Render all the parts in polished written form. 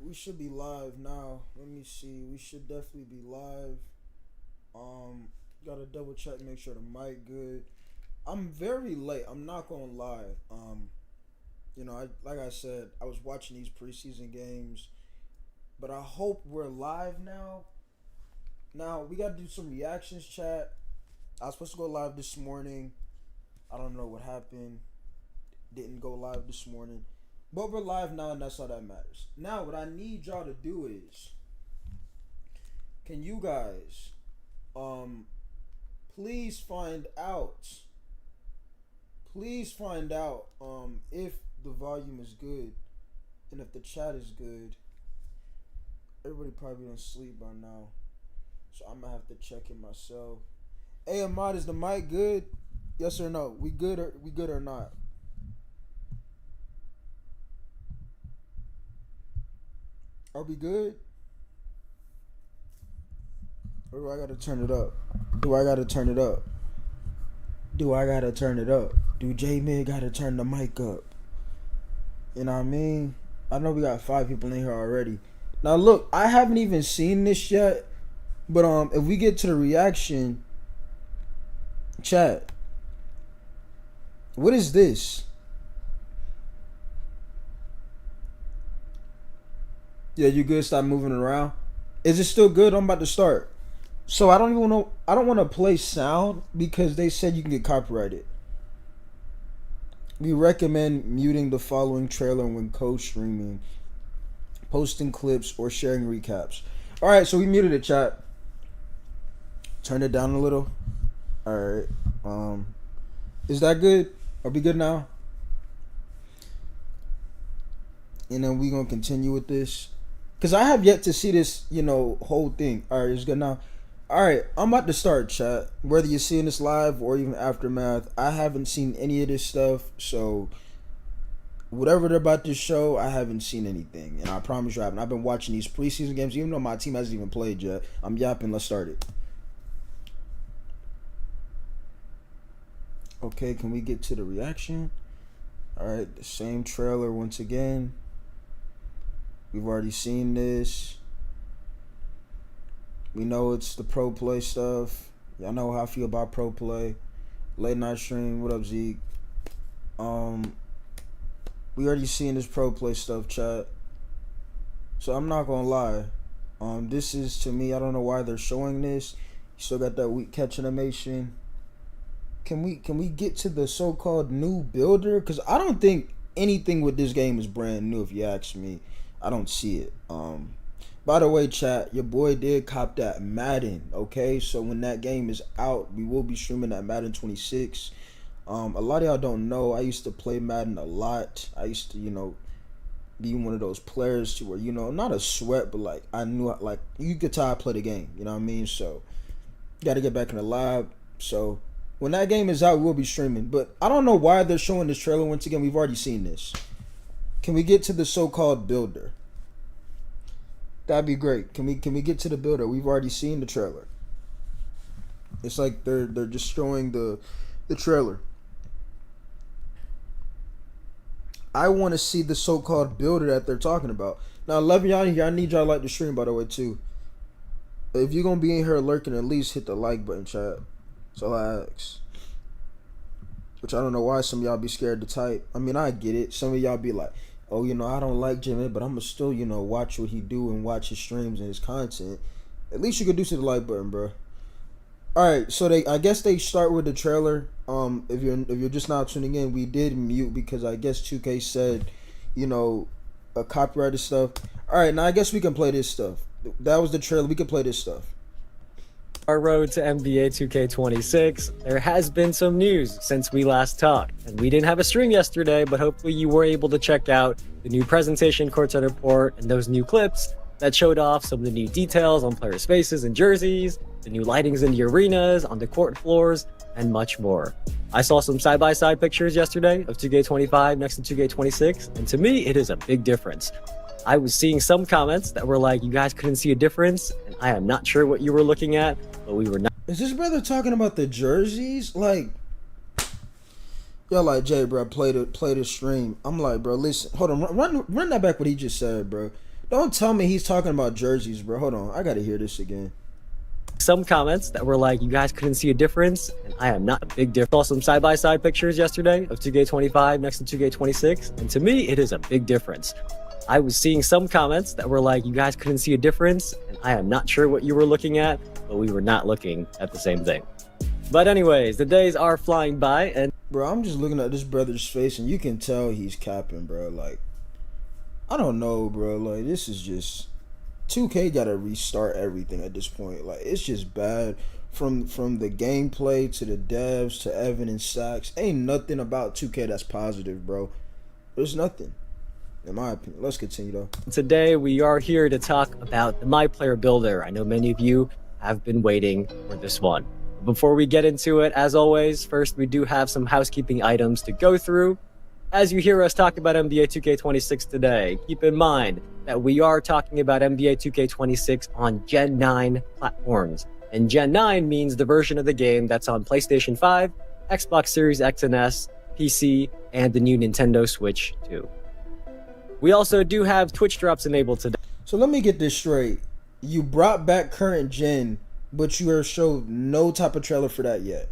we should be live now. Let me see. We should definitely be live. Um, Gotta double check, make sure the mic good. I'm very late. I'm not gonna lie. Like I said, I was watching these preseason games, but I hope we're live now. Now we gotta do some reactions, chat. I was supposed to go live this morning. I don't know what happened. Didn't go live this morning. But we're live now, and that's all that matters. Now, what I need y'all to do is, can you guys, please find out, if the volume is good, and if the chat is good. Everybody probably don't sleep by now, so I'm gonna have to check it myself. Hey, Ahmad, is the mic good? Yes or no? We good or not? Are we good? Or do I gotta turn it up? Do I gotta turn it up? Do J-Mid gotta turn the mic up? You know what I mean? I know we got 5 people in here already. Now look, I haven't even seen this yet, but if we get to the reaction, chat, what is this? Yeah, you good? Stop moving around. Is it still good? I'm about to start. So I don't even know. I don't want to play sound because they said you can get copyrighted. We recommend muting the following trailer when co-streaming, posting clips, or sharing recaps. All right, so we muted the chat. Turn it down a little. All right. Is that good? Are we good now? And then we gonna continue with this. Because I have yet to see this, whole thing. All right, it's good now. All right, I'm about to start, chat. Whether you're seeing this live or even aftermath, I haven't seen any of this stuff. So, whatever they're about to show, I haven't seen anything. And I promise you I haven't. I've been watching these preseason games, even though my team hasn't even played yet. I'm yapping. Let's start it. Okay, can we get to the reaction? All right, the same trailer once again. We've already seen this. We know it's the pro play stuff. Y'all know how I feel about pro play. Late night stream. What up, Zeke? We already seen this pro play stuff, chat. So I'm not gonna lie. This is, to me, I don't know why they're showing this. You still got that weak catch animation. Can we get to the so-called new builder? Because I don't think anything with this game is brand new, if you ask me. I don't see it. By the way, chat, your boy did cop that Madden, okay? So when that game is out, we will be streaming that Madden 26. A lot of y'all don't know, I used to play Madden a lot. I used to, be one of those players to where, not a sweat, but like I knew, like, you could tell I play the game, you know what I mean? So got to get back in the lab. So when that game is out, we'll be streaming. But I don't know why they're showing this trailer once again. We've already seen this. Can we get to the so-called builder? That'd be great. Can we get to the builder? We've already seen the trailer. It's like they're just showing the trailer. I want to see the so-called builder that they're talking about. Now, 11 y'all here, I need y'all to like the stream, by the way, too. If you're gonna be in here lurking, at least hit the like button, chat. That's all I ask. Which I don't know why some of y'all be scared to type. I mean, I get it. Some of y'all be like, oh, I don't like Jimmy, but I'm going to still, watch what he do and watch his streams and his content. At least you could do to the like button, bro. All right, so I guess they start with the trailer. If you're just now tuning in, we did mute because I guess 2K said, a copyrighted stuff. All right, now I guess we can play this stuff. That was the trailer. We can play this stuff. Our road to NBA 2K26, there has been some news since we last talked, and we didn't have a stream yesterday, but hopefully you were able to check out the new presentation courtside report and those new clips that showed off some of the new details on player spaces and jerseys, the new lightings in the arenas, on the court floors, and much more. I saw some side-by-side pictures yesterday of 2K25 next to 2K26, and to me, it is a big difference. I was seeing some comments that were like, you guys couldn't see a difference, and I am not sure what you were looking at, but we were not. Is this brother talking about the jerseys? Like, y'all like, Jay, bro, play the stream. I'm like, bro, listen, hold on, run that back what he just said, bro. Don't tell me he's talking about jerseys, bro. Hold on, I gotta hear this again. Some comments that were like, you guys couldn't see a difference, and I am not a big difference. Saw some side-by-side pictures yesterday of 2K25 next to 2K26, and to me, it is a big difference. I was seeing some comments that were like, you guys couldn't see a difference, and I am not sure what you were looking at, but we were not looking at the same thing. But anyways, the days are flying by, and Bro, I'm just looking at this brother's face, and you can tell he's capping, bro. Like, I don't know, bro. Like, this is just 2K gotta restart everything at this point. Like, it's just bad from the gameplay to the devs to Evan and Sachs. Ain't nothing about 2K that's positive, bro. There's nothing, in my opinion. Let's continue though. today we are here to talk about the My Player Builder. I know many of you have been waiting for this one. Before we get into it, as always, first we do have some housekeeping items to go through. As you hear us talk about NBA 2K26 today, keep in mind that we are talking about NBA 2K26 on Gen 9 platforms. And Gen 9 means the version of the game that's on PlayStation 5, Xbox Series X and S, PC, and the new Nintendo Switch 2. We also do have Twitch drops enabled today. So let me get this straight. You brought back current gen, but you have showed no type of trailer for that yet.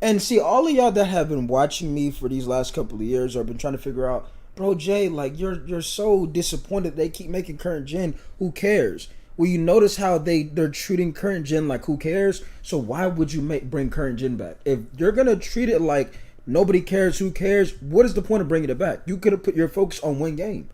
And see, all of y'all that have been watching me for these last couple of years or been trying to figure out, bro, Jay, like you're so disappointed they keep making current gen. Who cares? Well, you notice how they're treating current gen like who cares? So why would you bring current gen back? If you're gonna treat it like nobody cares, who cares? What is the point of bringing it back? You could have put your focus on one game.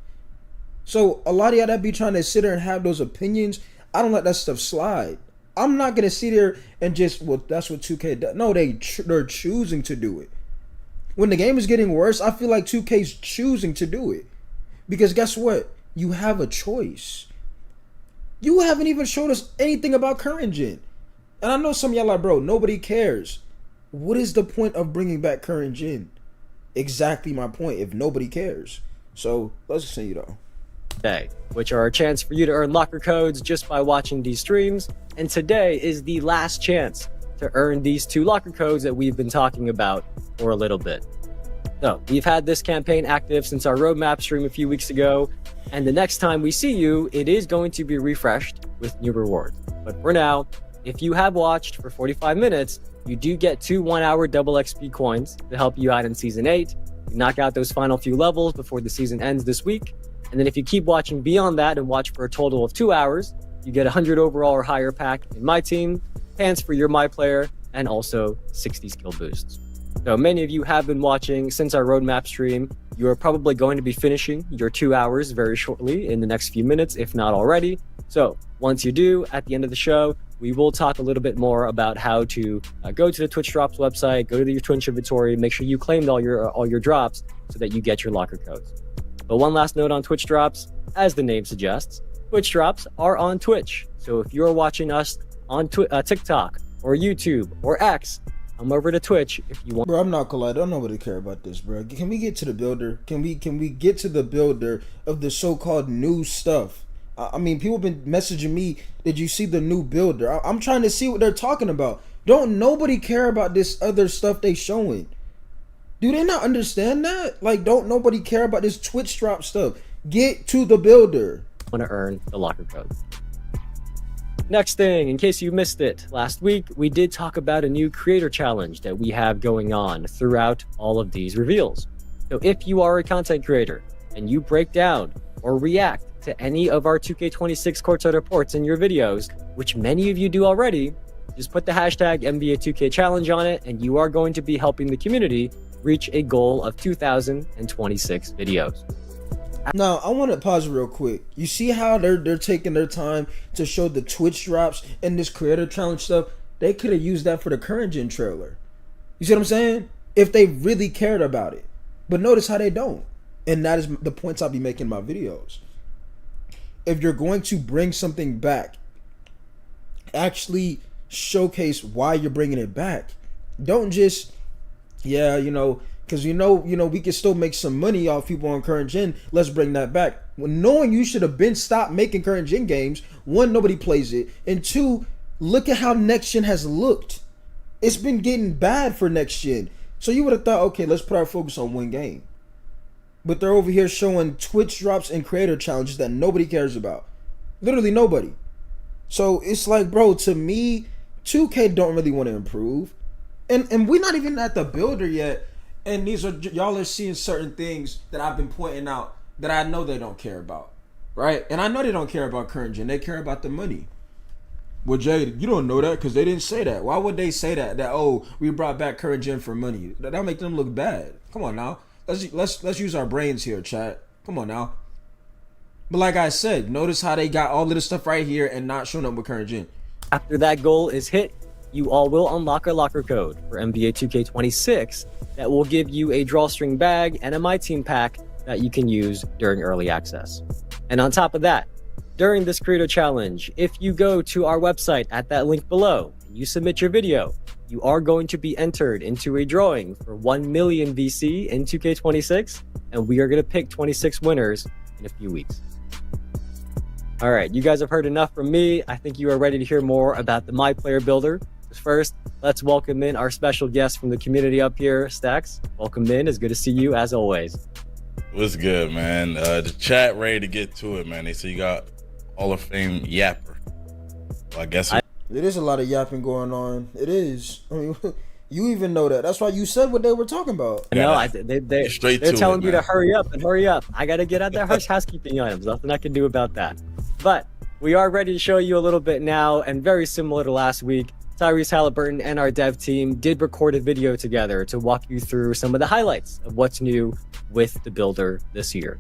So a lot of y'all that be trying to sit there and have those opinions, I don't let that stuff slide. I'm not gonna sit there and just, well, that's what 2K does. No, they're choosing to do it. When the game is getting worse, I feel like 2K's choosing to do it. Because guess what? You have a choice. You haven't even showed us anything about current gen. And I know some of y'all like, bro, nobody cares. What is the point of bringing back current gen? Exactly my point, if nobody cares. So let's continue though. Today, which are a chance for you to earn locker codes just by watching these streams. And today is the last chance to earn these 2 locker codes that we've been talking about for a little bit. So we've had this campaign active since our roadmap stream a few weeks ago. And the next time we see you, it is going to be refreshed with new rewards. But for now, if you have watched for 45 minutes, you do get 2 1-hour double XP coins to help you out in Season 8. You knock out those final few levels before the season ends this week. And then if you keep watching beyond that and watch for a total of 2 hours, you get 100 overall or higher pack in my team, pants for your My Player, and also 60 skill boosts. So many of you have been watching since our roadmap stream. You are probably going to be finishing your 2 hours very shortly in the next few minutes, if not already. So once you do, at the end of the show, we will talk a little bit more about how to go to the Twitch Drops website, go to your Twitch inventory, make sure you claimed all your drops so that you get your locker codes. But one last note on Twitch Drops, as the name suggests, Twitch Drops are on Twitch. So if you're watching us on TikTok or YouTube or X, come over to Twitch if you want. Bro, I'm not gonna lie, I don't nobody care about this, bro. Can we get to the builder? Can we get to the builder of the so-called new stuff? I mean, people have been messaging me, did you see the new builder? I'm trying to see what they're talking about. Don't nobody care about this other stuff they showing. Do they not understand that? Like, don't nobody care about this Twitch drop stuff. Get to the builder. Want to earn the locker code. Next thing, in case you missed it, last week we did talk about a new creator challenge that we have going on throughout all of these reveals. So if you are a content creator and you break down or react to any of our 2K26 courtside reports in your videos, which many of you do already, just put the hashtag NBA2K challenge on it and you are going to be helping the community reach a goal of 2,026 videos. Now, I want to pause real quick. You see how they're taking their time to show the Twitch drops and this creator challenge stuff? They could have used that for the current gen trailer. You see what I'm saying? If they really cared about it. But notice how they don't. And that is the points I'll be making in my videos. If you're going to bring something back, actually showcase why you're bringing it back. Don't just, yeah, because we can still make some money off people on current gen. Let's bring that back. When knowing you should have been stopped making current gen games. 1, nobody plays it, and 2, look at how next gen has looked. It's been getting bad for next gen. So you would have thought, okay, let's put our focus on one game. but they're over here showing Twitch drops and creator challenges that nobody cares about. Literally nobody. So it's like, bro, to me, 2K don't really want to improve. And we're not even at the builder yet. And these are, y'all are seeing certain things that I've been pointing out that I know they don't care about. Right? And I know they don't care about current gen. They care about the money. Well, Jay, you don't know that because they didn't say that. Why would they say that? That, oh, we brought back current gen for money. That'll make them look bad. Come on now. Let's use our brains here, chat. Come on now. But like I said, notice how they got all of this stuff right here and not showing up with current gen. After that goal is hit, you all will unlock a locker code for NBA 2K26 that will give you a drawstring bag and a My Team pack that you can use during early access. And on top of that, during this Creator Challenge, if you go to our website at that link below and you submit your video, you are going to be entered into a drawing for 1 million VC in 2K26, and we are going to pick 26 winners in a few weeks. All right, you guys have heard enough from me. I think you are ready to hear more about the My Player Builder. First, let's welcome in our special guest from the community up here, Stacks. Welcome in. It's good to see you as always. What's good, man? The chat ready to get to it, man. They say you got Hall of Fame yapper. Well, I guess it is a lot of yapping going on. It is. I mean, you even know that. That's why you said what they were talking about. No, they're telling you to hurry up and hurry up. I got to get out there housekeeping items. Nothing I can do about that. But we are ready to show you a little bit now, and very similar to last week, Tyrese Halliburton and our dev team did record a video together to walk you through some of the highlights of what's new with the builder this year.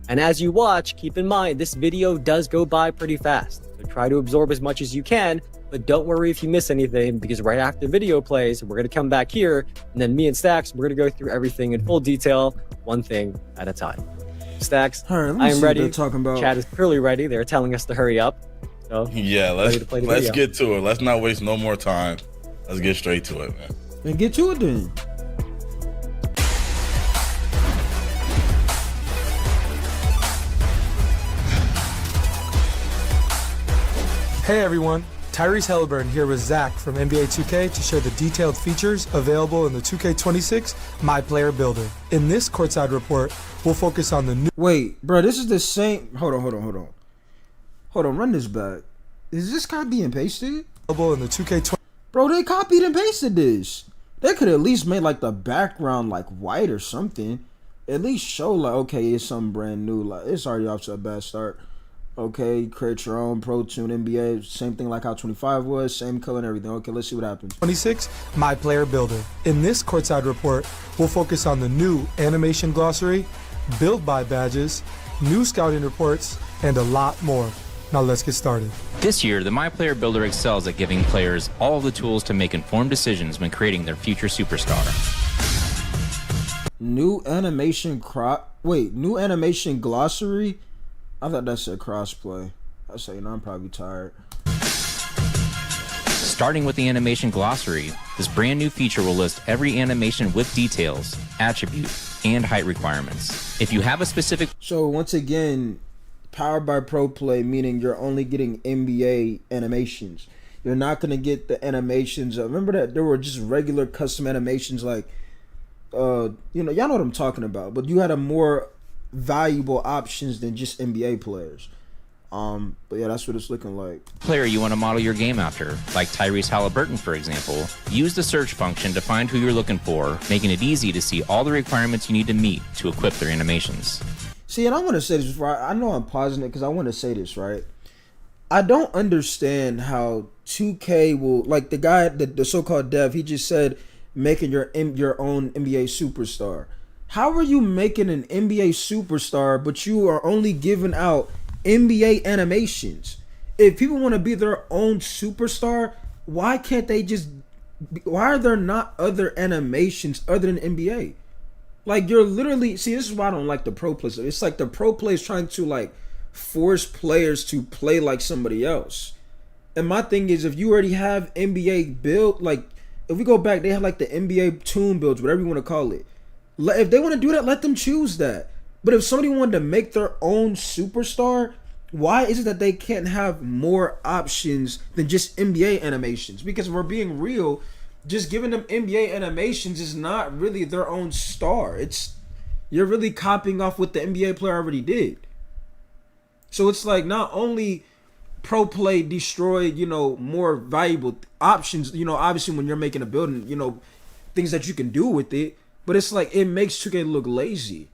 And as you watch, keep in mind, this video does go by pretty fast. So try to absorb as much as you can, but don't worry if you miss anything, because right after the video plays, we're going to come back here, and then me and Stacks, we're going to go through everything in full detail, one thing at a time. Stacks, right, I am ready. Talking about. Chat is clearly ready. They're telling us to hurry up. So yeah, let's get to it. Let's not waste no more time. Let's get straight to it, man. And get to it then. Hey everyone, Tyrese Halliburton here with Zach from NBA 2K to share the detailed features available in the 2K26 My Player Builder. In this courtside report, we'll focus on the new... Wait, bro, this is the same... Hold on, run this back. Is this copy and pasted? Available in the 2K20... Bro, they copied and pasted this. They could at least made like the background like white or something. At least show like, okay, it's something brand new. Like, it's already off to a bad start. Okay, create your own Pro Tune NBA. Same thing like how 25 was. Same color and everything. Okay, let's see what happens. 26, My Player Builder. In this courtside report, we'll focus on the new animation glossary, build by badges, new scouting reports, and a lot more. Now let's get started. This year, the My Player Builder excels at giving players all the tools to make informed decisions when creating their future superstar. New animation new animation glossary? I thought that said crossplay. I say, I'm probably tired. Starting with the animation glossary, this brand new feature will list every animation with details, attribute, and height requirements. If you have a specific... So once again, powered by Pro Play, meaning you're only getting NBA animations. You're not going to get the animations. Remember that there were just regular custom animations like, y'all know what I'm talking about. But you had a more valuable options than just NBA players. But yeah, that's what it's looking like. Player you want to model your game after, like Tyrese Halliburton, for example, use the search function to find who you're looking for, making it easy to see all the requirements you need to meet to equip their animations. See, and I want to say this before I know I'm pausing it because I want to say this, right? I don't understand how 2K will, like the guy, the so-called dev, he just said making your own NBA superstar. How are you making an NBA superstar, but you are only giving out NBA animations? If people want to be their own superstar, why can't they just... Why are there not other animations other than NBA? Like, you're literally... See, this is why I don't like the pro play. It's like the pro play is trying to, like, force players to play like somebody else. And my thing is, if you already have NBA build... Like, if we go back, they have, like, the NBA tune builds, whatever you want to call it. If they want to do that, let them choose that. But if somebody wanted to make their own superstar, why is it that they can't have more options than just NBA animations? Because if we're being real, just giving them NBA animations is not really their own star. It's You're really copying off what the NBA player already did. So it's like not only pro play destroyed, more valuable options, obviously when you're making a building, things that you can do with it, but it's like it makes 2K look lazy.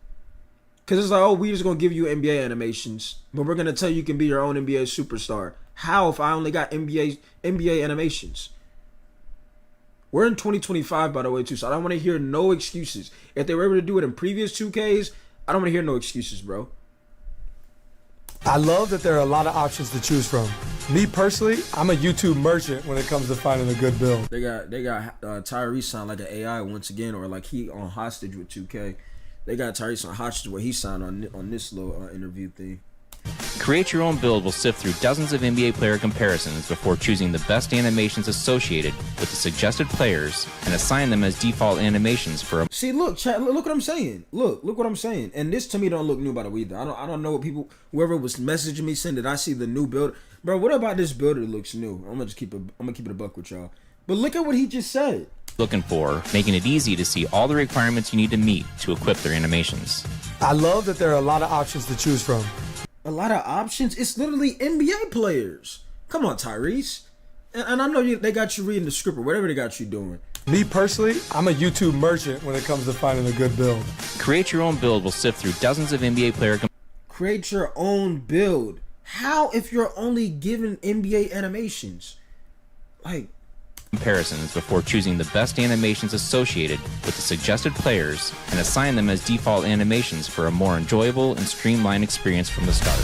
Because it's like, oh, we just going to give you NBA animations, but we're going to tell you can be your own NBA superstar. How if I only got NBA animations? We're in 2025, by the way, too, so I don't want to hear no excuses. If they were able to do it in previous 2Ks, I don't want to hear no excuses, bro. I love that there are a lot of options to choose from. Me personally, I'm a YouTube merchant when it comes to finding a good build. They got Tyrese signed like an AI once again, or like he on hostage with 2K. They got Tyrese on hostage where he signed on this little interview thing. Create Your Own Build will sift through dozens of NBA player comparisons before choosing the best animations associated with the suggested players and assign them as default animations for a... See, look, chat, look what I'm saying. Look what I'm saying. And this to me don't look new by the way either. I don't know what people, whoever was messaging me saying that I see the new build. Bro, what about this builder that looks new? I'm gonna keep it a buck with y'all. But look at what he just said. Looking for, making it easy to see all the requirements you need to meet to equip their animations. I love that there are a lot of options to choose from. A lot of options. It's literally NBA players. Come on, Tyrese. And I know they got you reading the script or whatever they got you doing. Me personally, I'm a YouTube merchant when it comes to finding a good build. Create Your Own Build will sift through dozens of NBA player Create your own build. How if you're only given NBA animations? Like, comparisons before choosing the best animations associated with the suggested players and assign them as default animations for a more enjoyable and streamlined experience from the start.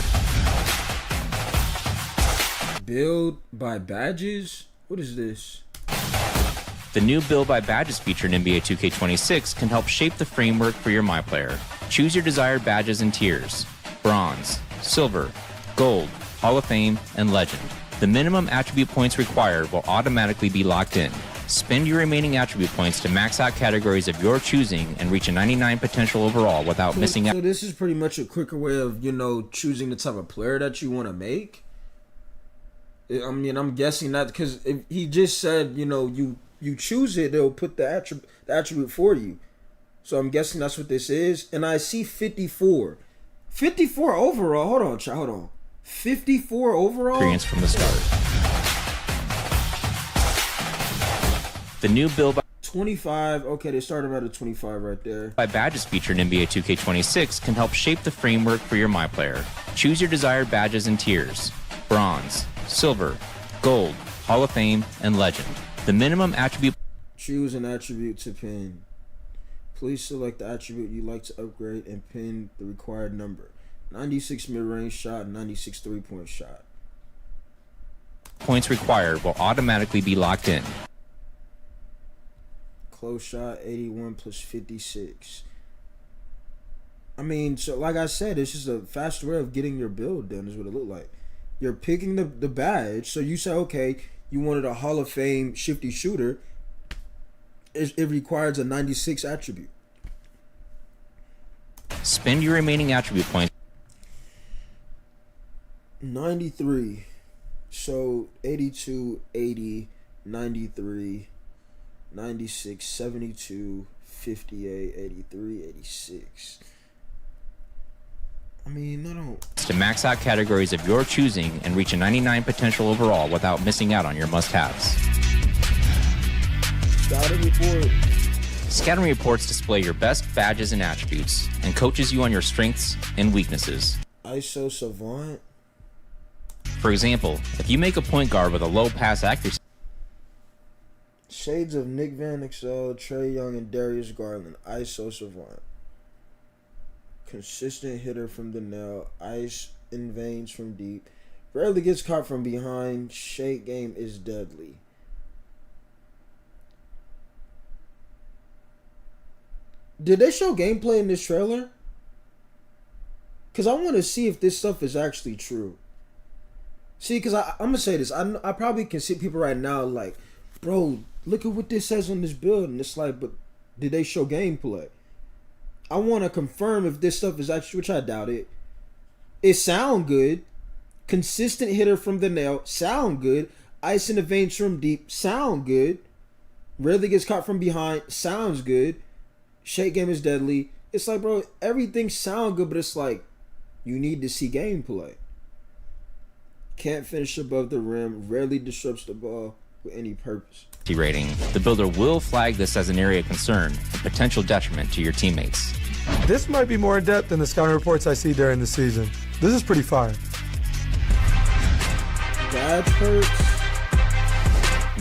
Build by badges? What is this? The new Build by Badges feature in NBA 2K26 can help shape the framework for your MyPlayer. Choose your desired badges and tiers: Bronze, Silver, Gold, Hall of Fame, and Legend. The minimum attribute points required will automatically be locked in. Spend your remaining attribute points to max out categories of your choosing and reach a 99 potential overall without missing out. So this is pretty much a quicker way of, choosing the type of player that you want to make. I mean, I'm guessing that because if he just said, you choose it, they'll put the attribute for you. So I'm guessing that's what this is. And I see 54. 54 overall. Hold on, chat. Hold on. 54 overall? Experience from the start. The new Build by 25. Okay, they started at a 25 right there. by Badges feature in NBA 2K26 can help shape the framework for your MyPlayer. Choose your desired badges and tiers: Bronze, Silver, Gold, Hall of Fame, and Legend. The minimum attribute... Choose an attribute to pin. Please select the attribute you'd like to upgrade and pin the required number. 96 mid-range shot, 96 three-point shot. points required will automatically be locked in. Close shot, 81 plus 56. I mean, so like I said, it's just a faster way of getting your build done is what it looked like. You're picking the badge. So you say, okay, you wanted a Hall of Fame shifty shooter. It requires a 96 attribute. Spend your remaining attribute points. 93. So 82, 80, 93, 96, 72, 58, 83, 86. I mean, I don't... to max out categories of your choosing and reach a 99 potential overall without missing out on your must-haves. Scouting report. Scouting reports display your best badges and attributes and coaches you on your strengths and weaknesses. ISO Savant. For example, if you make a point guard with a low pass accuracy, Shades of Nick Van Exel, Trey Young, and Darius Garland. ISO Savant. Consistent hitter from the nail. Ice in veins from deep. Rarely gets caught from behind. Shake game is deadly. Did they show gameplay in this trailer? Because I want to see if this stuff is actually true. See, because I'm going to say this. I probably can see people right now like, bro, look at what this says on this build. And it's like, but did they show gameplay? I want to confirm if this stuff is actually, which I doubt it. It sound good. Consistent hitter from the nail. Sound good. Ice in the veins from deep. Sound good. Rarely gets caught from behind. Sounds good. Shake game is deadly. it's like, bro, everything sound good, but it's like you need to see gameplay. Can't finish above the rim. Rarely disrupts the ball with any purpose. Rating. The builder will flag this as an area of concern, a potential detriment to your teammates. This might be more in depth than the scouting reports I see during the season. This is pretty fire. Badge perks.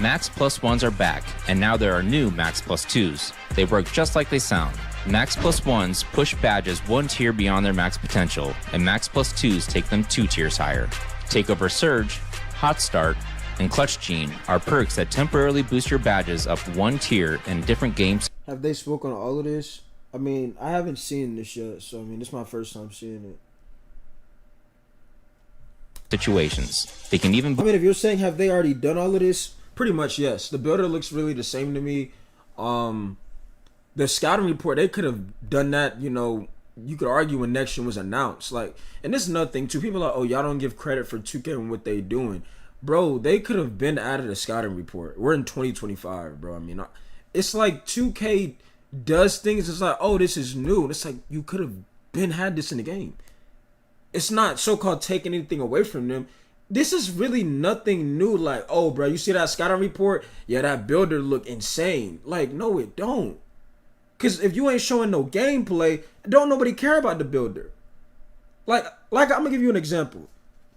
Max Plus 1s are back, and now there are new Max Plus 2s. They work just like they sound. Max Plus 1s push badges one tier beyond their max potential, and Max Plus 2s take them 2 tiers higher. Takeover Surge, Hot Start, and Clutch Gene are perks that temporarily boost your badges up 1 tier in different games. Have they spoken on all of this? I mean, I haven't seen this yet, so I mean, this is my first time seeing it. Situations. They can even. I mean, if you're saying have they already done all of this, pretty much yes. The builder looks really the same to me. The scouting report, they could have done that. You know, you could argue when next gen was announced. Like, and this is another thing too. People are like, oh, y'all don't give credit for 2K and what they doing, bro. They could have been added a scouting report. We're in 2025, bro. I mean, it's like 2K does things. It's like, oh, this is new. It's like you could have been had this in the game. It's not so-called taking anything away from them. This is really nothing new. Like, oh, bro, you see that scouting report? Yeah, that builder look insane. Like, no, it don't. Because if you ain't showing no gameplay, don't nobody care about the builder. Like I'm going to give you an example.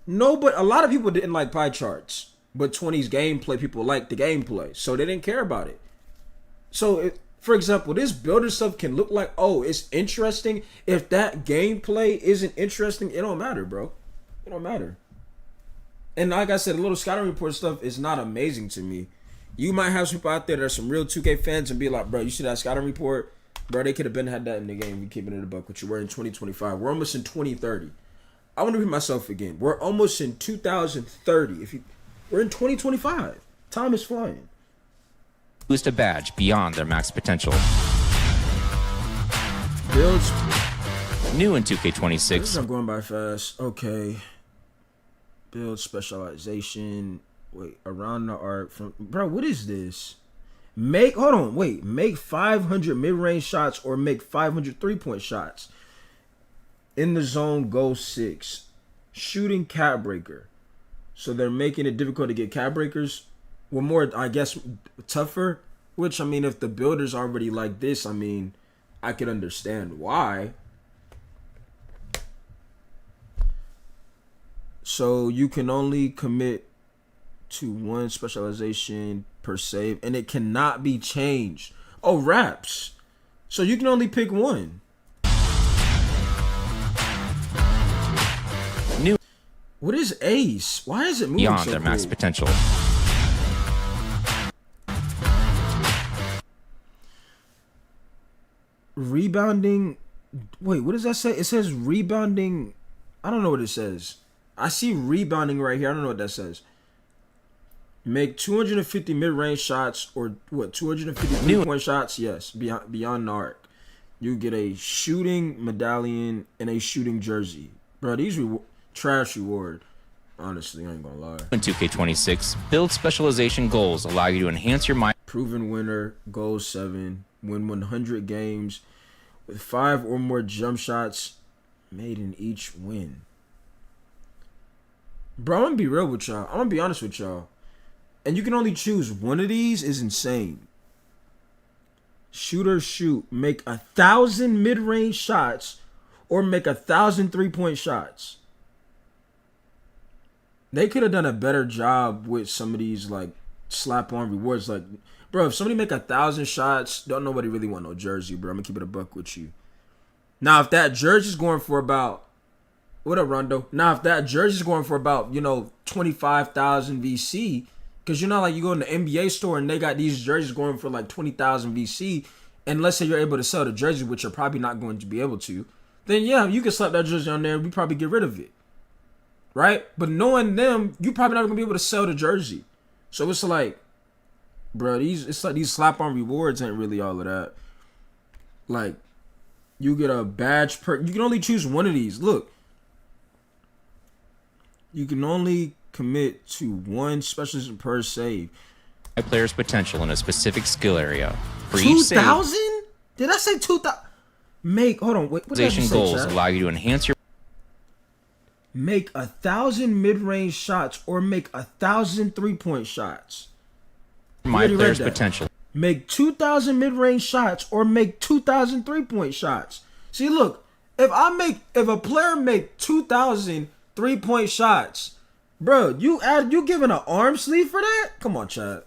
A lot of people didn't like pie charts. But 20's gameplay, people liked the gameplay. So they didn't care about it. So, for example, this builder stuff can look like, oh, it's interesting. If that gameplay isn't interesting, it don't matter, bro. It don't matter. And like I said, the little scouting report stuff is not amazing to me. You might have some people out there that are some real 2K fans and be like, bro, you see that scouting report? Bro, they could have been had that in the game. We keeping it a buck with you. We're in 2025. We're almost in 2030. I want to repeat myself again. We're almost in 2030. We're in 2025. Time is flying. Boost a badge beyond their max potential. Builds. New in 2K26. I'm going by fast. Okay. Build specialization. Wait, around the arc from. Bro, what is this? Make 500 mid-range shots or make 500 three-point shots. In the zone, go 6. Shooting cat breaker. So they're making it difficult to get cat breakers. Well, more, I guess, tougher. Which, I mean, if the builder's already like this, I mean, I could understand why. So you can only commit to 1 specialization per save, and it cannot be changed. Oh, wraps. So you can only pick 1. New. What is Ace? Why is it moving Beyond so their cool? max potential. Rebounding. Wait, what does that say? It says rebounding. I don't know what it says. I see rebounding right here. I don't know what that says. Make 250 mid-range shots or what? 250 three-point shots? Yes, beyond the arc. You get a shooting medallion and a shooting jersey. Bro, these trash reward. Honestly, I ain't gonna lie. In 2K26, build specialization goals allow you to enhance your mind. Proven winner, goal 7, win 100 games with 5 or more jump shots made in each win. Bro, I'm gonna be real with y'all. I'm gonna be honest with y'all. And you can only choose one of these is insane. Shoot or shoot. Make 1,000 mid-range shots or make 1,000 three-point shots. They could have done a better job with some of these like slap-on rewards. Like, bro, if somebody make 1,000 shots, don't nobody really want no jersey, bro. I'm gonna keep it a buck with you. Now, if that jersey's going for about, what up, Rondo? Now, if that jersey's going for about, 25,000 VC, because like you go in the NBA store and they got these jerseys going for like 20,000 VC, and let's say you're able to sell the jersey, which you're probably not going to be able to, then yeah, you can slap that jersey on there and we probably get rid of it. Right? But knowing them, you probably not gonna be able to sell the jersey. So it's like, bro, it's like these slap-on rewards ain't really all of that. Like, you get a badge per. You can only choose one of these. Look, you can only commit to 1 specialist per save. A player's potential in a specific skill area. For each save. 2,000? Did I say 2,000? Hold on, what did I just say, goals chat? allow you to enhance your Make 1,000 mid-range shots or make 1,000 three-point shots. my player's potential. Make 2,000 mid-range shots or make 2,000 three-point shots. See, look, if a player make 2,000 three-point shots, bro, you giving an arm sleeve for that? Come on, Chad.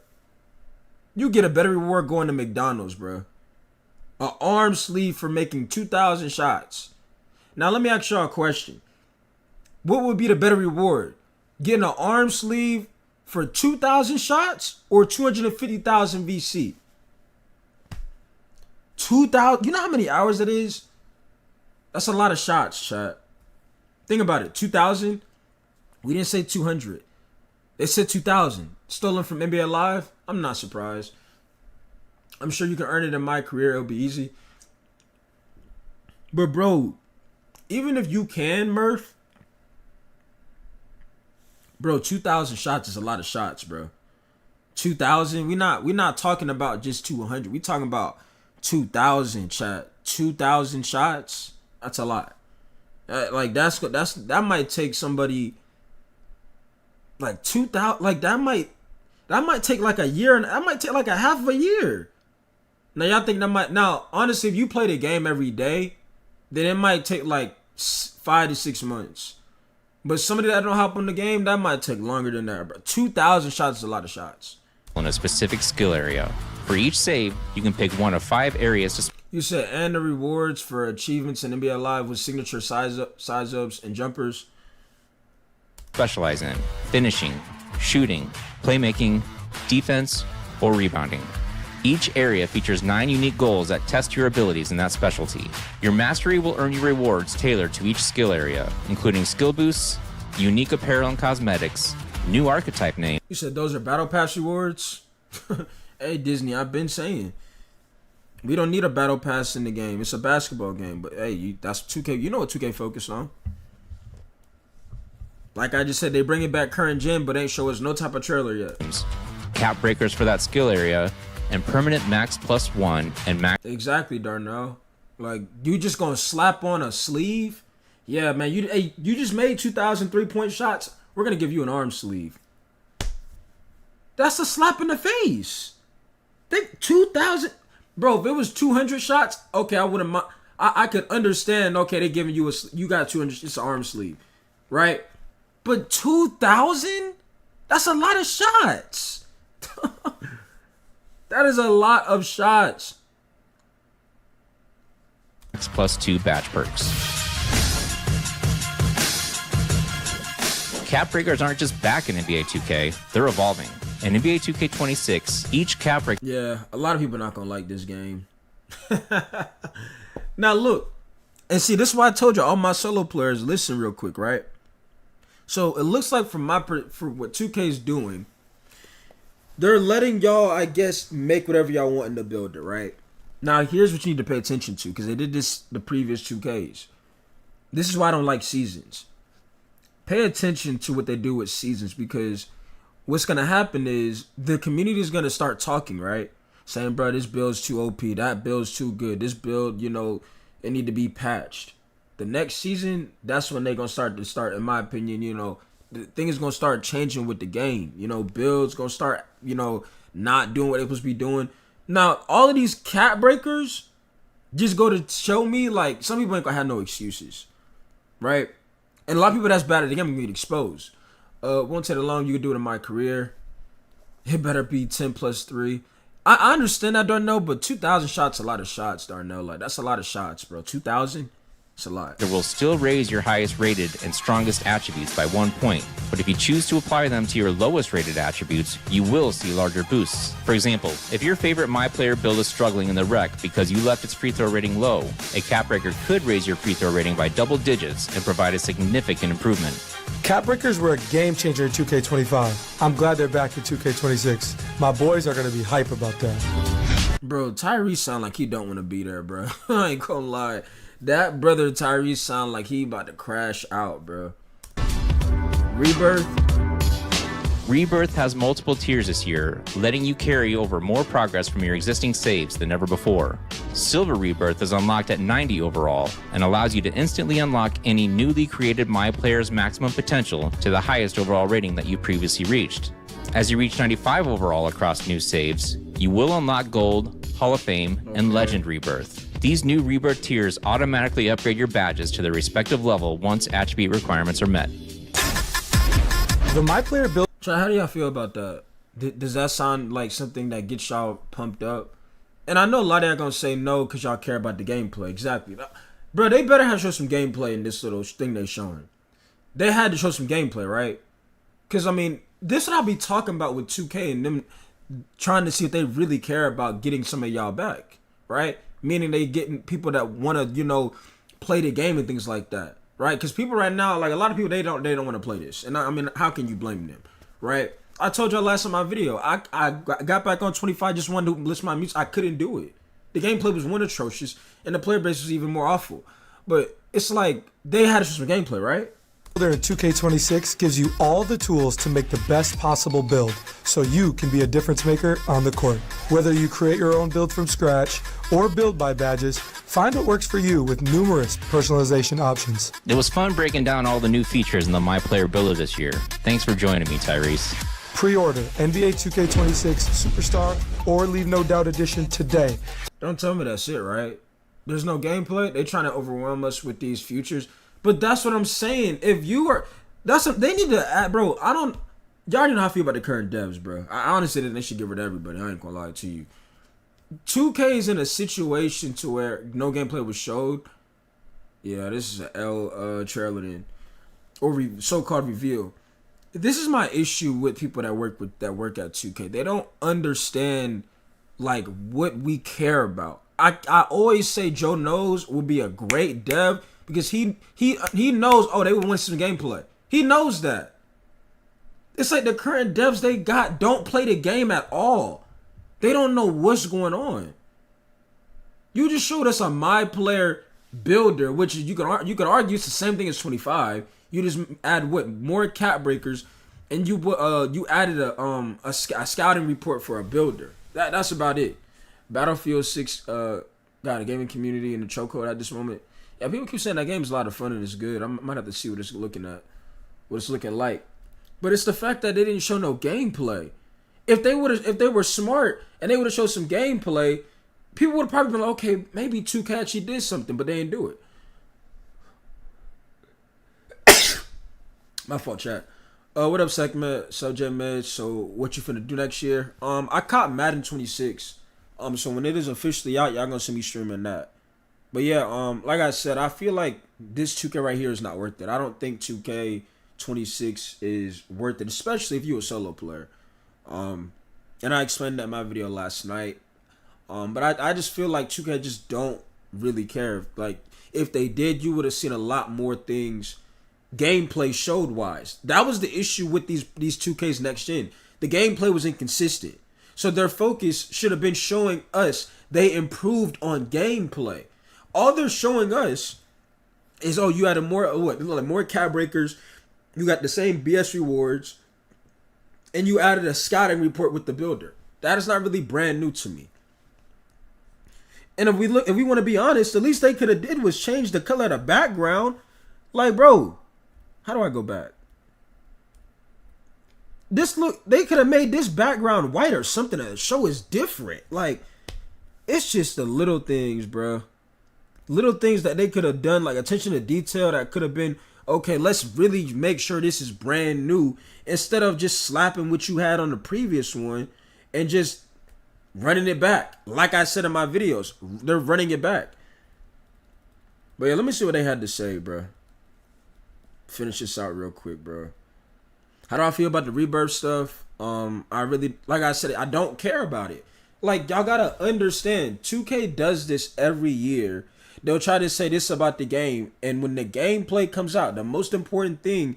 You get a better reward going to McDonald's, bro. An arm sleeve for making 2,000 shots. Now, let me ask y'all a question. What would be the better reward? Getting an arm sleeve for 2,000 shots or 250,000 VC? 2,000. You know how many hours that is? That's a lot of shots, chat. Think about it. 2,000. We didn't say 200. They said 2,000. Stolen from NBA Live? I'm not surprised. I'm sure you can earn it in my career. It'll be easy. But bro, even if you can, Murph, bro, 2,000 shots is a lot of shots, bro. 2,000. We're not talking about just 200. We talking about 2,000, chat. 2,000 shots. That's a lot. Like that might take somebody like 2,000. Like that might take like a year, and that might take like a half of a year. Now y'all think that might. Now honestly, if you play the game every day, then it might take like 5 to 6 months. But somebody that don't hop on the game, that might take longer than that, bro. 2,000 shots is a lot of shots. In a specific skill area. For each save, you can pick one of 5 areas to You said, and the rewards for achievements in NBA Live with signature size ups and jumpers. specialize in: finishing, shooting, playmaking, defense, or rebounding. Each area features 9 unique goals that test your abilities in that specialty. Your mastery will earn you rewards tailored to each skill area, including skill boosts, unique apparel and cosmetics, new archetype names. You said those are battle pass rewards? Hey Disney, I've been saying we don't need a battle pass in the game. It's a basketball game, but hey, that's 2K. You know what 2K focused on? Like I just said, they bring it back current gen, but ain't show us no type of trailer yet. Cap breakers for that skill area, and permanent max +1 and max. Exactly, Darnell. Like you just gonna slap on a sleeve? Yeah, man. You just made 2,000 3-point shots. We're gonna give you an arm sleeve. That's a slap in the face. Think 2,000, bro. If it was 200 shots, okay, I wouldn't mind. I could understand. Okay, they giving you you got 200. It's an arm sleeve, right? But 2,000? That's a lot of shots. That is a lot of shots. +2 badge perks. Cap breakers aren't just back in NBA 2K, they're evolving. In NBA 2K26, each cap breaker. Yeah, a lot of people are not gonna like this game. Now look, and see, this is why I told you all my solo players, listen real quick, right? So it looks like for what 2K is doing, they're letting y'all, I guess, make whatever y'all want in the builder, right? Now, here's what you need to pay attention to, because they did this the previous 2Ks. This is why I don't like seasons. Pay attention to what they do with seasons, because what's going to happen is the community is going to start talking, right? Saying, bro, this build's too OP. That build's too good. This build, it need to be patched. The next season, that's when they're going to start, in my opinion, the thing is going to start changing with the game. Builds going to start, not doing what they're supposed to be doing. Now, all of these cap breakers just go to show me, like, some people ain't going to have no excuses, right? And a lot of people that's bad at the game are going to get exposed. Won't take long. You can do it in my career. It better be 10 plus 3. I understand that, Darnell, but 2,000 shots, a lot of shots, Darnell. Like, that's a lot of shots, bro. 2,000? It's a lot. It will still raise your highest rated and strongest attributes by 1 point, but if you choose to apply them to your lowest rated attributes, you will see larger boosts. For example, if your favorite My Player build is struggling in the rec because you left its free throw rating low, a cap breaker could raise your free throw rating by double digits and provide a significant improvement. Cap breakers were a game changer in 2K25. I'm glad they're back in 2K26. My boys are going to be hype about that. Bro, Tyrese sound like he don't want to be there, bro. I ain't gonna lie. That brother Tyrese sound like he about to crash out, bro. Rebirth. Rebirth has multiple tiers this year, letting you carry over more progress from your existing saves than ever before. Silver Rebirth is unlocked at 90 overall and allows you to instantly unlock any newly created My Player's maximum potential to the highest overall rating that you previously reached. As you reach 95 overall across new saves, you will unlock Gold, Hall of Fame, and Legend Rebirth. These new Rebirth tiers automatically upgrade your badges to their respective level once attribute requirements are met. The My Player build. How do y'all feel about that? Does that sound like something that gets y'all pumped up? And I know a lot of y'all gonna say no because y'all care about the gameplay. Exactly. Bro, they better have show some gameplay in this little thing they showing. They had to show some gameplay, right? Because, I mean, this is what I'll be talking about with 2K and them trying to see if they really care about getting some of y'all back, right? Meaning they getting people that want to, you know, play the game and things like that, right? Because people right now, like a lot of people, they don't want to play this. And I mean, how can you blame them, right? I told y'all last in my video, I got back on 25, just wanted to list my mutes. I couldn't do it. The gameplay was one atrocious, and the player base was even more awful. But it's like, they had to show some gameplay, right? Builder in 2K26 gives you all the tools to make the best possible build so you can be a difference maker on the court. Whether you create your own build from scratch or build by badges, find what works for you with numerous personalization options. It was fun breaking down all the new features in the My Player Builder this year. Thanks for joining me, Tyrese. Pre-order NBA 2K26 Superstar or Leave No Doubt Edition today. Don't tell me that's it, right? There's no gameplay. They trying to overwhelm us with these futures. But that's what I'm saying. If you are, they need to add, bro. Y'all already know how I feel about the current devs, bro. I honestly think they should give it to everybody. I ain't gonna lie to you. 2K is in a situation to where no gameplay was showed. Yeah, this is an L trailer then, or so-called reveal. This is my issue with people that work at 2K. They don't understand like what we care about. I always say Joe Knows will be a great dev because he knows, oh, they would want some gameplay. He knows that. It's like the current devs they got don't play the game at all. They don't know what's going on. You just showed us a My Player builder, which you could argue it's the same thing as 25. You just add what more cap breakers, and you added a scouting report for a builder. That's about it. Battlefield 6 got a gaming community in the chokehold at this moment. Yeah, people keep saying that game's a lot of fun and it's good. I might have to see what it's looking like. But it's the fact that they didn't show no gameplay. If they were smart and they would have showed some gameplay, people would have probably been like, okay, maybe 2K actually did something, but they didn't do it. My fault, chat. What up, segment subject Med? So what you finna do next year? I caught Madden 26. So when it is officially out, y'all gonna see me streaming that. But yeah, like I said, I feel like this 2K right here is not worth it. I don't think 2K26 is worth it, especially if you're a solo player. And I explained that in my video last night. But I just feel like 2K just don't really care. Like, if they did, you would have seen a lot more things gameplay showed wise. That was the issue with these 2Ks next gen. The gameplay was inconsistent. So their focus should have been showing us they improved on gameplay. All they're showing us is, oh, you had more cap breakers, you got the same BS rewards, and you added a scouting report with the builder. That is not really brand new to me. And if we want to be honest, the least they could have did was change the color of the background. Like, bro, how do I go back? They could have made this background white or something to show it's different. Like, it's just the little things, bro. Little things that they could have done, like attention to detail that could have been, okay, let's really make sure this is brand new instead of just slapping what you had on the previous one and just running it back. Like I said in my videos, they're running it back. But yeah, let me see what they had to say, bro. Finish this out real quick, bro. How do I feel about the Rebirth stuff? I really, like I said, I don't care about it. Like, y'all gotta understand, 2K does this every year. They'll try to say this about the game, and when the gameplay comes out, the most important thing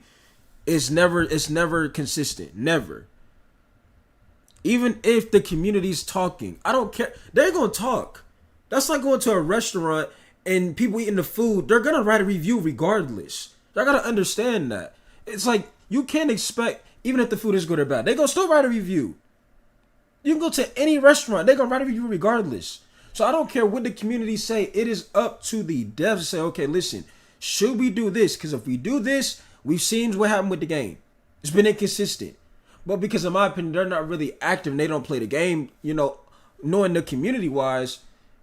is never consistent. Never. Even if the community's talking, I don't care. They're gonna talk. That's like going to a restaurant and people eating the food. They're gonna write a review regardless. Y'all gotta understand that. It's like, you can't expect, even if the food is good or bad, they're gonna still write a review. You can go to any restaurant, they're gonna write a review regardless. So I don't care what the community say. It is up to the devs to say, okay, listen, should we do this? Because if we do this, we've seen what happened with the game. It's been inconsistent. But because in my opinion, they're not really active and they don't play the game, you know, knowing the community wise,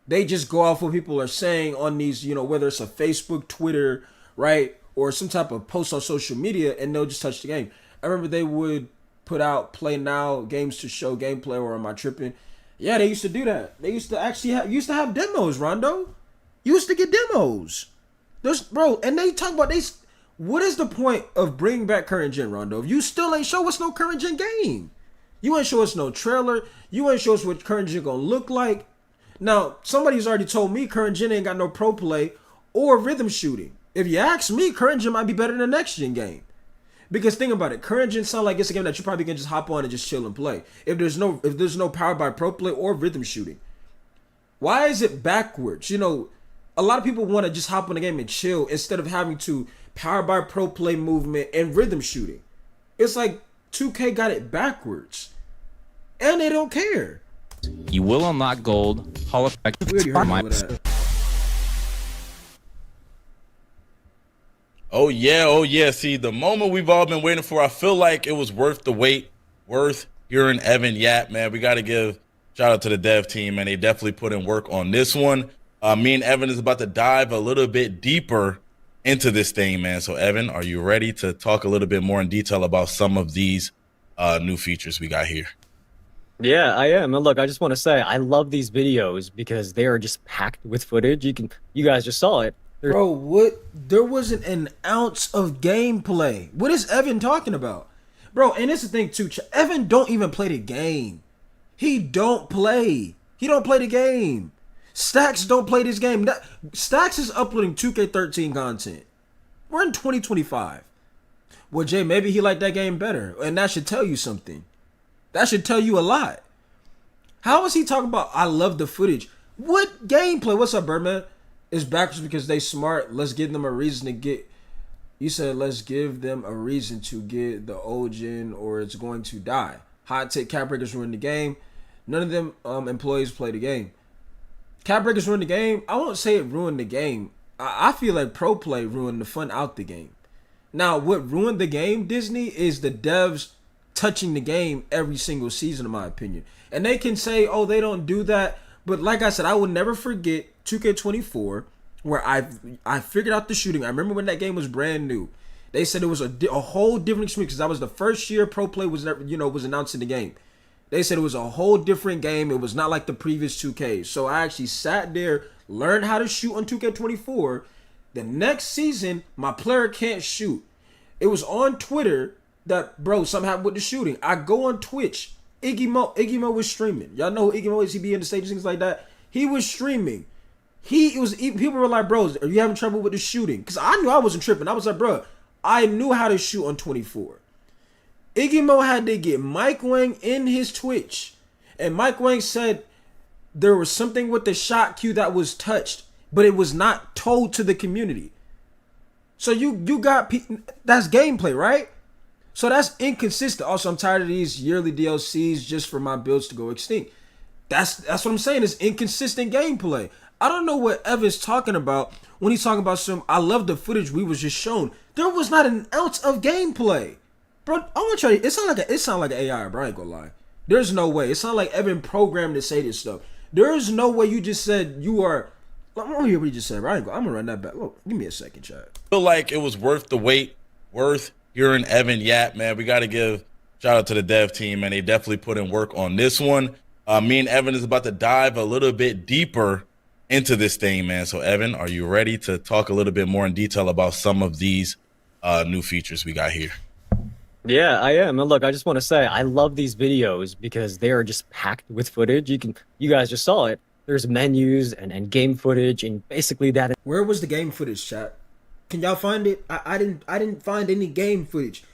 they just go off what people are saying on these, you know, whether it's a Facebook, Twitter, right? Or some type of post on social media, and they'll just touch the game. I remember they would put out play now games to show gameplay, or am I tripping? Yeah, they used to do that. They used to actually have demos, Rondo. Used to get demos. There's bro, and they talk about what is the point of bringing back current gen, Rondo? If you still ain't show us no current gen game. You ain't show us no trailer. You ain't show us what current gen gonna look like. Now, somebody's already told me current gen ain't got no pro play or rhythm shooting. If you ask me, current gen might be better than the next gen game. Because think about it, current gen sound like it's a game that you probably can just hop on and just chill and play. If there's no power by pro play or rhythm shooting. Why is it backwards? You know, a lot of people want to just hop on the game and chill instead of having to power by pro play movement and rhythm shooting. It's like 2K got it backwards. And they don't care. You will unlock gold, Hall effect. We already heard all that. Oh yeah. See, the moment we've all been waiting for, I feel like it was worth the wait, worth hearing Evan yap, man. We got to give shout out to the dev team, man. They definitely put in work on this one. Me and Evan is about to dive a little bit deeper into this thing, man. So Evan, are you ready to talk a little bit more in detail about some of these new features we got here? Yeah, I am. And look, I just want to say I love these videos because they are just packed with footage. You guys just saw it. Bro, what? There wasn't an ounce of gameplay. What is Evan talking about? Bro, and it's the thing too. Evan don't even play the game. He don't play. He don't play the game. Stacks don't play this game. Stacks is uploading 2K13 content. We're in 2025. Well, Jay, maybe he liked that game better. And that should tell you something. That should tell you a lot. How is he talking about, I love the footage? What gameplay? What's up, Birdman? It's backwards because they smart. Let's give them a reason to get. You said let's give them a reason to get the old gen, or it's going to die. Hot take: cap breakers ruin the game. None of them employees play the game. Cap breakers ruin the game. I won't say it ruined the game. I feel like pro play ruined the fun out the game. Now, what ruined the game, Disney, is the devs touching the game every single season, in my opinion. And they can say, oh, they don't do that. But like I said, I will never forget 2K24, where I figured out the shooting. I remember when that game was brand new. They said it was a whole different experience because that was the first year pro play was announced in the game. They said it was a whole different game. It was not like the previous 2K. So I actually sat there, learned how to shoot on 2K24. The next season, my player can't shoot. It was on Twitter that, bro, something happened with the shooting. I go on Twitch. Iggy Mo was streaming. Y'all know who Iggy Mo is? He be in the stages, things like that. He was streaming. People were like, bro, are you having trouble with the shooting? Because I knew I wasn't tripping. I was like, bro, I knew how to shoot on 24. Iggy Mo had to get Mike Wang in his Twitch. And Mike Wang said there was something with the shot cue that was touched, but it was not told to the community. So you got, that's gameplay, right? So that's inconsistent. Also, I'm tired of these yearly DLCs just for my builds to go extinct. That's what I'm saying. It's inconsistent gameplay. I don't know what Evan's talking about when he's talking about I love the footage we was just shown. There was not an ounce of gameplay. Bro, I want to tell you, it sound like an AI, bro. I ain't gonna lie. There's no way. It sounds like Evan programmed to say this stuff. There is no way you just said you are. I'm gonna hear what you just said, bro. I'm gonna run that back. Look, give me a second, chat. I feel like it was worth the wait, worth hearing Evan yap, man. We got to give shout out to the dev team, man. They definitely put in work on this one. Me and Evan is about to dive a little bit deeper into this thing, man. So Evan, are you ready to talk a little bit more in detail about some of these new features we got here? Yeah, I am. And look, I just want to say I love these videos because they are just packed with footage. You guys just saw it. There's menus and game footage and basically that. Where was the game footage, chat? Can y'all find it? I didn't find any game footage.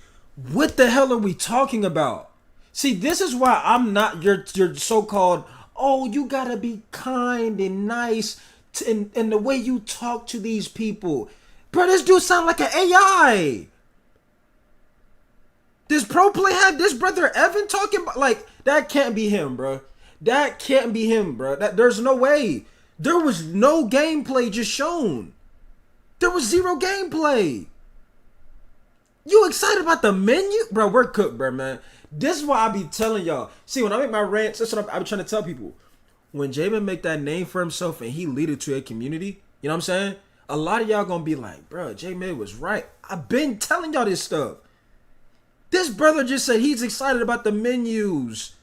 What the hell are we talking about? See, this is why I'm not your so-called, oh, you gotta be kind and nice in the way you talk to these people. Bro, this dude sound like an AI. Does pro play have this brother Evan talking about? Like, that can't be him, bro. That can't be him, bro. There's no way. There was no gameplay just shown. There was zero gameplay. You excited about the menu? Bro, we're cooked, bro, man. This is why I be telling y'all. See, when I make my rants, that's what I be trying to tell people. When Jamin make that name for himself and he lead it to a community, you know what I'm saying? A lot of y'all gonna be like, bro, J-Mid was right. I've been telling y'all this stuff. This brother just said he's excited about the menus.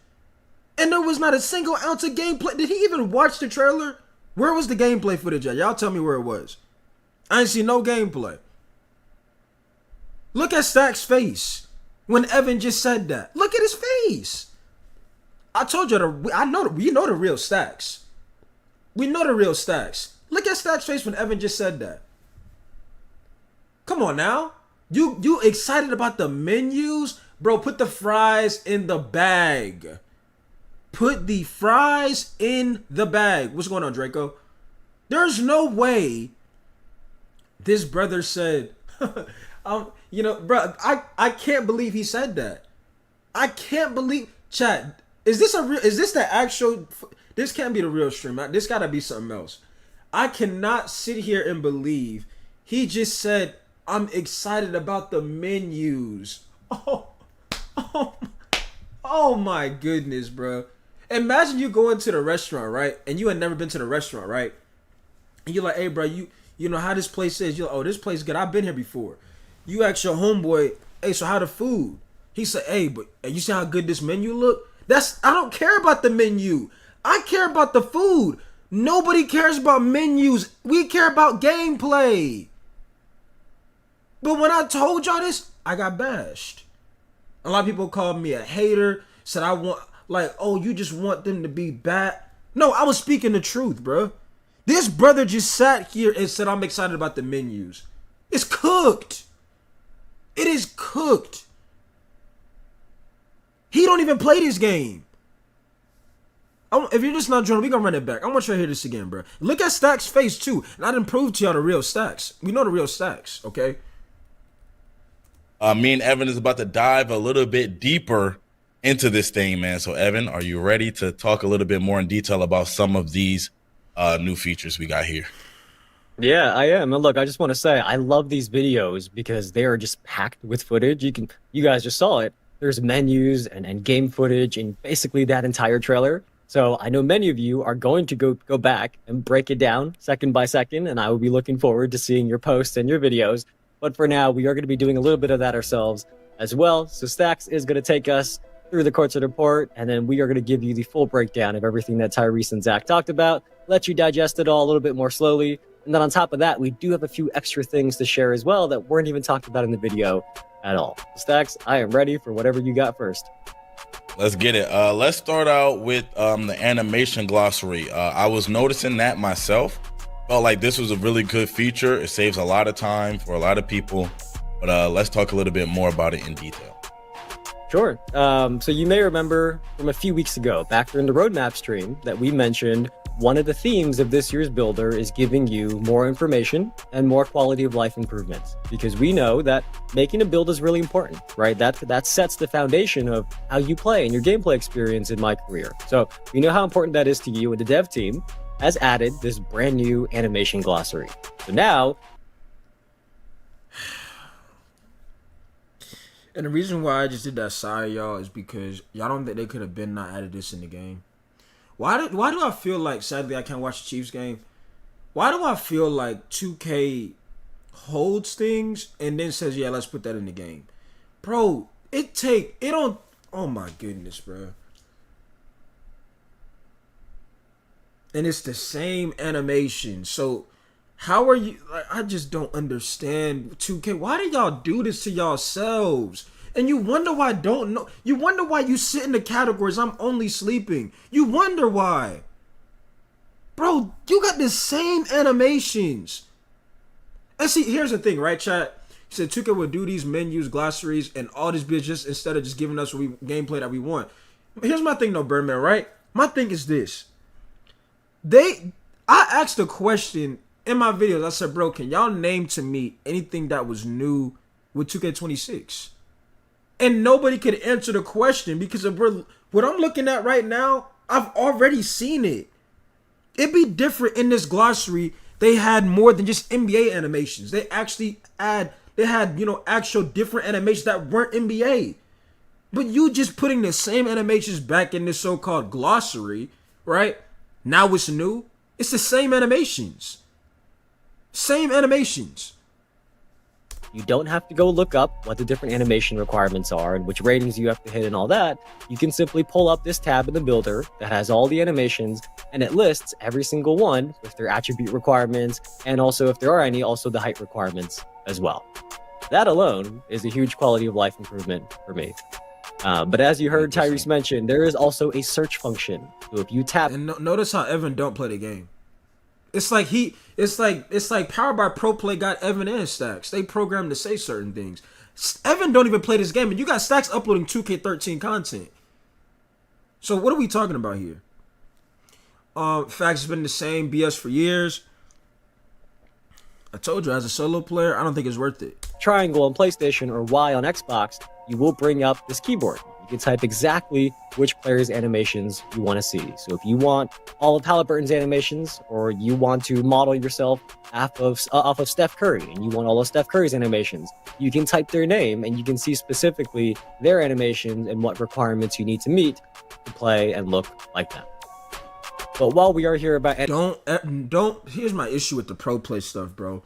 And there was not a single ounce of gameplay. Did he even watch the trailer? Where was the gameplay footage at? Y'all tell me where it was. I ain't see no gameplay. Look at Stack's face when Evan just said that. Look at his face. I told you, we know the real Stacks. We know the real Stacks. Look at Stack's face when Evan just said that. Come on now. You excited about the menus? Bro, put the fries in the bag. Put the fries in the bag. What's going on, Draco? There's no way this brother said, you know, bro, I can't believe he said that. I can't believe, chat, is this the actual, this can't be the real stream. This gotta be something else. I cannot sit here and believe he just said, I'm excited about the menus. Oh my goodness, bro. Imagine you go into the restaurant, right? And you had never been to the restaurant, right? And you're like, hey, bro, you know how this place is. You're like, oh, this place is good. I've been here before. You ask your homeboy, hey, so how the food? He said, hey, but you see how good this menu look? I don't care about the menu. I care about the food. Nobody cares about menus. We care about gameplay. But when I told y'all this, I got bashed. A lot of people called me a hater. Said I want, like, oh, you just want them to be bad. No, I was speaking the truth, bro. This brother just sat here and said, I'm excited about the menus. It's cooked. It is cooked. He don't even play this game. If you're just not joining, we're going to run it back. I want you to hear this again, bro. Look at Stack's face, too. And I didn't prove to y'all the real Stacks. We know the real Stacks, okay? Me and Evan is about to dive a little bit deeper into this thing, man. So, Evan, are you ready to talk a little bit more in detail about some of these new features we got here? Yeah, I am. And look, I just want to say I love these videos because they are just packed with footage. You guys just saw it. There's menus and game footage and basically that entire trailer. So I know many of you are going to go back and break it down second by second, and I will be looking forward to seeing your posts and your videos. But for now, we are going to be doing a little bit of that ourselves as well. So Stacks is going to take us through the courtside report, and then we are going to give you the full breakdown of everything that Tyrese and Zach talked about, let you digest it all a little bit more slowly. And then on top of that, we do have a few extra things to share as well that weren't even talked about in the video at all. Stacks, I am ready for whatever you got first. Let's get it. Let's start out with the animation glossary. I was noticing that myself. Felt like this was a really good feature. It saves a lot of time for a lot of people. But let's talk a little bit more about it in detail. Sure. So you may remember from a few weeks ago, back during the roadmap stream, that we mentioned one of the themes of this year's builder is giving you more information and more quality of life improvements, because we know that making a build is really important, right? That sets the foundation of how you play and your gameplay experience in my career. So we know how important that is to you, and the dev team has added this brand new animation glossary. So now, and the reason why I just did that side, y'all, is because y'all don't think they could have been not added this in the game. Why do I feel like, sadly, I can't watch the Chiefs game? Why do I feel like 2K holds things and then says, yeah, let's put that in the game? Bro, oh my goodness, bro. And it's the same animation. So how are you, I just don't understand 2K. Why do y'all do this to yourselves? And you wonder why I don't know. You wonder why you sit in the categories, I'm only sleeping. You wonder why. Bro, you got the same animations. And see, here's the thing, right, chat? He said 2K would do these menus, glossaries, and all this bitches instead of just giving us gameplay that we want. Here's my thing though, Birdman, right? My thing is this. I asked a question in my videos. I said, bro, can y'all name to me anything that was new with 2K26? And nobody could answer the question because of what I'm looking at right now. I've already seen it. It'd be different in this glossary. They had more than just NBA animations. They had, actual different animations that weren't NBA. But you just putting the same animations back in this so-called glossary, right? Now it's new. It's the same animations. Same animations. You don't have to go look up what the different animation requirements are and which ratings you have to hit and all that. You can simply pull up this tab in the builder that has all the animations, and it lists every single one with their attribute requirements, and also, if there are any, also the height requirements as well. That alone is a huge quality of life improvement for me. But as you heard Tyrese mention, there is also a search function. So if you tap, and notice how Evan don't play the game. It's like Powered by Pro Play got Evan and Stacks. They programmed to say certain things. Evan don't even play this game, and you got Stacks uploading 2K13 content. So what are we talking about here? Facts has been the same BS for years. I told you, as a solo player, I don't think it's worth it. triangle on PlayStation or Y on Xbox, you will bring up this keyboard. You can type exactly which player's animations you want to see. So if you want all of Halliburton's animations, or you want to model yourself off of Steph Curry, and you want all of Steph Curry's animations, you can type their name and you can see specifically their animations and what requirements you need to meet to play and look like them. But while we are here about here's my issue with the pro play stuff, bro.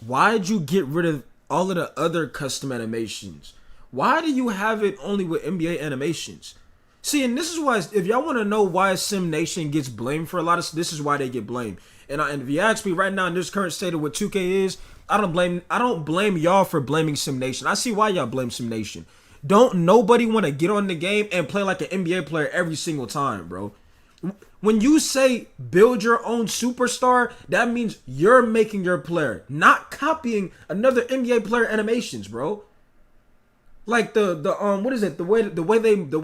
Why'd you get rid of all of the other custom animations? Why do you have it only with NBA animations? See, and this is why, if y'all want to know why Sim Nation gets blamed for a lot of stuff, this is why they get blamed. And if you ask me right now in this current state of what 2K is, I don't blame y'all for blaming Sim Nation. I see why y'all blame Sim Nation. Don't nobody want to get on the game and play like an NBA player every single time, bro. When you say build your own superstar, that means you're making your player, not copying another NBA player animations, bro. Like what is it? The way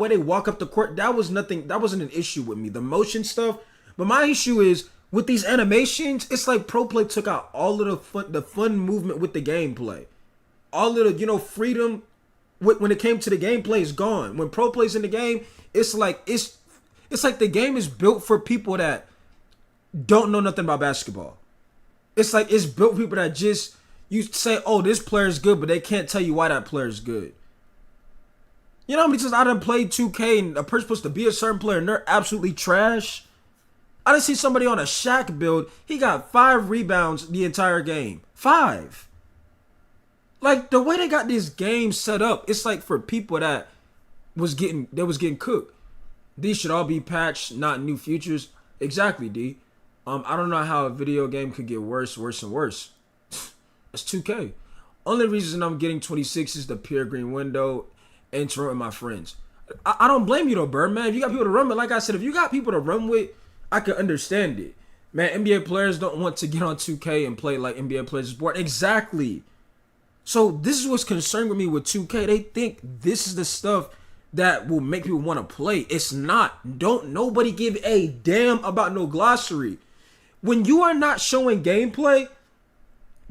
they walk up the court, that wasn't an issue with me. The motion stuff, but my issue is with these animations. It's like Pro Play took out all of the fun movement with the gameplay, all of the freedom. When it came to the gameplay is gone. When Pro Play's in the game, it's like the game is built for people that don't know nothing about basketball. It's like it's built for people that just, you say, oh, this player is good, but they can't tell you why that player is good. You know how many times I done played 2K and a person's supposed to be a certain player and they're absolutely trash? I done see somebody on a Shaq build, he got 5 rebounds the entire game. 5. Like, the way they got this game set up, it's like for people that was getting cooked. These should all be patched, not new features. Exactly, D. I don't know how a video game could get worse and worse. It's 2K. Only reason I'm getting 26 is the pure green window and to run with my friends. I don't blame you though, Birdman. If you got people to run with, like I said, if you got people to run with, I can understand it. Man, NBA players don't want to get on 2K and play like NBA players sport. Exactly. So this is what's concerned with me with 2K. They think this is the stuff that will make people want to play. It's not. Don't nobody give a damn about no glossary. When you are not showing gameplay,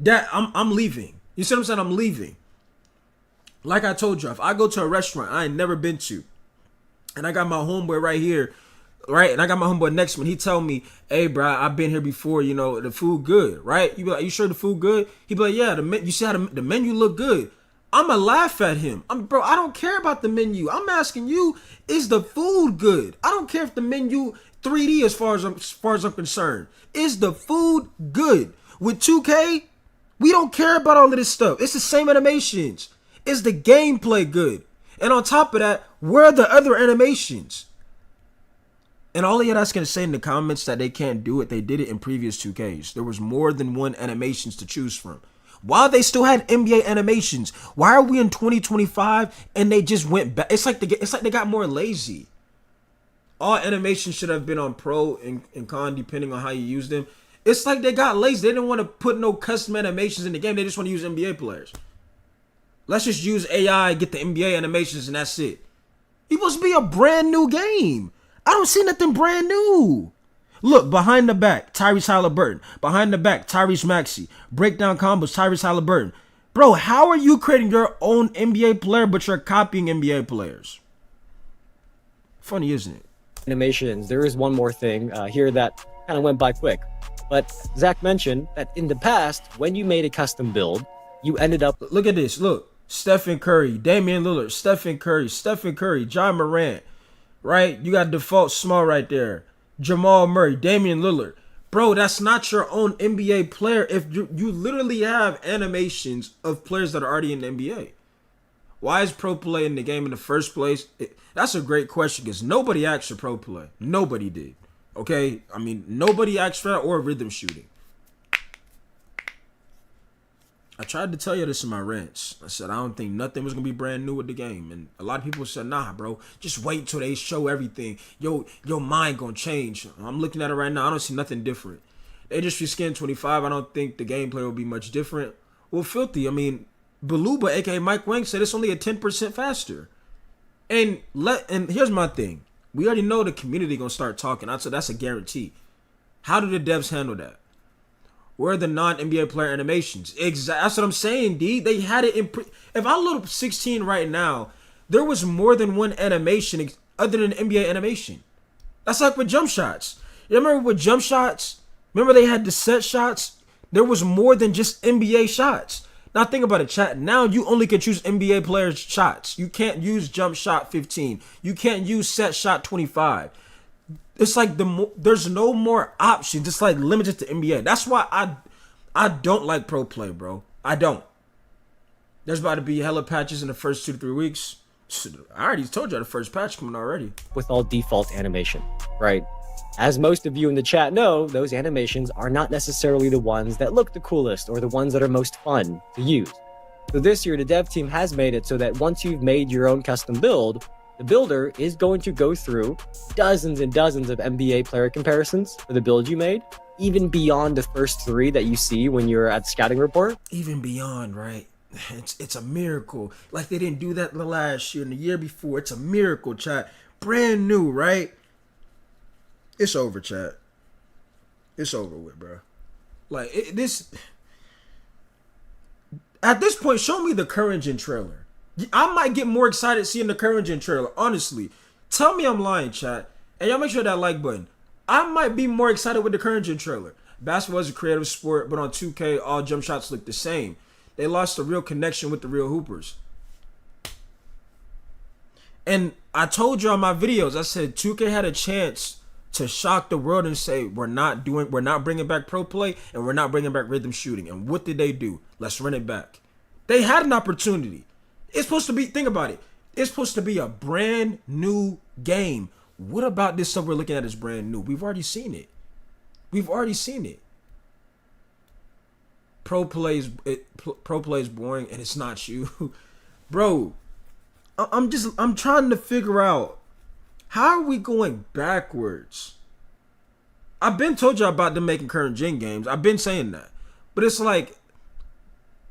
that I'm leaving. You see what I'm saying? I'm leaving. Like I told you, if I go to a restaurant I ain't never been to, and I got my homeboy right here, right? And I got my homeboy next to me, he tell me, hey, bro, I've been here before, the food good, right? You be like, you sure the food good? He be like, yeah, you see how the menu look good. I'ma laugh at him. Bro, I don't care about the menu. I'm asking you, is the food good? I don't care if the menu 3D as far as I'm concerned. Is the food good? With 2K, we don't care about all of this stuff. It's the same animations. Is the gameplay good? And on top of that, where are the other animations? And all of you that's going to say in the comments that they can't do it, they did it in previous 2Ks. There was more than one animations to choose from. While they still had NBA animations, why are we in 2025 and they just went back? It's like they got more lazy. All animations should have been on Pro and Con, depending on how you use them. It's like they got lazy. They didn't want to put no custom animations in the game. They just want to use NBA players. Let's just use AI, get the NBA animations, and that's it. It's supposed to be a brand new game. I don't see nothing brand new. Look, behind the back, Tyrese Halliburton. Behind the back, Tyrese Maxey. Breakdown combos, Tyrese Halliburton. Bro, how are you creating your own NBA player, but you're copying NBA players? Funny, isn't it? Animations, there is one more thing here that kind of went by quick. But Zach mentioned that in the past, when you made a custom build, you ended up... Look at this. Look. Stephen Curry, Damian Lillard, Stephen Curry, John Morant, right? You got default small right there. Jamal Murray, Damian Lillard. Bro, that's not your own NBA player if you literally have animations of players that are already in the NBA. Why is pro play in the game in the first place? That's a great question because nobody asked for pro play. Nobody did. Okay? I mean, nobody asked for that or rhythm shooting. I tried to tell you this in my rants. I said I don't think nothing was going to be brand new with the game. And a lot of people said, nah, bro, just wait till they show everything. Your mind going to change. I'm looking at it right now. I don't see nothing different. They just reskin 25. I don't think the gameplay will be much different. Well, Filthy, I mean, Baluba, a.k.a. Mike Wang, said it's only a 10% faster. And here's my thing. We already know the community going to start talking. I said that's a guarantee. How do the devs handle that? Where are the non-NBA player animations? That's what I'm saying, D. They had it in... If I load up 16 right now, there was more than one animation other than NBA animation. That's like with jump shots. You remember with jump shots? Remember they had the set shots? There was more than just NBA shots. Now think about it, chat. Now you only can choose NBA players' shots. You can't use jump shot 15. You can't use set shot 25. It's like there's no more options. It's like limited to NBA. That's why I don't like pro play, bro. I don't. There's about to be hella patches in the first 2 to 3 weeks. I already told you the first patch coming already. With all default animation, right? As most of you in the chat know, those animations are not necessarily the ones that look the coolest or the ones that are most fun to use. So this year, the dev team has made it so that once you've made your own custom build, the builder is going to go through dozens and dozens of NBA player comparisons for the build you made, even beyond the first 3 that you see when you're at the scouting report. Even beyond, right? It's a miracle. Like they didn't do that the last year and the year before. It's a miracle, chat. Brand new, right? It's over, chat. It's over with, bro. Like at this point, show me the Current Gen trailer. I might get more excited seeing the Current Gen trailer, honestly. Tell me I'm lying, chat. And y'all make sure that like button. I might be more excited with the Current Gen trailer. Basketball is a creative sport, but on 2K, all jump shots look the same. They lost the real connection with the real hoopers. And I told you on my videos, I said 2K had a chance to shock the world and say, we're not bringing back pro play and we're not bringing back rhythm shooting. And what did they do? Let's run it back. They had an opportunity. It's supposed to be, think about it. It's supposed to be a brand new game. What about this stuff we're looking at as brand new? We've already seen it. Pro play is boring and it's not you. Bro, I'm trying to figure out, how are we going backwards? I've been told you about them making current gen games. I've been saying that. But it's like,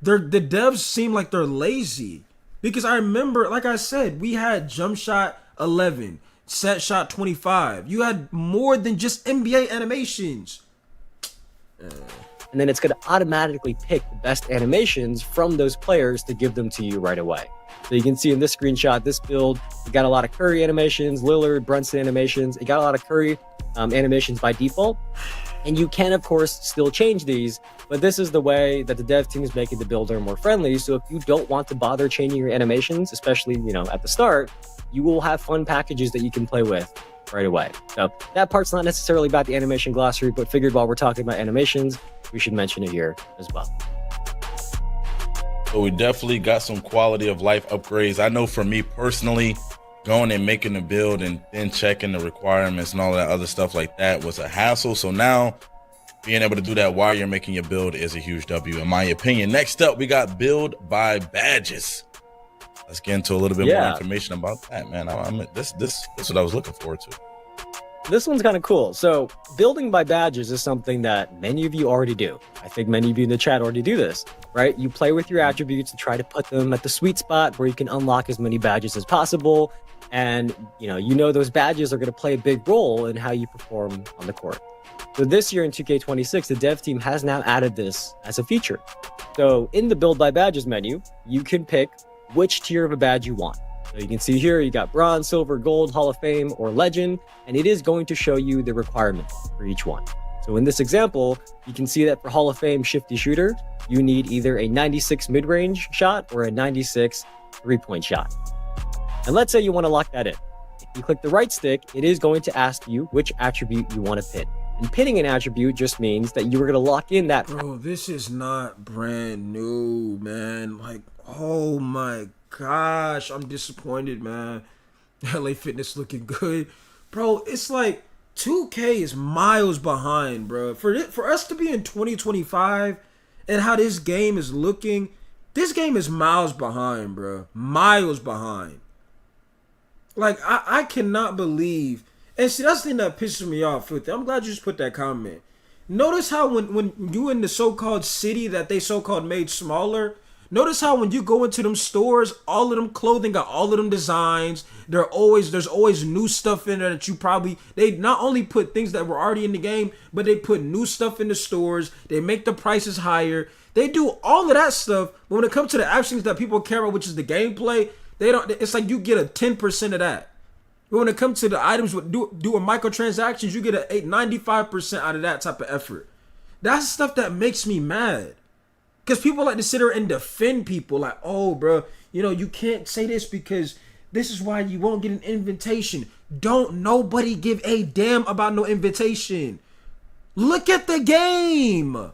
the devs seem like they're lazy. Because I remember, like I said, we had jump shot 11, set shot 25. You had more than just NBA animations. And then it's going to automatically pick the best animations from those players to give them to you right away. So you can see in this screenshot, this build, it got a lot of Curry animations, Lillard, Brunson animations. It got a lot of Curry animations by default. And you can, of course, still change these, but this is the way that the dev team is making the builder more friendly. So if you don't want to bother changing your animations, especially, at the start, you will have fun packages that you can play with right away. So that part's not necessarily about the animation glossary, but figured while we're talking about animations, we should mention it here as well. So we definitely got some quality of life upgrades. I know for me personally, going and making the build and then checking the requirements and all that other stuff like that was a hassle. So now being able to do that while you're making your build is a huge W in my opinion. Next up, we got build by badges. Let's get into a little bit more information about that, man. This is what I was looking forward to. This one's kind of cool. So building by badges is something that many of you already do. I think many of you in the chat already do this, right? You play with your attributes and try to put them at the sweet spot where you can unlock as many badges as possible. And those badges are going to play a big role in how you perform on the court. So this year in 2K26, the dev team has now added this as a feature. So in the build by badges menu, you can pick which tier of a badge you want. So you can see here, you got bronze, silver, gold, Hall of Fame, or legend, and it is going to show you the requirements for each one. So in this example, you can see that for Hall of Fame shifty shooter, you need either a 96 mid-range shot or a 96 three-point shot. And let's say you want to lock that in. If you click the right stick, it is going to ask you which attribute you want to pin. And pinning an attribute just means that you are going to lock in that. Bro, this is not brand new, man. Like, oh my gosh, I'm disappointed, man. LA Fitness looking good. Bro, it's like 2K is miles behind, bro. For us to be in 2025 and how this game is looking, this game is miles behind, bro. Miles behind. Like, I cannot believe. And see, that's the thing that pisses me off, Filthy. I'm glad you just put that comment. Notice how when you in the so-called city that they so-called made smaller, notice how when you go into them stores, all of them clothing got all of them designs. There's always new stuff in there that they not only put things that were already in the game, but they put new stuff in the stores. They make the prices higher. They do all of that stuff. But when it comes to the actions that people care about, which is the gameplay, they don't. It's like you get a 10% of that. But when it comes to the items with doing microtransactions, you get a 95% out of that type of effort. That's stuff that makes me mad. Because people like to sit there and defend people like, oh, bro, you can't say this because this is why you won't get an invitation. Don't nobody give a damn about no invitation. Look at the game.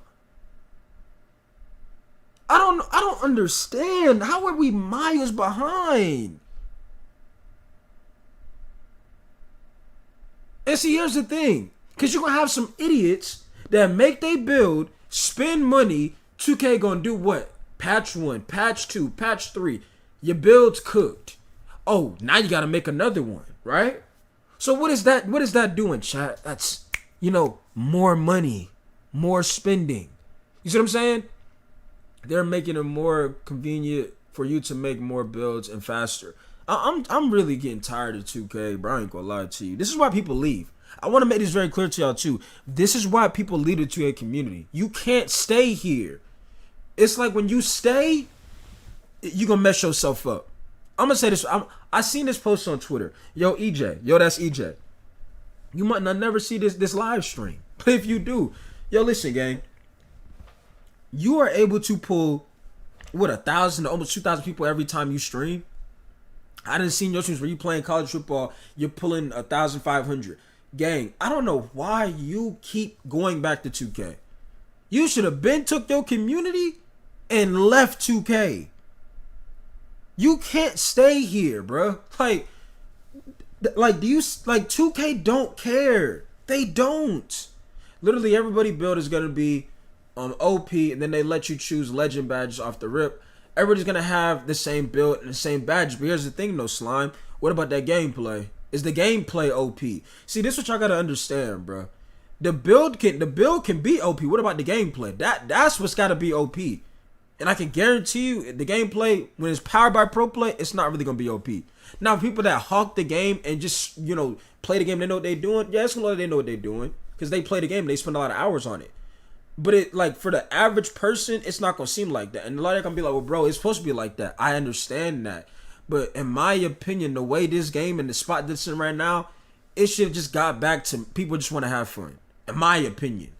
I don't understand. How are we miles behind? And see, here's the thing. Because you're going to have some idiots that make they build, spend money. 2K going to do what? Patch 1, patch 2, patch 3. Your build's cooked. Oh, now you got to make another one, right? So what is that? What is that doing, chat? That's, more money, more spending. You see what I'm saying? They're making it more convenient for you to make more builds and faster. I'm really getting tired of 2K, bro. I ain't gonna lie to you. This is why people leave. I want to make this very clear to y'all too. This is why people leave the 2K community. You can't stay here. It's like when you stay, you gonna mess yourself up. I'm gonna say this. I seen this post on Twitter. Yo, EJ. Yo, that's EJ. You might not never see this live stream. But if you do, yo, listen, gang. You are able to pull, 1,000 to almost 2,000 people every time you stream. I done seen your streams where you playing college football, you're pulling 1,500. Gang, I don't know why you keep going back to 2K. You should have been took your community and left 2K. You can't stay here, bro. Like 2K don't care. They don't. Literally everybody build is gonna be OP, and then they let you choose legend badges off the rip. Everybody's gonna have the same build and the same badges. But here's the thing, though, Slime. What about that gameplay? Is the gameplay OP? See, this is what y'all gotta understand, bro. The build can be OP. What about the gameplay? That's what's gotta be OP. And I can guarantee you, the gameplay, when it's powered by pro play, it's not really gonna be OP. Now, people that hawk the game and just play the game, they know what they're doing. Yeah, it's gonna they know what they're doing because they play the game and they spend a lot of hours on it. But it, like, for the average person, it's not gonna seem like that. And a lot of them gonna be like, well, bro, it's supposed to be like that. I understand that. But in my opinion, the way this game and the spot that's in right now, it should have just got back to people just want to have fun. In my opinion.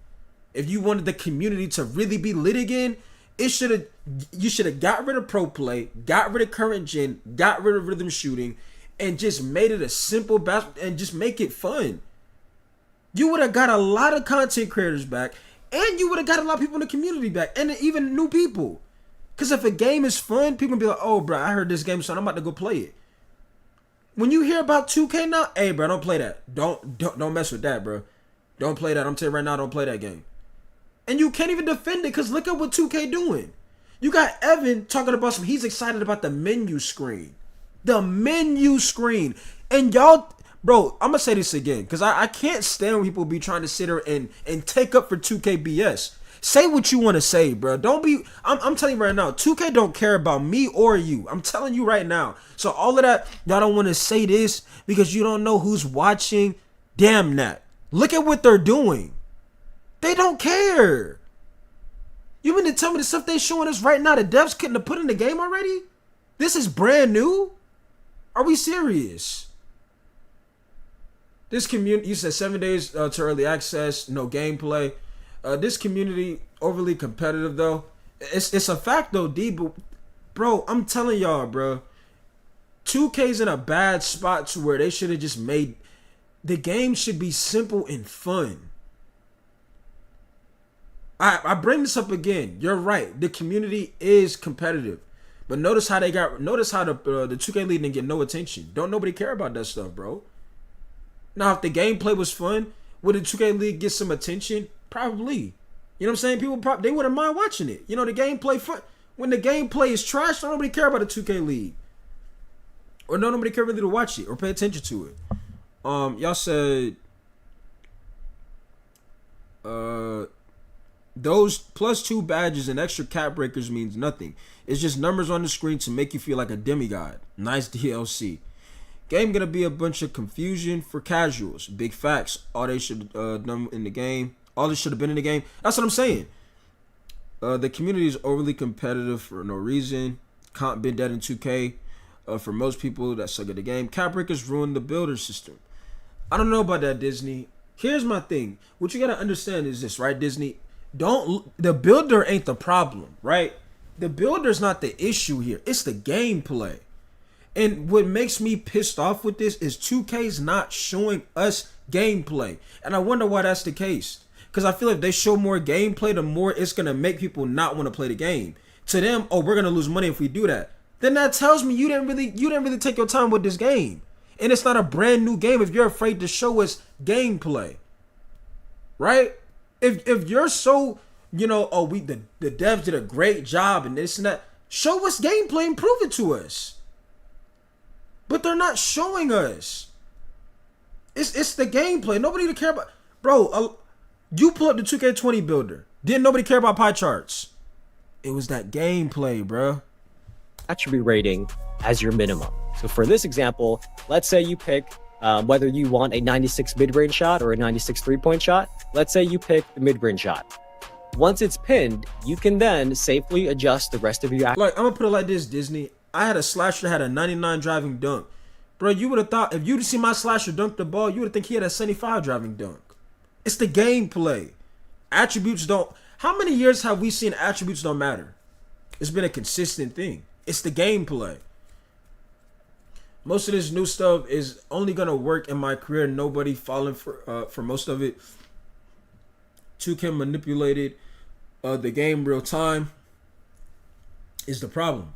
If you wanted the community to really be lit again, you should have got rid of pro play, got rid of current gen, got rid of rhythm shooting, and just made it a simple basketball and just make it fun. You would have got a lot of content creators back. And you would have got a lot of people in the community back. And even new people. Because if a game is fun, people be like, oh, bro, I heard this game, so I'm about to go play it. When you hear about 2K now, hey, bro, don't play that. Don't mess with that, bro. Don't play that. I'm telling you right now, don't play that game. And you can't even defend it because look at what 2K doing. You got Evan talking about he's excited about the menu screen. The menu screen. And y'all... Bro, I'm going to say this again, because I can't stand when people be trying to sit there and take up for 2K BS. Say what you want to say, bro. Don't be... I'm telling you right now, 2K don't care about me or you. I'm telling you right now. So all of that, y'all don't want to say this because you don't know who's watching. Damn that. Look at what they're doing. They don't care. You mean to tell me the stuff they showing us right now, the devs couldn't have put in the game already? This is brand new? Are we serious? This community, you said 7 days to early access, no gameplay. This community overly competitive though. It's a fact though, D. But bro, I'm telling y'all, bro, 2K's in a bad spot to where they should have just made the game should be simple and fun. I bring this up again. You're right. The community is competitive, but notice how the 2K League didn't get no attention. Don't nobody care about that stuff, bro. Now, if the gameplay was fun, would the 2K League get some attention? Probably. You know what I'm saying? People they wouldn't mind watching it. You know, the gameplay fun. When the gameplay is trash, don't nobody care about the 2K League. Or no nobody care really to watch it or pay attention to it. Y'all said those +2 badges and extra cap breakers means nothing. It's just numbers on the screen to make you feel like a demigod. Nice DLC. Game gonna be a bunch of confusion for casuals. Big facts. All they should done in the game. All this should have been in the game. That's what I'm saying. The community is overly competitive for no reason. Can't been dead in 2K. For most people that suck at the game, cap breakers ruin the builder system. I don't know about that, Disney. Here's my thing. What you gotta understand is this, right, Disney? The builder ain't the problem, right? The builder's not the issue here. It's the gameplay. And what makes me pissed off with this is 2K's not showing us gameplay. And I wonder why that's the case. Because I feel like if they show more gameplay, the more it's going to make people not want to play the game. To them, oh, we're going to lose money if we do that. Then that tells me you didn't really take your time with this game. And it's not a brand new game if you're afraid to show us gameplay. Right? If you're so, you know, oh, the devs did a great job and this and that, show us gameplay and prove it to us. But they're not showing us. It's the gameplay. Nobody to care about. Bro, you pull up the 2K20 builder. Didn't nobody care about pie charts? It was that gameplay, bro. Attribute rating as your minimum. So for this example, let's say you pick whether you want a 96 mid-range shot or a 96 three-point shot. Let's say you pick the mid-range shot. Once it's pinned, you can then safely adjust the rest of your... Like, I'm gonna put it like this, Disney. I had a slasher that had a 99 driving dunk. Bro, you would have thought, if you'd see my slasher dunk the ball, you would think he had a 75 driving dunk. It's the gameplay. Attributes don't... How many years have we seen attributes don't matter? It's been a consistent thing. It's the gameplay. Most of this new stuff is only gonna work in my career. Nobody falling for most of it. 2K manipulated the game real time is the problem.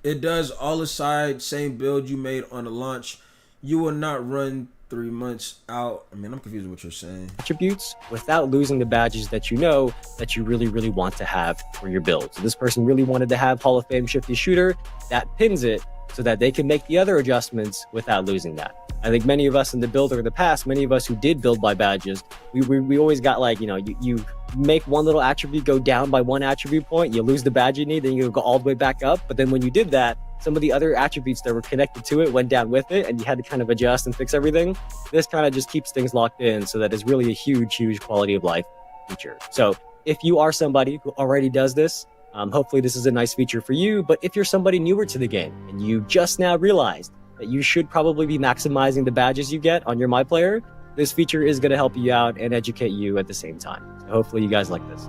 It does all aside, same build you made on the launch. You will not run 3 months out. I mean, I'm confused with what you're saying. Attributes without losing the badges that you know that you really, really want to have for your build. So this person really wanted to have Hall of Fame Shifty Shooter. That pins it so that they can make the other adjustments without losing that. I think many of us in the builder in the past, many of us who did build by badges, we always got like, you know, you make one little attribute go down by 1 attribute point, you lose the badge you need, then you go all the way back up. But then when you did that, some of the other attributes that were connected to it went down with it, and you had to kind of adjust and fix everything. This kind of just keeps things locked in so that it's really a huge quality of life feature. So if you are somebody who already does this, hopefully this is a nice feature for you. But if you're somebody newer to the game and you just now realized that you should probably be maximizing the badges you get on your My Player, this feature is going to help you out and educate you at the same time. So hopefully you guys like this.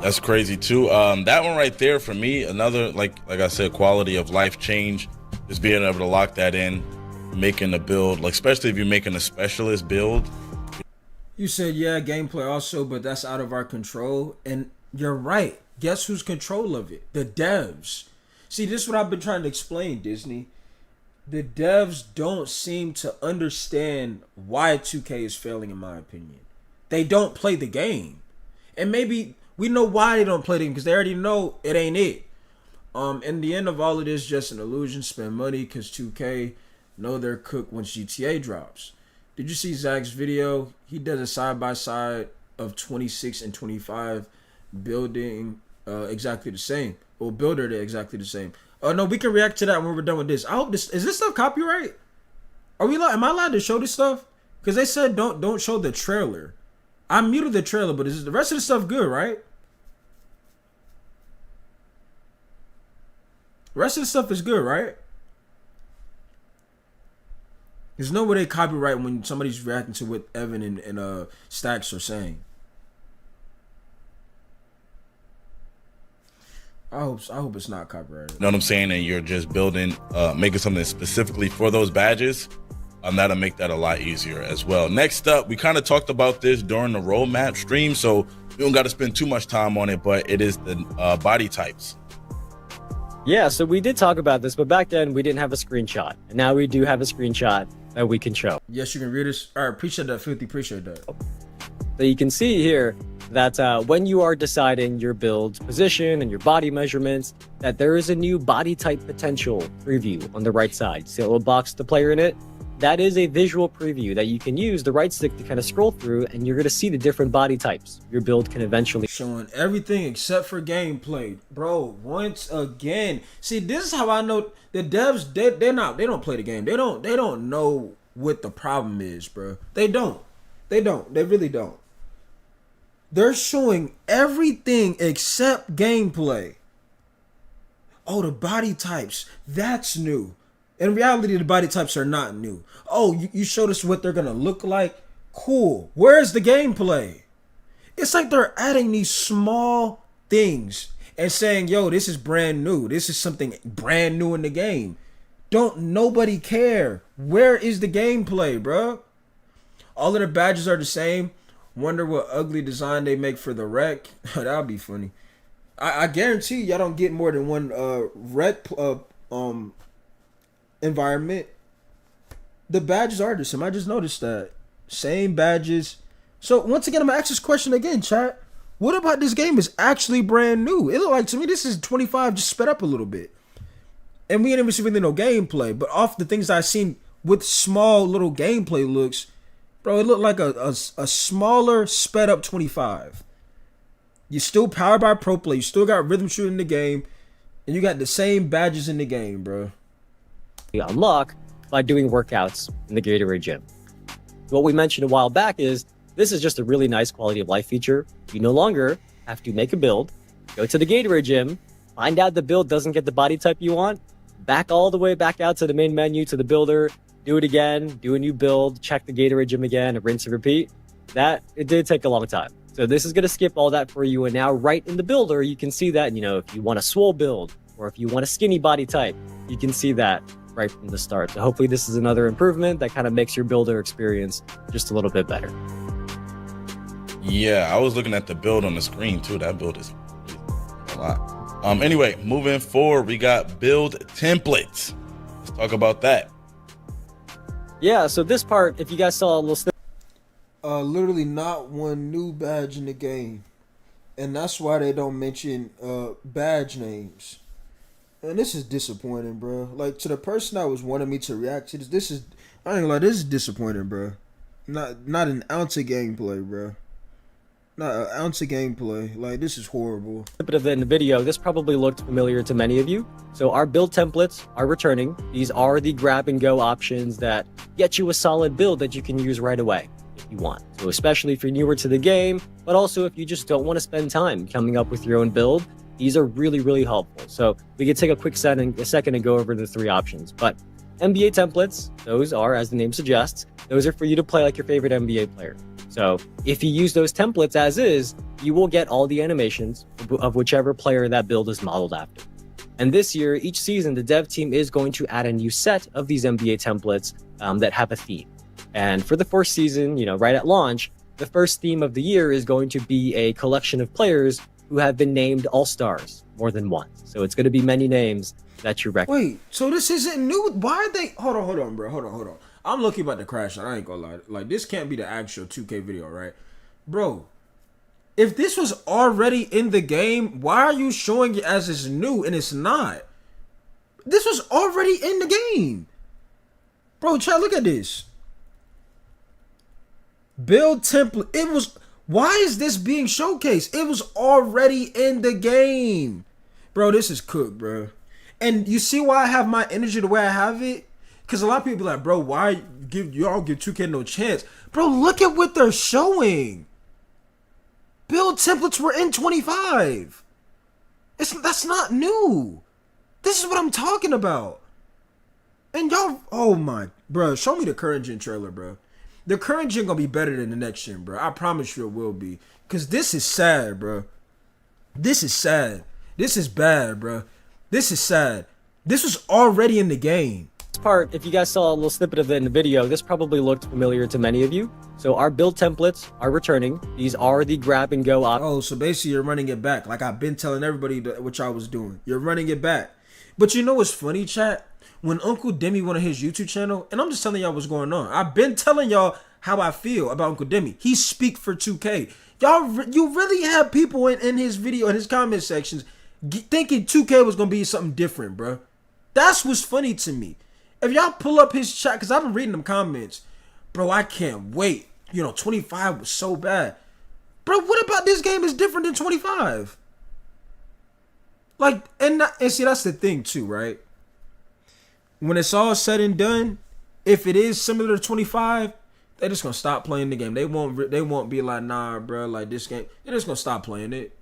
That's crazy too. That one right there for me, another like I said, quality of life change is being able to lock that in, making the build, like especially if you're making a specialist build. You said, yeah, gameplay also, but that's out of our control. And you're right. Guess who's control of it? The devs. See, this is what I've been trying to explain, Disney. The devs don't seem to understand why 2K is failing, in my opinion. They don't play the game. And maybe we know why they don't play the game, because they already know it ain't it. In the end of all of this, just an illusion. Spend money because 2K know they're cooked when GTA drops. Did you see Zach's video? He does a side-by-side of 26 and 25 building exactly the same. Well, builder they're exactly the same. Oh no, we can react to that when we're done with this. I hope this is this stuff copyright? Am I allowed to show this stuff? Because they said don't show the trailer. I muted the trailer, but is the rest of the stuff good, right? The rest of the stuff is good, right? There's no way they copyright when somebody's reacting to what Evan and Stacks are saying. I hope it's not copyrighted. You know what I'm saying? And you're just building, making something specifically for those badges. That'll make that a lot easier as well. Next up, we kind of talked about this during the roadmap stream, so we don't got to spend too much time on it, but it is the body types. Yeah, so we did talk about this, but back then we didn't have a screenshot. And now we do have a screenshot that we can show. Yes, you can read this. All right, appreciate that, 50. Appreciate that. So you can see here that when you are deciding your build position and your body measurements, that there is a new body type potential preview on the right side. See a little box with the player in it? That is a visual preview that you can use the right stick to kind of scroll through, and you're going to see the different body types your build can eventually. Showing everything except for gameplay. Bro, once again. See, this is how I know the devs, they don't play the game. They don't know what the problem is, bro. They don't. They really don't. They're showing everything except gameplay. Oh, the body types. That's new. In reality, the body types are not new. Oh, you showed us what they're going to look like? Cool. Where's the gameplay? It's like they're adding these small things and saying, yo, this is brand new. This is something brand new in the game. Don't nobody care. Where is the gameplay, bro? All of the badges are the same. Wonder what ugly design they make for the wreck. That'll be funny. I guarantee y'all don't get more than one wreck environment. The badges are the same. I just noticed that. Same badges. So once again, I'm gonna ask this question again, chat. What about this game is actually brand new? It looked like to me this is 25 just sped up a little bit. And we ain't even seen really no gameplay. But off the things I've seen with small little gameplay looks, bro, it looked like a smaller sped up 25. You still powered by pro play. You still got rhythm shooting in the game. And you got the same badges in the game, bro. You unlock by doing workouts in the Gatorade gym. What we mentioned a while back is this is just a really nice quality of life feature. You no longer have to make a build, go to the Gatorade gym, find out the build doesn't get the body type you want, back all the way back out to the main menu to the builder, do it again, do a new build, check the Gatorade gym again, and rinse and repeat. That, it did take a long time. So this is going to skip all that for you. And now right in the builder, you can see that, if you want a swole build or if you want a skinny body type, you can see that right from the start. So hopefully this is another improvement that kind of makes your builder experience just a little bit better. Yeah, I was looking at the build on the screen too. That build is a lot. Anyway, moving forward, we got build templates. Let's talk about that. Yeah, so this part, if you guys saw a little snip. Literally not one new badge in the game. And that's why they don't mention badge names. And this is disappointing, bro. Like, to the person that was wanting me to react to this is, I ain't gonna lie, this is disappointing, bro. Not an ounce of gameplay, bro. Not an ounce of gameplay. Like, this is horrible. Bit of it in the video, this probably looked familiar to many of you. So our build templates are returning. These are the grab and go options that get you a solid build that you can use right away if you want. So especially if you're newer to the game, but also if you just don't want to spend time coming up with your own build, these are really, really helpful. So we could take a quick second and go over the three options. But NBA templates, those are, as the name suggests, those are for you to play like your favorite NBA player. So if you use those templates as is, you will get all the animations of whichever player that build is modeled after. And this year, each season, the dev team is going to add a new set of these NBA templates that have a theme. And for the first season, right at launch, the first theme of the year is going to be a collection of players who have been named All-Stars more than once. So it's going to be many names that you recognize. Wait, so this isn't new? Why are they... Hold on, bro. Hold on. I'm lucky about to crash out. I ain't gonna lie. Like, this can't be the actual 2K video, right? Bro, if this was already in the game, why are you showing it as it's new and it's not? This was already in the game. Bro, chat, look at this. Build template. It was... Why is this being showcased? It was already in the game. Bro, this is cooked, bro. And you see why I have my energy the way I have it? Because a lot of people be like, bro, why y'all give 2K no chance? Bro, look at what they're showing. Build templates were in 25. That's not new. This is what I'm talking about. And y'all, oh my, bro, show me the current gen trailer, bro. The current gen gonna be better than the next gen, bro. I promise you it will be. Cause this is sad, bro. This is sad. This is bad, bro. This is sad. This was already in the game. This part, if you guys saw a little snippet of it in the video, this probably looked familiar to many of you. So our build templates are returning. These are the grab and go options. Oh, so basically you're running it back. Like I've been telling everybody what y'all was doing. You're running it back. But you know what's funny, chat? When Uncle Demi went on his YouTube channel, and I'm just telling y'all what's going on. I've been telling y'all how I feel about Uncle Demi. He speak for 2K. You really have people in his video, in his comment sections, thinking 2K was going to be something different, bro. That's what's funny to me. If y'all pull up his chat, because I've been reading them comments, bro, I can't wait. 25 was so bad. Bro, what about this game is different than 25? Like, and see, that's the thing too, right? When it's all said and done, if it is similar to 25, they're just gonna stop playing the game. They won't be like, nah, bro, like this game. They're just gonna stop playing it.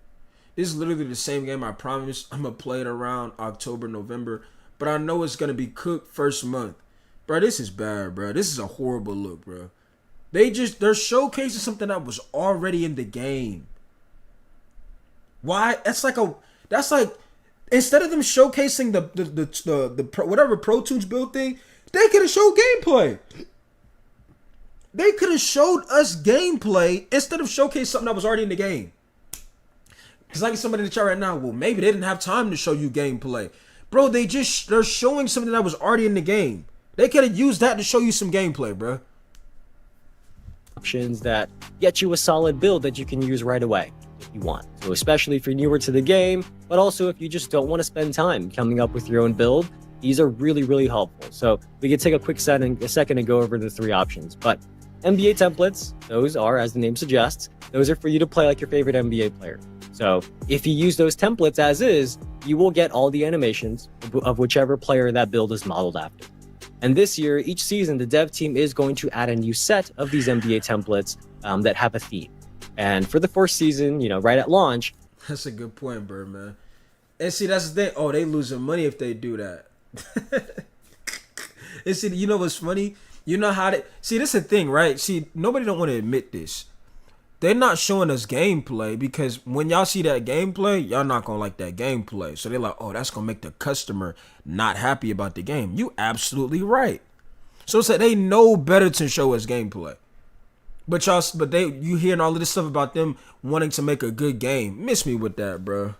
This is literally the same game. I promise. I'm gonna play it around October, November, but I know it's gonna be cooked first month, bro. This is bad, bro. This is a horrible look, bro. They're showcasing something that was already in the game. Why? That's like instead of them showcasing the whatever Pro Tools build thing, they could have showed gameplay. They could have showed us gameplay instead of showcase something that was already in the game. Because like somebody in the chat right now, well, maybe they didn't have time to show you gameplay. Bro, they're showing something that was already in the game. They could have used that to show you some gameplay, bro. Options that get you a solid build that you can use right away if you want. So especially if you're newer to the game, but also if you just don't want to spend time coming up with your own build, these are really, really helpful. So we can take a quick second and go over the three options. But NBA templates, those are, as the name suggests, those are for you to play like your favorite NBA player. So if you use those templates as is, you will get all the animations of whichever player that build is modeled after. And this year, each season, the dev team is going to add a new set of these NBA templates that have a theme. And for the first season, right at launch. That's a good point, Birdman. And see, that's the thing. Oh, they losing money if they do that. And see, you know what's funny? You know how see, this is the thing, right? See, nobody don't want to admit this. They're not showing us gameplay because when y'all see that gameplay, y'all not going to like that gameplay. So they're like, oh, that's going to make the customer not happy about the game. You absolutely right. So it's like they know better to show us gameplay. But you hearing all of this stuff about them wanting to make a good game. Miss me with that, bro.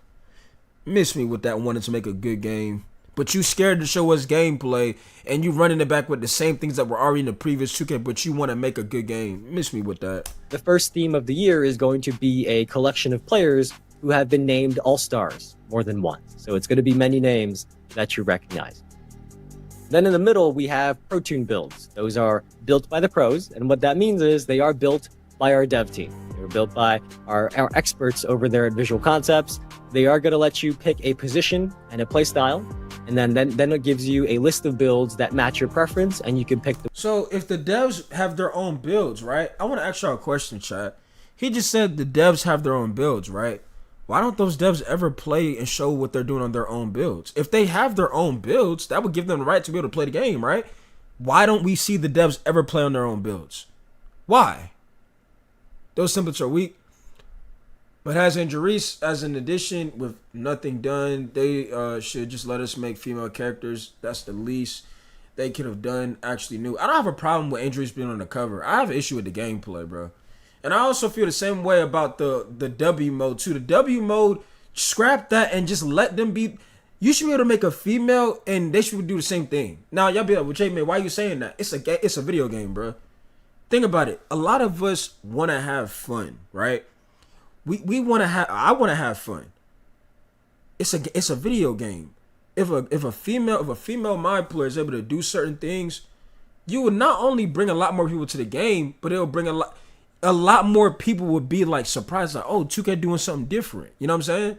Miss me with that wanting to make a good game. But you scared to show us gameplay and you running it back with the same things that were already in the previous 2K, but you want to make a good game. Miss me with that. The first theme of the year is going to be a collection of players who have been named All-Stars more than once. So it's going to be many names that you recognize. Then in the middle, we have Pro Tune builds. Those are built by the pros. And what that means is they are built by our dev team. They're built by our experts over there at Visual Concepts. They are going to let you pick a position and a play style. And then it gives you a list of builds that match your preference, and you can pick them. So if the devs have their own builds, right? I want to ask y'all a question, chat. He just said the devs have their own builds, right? Why don't those devs ever play and show what they're doing on their own builds? If they have their own builds, that would give them the right to be able to play the game, right? Why don't we see the devs ever play on their own builds? Why? Those templates are weak. But as an addition, with nothing done, they should just let us make female characters. That's the least they could have done. Actually new. I don't have a problem with Andrews being on the cover. I have an issue with the gameplay, bro. And I also feel the same way about the W mode too. The W mode, scrap that and just let them be. You should be able to make a female, and they should do the same thing. Now y'all be like, well, J-Man, why are you saying that? It's a video game, bro. Think about it. A lot of us want to have fun, right? We want to have. I want to have fun. It's a video game. If a female mind player is able to do certain things, you would not only bring a lot more people to the game, but it'll bring a lot more people would be like surprised, like, oh, 2K doing something different. You know what I'm saying?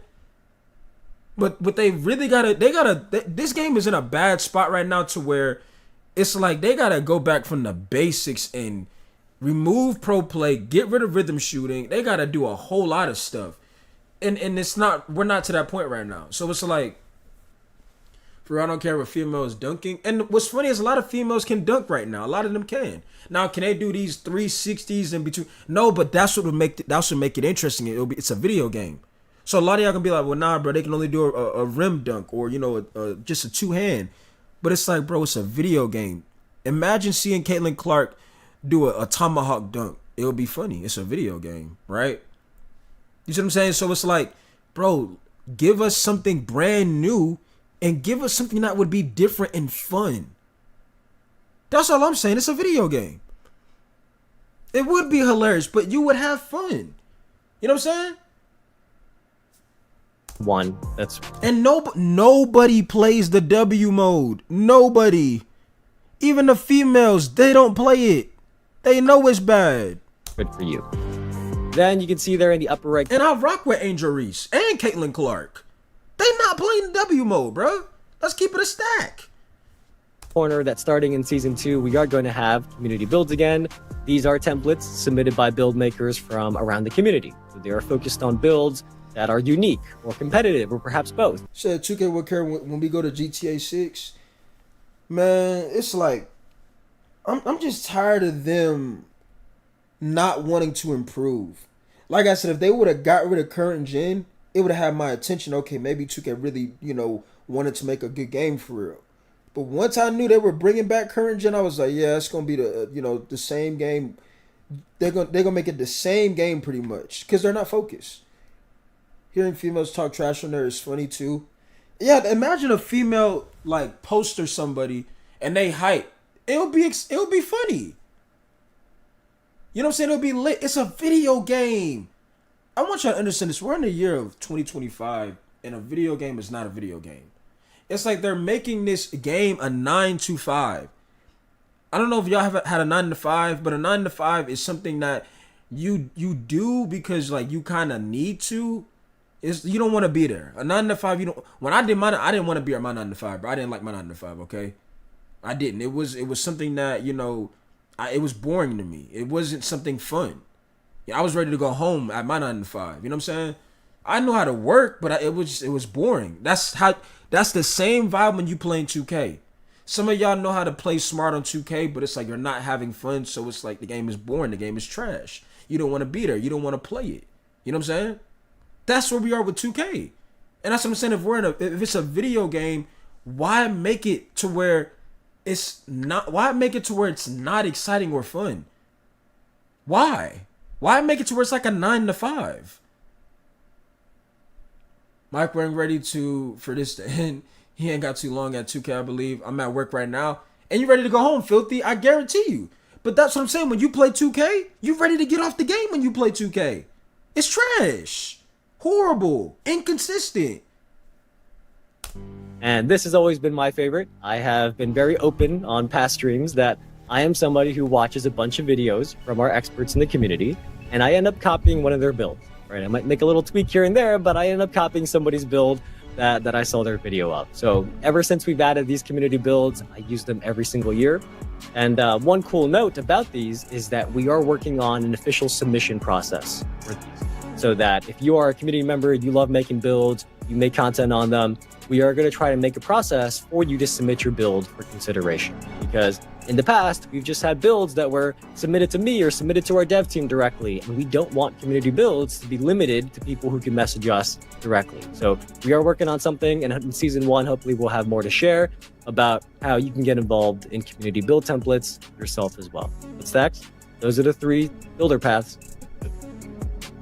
But they really this game is in a bad spot right now to where it's like they gotta go back from the basics and remove pro play, get rid of rhythm shooting. They gotta do a whole lot of stuff. And we're not to that point right now. So it's like, For I don't care what female is dunking. And what's funny is a lot of females can dunk right now. A lot of them can. Now, can they do these 360s in between? No, but that's what would make it interesting. It's a video game. So a lot of y'all gonna be like, well, nah, bro, they can only do a rim dunk or, you know, just a two-hand. But it's like, bro, it's a video game. Imagine seeing Caitlin Clark do a tomahawk dunk. It would be funny. It's a video game, right? You see what I'm saying? So it's like, bro, give us something brand new and give us something that would be different and fun. That's all I'm saying. It's a video game. It would be hilarious, but you would have fun. You know what I'm saying? One, that's... And nobody plays the W mode. Nobody. Even the females, they don't play it. They know it's bad. good for you. Then you can see there in the upper right... And I rock with Angel Reese and Caitlin Clark. They not playing W mode, bro. Let's keep it a stack. Corner that starting in season 2 we are going to have community builds again. These are templates submitted by build makers from around the community. So they are focused on builds that are unique or competitive or perhaps both. Said 2K would care when we go to GTA 6. Man, it's like I'm just tired of them not wanting to improve. Like I said, if they would have got rid of current gen, it would have had my attention. Okay, maybe 2K really, wanted to make a good game for real. But once I knew they were bringing back current gen, I was like, yeah, it's gonna be the same game. They're gonna make it the same game pretty much because they're not focused. Hearing females talk trash on there is funny too. Yeah, imagine a female like poster somebody and they hype. It'll be funny. You know what I'm saying? It'll be lit. It's a video game. I want you to understand this. We're in the year of 2025, and a video game is not a video game. It's like they're making this game a 9 to 5. I don't know if y'all have had a 9 to 5, but a 9 to 5 is something that you do because like you kind of need to. You don't want to be there. A 9 to 5, you don't. When I did mine, I didn't want to be at my 9 to 5, bro. I didn't like my 9 to 5. Okay, I didn't. It was something that it was boring to me. It wasn't something fun. I was ready to go home at my 9 to 5. You know what I'm saying? I knew how to work, but it was boring. That's the same vibe when you playing 2K. Some of y'all know how to play smart on 2K, but it's like you're not having fun, so it's like the game is boring, the game is trash. You don't want to be there. You don't want to play it. You know what I'm saying? That's where we are with 2K. And that's what I'm saying. If it's a video game, why make it to where it's not exciting or fun? Why? Why make it to where it's like a 9 to 5? Mike we're ready for this to end. He ain't got too long at 2K, I believe. I'm at work right now. And you ready to go home, Filthy? I guarantee you. But that's what I'm saying. When you play 2K, you ready to get off the game when you play 2K. It's trash. Horrible. Inconsistent. And this has always been my favorite. I have been very open on past streams that I am somebody who watches a bunch of videos from our experts in the community, and I end up copying one of their builds. Right? I might make a little tweak here and there, but I end up copying somebody's build that I saw their video of. So ever since we've added these community builds, I use them every single year. And one cool note about these is that we are working on an official submission process for these. So that if you are a community member, you love making builds, you make content on them, we are going to try to make a process for you to submit your build for consideration. Because in the past, we've just had builds that were submitted to me or submitted to our dev team directly, and we don't want community builds to be limited to people who can message us directly. So we are working on something, and in season 1, hopefully we'll have more to share about how you can get involved in community build templates yourself as well. But Stacks, those are the 3 builder paths.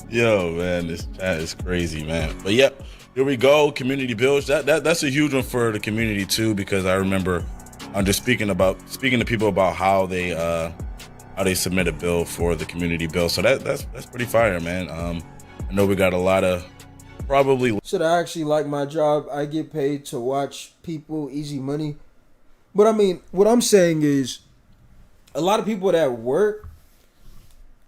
Yo, man, this chat is crazy, man. But yep, here we go. Community builds. That's a huge one for the community too, because I remember I'm just speaking to people about how they submit a build for the community build. So that's pretty fire, man. I know we got a lot of probably. Should I actually like my job? I get paid to watch people, easy money. But I mean, what I'm saying is, a lot of people that work.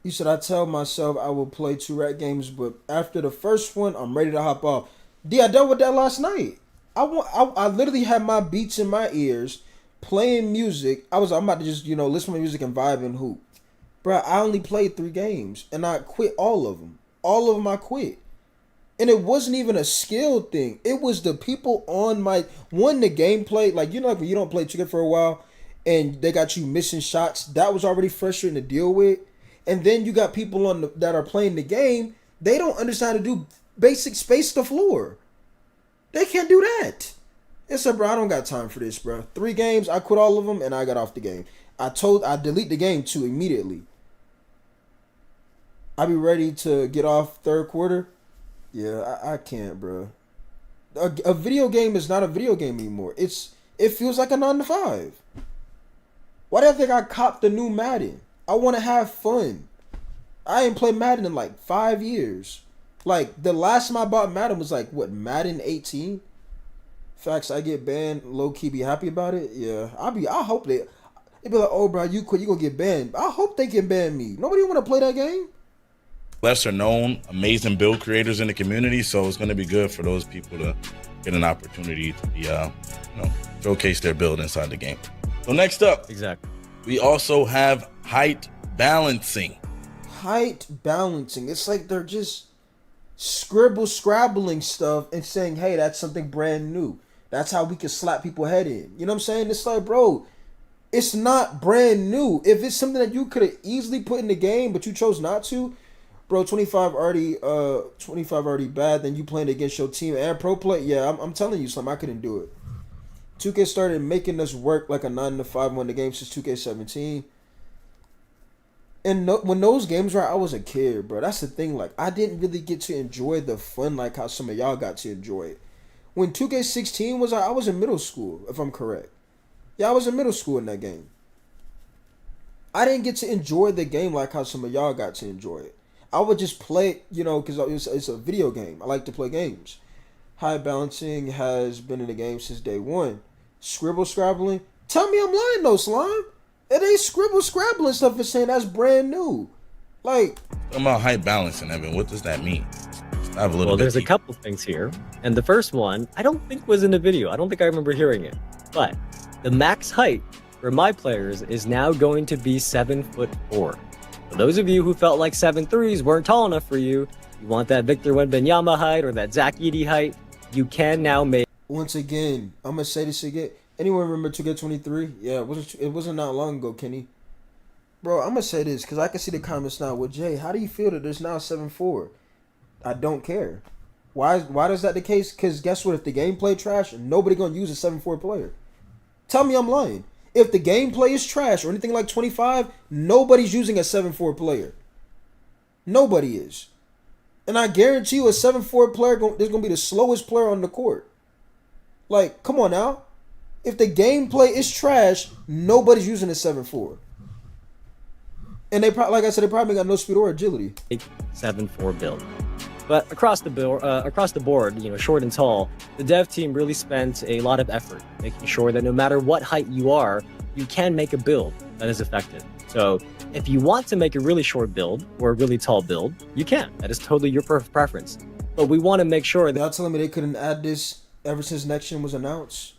You said I tell myself I will play 2 rat games, but after the first one, I'm ready to hop off. I dealt with that last night. I literally had my beats in my ears, playing music. I'm about to just listen to music and vibe and hoop. Bro, I only played 3 games and I quit all of them. All of them I quit. And it wasn't even a skill thing. It was the people on my the gameplay. Like, you know, like when you don't play 2K for a while and they got you missing shots, that was already frustrating to deal with. And then you got people that are playing the game, they don't understand how to do basic space the floor. They can't do that. It's like, bro, I don't got time for this, bro. 3 games, I quit all of them and I got off the game. I delete the game too immediately. I be ready to get off third quarter. Yeah, I can't, bro. A video game is not a video game anymore. It feels like a 9 to 5. Why do I think I copped the new Madden? I want to have fun. I ain't played Madden in like 5 years. Like, the last time I bought Madden was like, what, Madden 18? Facts, I get banned, low-key be happy about it. Yeah, I hope they be like, oh, bro, you quit, you gonna get banned. I hope they can ban me. Nobody want to play that game. Lesser known, amazing build creators in the community, so it's going to be good for those people to get an opportunity to be, showcase their build inside the game. So next up, Exactly. we also have height balancing. Height balancing. It's like they're just scrabbling stuff and saying, hey, that's something brand new. That's how we can slap people head in. You know what I'm saying? It's like, bro, it's not brand new. If it's something that you could have easily put in the game, but you chose not to, bro, 25 already bad, then you playing against your team and pro play. Yeah, I'm telling you, Slim, I couldn't do it. 2K started making us work like a 9 to 5 when the game since 2K17. And when those games were, I was a kid, bro. That's the thing. Like, I didn't really get to enjoy the fun like how some of y'all got to enjoy it. When 2K16 was out, I was in middle school, if I'm correct. Yeah, I was in middle school in that game. I didn't get to enjoy the game like how some of y'all got to enjoy it. I would just play it, you know, because it's a video game. I like to play games. High balancing has been in the game since day one. Scrabbling. Tell me I'm lying though, Slime. It ain't scrabbling stuff. It's saying that's brand new. Like, I'm about height balancing, Evan. What does that mean? Dive a little bit There's a deeper. couple things here. And the first one, I don't think was in the video. I don't think I remember hearing it. But the max height for my players is now going to be 7'4". For those of you who felt like 7'3s weren't tall enough for you, you want that Victor Wembanyama height or that Zach Edey height, you can now make. once again, I'm gonna say this again. Anyone remember 2K23? Yeah, it wasn't not long ago, Kenny. Bro, I'm gonna say this because I can see the comments now. Well, Jay, how do you feel that there's now 7'4"? I don't care. Why is that the case? Because guess what? If the gameplay trash, nobody gonna use a 7'4" player. Tell me I'm lying. If the gameplay is trash or anything like 25, nobody's using a 7'4" player. Nobody is. And I guarantee you a 7'4" player is going to be the slowest player on the court. Like, come on now. If the gameplay is trash, nobody's using a 7'4". And they probably, like I said, they probably got no speed or agility. 7'4" build. But across the board, you know, short and tall, the dev team really spent a lot of effort making sure that no matter what height you are, you can make a build that is effective. So if you want to make a really short build or a really tall build, you can. That is totally your preference. But we want to make sure that... Y'all telling me they couldn't add this ever since next gen was announced?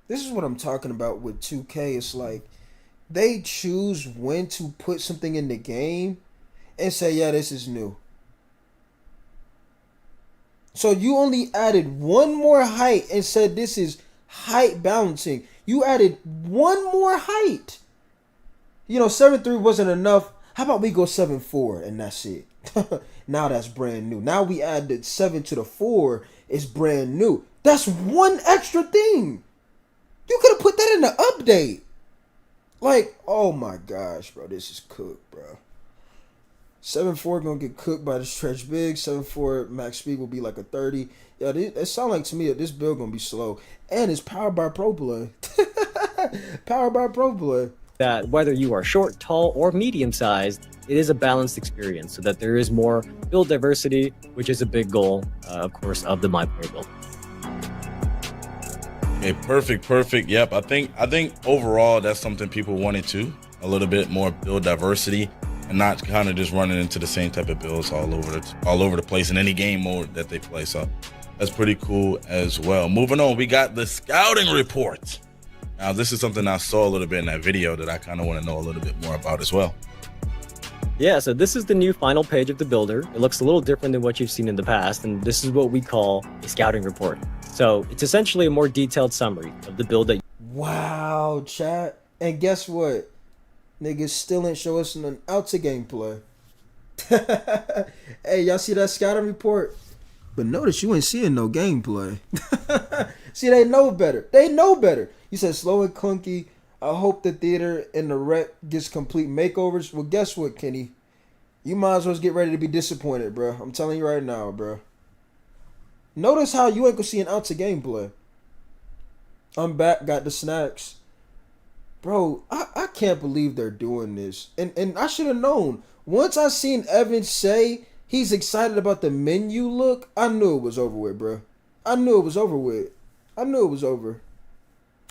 This is what I'm talking about with 2K. It's like they choose when to put something in the game and say, yeah, this is new. So you only added one more height and said this is height balancing. You added one more height. You know, 7'3" wasn't enough. How about we go 7'4" and that's it? Now that's brand new. Now we added 7 to the 4. It's brand new. That's one extra thing. You could have put that in the update. Like, oh my gosh, bro. This is cooked, bro. 7'4" gonna get cooked by the stretch big. 7'4" max speed will be like a 30. Yeah, it sounds like to me that this build gonna be slow. And it's powered by Pro Play. Powered by Pro Play. that whether you are short, tall, or medium-sized, it is a balanced experience so that there is more build diversity, which is a big goal, of course, of the My Player build. Okay, perfect. Yep, I think overall that's something people wanted too. A little bit more build diversity and not kind of just running into the same type of builds all over the place in any game mode that they play. So that's pretty cool as well. Moving on, we got the scouting report. Now, this is something I saw a little bit in that video that I kind of want to know a little bit more about as well. Yeah, so this is the new final page of the builder. It looks a little different than what you've seen in the past, and this is what we call a scouting report. So it's essentially a more detailed summary of the build that. Wow, chat. And guess what? Niggas still ain't show us an outer gameplay. Hey, y'all see that scouting report? But notice you ain't seeing no gameplay. See, they know better. They know better. You said slow and clunky. I hope the theater and the rep gets complete makeovers. Well, guess what, Kenny? You might as well get ready to be disappointed, bro. I'm telling you right now, bro. Notice how you ain't gonna see an ounce of gameplay. I'm back, got the snacks. Bro, I can't believe they're doing this. And I should have known. Once I seen Evan say he's excited about the menu look, I knew it was over with, bro. I knew it was over with. I knew it was over.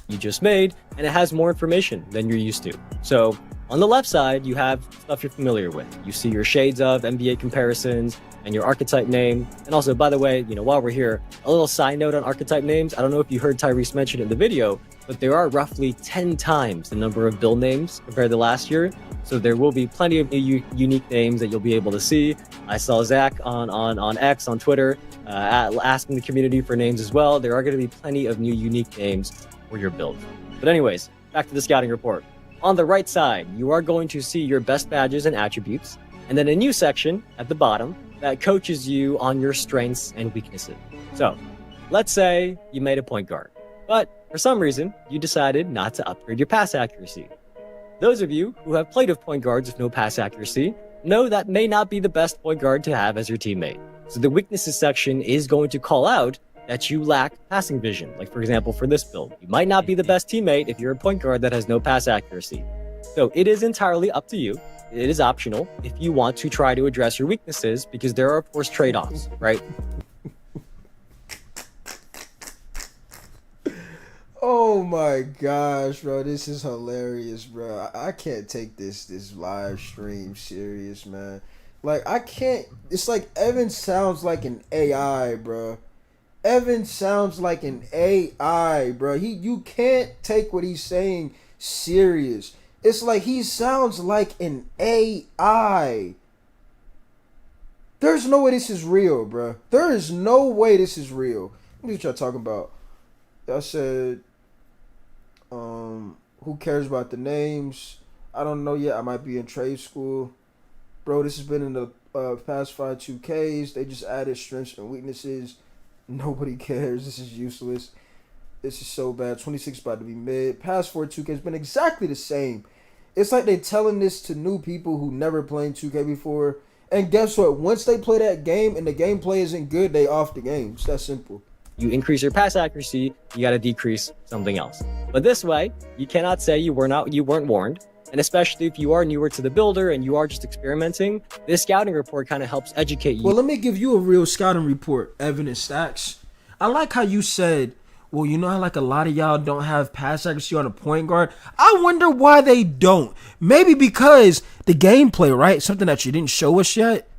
You just made, and it has more information than you're used to. So on the left side, you have stuff you're familiar with. You see your shades of NBA comparisons and your archetype name. And also, by the way, while we're here, a little side note on archetype names. I don't know if you heard Tyrese mention it in the video, but there are roughly 10 times the number of build names compared to last year. So there will be plenty of unique names that you'll be able to see. I saw Zach on X, on Twitter, asking the community for names as well. There are going to be plenty of new unique names for your build. But anyways, back to the scouting report. On the right side, you are going to see your best badges and attributes, and then a new section at the bottom that coaches you on your strengths and weaknesses. So, let's say you made a point guard, but for some reason, you decided not to upgrade your pass accuracy. Those of you who have played with point guards with no pass accuracy know that may not be the best point guard to have as your teammate. So the weaknesses section is going to call out that you lack passing vision. Like, for example, for this build, you might not be the best teammate if you're a point guard that has no pass accuracy. So it is entirely up to you. It is optional if you want to try to address your weaknesses, because there are, of course, trade-offs, right? Oh my gosh, bro. This is hilarious, bro. I can't take this live stream serious, man. Like, I can't. It's like Evan sounds like an AI, bro. Evan sounds like an AI, bro. You can't take what he's saying serious. It's like he sounds like an AI. There's no way this is real, bro. There is no way this is real. What are y'all talking about? Y'all said, who cares about the names? I don't know yet. I might be in trade school. Bro, this has been in the past 5 2Ks. They just added strengths and weaknesses. Nobody cares. This is useless. This is so bad. 26 about to be mid. Past 4 2K has been exactly the same. It's like they telling this to new people who never played 2K before. And guess what? Once they play that game and the gameplay isn't good, they off the game. It's that simple. You increase your pass accuracy, you got to decrease something else. But this way, you cannot say you weren't warned. And especially if you are newer to the builder and you are just experimenting, this scouting report kind of helps educate you. Well, let me give you a real scouting report, Evan and Stacks. I like how you said, well, you know how like a lot of y'all don't have pass accuracy on a point guard? I wonder why they don't. Maybe because the gameplay, right? Something that you didn't show us yet.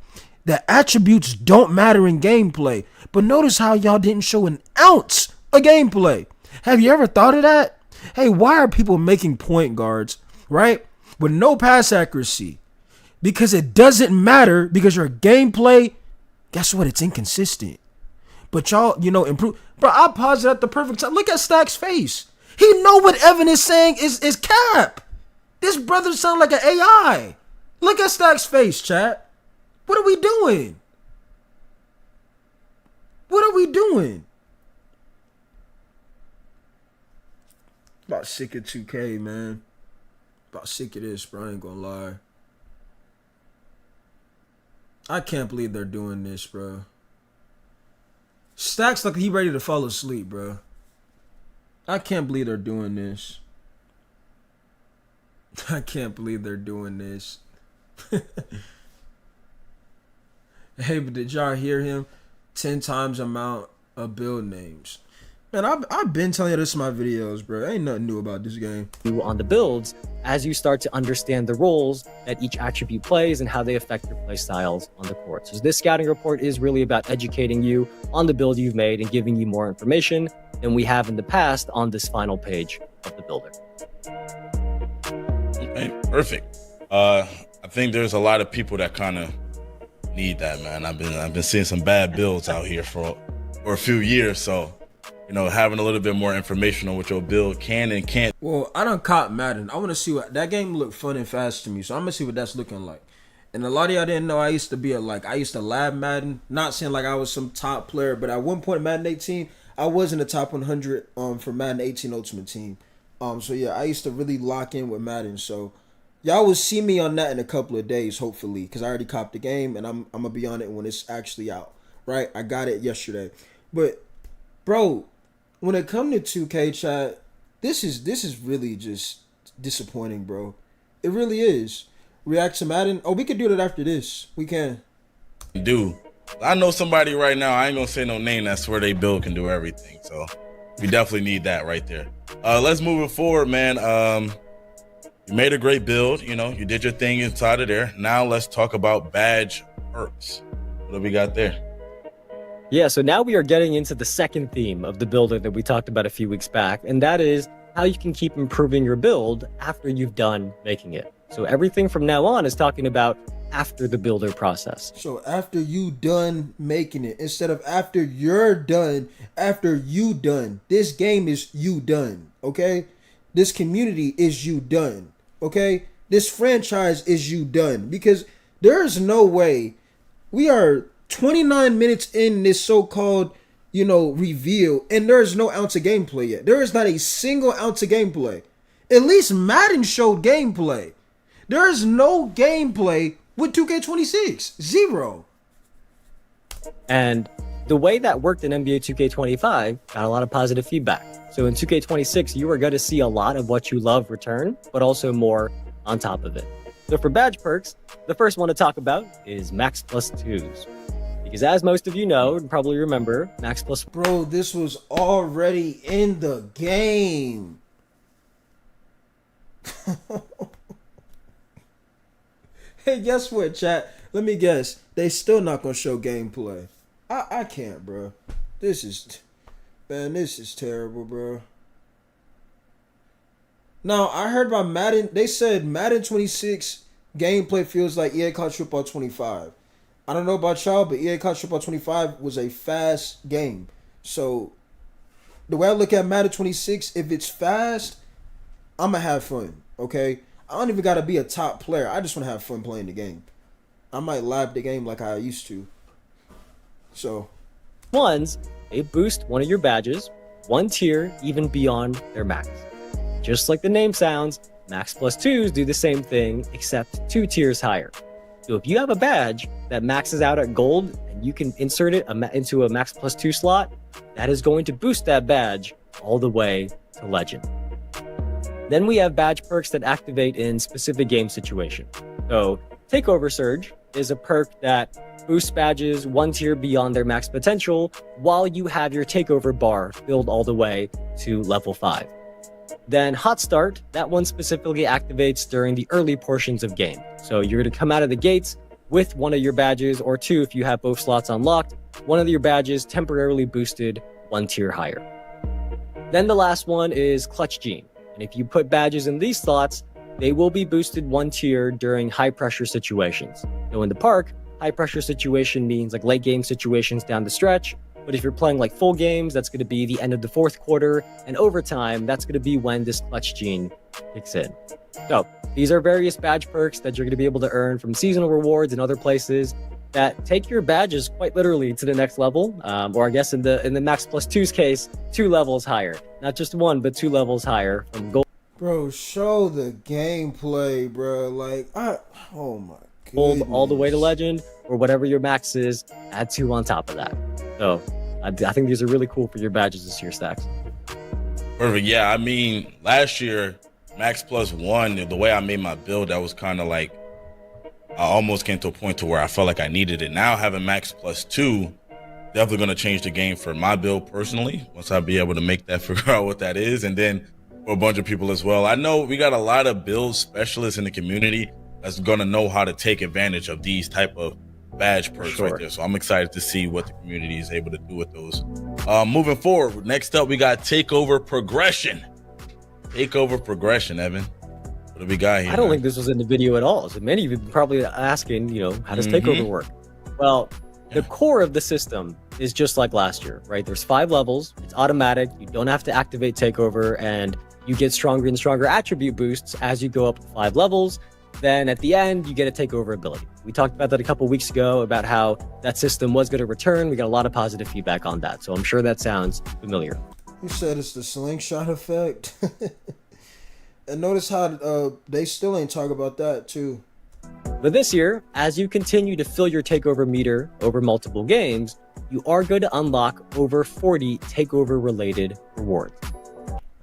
The attributes don't matter in gameplay. But notice how y'all didn't show an ounce of gameplay. Have you ever thought of that? Hey, why are people making point guards, right, with no pass accuracy? Because it doesn't matter, because your gameplay, guess what? It's inconsistent. But y'all, improve. Bro, I paused it at the perfect time. Look at Stack's face. He know what Evan is saying is cap. This brother sound like an AI. Look at Stack's face, chat. What are we doing? What are we doing? About sick of 2K, man. About sick of this, bro. I ain't gonna lie. I can't believe they're doing this, bro. Stacks like he ready to fall asleep, bro. I can't believe they're doing this. I can't believe they're doing this. Hey, but did y'all hear him? 10 times amount of build names. Man, I've been telling you this in my videos, bro. Ain't nothing new about this game. On the builds, as you start to understand the roles that each attribute plays and how they affect your play styles on the court. So this scouting report is really about educating you on the build you've made and giving you more information than we have in the past on this final page of the builder. Okay, perfect. I I think there's a lot of people that kind of need that, man. I've been seeing some bad builds out here for a few years, so having a little bit more information on what your build can and can't. Well, I done caught Madden. I want to see what that game looked fun and fast to me, so I'm gonna see what that's looking like. And a lot of y'all didn't know I used to lab Madden. Not saying like I was some top player, but at one point in Madden 18, I was in the top 100 for Madden 18 Ultimate Team. So yeah, I used to really lock in with Madden. So y'all will see me on that in a couple of days, hopefully, because I already copped the game and I'm gonna be on it when it's actually out. Right? I got it yesterday. But bro, when it comes to 2K chat, this is really just disappointing, bro. It really is. React to Madden. Oh, we could do that after this. We can. Do. I know somebody right now, I ain't gonna say no name, that's where they build can do everything. So we definitely need that right there. Let's move it forward, man. You made a great build, you did your thing inside of there. Now let's talk about badge perks. What do we got there? Yeah, so now we are getting into the second theme of the builder that we talked about a few weeks back, and that is how you can keep improving your build after you've done making it. So everything from now on is talking about after the builder process. So after you done making it, instead of after you're done, after you done. This game is you done, okay? This community is you done, okay? This franchise is you done. Because there is no way we are 29 minutes in this so-called, reveal, and there's no ounce of gameplay yet. There is not a single ounce of gameplay. At least Madden showed gameplay. There is no gameplay with 2K26. Zero. And the way that worked in NBA 2K25 got a lot of positive feedback. So in 2K26, you are going to see a lot of what you love return, but also more on top of it. So for badge perks, the first one to talk about is Max Plus 2s. Because as most of you know and probably remember, Max Plus... Bro, this was already in the game. Hey, guess what, chat? Let me guess. They still not gonna show gameplay. I can't, bro. This is terrible, bro. Now, I heard about Madden. They said Madden 26 gameplay feels like EA College Football 25. I don't know about y'all, but EA College Football 25 was a fast game. So, the way I look at Madden 26, if it's fast, I'm gonna have fun, okay? I don't even gotta be a top player. I just want to have fun playing the game. I might lab the game like I used to. So, ones, they boost one of your badges, one tier, even beyond their max. Just like the name sounds, Max Plus 2s do the same thing, except 2 tiers higher. So if you have a badge that maxes out at gold and you can insert it into a Max Plus 2 slot, that is going to boost that badge all the way to legend. Then we have badge perks that activate in specific game situations. So Takeover Surge is a perk that boosts badges 1 tier beyond their max potential while you have your takeover bar filled all the way to level 5. Then Hot Start, that one specifically activates during the early portions of game. So you're going to come out of the gates with one of your badges, or 2 if you have both slots unlocked, one of your badges temporarily boosted 1 tier higher. Then the last one is Clutch Gene. And if you put badges in these slots, they will be boosted 1 tier during high pressure situations. So in the park, high pressure situation means like late game situations down the stretch. But if you're playing like full games, that's going to be the end of the 4th quarter, and overtime, that's going to be when this Clutch Gene kicks in. So these are various badge perks that you're going to be able to earn from seasonal rewards and other places that take your badges quite literally to the next level, or I guess in the Max Plus 2's case, 2 levels higher. Not just 1, but 2 levels higher from gold. Bro, show the gameplay, bro. Like, oh my god. Gold all the way to legend, or whatever your max is, add 2 on top of that. So I think these are really cool for your badges this year, Stacks. Perfect. Yeah, I mean, last year, Max Plus 1, the way I made my build, that was kind of like, I almost came to a point to where I felt like I needed it. Now having Max Plus 2, definitely going to change the game for my build personally, once I be able to make that, figure out what that is, and then for a bunch of people as well. I know we got a lot of build specialists in the community that's going to know how to take advantage of these type of badge perks right there. So I'm excited to see what the community is able to do with those. Moving forward, next up we got Takeover Progression. Takeover Progression, Evan. What What do we got here? I don't man? think this was in the video at all. So many of you probably asking, how does Takeover work? Well, the core of the system is just like last year, right? There's 5 levels. It's automatic. You don't have to activate Takeover, and you get stronger and stronger attribute boosts as you go up 5 levels. Then at the end, you get a Takeover ability. We talked about that a couple weeks ago about how that system was going to return. We got a lot of positive feedback on that. So I'm sure that sounds familiar. You said it's the slingshot effect. And notice how they still ain't talk about that too. But this year, as you continue to fill your Takeover meter over multiple games, you are going to unlock over 40 Takeover related rewards.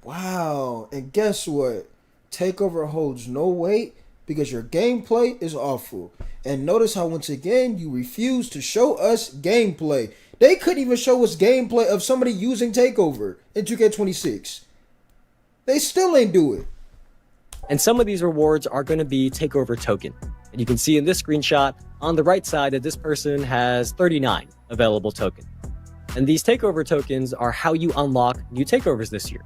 Wow. And guess what? Takeover holds no weight because your gameplay is awful. And notice how once again you refuse to show us gameplay. They couldn't even show us gameplay of somebody using Takeover in 2K26. They still ain't do it. And some of these rewards are going to be Takeover token. And you can see in this screenshot on the right side that this person has 39 available tokens. And these Takeover tokens are how you unlock new Takeovers this year.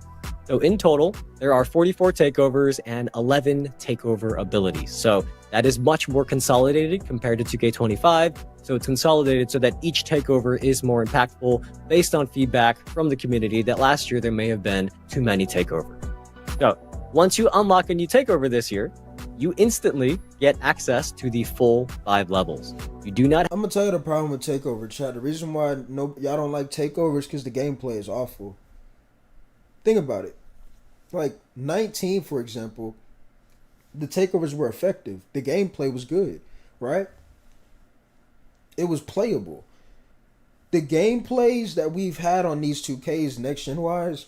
So in total, there are 44 Takeovers and 11 Takeover abilities. So that is much more consolidated compared to 2K25. So it's consolidated so that each Takeover is more impactful based on feedback from the community that last year there may have been too many Takeovers. So once you unlock a new Takeover this year, you instantly get access to the full 5 levels. You do not. I'm gonna tell you the problem with Takeover, chat. The reason why y'all don't like Takeovers because the gameplay is awful. Think about it. Like 19, for example, the Takeovers were effective. The gameplay was good, right? It was playable. The gameplays that we've had on these 2Ks next gen wise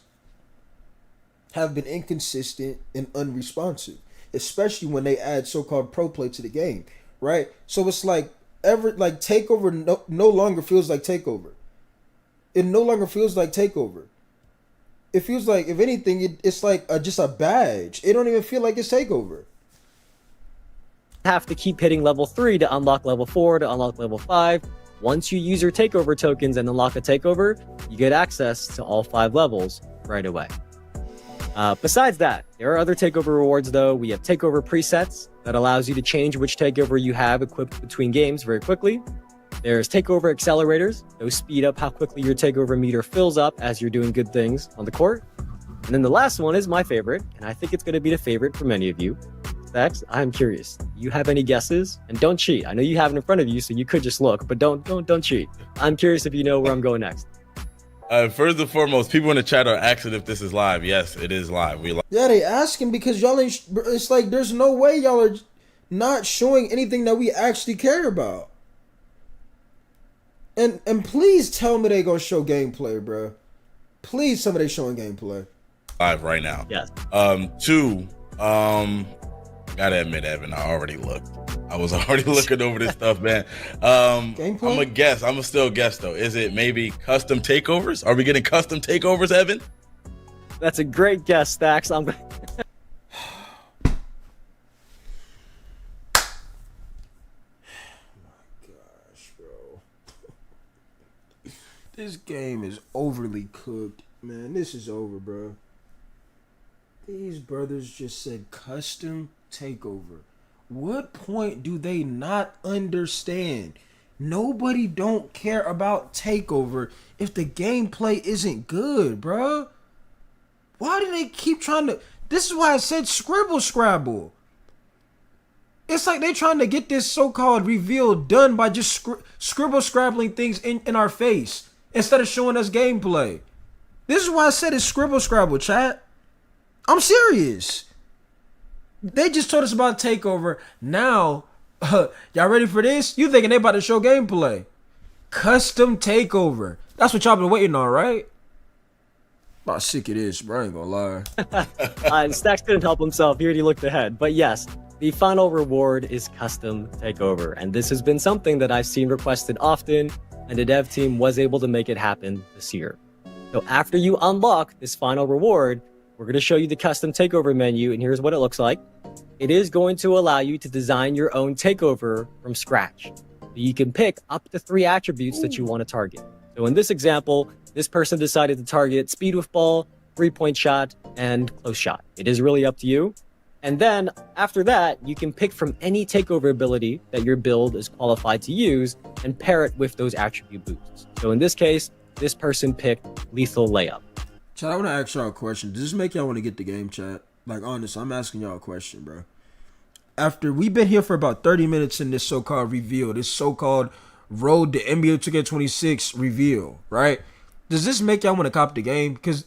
have been inconsistent and unresponsive, especially when they add so-called pro play to the game, right? So it's like Takeover no longer feels like Takeover. It no longer feels like Takeover. It feels like, if anything, it's like just a badge. It don't even feel like it's Takeover. Have to keep hitting level 3 to unlock level 4 to unlock level 5. Once you use your Takeover tokens and unlock a Takeover, you get access to all 5 levels right away. Besides that, there are other Takeover rewards though. We have Takeover presets that allows you to change which Takeover you have equipped between games very quickly. There's Takeover accelerators. Those speed up how quickly your Takeover meter fills up as you're doing good things on the court. And then the last one is my favorite, and I think it's going to be the favorite for many of you. Stacks, I'm curious. You have any guesses? And don't cheat. I know you have it in front of you, so you could just look, but don't cheat. I'm curious if you know where I'm going next. First and foremost, people in the chat are asking if this is live. Yes, it is live. Yeah, they asking because y'all ain't. It's like there's no way y'all are not showing anything that we actually care about. And please tell me they gonna show gameplay, bro. Please tell me they showing gameplay. Live right now. Yes. Two. Gotta admit, Evan, I already looked. I was already looking over this stuff, man. Gameplay? I'm a guess. I'm a still guess though. Is it maybe custom takeovers? Are we getting custom takeovers, Evan? That's a great guess, Stacks. This game is overly cooked, man. This is over, bro. These brothers just said custom takeover. What point do they not understand? Nobody don't care about Takeover if the gameplay isn't good, bro. Why do they keep trying to... This is why I said scribble scrabble. It's like they trying to get this so-called reveal done by just scribble scrabbling things in our face instead of showing us gameplay. This is why I said it's scribble scrabble, chat. I'm serious. They just told us about Takeover. Now, y'all ready for this? You thinking they about to show gameplay? Custom Takeover. That's what y'all been waiting on, right? About sick it is, bro. I ain't gonna lie. Stacks couldn't help himself. He already looked ahead. But yes, the final reward is custom Takeover. And this has been something that I've seen requested often, and the dev team was able to make it happen this year. So after you unlock this final reward, we're going to show you the custom Takeover menu, and here's what it looks like. It is going to allow you to design your own Takeover from scratch. So you can pick up to 3 attributes that you want to target. So in this example, this person decided to target speed with ball, 3-point shot, and close shot. It is really up to you. And then after that, you can pick from any takeover ability that your build is qualified to use and pair it with those attribute boosts. So in this case, this person picked Lethal Layup. Chat, I want to ask y'all a question. Does this make y'all want to get the game, chat? Like, honest, I'm asking y'all a question, bro. After we've been here for about 30 minutes in this so-called reveal, this so-called Road to NBA 2K26 reveal, right? Does this make y'all want to cop the game? Because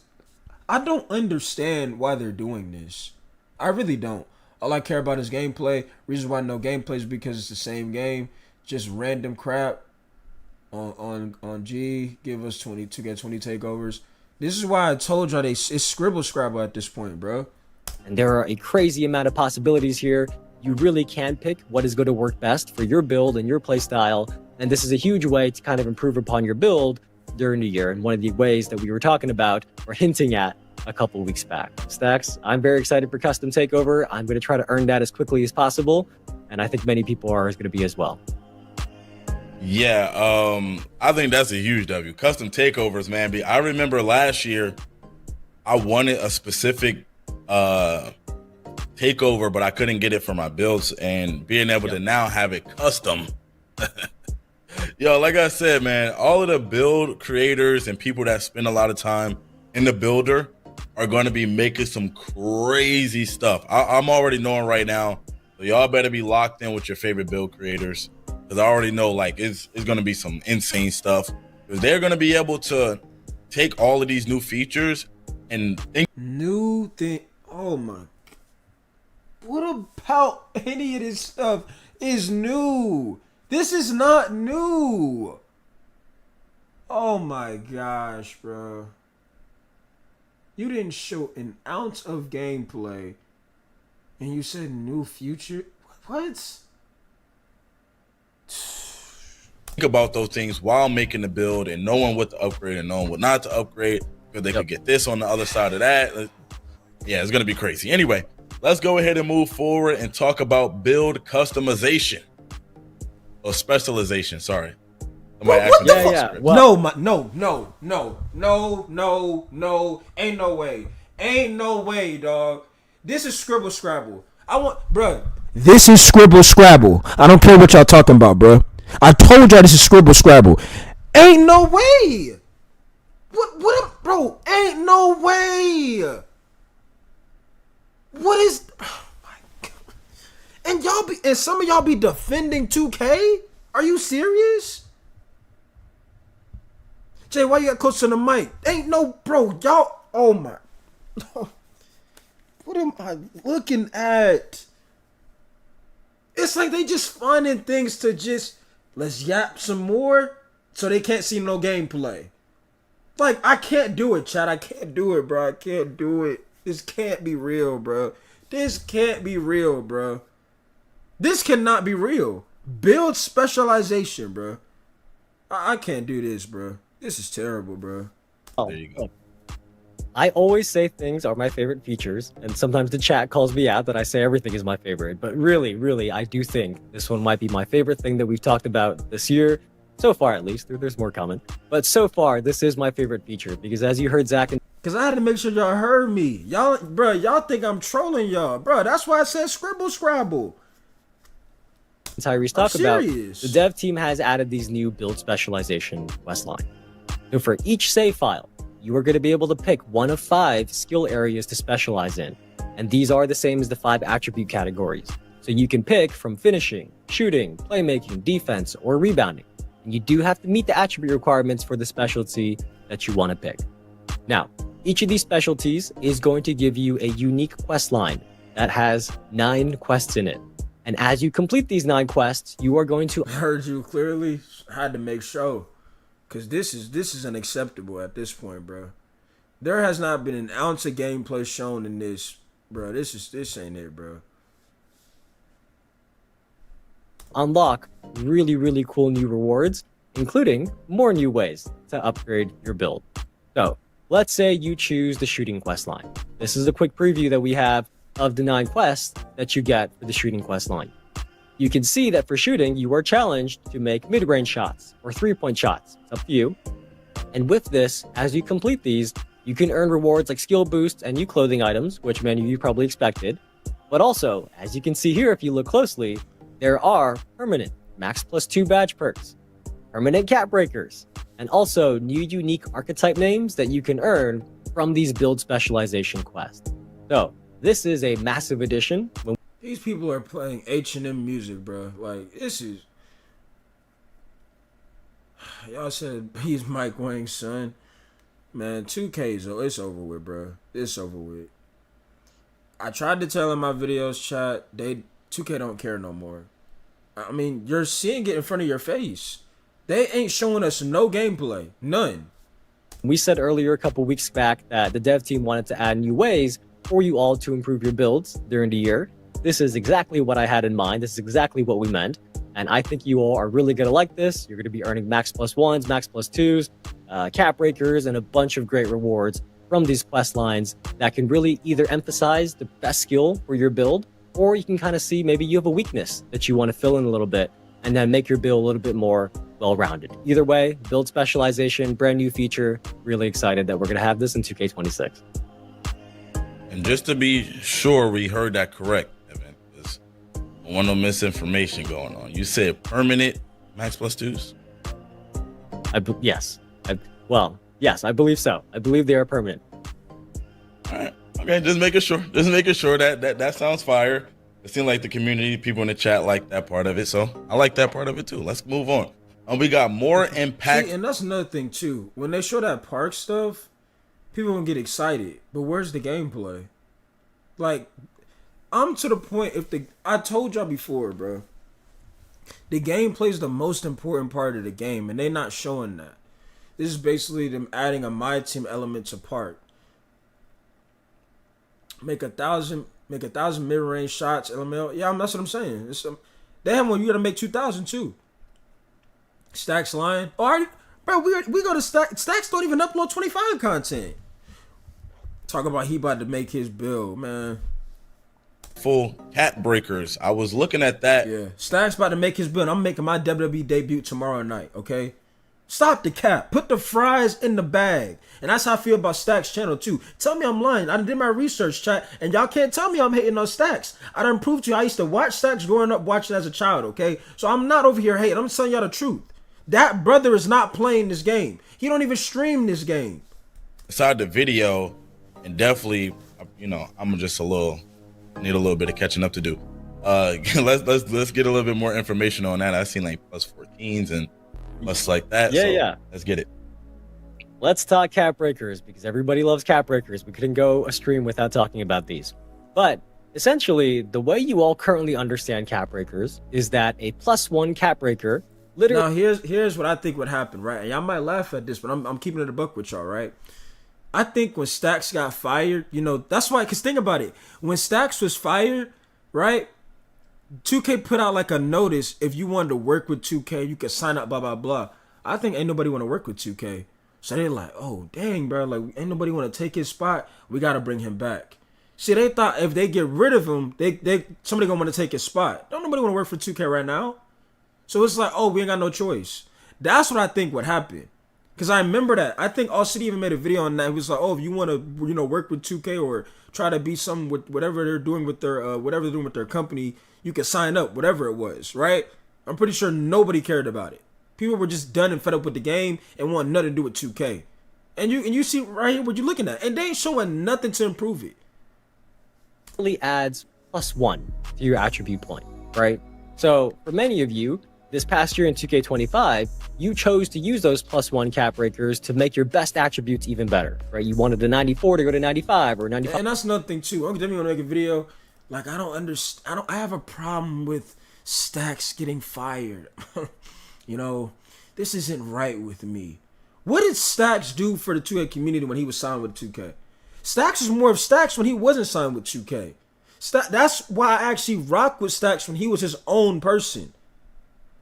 I don't understand why they're doing this. I really don't. All I care about is gameplay. Reason why I know gameplay is because it's the same game. Just random crap on G. Give us 2K20 takeovers. This is why I told y'all it's scribble scrabble at this point, bro. And there are a crazy amount of possibilities here. You really can pick what is going to work best for your build and your play style. And this is a huge way to kind of improve upon your build during the year. And one of the ways that we were talking about or hinting at a couple of weeks back. Stacks, I'm very excited for Custom Takeover. I'm going to try to earn that as quickly as possible. And I think many people are going to be as well. Yeah, I think that's a huge W. Custom takeovers, man. I remember last year I wanted a specific takeover, but I couldn't get it for my builds. And being able to now have it custom. Yo, like I said, man, all of the build creators and people that spend a lot of time in the builder are going to be making some crazy stuff. I'm already knowing right now. So y'all better be locked in with your favorite build creators, because I already know like it's going to be some insane stuff. Because they're going to be able to take all of these new features and think New thing. Oh my. What about any of this stuff is new? This is not new. Oh my gosh, bro. You didn't show an ounce of gameplay and you said new future? What? think about those things while making the build and knowing what to upgrade and knowing what not to upgrade, because they could get this on the other side of that. Yeah, it's going to be crazy. Anyway, let's go ahead and move forward and talk about build customization or specialization. Sorry. Somebody asked me Yeah. Well, No. Ain't no way. Ain't no way, dog. This is Scribble Scrabble. Bruh. This is Scribble Scrabble. I don't care what y'all talking about, bruh. I told y'all this is Scribble Scrabble. Ain't no way. Bro, ain't no way. What is, oh my God. And some of y'all be defending 2K? Are you serious? Jay, why you got close to the mic? Ain't no, bro, y'all, oh my. What am I looking at? It's like they just finding things to just, let's yap some more so they can't see no gameplay. Like, I can't do it, chat. I can't do it, bro. I can't do it. This can't be real, bro. This can't be real, bro. This cannot be real. Build specialization, bro. I can't do this, bro. This is terrible, bro. oh, There you go. I always say things are my favorite features, and sometimes the chat calls me out that I say everything is my favorite. But really, I do think this one might be my favorite thing that we've talked about this year. So far, at least. There's more coming. But so far, this is my favorite feature because as you heard Zach and Cause I had to make sure y'all heard me. Y'all think I'm trolling y'all. Bro, that's why I said Scribble Scrabble. Tyrese talk about, serious. the dev team has added these new build specialization quest line. So for each save file, you are going to be able to pick one of 5 skill areas to specialize in. And these are the same as the 5 attribute categories. So you can pick from finishing, shooting, playmaking, defense, or rebounding. And you do have to meet the attribute requirements for the specialty that you want to pick. Now, each of these specialties is going to give you a unique quest line that has 9 quests in it. And as you complete these 9 quests, you are going to I heard you clearly. I had to make sure. Cause this is unacceptable at this point, bro. There has not been an ounce of gameplay shown in this, bro. This ain't it, bro. unlock really cool new rewards, including more new ways to upgrade your build. So let's say you choose the shooting quest line. This is a quick preview that we have of the 9 quests that you get for the shooting quest line. You can see that for shooting, you are challenged to make mid-range shots or 3-point shots. It's up to you. And with this, as you complete these, you can earn rewards like skill boosts and new clothing items, which many of you probably expected. But also, as you can see here if you look closely, there are permanent Max Plus 2 badge perks, permanent cap breakers, and also new unique archetype names that you can earn from these build specialization quests. So this is a massive addition. These people are playing H&M music, bro. Like, this is... Y'all said he's Mike Wang's son. Man, 2K's, it's over with, bro. It's over with. I tried to tell in my videos, chat, 2K don't care no more. I mean, you're seeing it in front of your face. They ain't showing us no gameplay. None. We said earlier a couple weeks back that the dev team wanted to add new ways for you all to improve your builds during the year. This is exactly what I had in mind. This is exactly what we meant. And I think you all are really going to like this. You're going to be earning Max Plus 1s, Max Plus 2s, cap breakers, and a bunch of great rewards from these quest lines that can really either emphasize the best skill for your build, or you can kind of see maybe you have a weakness that you want to fill in a little bit and then make your build a little bit more well-rounded. Either way, build specialization, brand new feature. Really excited that we're going to have this in 2K26. And just to be sure we heard that correct, Evan, because I want no misinformation going on. You said permanent Max Plus 2s? Yes. Yes, I believe so. I believe they are permanent. All right. Okay, just making sure. Just making sure that sounds fire. It seemed like the community, people in the chat like that part of it, so I like that part of it too. Let's move on. We got more impact. See, and that's another thing too. When they show that park stuff, people gonna get excited. But where's the gameplay? Like, I'm to the point. I told y'all before, bro. The gameplay is the most important part of the game, and they're not showing that. This is basically them adding a My Team element to park. Make 1,000 mid-range shots, LML. Yeah, that's what I'm saying. They have one. You gotta make 2,000 too. Stacks lying. Alright, bro. We go to Stacks. Don't even upload 25 content. Talk about he about to make his build, man. Full cat breakers. I was looking at that. Yeah, Stacks about to make his build. I'm making my WWE debut tomorrow night. Okay. Stop the cap. Put the fries in the bag. And that's how I feel about Stacks channel too. Tell me I'm lying. I did my research, chat, and y'all can't tell me I'm hating on Stacks. I done proved to you I used to watch Stacks growing up, watching as a child, okay? So I'm not over here hating. I'm telling y'all the truth. That brother is not playing this game. He don't even stream this game. Inside the video, and definitely, I'm just need a little bit of catching up to do. Let's get a little bit more information on that. I've seen like plus 14s and plus like that. Yeah. Let's get it. Let's talk cap breakers because everybody loves cap breakers. We couldn't go a stream without talking about these. But essentially, the way you all currently understand cap breakers is that a +1 cap breaker literally... Now, here's what I think would happen, right? And y'all might laugh at this, but I'm keeping it a buck with y'all, right? I think when Stacks got fired, that's why, because think about it. When Stacks was fired, right? 2K put out like a notice, if you wanted to work with 2K, you could sign up, blah, blah, blah. I think ain't nobody want to work with 2K. So they're like, oh, dang, bro. Like, ain't nobody want to take his spot. We got to bring him back. See, they thought if they get rid of him, somebody going to want to take his spot. Don't nobody want to work for 2K right now. So it's like, oh, we ain't got no choice. That's what I think would happen. Because I remember that. I think All City even made a video on that. It was like, oh, if you want to, work with 2K or try to be something with whatever they're doing with their company, you can sign up, whatever it was, right? I'm pretty sure nobody cared about it. People were just done and fed up with the game and want nothing to do with 2K. And you see right here what you're looking at. And they ain't showing nothing to improve it. Really adds +1 to your attribute point, right? So for many of you, this past year in 2K25, you chose to use those +1 cap breakers to make your best attributes even better, right? You wanted the 94 to go to 95 or 95. And that's another thing too. Uncle Demi want to make a video. Like, I don't understand. I have a problem with Stacks getting fired. This isn't right with me. What did Stacks do for the 2K community when he was signed with 2K? Stacks was more of Stacks when he wasn't signed with 2K. That's why I actually rock with Stacks when he was his own person.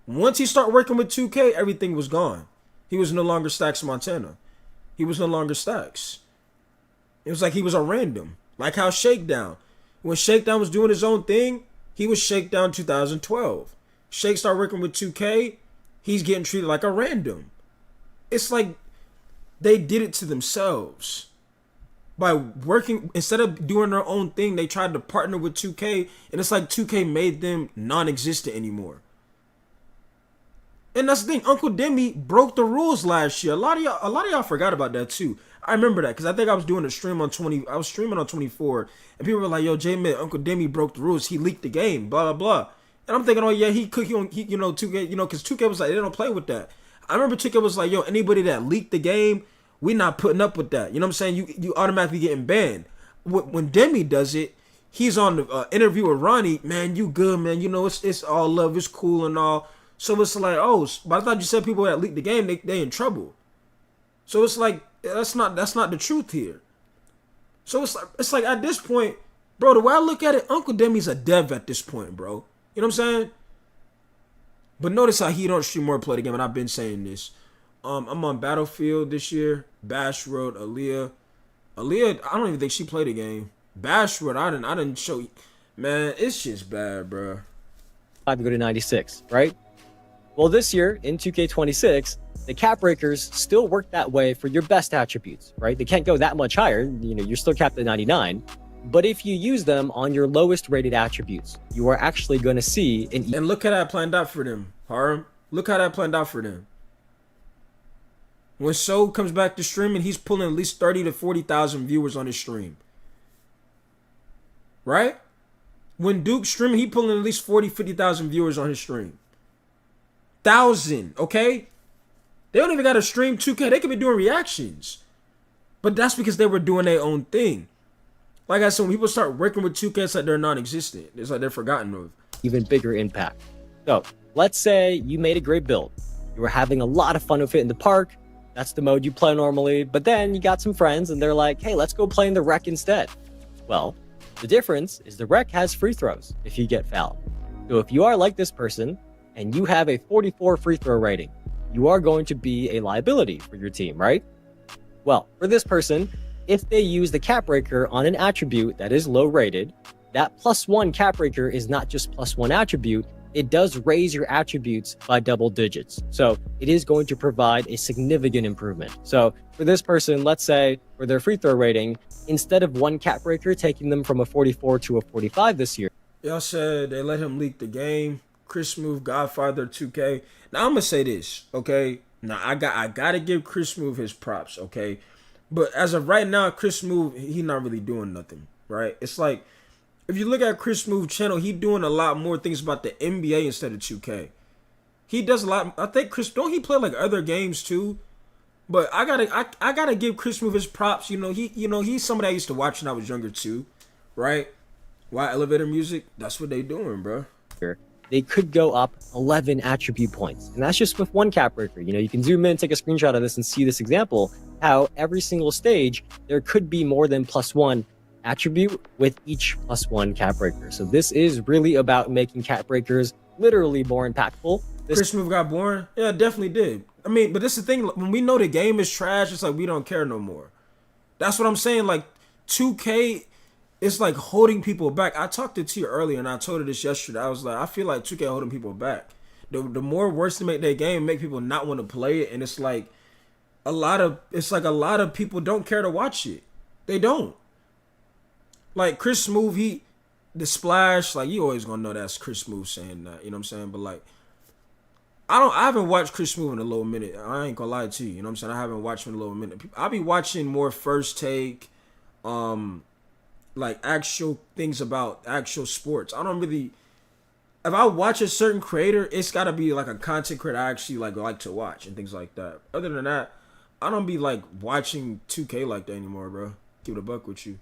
Once he started working with 2K, everything was gone. He was no longer Stacks Montana. He was no longer Stacks. It was like he was a random. Like how Shakedown. When Shakedown was doing his own thing, he was Shakedown 2012. Shake started working with 2K, he's getting treated like a random. It's like they did it to themselves. by working, instead of doing their own thing, they tried to partner with 2K, and it's like 2K made them non-existent anymore. And that's the thing, Uncle Demi broke the rules last year. A lot of y'all forgot about that too. I remember that because I think I was doing a stream on I was streaming on 24, and people were like, "Yo, J-Man, Uncle Demi broke the rules. He leaked the game, blah blah blah." And I'm thinking, "Oh yeah, he could, you know, 2K, you know, because 2K was like, they don't play with that." I remember 2K was like, "Yo, anybody that leaked the game, we not putting up with that." You know what I'm saying? You automatically getting banned. When Demi does it, he's on the interview with Ronnie. Man, you good, man. You know, it's all love, it's cool and all. So it's like, oh, but I thought you said people that leaked the game, they in trouble. So it's like, that's not the truth here. So it's like at this point, bro, the way I look at it, Uncle Demi's a dev at this point, bro. You know what I'm saying? But notice how he don't stream more play the game, and I've been saying this. I'm on Battlefield this year. Bash Road, Aaliyah, I don't even think she played the game. Bash Road, I didn't show you. Man, it's just bad, bro. I go to 96, right? Well, this year in 2K26, the cap breakers still work that way for your best attributes, right? They can't go that much higher. You know, you're still capped at 99. But if you use them on your lowest rated attributes, you are actually going to see an... And look how that planned out for them, Harem. Look how that planned out for them. When So comes back to streaming, he's pulling at least 30 to 40,000 viewers on his stream. Right? When Duke's streaming, he pulling at least 40, 50,000 viewers on his stream. 1,000, okay? They don't even got to stream 2K. They could be doing reactions. But that's because they were doing their own thing. Like I said, when people start working with 2K, it's like they're non-existent. It's like they're forgotten of. Even bigger impact. So, let's say you made a great build. You were having a lot of fun with it in the park. That's the mode you play normally. But then you got some friends and they're like, hey, let's go play in the rec instead. Well, the difference is the rec has free throws if you get fouled. So if you are like this person and you have a 44 free throw rating, you are going to be a liability for your team, right? Well, for this person, if they use the cap breaker on an attribute that is low rated, that +1 cap breaker is not just +1 attribute, it does raise your attributes by double digits. So it is going to provide a significant improvement. So for this person, let's say for their free throw rating, instead of 1 cap breaker taking them from a 44 to a 45 this year. Y'all said they let him leak the game. Chris Smooth, Godfather 2K. Now I'm gonna say this, okay? Now I gotta give Chris Smooth his props, okay? But as of right now, Chris Smooth, he not really doing nothing, right? It's like, if you look at Chris Smooth channel, he doing a lot more things about the NBA instead of 2K. He does a lot. I think Chris, don't he play like other games too? But I gotta give Chris Smooth his props. He's somebody I used to watch when I was younger too, right? Why Elevator Music? That's what they doing, bro. They could go up 11 attribute points. And that's just with 1 cap breaker. You know, you can zoom in, take a screenshot of this and see this example, how every single stage, there could be more than +1 attribute with each +1 cap breaker. So this is really about making cap breakers literally more impactful. Chris Smooth got boring? Yeah, it definitely did. I mean, but this is the thing, when we know the game is trash, it's like we don't care no more. That's what I'm saying. Like 2K, it's like holding people back. I talked to Tia earlier and I told her this yesterday. I was like, I feel like 2K holding people back. The more worse to make their game, make people not want to play it, and it's like a lot of people don't care to watch it. They don't. Like Chris Smooth, the splash, like you always gonna know that's Chris Smooth saying that, you know what I'm saying? But like I haven't watched Chris Smooth in a little minute. I ain't gonna lie to you, you know what I'm saying? I haven't watched him in a little minute. I'll be watching more First Take, like actual things about actual sports. I don't really, if I watch a certain creator, it's gotta be like a content creator I actually like to watch and things like that. Other than that, I don't be like watching 2K like that anymore, bro. Keep it a buck with you.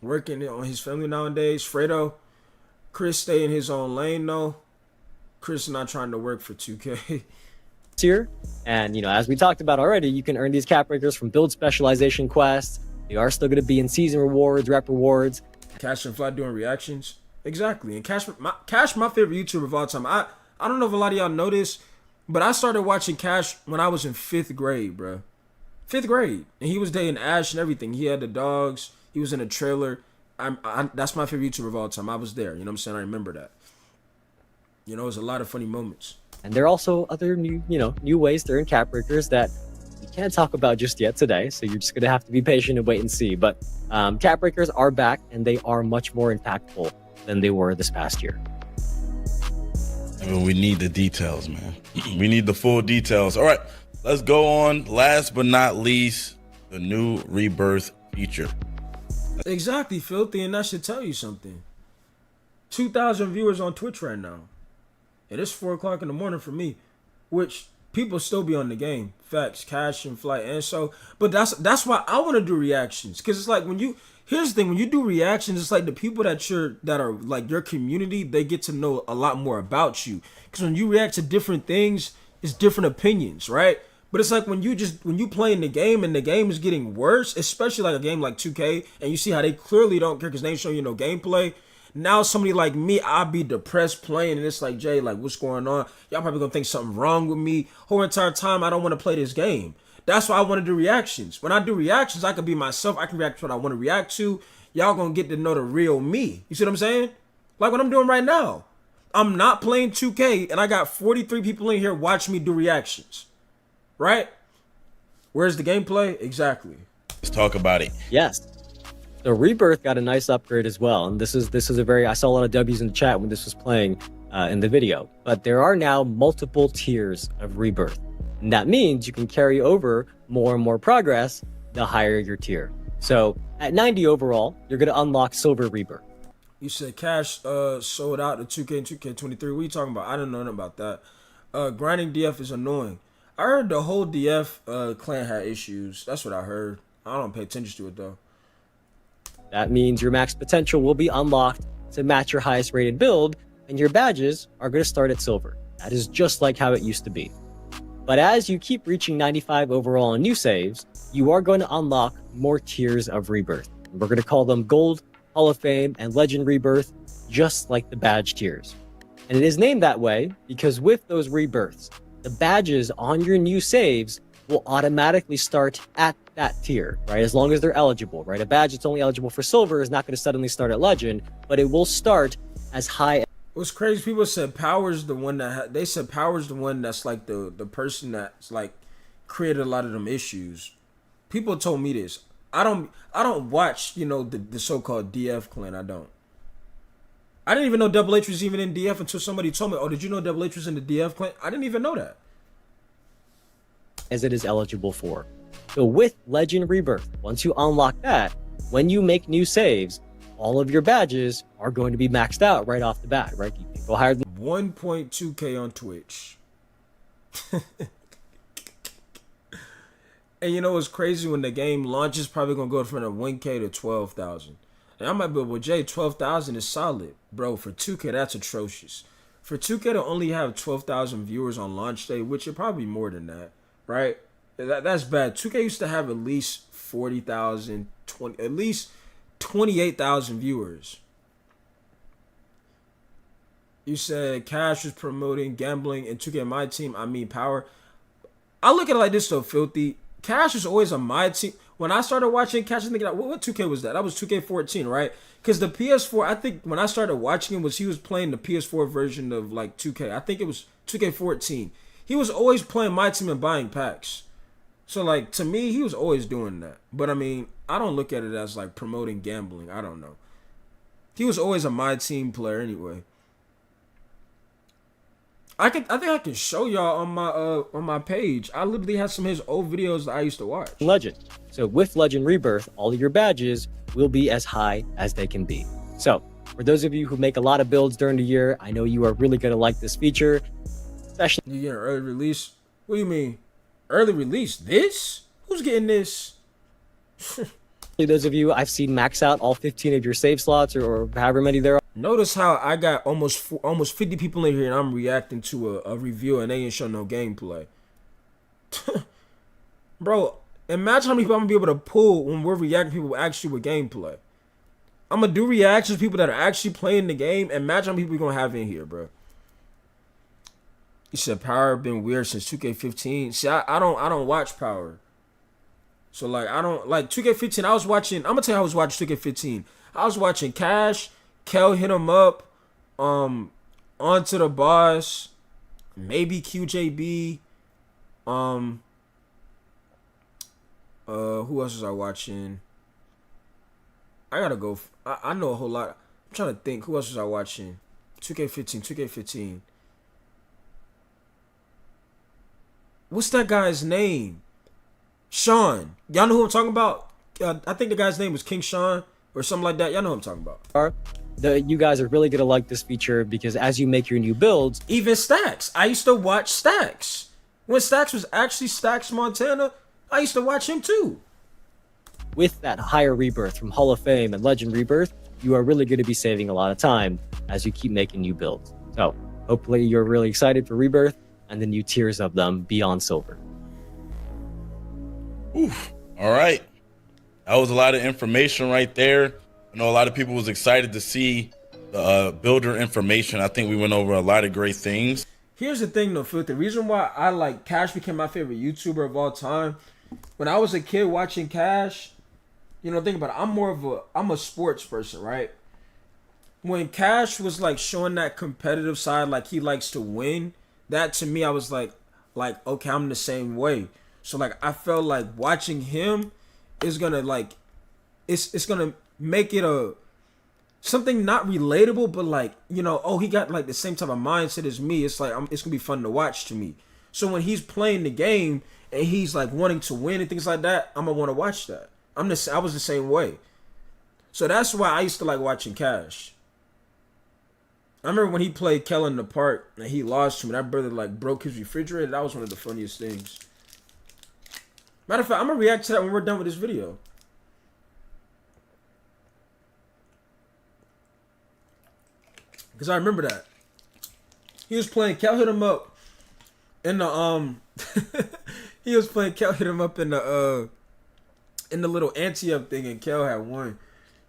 Working on his family nowadays. Fredo, Chris stay in his own lane though. Chris not trying to work for 2K. Here, and you know, as we talked about already, you can earn these cap breakers from build specialization quests. They are still going to be in season rewards, rep rewards. Cash and Fly doing reactions. Exactly. And Cash, my favorite YouTuber of all time. I don't know if a lot of y'all know this, but I started watching Cash when I was in 5th grade, bro. 5th grade. And he was dating Ash and everything. He had the dogs. He was in a trailer. That's my favorite YouTuber of all time. I was there. You know what I'm saying? I remember that. You know, it was a lot of funny moments. And there are also other new ways to earn cap breakers that we can't talk about just yet today. So you're just going to have to be patient and wait and see. But cap breakers are back, and they are much more impactful than they were this past year. I mean, we need the details, man. We need the full details. All right, let's go on. Last but not least, the new Rebirth feature. Exactly, Filthy, and that should tell you something. 2,000 viewers on Twitch right now. It is 4 o'clock in the morning for me, which people still be on the game. Facts, Cash and Flight, and so. But that's why I want to do reactions, because it's like here's the thing, when you do reactions, it's like the people that are like your community, they get to know a lot more about you. Because when you react to different things, it's different opinions, right? But it's like when you playing the game and the game is getting worse, especially like a game like 2K, and you see how they clearly don't care because they ain't showing you no gameplay. Now somebody like me, I'll be depressed playing, and it's like, Jay, like, what's going on? Y'all probably gonna think something wrong with me. Whole entire time I don't want to play this game. That's why I want to do reactions. When I do reactions, I can be myself. I can react to what I want to react to. Y'all gonna get to know the real me. You see what I'm saying? Like what I'm doing right now. I'm not playing 2K, and I got 43 people in here watching me do reactions. Right? Where's the gameplay? Exactly. Let's talk about it. Yes. So Rebirth got a nice upgrade as well. And this is I saw a lot of W's in the chat when this was playing in the video. But there are now multiple tiers of Rebirth. And that means you can carry over more and more progress the higher your tier. So at 90 overall, you're going to unlock Silver Rebirth. You said Cash sold out to 2K and 2K23. What are you talking about? I didn't know nothing about that. Grinding DF is annoying. I heard the whole DF clan had issues. That's what I heard. I don't pay attention to it, though. That means your max potential will be unlocked to match your highest rated build, and your badges are going to start at silver. That is just like how it used to be. But as you keep reaching 95 overall on new saves, you are going to unlock more tiers of Rebirth. We're going to call them Gold, Hall of Fame, and Legend Rebirth, just like the badge tiers. And it is named that way because with those rebirths, the badges on your new saves will automatically start at that tier, right? As long as they're eligible, right? A badge that's only eligible for silver is not going to suddenly start at legend, but it will start as high. What's crazy? People said Power's the one they said Power's the one that's like the person that's like created a lot of them issues. People told me this. I don't watch, the so-called DF clan. I don't. I didn't even know Double H was even in DF until somebody told me, oh, did you know Double H was in the DF clan? I didn't even know that. As it is eligible for. So with Legend Rebirth, once you unlock that, when you make new saves, all of your badges are going to be maxed out right off the bat, right? You can go higher than 1.2K on Twitch. And you know what's crazy? When the game launches, probably going to go from 1K to 12,000. And I might be, well, Jay, 12,000 is solid. Bro, for 2K, that's atrocious. For 2K to only have 12,000 viewers on launch day, which is probably more than that, right? That's bad. 2K used to have at least 40,000, at least 28,000 viewers. You said Cash was promoting gambling in 2K My Team. I mean Power. I look at it like this though, Filthy. Cash was always on My Team. When I started watching Cash, I think what 2K was that? That was 2K14, right? Because the PS4, I think when I started watching him, he was playing the PS4 version of like 2K. I think it was 2K14. He was always playing My Team and buying packs. So like to me, he was always doing that. But I mean, I don't look at it as like promoting gambling. I don't know. He was always a My Team player anyway. I think I can show y'all on my page. I literally have some of his old videos that I used to watch. Legend. So with Legend Rebirth, all of your badges will be as high as they can be. So for those of you who make a lot of builds during the year, I know you are really going to like this feature. Especially you get an early release? What do you mean? Early release? This? Who's getting this? those of you I've seen max out all 15 of your save slots or however many there are. Notice how I got almost 50 people in here and I'm reacting to a review and they ain't show no gameplay. Bro, imagine how many people I'm going to be able to pull when we're reacting to people actually with gameplay. I'm going to do reactions to people that are actually playing the game. Imagine how many people we're going to have in here, bro. You said Power been weird since 2K15. See, I don't watch Power. So, like, I don't, like, 2K15, I was watching, I'm going to tell you how I was watching 2K15. I was watching Cash, Kel hit him up, Onto the Boss, maybe QJB, Who else was I watching? I gotta go. I know a whole lot. I'm trying to think. Who else was I watching? 2K15. What's that guy's name? Sean. Y'all know who I'm talking about? I think the guy's name was King Sean or something like that. Y'all know who I'm talking about. You guys are really going to like this feature because as you make your new builds, even Stacks. I used to watch Stacks. When Stacks was actually Stacks Montana, I used to watch him too. With that higher Rebirth from Hall of Fame and Legend Rebirth, you are really going to be saving a lot of time as you keep making new builds. So hopefully you're really excited for Rebirth and the new tiers of them beyond Silver. Oof. All right. That was a lot of information right there. I know a lot of people was excited to see the builder information. I think we went over a lot of great things. Here's the thing though, Phil. The reason why I like Cash became my favorite YouTuber of all time. When I was a kid watching Cash, you know, think about it. I'm a sports person, right? When Cash was like showing that competitive side, like he likes to win, that to me, I was like, okay, I'm the same way. So like, I felt like watching him is gonna like, it's gonna make it something not relatable, but like, you know, oh, he got like the same type of mindset as me. It's like, it's gonna be fun to watch to me. So when he's playing the game and he's like wanting to win and things like that, I'm gonna want to watch that. I was the same way. So that's why I used to like watching Cash. I remember when he played Kellen in the park and he lost to me. That brother like broke his refrigerator. That was one of the funniest things. Matter of fact, I'm gonna react to that when we're done with this video. Because I remember that. He was playing, Kel hit him up in the he was playing, Kel hit him up in the little ante-up thing, and Kel had won.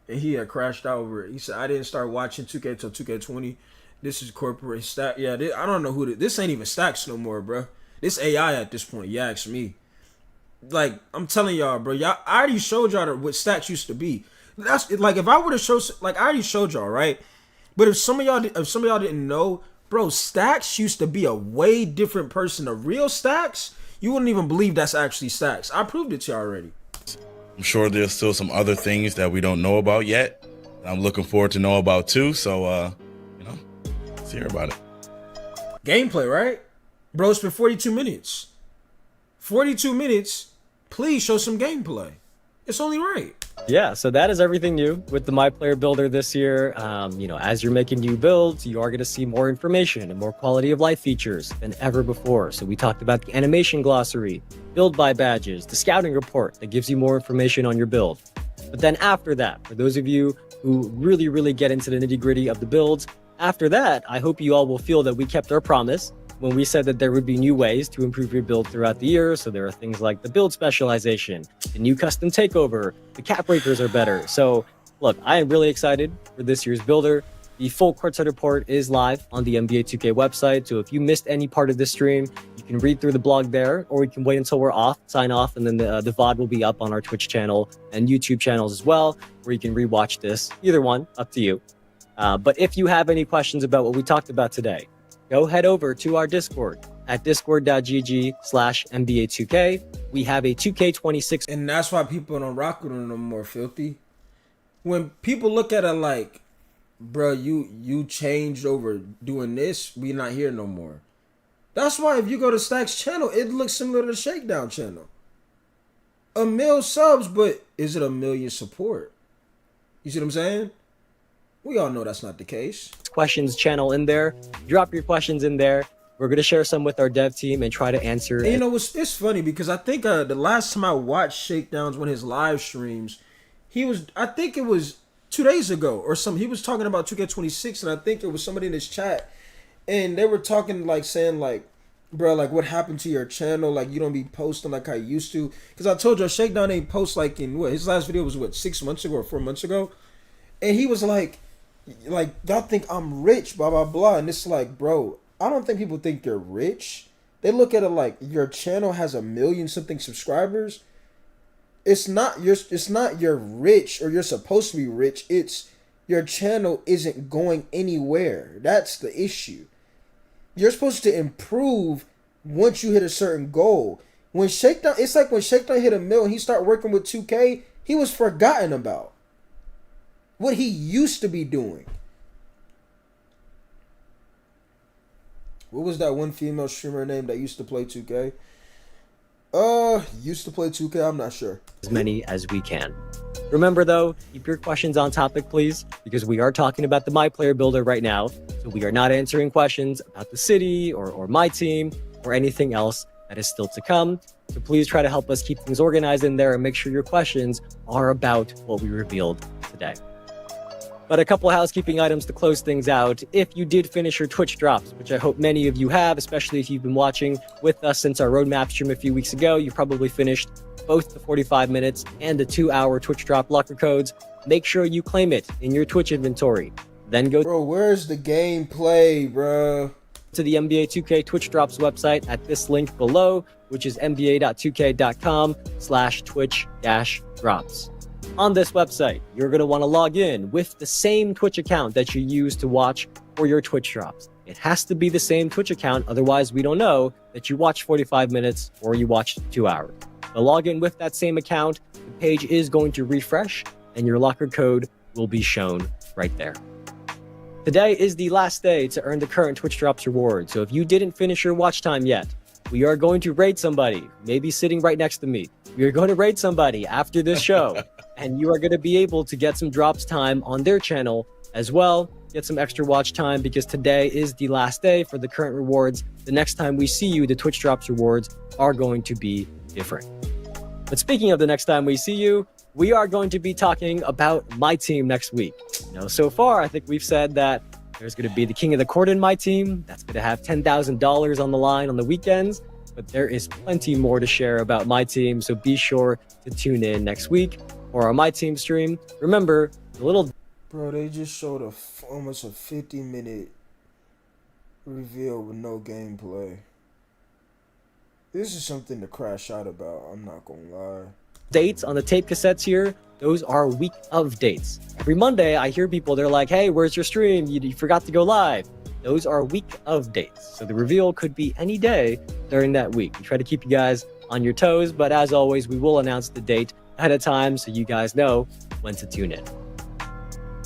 And he had crashed out over it. He said, I didn't start watching 2K till 2K20. This is corporate stack. Yeah, I don't know who this ain't even Stacks no more, bro. This AI at this point, you ask me. Like, I'm telling y'all, bro. I already showed y'all what Stacks used to be. That's like, if I would have showed, like, I already showed y'all, right? But if some of y'all didn't know, bro, Stacks used to be a way different person. The real Stacks, you wouldn't even believe that's actually Stacks. I proved it to you already. I'm sure there's still some other things that we don't know about yet. I'm looking forward to know about too. So, you know, let's hear about it. Gameplay, right? Bro, it's been 42 minutes. 42 minutes. Please show some gameplay. It's only right. Yeah, so that is everything new with the My Player Builder this year. You know, as you're making new builds, you are going to see more information and more quality of life features than ever before. So we talked about the animation glossary, build by badges, the scouting report that gives you more information on your build. But then after that, for those of you who really get into the nitty gritty of the builds, after that, I hope you all will feel that we kept our promise when we said that there would be new ways to improve your build throughout the year. So there are things like the build specialization, the new custom takeover, the cap breakers are better. So look, I am really excited for this year's builder. The full courtside report is live on the NBA 2K website. So if you missed any part of this stream, you can read through the blog there, or you can wait until we're off, sign off, and then the VOD will be up on our Twitch channel and YouTube channels as well, where you can rewatch this. Either one, up to you. But if you have any questions about what we talked about today, go head over to our Discord at discord.gg/NBA2K. We have a 2K26. And that's why people don't rock with them no more, Filthy. When people look at it like, bro, you changed over doing this, we not here no more. That's why if you go to Stack's channel, it looks similar to the Shakedown channel. 1 million subs, but is it 1 million support? You see what I'm saying? We all know that's not the case. Questions channel in there. Drop your questions in there. We're going to share some with our dev team and try to answer. And you know, it's funny because I think the last time I watched Shakedowns, one of his live streams, I think it was 2 days ago or something. He was talking about 2K26, and I think it was somebody in his chat, and they were talking like saying like, bro, like what happened to your channel? Like you don't be posting like I used to. Because I told you Shakedown ain't post like in what, his last video was what, 6 months ago or 4 months ago, and he was like y'all think I'm rich, blah blah blah, and it's like, bro, I don't think people think you're rich. They look at it like your channel has 1 million something subscribers. It's not you're rich or you're supposed to be rich. It's your channel isn't going anywhere. That's the issue. You're supposed to improve once you hit a certain goal. When Shakedown, it's like when Shakedown hit a mill and he started working with 2K, he was forgotten about. What he used to be doing. What was that one female streamer name that used to play 2K? Used to play 2K, I'm not sure. As many as we can. Remember though, keep your questions on topic, please, because we are talking about the My Player Builder right now. So we are not answering questions about the city or my team or anything else that is still to come. So please try to help us keep things organized in there and make sure your questions are about what we revealed today. But a couple housekeeping items to close things out. If you did finish your Twitch drops, which I hope many of you have, especially if you've been watching with us since our roadmap stream a few weeks ago, you probably finished both the 45 minutes and the 2-hour Twitch drop locker codes. Make sure you claim it in your Twitch inventory. Then go Bro, where's the gameplay, bro? to the NBA 2K Twitch Drops website at this link below, which is nba.2k.com/twitch-drops. On this website, you're going to want to log in with the same Twitch account that you use to watch for your Twitch drops. It has to be the same Twitch account, otherwise we don't know that you watched 45 minutes or you watched 2 hours. So log in with that same account, the page is going to refresh, and your locker code will be shown right there. Today is the last day to earn the current Twitch Drops reward, so if you didn't finish your watch time yet, we are going to raid somebody, maybe sitting right next to me. We are going to raid somebody after this show, and you are going to be able to get some drops time on their channel as well. Get some extra watch time because today is the last day for the current rewards. The next time we see you, the Twitch Drops rewards are going to be different. But speaking of the next time we see you, we are going to be talking about my team next week. So far, I think we've said that there's going to be the king of the court in my team. That's going to have $10,000 on the line on the weekends. But there is plenty more to share about my team, so be sure to tune in next week for our My Team stream. Remember, the little... Bro, they just showed almost a 50-minute reveal with no gameplay. This is something to crash out about, I'm not gonna lie. dates on the tape cassettes here, those are week of dates. Every Monday, I hear people, they're like, hey, where's your stream? You forgot to go live. Those are week of dates. So the reveal could be any day during that week. We try to keep you guys on your toes, but as always, we will announce the date ahead of time so you guys know when to tune in.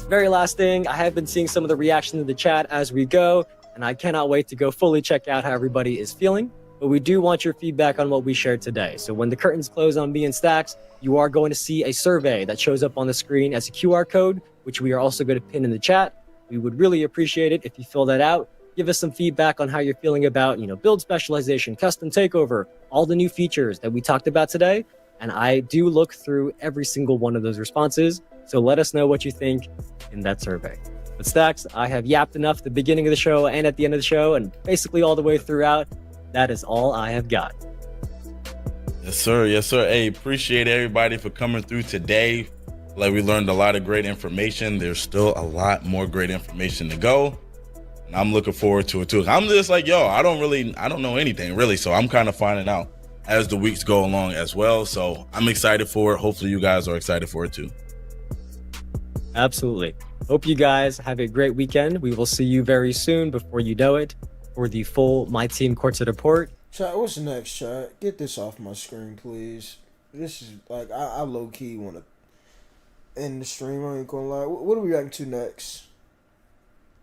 Very last thing, I have been seeing some of the reaction in the chat as we go, and I cannot wait to go fully check out how everybody is feeling. But we do want your feedback on what we shared today. So when the curtains close on me and Stacks, you are going to see a survey that shows up on the screen as a QR code, which we are also going to pin in the chat. We would really appreciate it if you fill that out. Give us some feedback on how you're feeling about, build specialization, custom takeover, all the new features that we talked about today. And I do look through every single one of those responses. So let us know what you think in that survey. But Stacks, I have yapped enough at the beginning of the show and at the end of the show and basically all the way throughout. That is all I have got. Yes, sir. Yes, sir. Hey, appreciate everybody for coming through today. Like, we learned a lot of great information. There's still a lot more great information to go. And I'm looking forward to it too. I'm just like, I don't know anything really. So I'm kind of finding out as the weeks go along as well. So I'm excited for it. Hopefully you guys are excited for it too. Absolutely. Hope you guys have a great weekend. We will see you very soon before you know it for the full My Team Courtside Report. Chat, what's next, chat? Get this off my screen, please. This is like, I low-key want to end the stream, I ain't gonna lie. What are we reacting to next?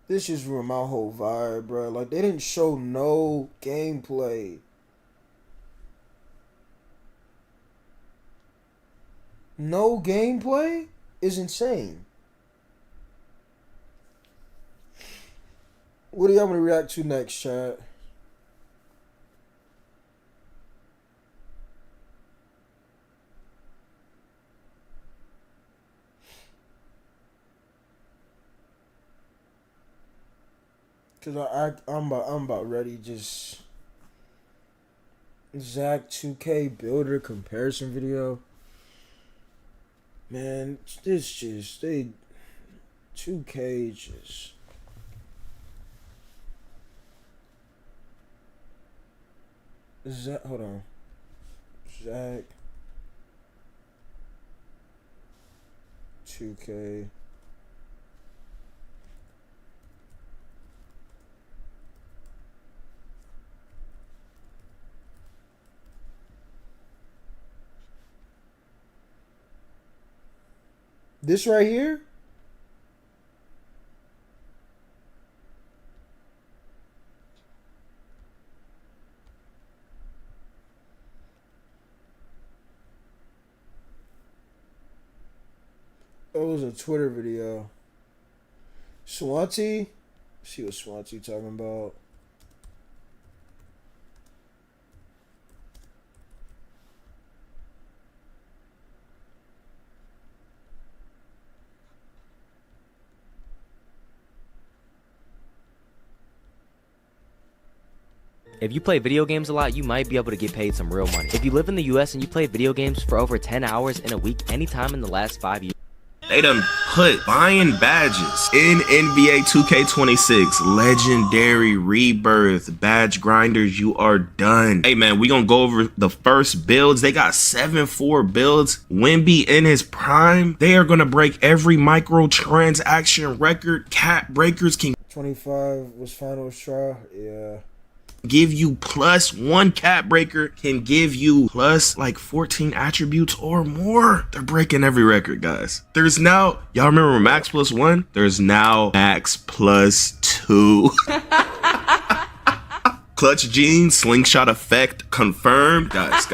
This just ruined my whole vibe, bro. Like, they didn't show no gameplay. No gameplay is insane. What do y'all want to react to next, chat? Cause I'm about ready. Just Zach 2K builder comparison video. Man, this just 2K just. Zach, hold on. Zach 2K. This right here? It was a Twitter video. Swansea? See what Swansea talking about. If you play video games a lot, you might be able to get paid some real money. If you live in the US and you play video games for over 10 hours in a week anytime in the last 5 years, they done put buying badges in NBA 2K26, Legendary, Rebirth, badge grinders, you are done. Hey man, we gonna go over the first builds. They got 7-4 builds. Wemby in his prime. They are gonna break every microtransaction record. Cap breakers can 25 was final straw. Yeah. Give you +1 cap breaker, can give you plus like 14 attributes or more. They're breaking every record, guys. There's now, y'all remember max +1? There's now max +2. Clutch jeans, slingshot effect confirmed. Guys.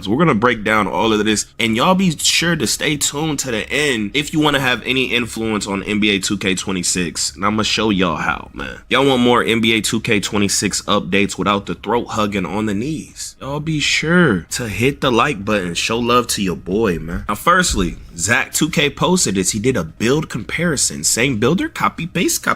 We're gonna break down all of this, and y'all be sure to stay tuned to the end if you want to have any influence on NBA 2K26. And I'm gonna show y'all how, man. Y'all want more NBA 2K26 updates without the throat hugging on the knees? Y'all be sure to hit the like button. Show love to your boy, man. Now, firstly, Zach 2K posted this. He did a build comparison. Same builder, copy paste.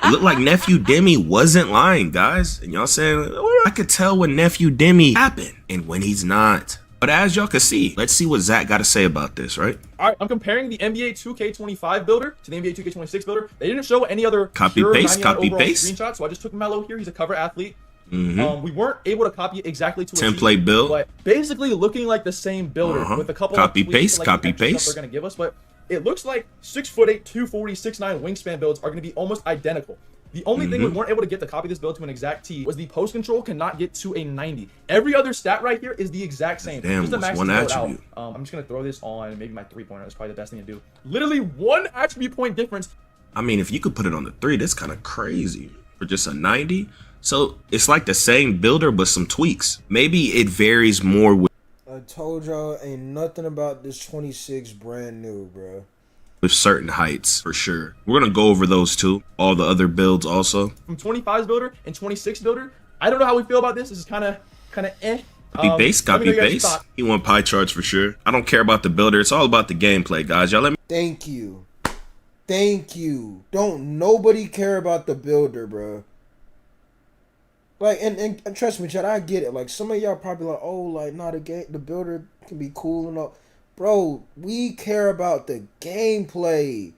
It looked like Nephew Demi wasn't lying, guys. And y'all saying, I could tell when Nephew Demi happened and when he's not. But as y'all can see, let's see what Zach got to say about this, right? All right, I'm comparing the NBA 2K25 builder to the NBA 2K26 builder. They didn't show any other copy paste screenshots, so I just took Melo here. He's a cover athlete. We weren't able to copy exactly to a template build, but basically looking like the same builder with a couple copy of tweaks, paste, like they're gonna give us. But it looks like 6'8", 240, 6'9" wingspan builds are gonna be almost identical. The only thing we weren't able to get to copy this build to an exact T was the post control cannot get to a 90. Every other stat right here is the exact same. Damn, the max one attribute. I'm just gonna throw this on maybe my 3-pointer. That's probably the best thing to do. Literally 1 attribute point difference. I mean, if you could put it on the 3, that's kind of crazy for just a 90. So it's like the same builder but some tweaks. Maybe it varies more with. I told y'all ain't nothing about this 26 brand new, bro. With certain heights, for sure. We're gonna go over those too. All the other builds also. From 25's builder and 26 builder, I don't know how we feel about this. This is kind of eh. Copy paste. He want pie charts for sure. I don't care about the builder. It's all about the gameplay, guys. Y'all let me. Thank you. Don't nobody care about the builder, bro. Like, and trust me, Chad, I get it. Like, some of y'all probably like, oh, like, nah, the builder can be cool and all. Bro, we care about the gameplay.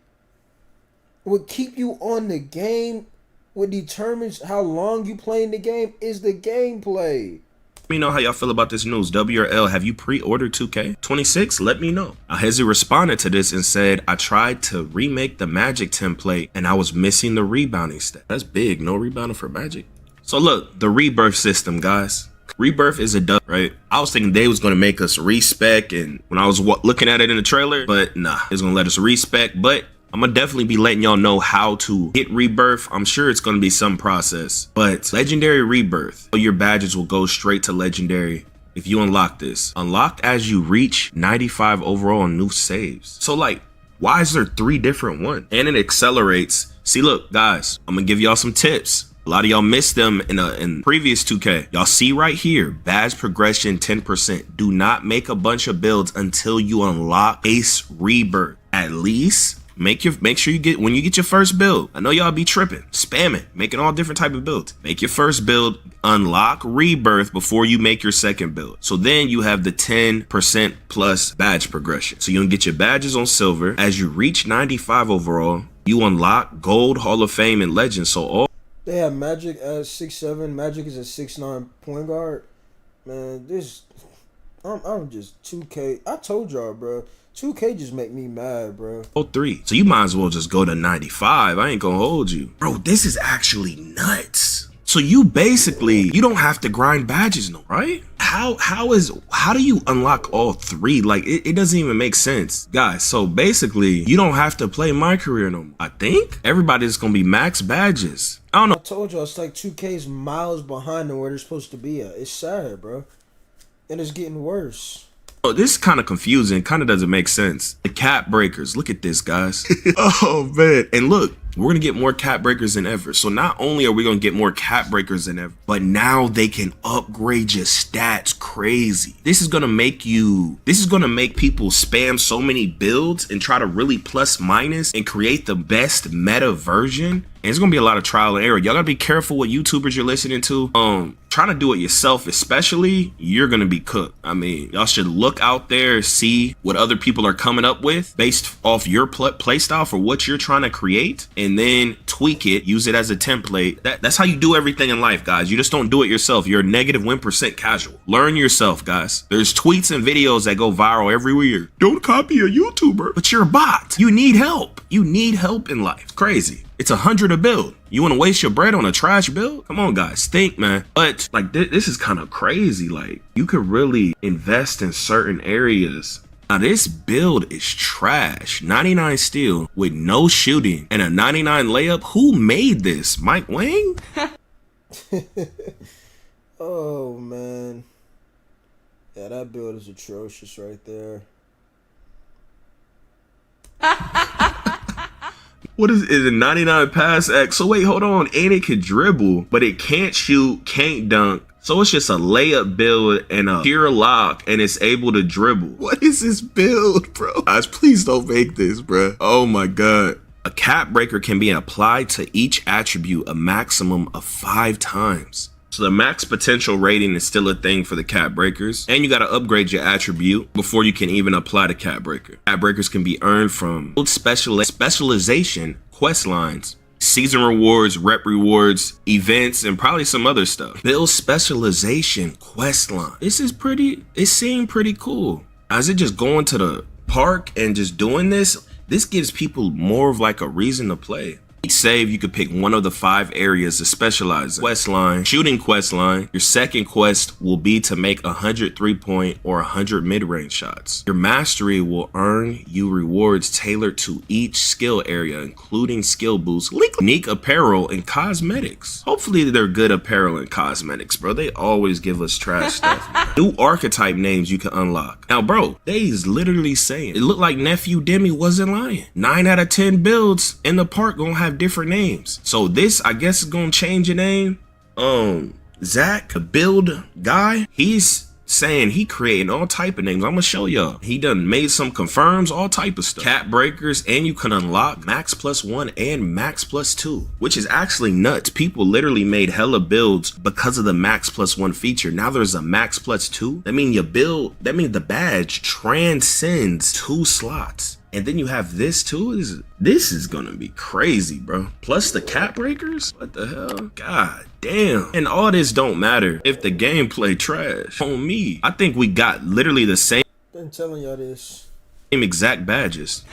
What keep you on the game, what determines how long you playing the game is the gameplay. Let me know how y'all feel about this news. W or L, have you pre-ordered 2K26? Let me know. Now, Hezzy responded to this and said, I tried to remake the Magic template and I was missing the rebounding stat. That's big. No rebounding for Magic. So look, the Rebirth system, guys. Rebirth is a dub, right? I was thinking they was going to make us respec, and when I was looking at it in the trailer, but nah, it's going to let us respec. But I'm going to definitely be letting y'all know how to hit Rebirth. I'm sure it's going to be some process, but Legendary Rebirth, your badges will go straight to Legendary if you unlock this. Unlocked as you reach 95 overall on new saves. So like, why is there 3 different ones? And it accelerates. See, look, guys, I'm going to give y'all some tips. A lot of y'all missed them in previous 2K. Y'all see right here, badge progression 10%. Do not make a bunch of builds until you unlock Ace Rebirth. At least make sure you get, when you get your first build. I know y'all be tripping, spamming, making all different type of builds. Make your first build, unlock Rebirth before you make your second build. So then you have the 10% plus badge progression. So you can get your badges on silver. As you reach 95 overall, you unlock gold, Hall of Fame, and legend. So all. They have Magic at 6'7". Magic is a 6'9" point guard. Man, I'm just 2K. I told y'all, bro. 2K just make me mad, bro. 3. So you might as well just go to 95. I ain't gonna hold you. Bro, this is actually nuts. So you basically, you don't have to grind badges no, right? how do you unlock all three? Like it doesn't even make sense, guys. So basically, you don't have to play My Career no more. I think everybody's gonna be max badges. I don't know. I told you it's like 2K's miles behind them where they're supposed to be at. It's sad, bro, and it's getting worse. Oh, this is kind of confusing. Kind of doesn't make sense. The cap breakers. Look at this, guys. Oh man, and look. We're going to get more cap breakers than ever. So not only are we going to get more cap breakers than ever, but now they can upgrade your stats crazy. This is going to make people spam so many builds and try to really plus minus and create the best meta version. And it's going to be a lot of trial and error. Y'all got to be careful what YouTubers you're listening to. Trying to do it yourself, especially, you're going to be cooked. I mean, y'all should look out there, see what other people are coming up with based off your play style for what you're trying to create, and then tweak it, use it as a template. That's how you do everything in life, guys. You just don't do it yourself. You're a negative 1% casual. Learn yourself, guys. There's tweets and videos that go viral every year. Don't copy a YouTuber, but you're a bot. You need help. You need help in life. It's crazy. It's 100 a build. You want to waste your bread on a trash build? Come on, guys, think, man. But like this is kind of crazy. Like you could really invest in certain areas. Now this build is trash. 99 steal with no shooting and a 99 layup. Who made this? Mike Wang? Oh man, yeah, that build is atrocious right there. What is it? A 99 pass X? So wait, hold on. And it can dribble, but it can't shoot, can't dunk. So it's just a layup build and a pure lock, and it's able to dribble. What is this build, bro? Guys, please don't make this, bro. Oh my God. A cap breaker can be applied to each attribute a maximum of 5 times. So the max potential rating is still a thing for the cap breakers, and you got to upgrade your attribute before you can even apply the cap breaker. Cap breakers can be earned from specialization, quest lines, season rewards, rep rewards, events, and probably some other stuff. Build specialization quest line. It seemed pretty cool. Is it just going to the park and just doing this? This gives people more of like a reason to play. Each save, you could pick one of the 5 areas to specialize in. Quest line, shooting quest line. Your second quest will be to make 100 3-point or 100 mid-range shots. Your mastery will earn you rewards tailored to each skill area, including skill boosts, unique apparel, and cosmetics. Hopefully they're good apparel and cosmetics, bro. They always give us trash stuff. New archetype names you can unlock. Now, bro, they's literally saying, it looked like Nephew Demi wasn't lying. 9 out of 10 builds in the park gonna have different names. So this, I guess, is gonna change your name. Zach, the build guy, he's saying he creating all type of names. I'm gonna show y'all. He done made some confirms, all type of stuff. Cap breakers, and you can unlock max +1 and max +2, which is actually nuts. People literally made hella builds because of the max +1 feature. Now there's a max +2. That means the badge transcends 2 slots. And then you have this too. This is gonna be crazy, bro. Plus the cap breakers. What the hell? God damn. And all this don't matter if the gameplay trash. On me, I think we got literally the same. Been telling y'all this. Same exact badges.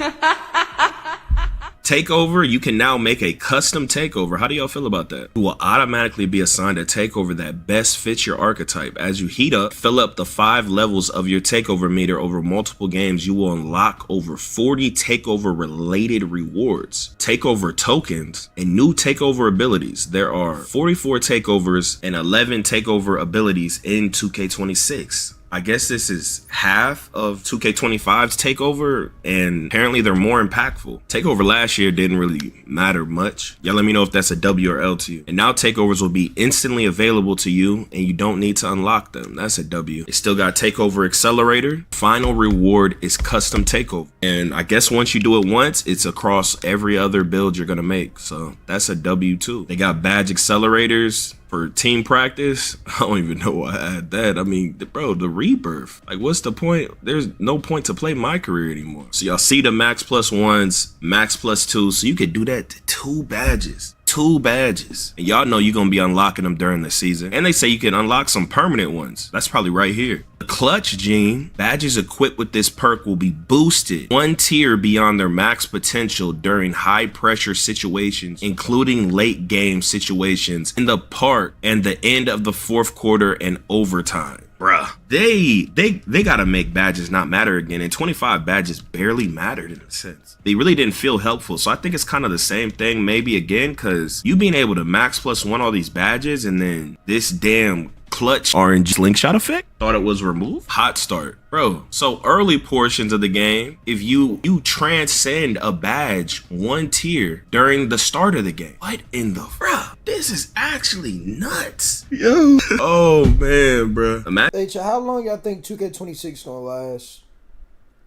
Takeover, you can now make a custom takeover. How do y'all feel about that? You will automatically be assigned a takeover that best fits your archetype. As you heat up, fill up the 5 levels of your takeover meter over multiple games, you will unlock over 40 takeover related rewards, takeover tokens, and new takeover abilities. There are 44 takeovers and 11 takeover abilities in 2K26. I guess this is half of 2K25's takeover, and apparently they're more impactful. Takeover last year didn't really matter much. Y'all let me know if that's a W or L to you. And now takeovers will be instantly available to you, and you don't need to unlock them. That's a W. It still got Takeover Accelerator. Final reward is custom takeover. And I guess once you do it once, it's across every other build you're gonna make. So that's a W too. They got badge accelerators for team practice. I don't even know why I had that. I mean, bro, the Rebirth. Like, what's the point? There's no point to play My Career anymore. So y'all see the max +1s, max +2. So you could do that to 2 badges. 2 badges. And y'all know you're gonna be unlocking them during the season. And they say you can unlock some permanent ones. That's probably right here. The Clutch Gene. Badges equipped with this perk will be boosted 1 tier beyond their max potential during high pressure situations, including late game situations in the park and the end of the 4th quarter and overtime. bruh, they gotta make badges not matter again. And 25 badges barely mattered in a sense. They really didn't feel helpful. So I think it's kind of the same thing maybe again, because you being able to max +1 all these badges and then this damn clutch orange slingshot effect, thought it was removed. Hot start, bro. So early portions of the game, if you transcend a badge 1 tier during the start of the game, what in the bruh, this is actually nuts, yo. Oh man, bro. Hey, chat, how long y'all think 2K26 gonna last?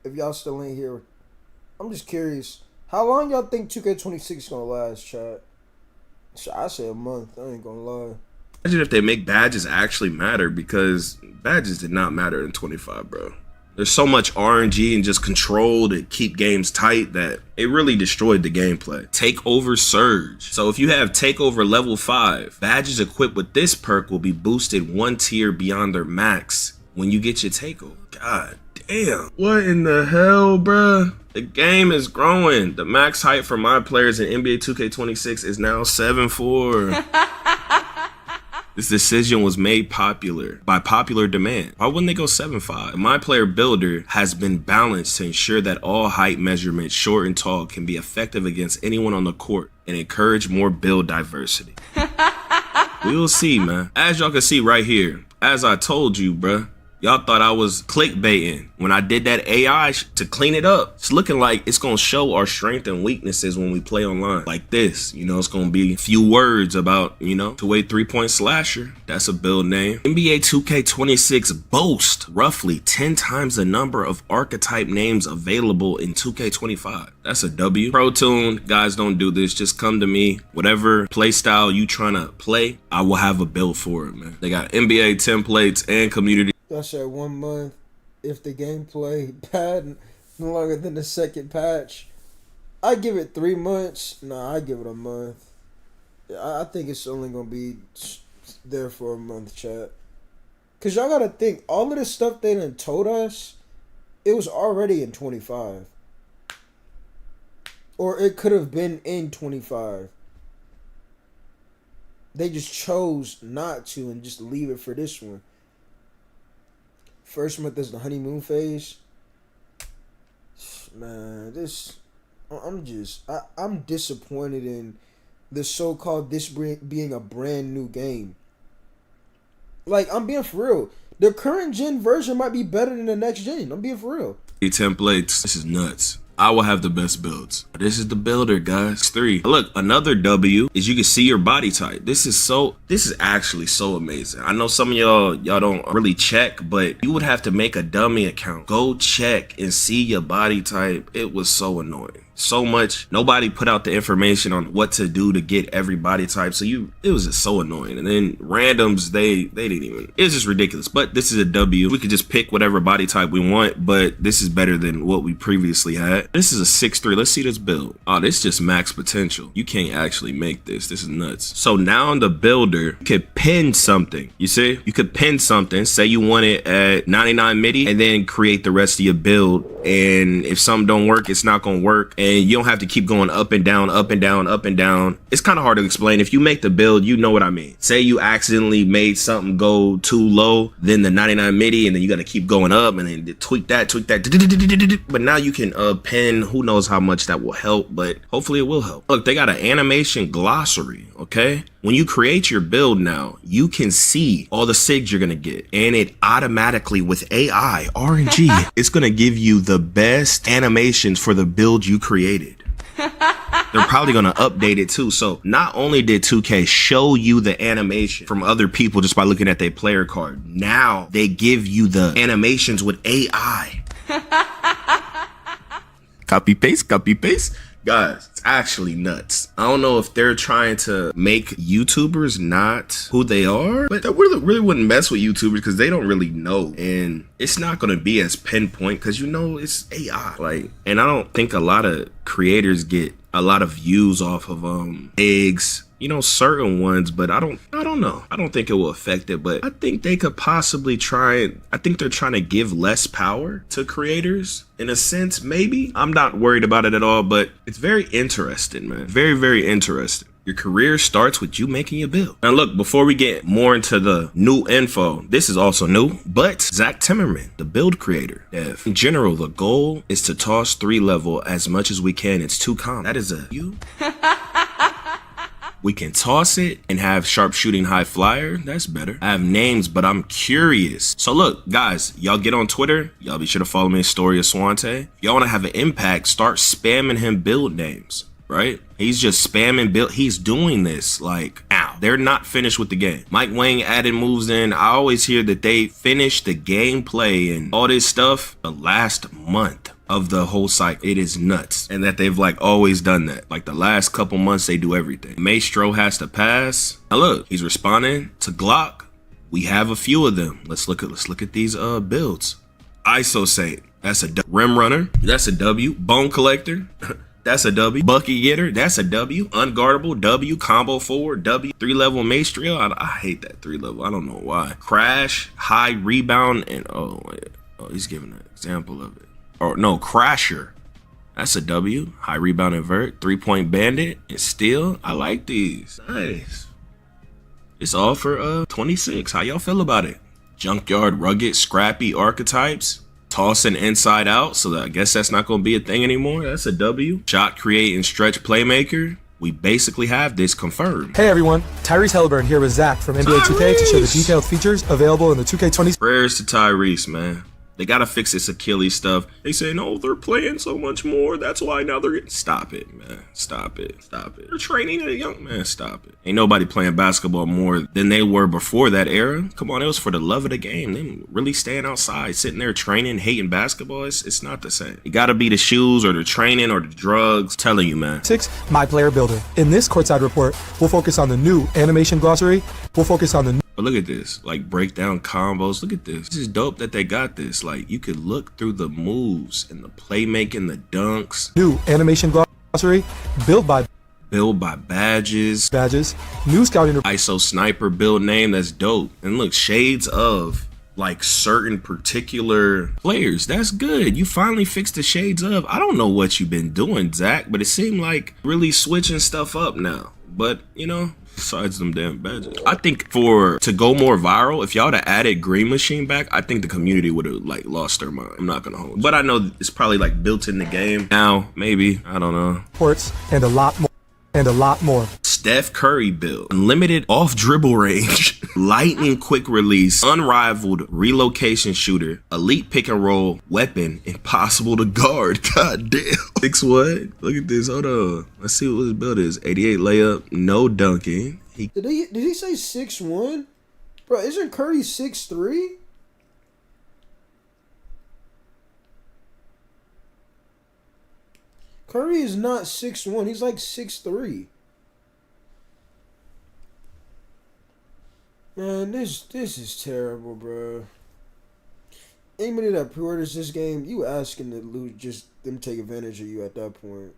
If y'all still ain't here, I'm just curious. How long y'all think 2K26 gonna last, chat? I say a month. I ain't gonna lie. Imagine if they make badges actually matter, because badges did not matter in 25, bro. There's so much RNG and just control to keep games tight that it really destroyed the gameplay. Takeover Surge. So if you have Takeover level 5, badges equipped with this perk will be boosted 1 tier beyond their max when you get your Takeover. God damn. What in the hell, bruh? The game is growing. The max height for my players in NBA 2K26 is now 7'4". This decision was made popular by popular demand. Why wouldn't they go 7'5"? My player builder has been balanced to ensure that all height measurements, short and tall, can be effective against anyone on the court and encourage more build diversity. We will see, man. As y'all can see right here, as I told you, bruh, y'all thought I was clickbaiting when I did that AI to clean it up. It's looking like it's gonna show our strength and weaknesses when we play online. Like this, you know, it's gonna be a few words about, you know, two-way 3-point slasher. That's a build name. NBA 2K26 boasts roughly 10 times the number of archetype names available in 2K25. That's a W. Pro Tune, guys, don't do this. Just come to me. Whatever play style you trying to play, I will have a build for it, man. They got NBA templates and community. I said 1 month. If the gameplay bad no longer than the second patch, I give it 3 months. Nah, I give it a month. I think it's only gonna be there for a month, chat. Cause y'all gotta think, all of the stuff they done told us, it was already in 25, or it could have been in 25. They just chose not to and just leave it for this one. First month is the honeymoon phase. Man, I'm disappointed in the so-called this being a brand new game. Like, I'm being for real. The current gen version might be better than the next gen. I'm being for real. Templates. This is nuts. I will have the best builds. This is the builder, guys. 3. Look, another W is you can see your body type. This is actually so amazing. I know some of y'all don't really check, but you would have to make a dummy account. Go check and see your body type. It was so annoying. So much. Nobody put out the information on what to do to get every body type. So it was just so annoying. And then randoms, they didn't even. It's just ridiculous. But this is a W. We could just pick whatever body type we want, but this is better than what we previously had. This is a 6'3". Let's see this build. Oh, this is just max potential. You can't actually make this. This is nuts. So now on the builder, you could pin something. You see? You could pin something. Say you want it at 99 MIDI and then create the rest of your build. And if something don't work, it's not going to work. And you don't have to keep going up and down, up and down, up and down. It's kind of hard to explain. If you make the build, you know what I mean. Say you accidentally made something go too low, then the 99 MIDI, and then you got to keep going up and then tweak that. But now you can pin, who knows how much that will help, but hopefully it will help. Look, they got an animation glossary, okay? When you create your build now, you can see all the SIGs you're gonna get, and it automatically, with AI, RNG, it's gonna give you the best animations for the build you created. They're probably gonna update it too. So not only did 2K show you the animation from other people just by looking at their player card, now they give you the animations with AI. Copy paste. Guys, it's actually nuts. I don't know if they're trying to make YouTubers not who they are, but that really wouldn't mess with YouTubers because they don't really know. And it's not going to be as pinpoint because, you know, it's AI. Like, and I don't think a lot of creators get a lot of views off of eggs, you know, certain ones, but I don't know. I don't think it will affect it, but I think they could possibly I think they're trying to give less power to creators in a sense, maybe. I'm not worried about it at all, but it's very interesting, man. Very, very interesting. Your career starts with you making your build. Now look, before we get more into the new info, this is also new, but Zach Timmerman, the build creator, dev. In general, the goal is to toss 3 level as much as we can. It's too common. That is a you. We can toss it and have sharpshooting high flyer. That's better. I have names, but I'm curious. So look, guys, y'all get on Twitter. Y'all be sure to follow me in Story of Swante. If y'all want to have an impact, start spamming him build names, right? He's just spamming build. He's doing this like, ow. They're not finished with the game. Mike Wang added moves in. I always hear that they finished the gameplay and all this stuff the last month of the whole cycle. It is nuts. And that they've like always done that. Like the last couple months they do everything. Maestro has to pass. Now look, he's responding to Glock. We have a few of them. Let's look at these builds. ISO Saint, that's a W. Rim Runner, that's a W. Bone Collector, that's a W. Bucky Getter, that's a W. Unguardable, W. Combo Forward, W. 3-level Maestro. I hate that 3-level. I don't know why. Crash, High Rebound, and oh, he's giving an example of it. Or no, Crasher. That's a W. High Rebound Invert. 3-point Bandit. And Steel. I like these. Nice. It's all for 26. How y'all feel about it? Junkyard, Rugged, Scrappy Archetypes. Tossing inside out. So I guess that's not going to be a thing anymore. That's a W. Shot, Create, and Stretch Playmaker. We basically have this confirmed. Hey everyone, Tyrese Halliburton here with Zach from NBA 2K to show the detailed features available in the 2K20. Prayers to Tyrese, man. They gotta fix this Achilles stuff. They say, no, they're playing so much more. That's why now they're getting... Stop it, man. Stop it. Stop it. They're training a young man. Stop it. Ain't nobody playing basketball more than they were before that era. Come on, it was for the love of the game. They really staying outside, sitting there training, hating basketball. It's not the same. It gotta be the shoes or the training or the drugs. I'm telling you, man. 6, My Player Builder. In this courtside report, we'll focus on the new animation glossary. We'll focus on the But look at this, like breakdown combos. Look at this. This is dope that they got this. Like you could look through the moves and the playmaking, the dunks. new animation glossary, built by badges. New scouting report. ISO Sniper build name. That's dope. And look, shades of like certain particular players. That's good. You finally fixed the shades of. I don't know what you've been doing, Zach, but it seemed like really switching stuff up now. But you know, besides them damn badges, I think to go more viral, if y'all would have added Green Machine back, I think the community would have like lost their mind. I'm not gonna hold you. But I know it's probably like built in the game now, maybe. I don't know. Reports and a lot more. Steph Curry build, unlimited off dribble range, lightning quick release, unrivaled relocation shooter, elite pick and roll weapon, impossible to guard. God damn. 6'1". Look at this. Hold on. Let's see what his build is. 88 layup, no dunking. Did he say 6'1"? Bro, isn't Curry 6'3"? Curry is not 6'1". He's like 6'3". Man, this is terrible, bro. Anybody that pre-orders this game, you asking to lose, just them take advantage of you at that point.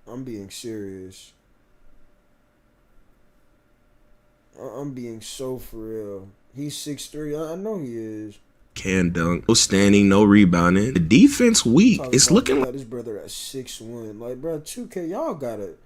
I'm being serious. I'm being so for real. He's 6'3". I know he is. Can dunk, no standing, no rebounding. The defense weak. It's looking like his brother at 6'1". Like, bro, 2K, y'all got it.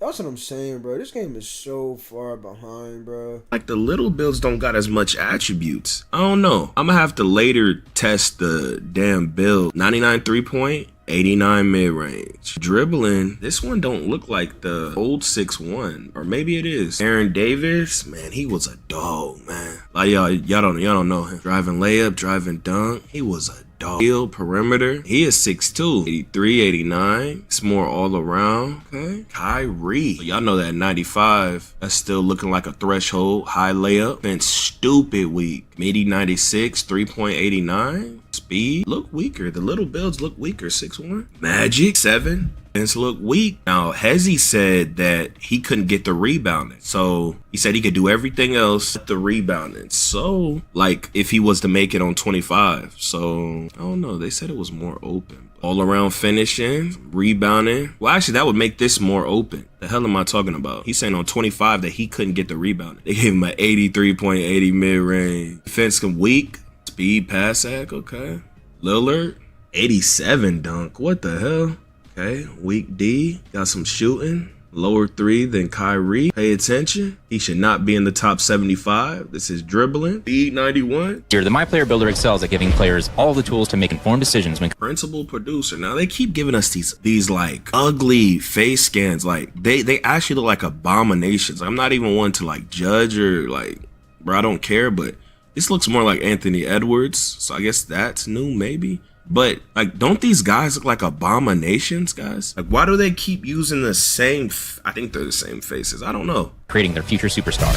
That's what I'm saying, bro. This game is so far behind, bro. Like the little builds don't got as much attributes. I don't know. I'm gonna have to later test the damn build. 99 3-point, 89 mid-range. Dribbling, this one don't look like the old 6'1", or maybe it is. Aaron Davis, man, he was a dog, man. Like y'all don't know him. Driving layup, driving dunk, he was a dog. Field perimeter, he is 6'2", 83, 89. It's more all around. Okay. Kyrie, y'all know that 95. That's still looking like a threshold. High layup, been stupid weak. Midi 96, 3.89. Speed look weaker. The little builds look weaker. 6'1". Magic 7. Defense look weak. Now Hezi said that he couldn't get the rebounding. So he said he could do everything else but the rebounding. So like if he was to make it on 25. So I don't know. They said it was more open. All around finishing, rebounding. Well, actually, that would make this more open. The hell am I talking about? He's saying on 25 that he couldn't get the rebounding. They gave him an 83.80 mid-range. Defense weak. Speed, pass act, okay. Lillard, 87 dunk. What the hell? Okay, weak D. Got some shooting. Lower 3 than Kyrie. Pay attention. He should not be in the top 75. This is dribbling. Speed 91. Here, the My Player Builder excels at giving players all the tools to make informed decisions when Principal producer. Now they keep giving us these like ugly face scans. Like they actually look like abominations. I'm not even one to like judge or like, bro, I don't care, but this looks more like Anthony Edwards. So I guess that's new maybe. But like, don't these guys look like abominations, guys? Like, why do they keep using the same? I think they're the same faces. I don't know. creating their future superstar.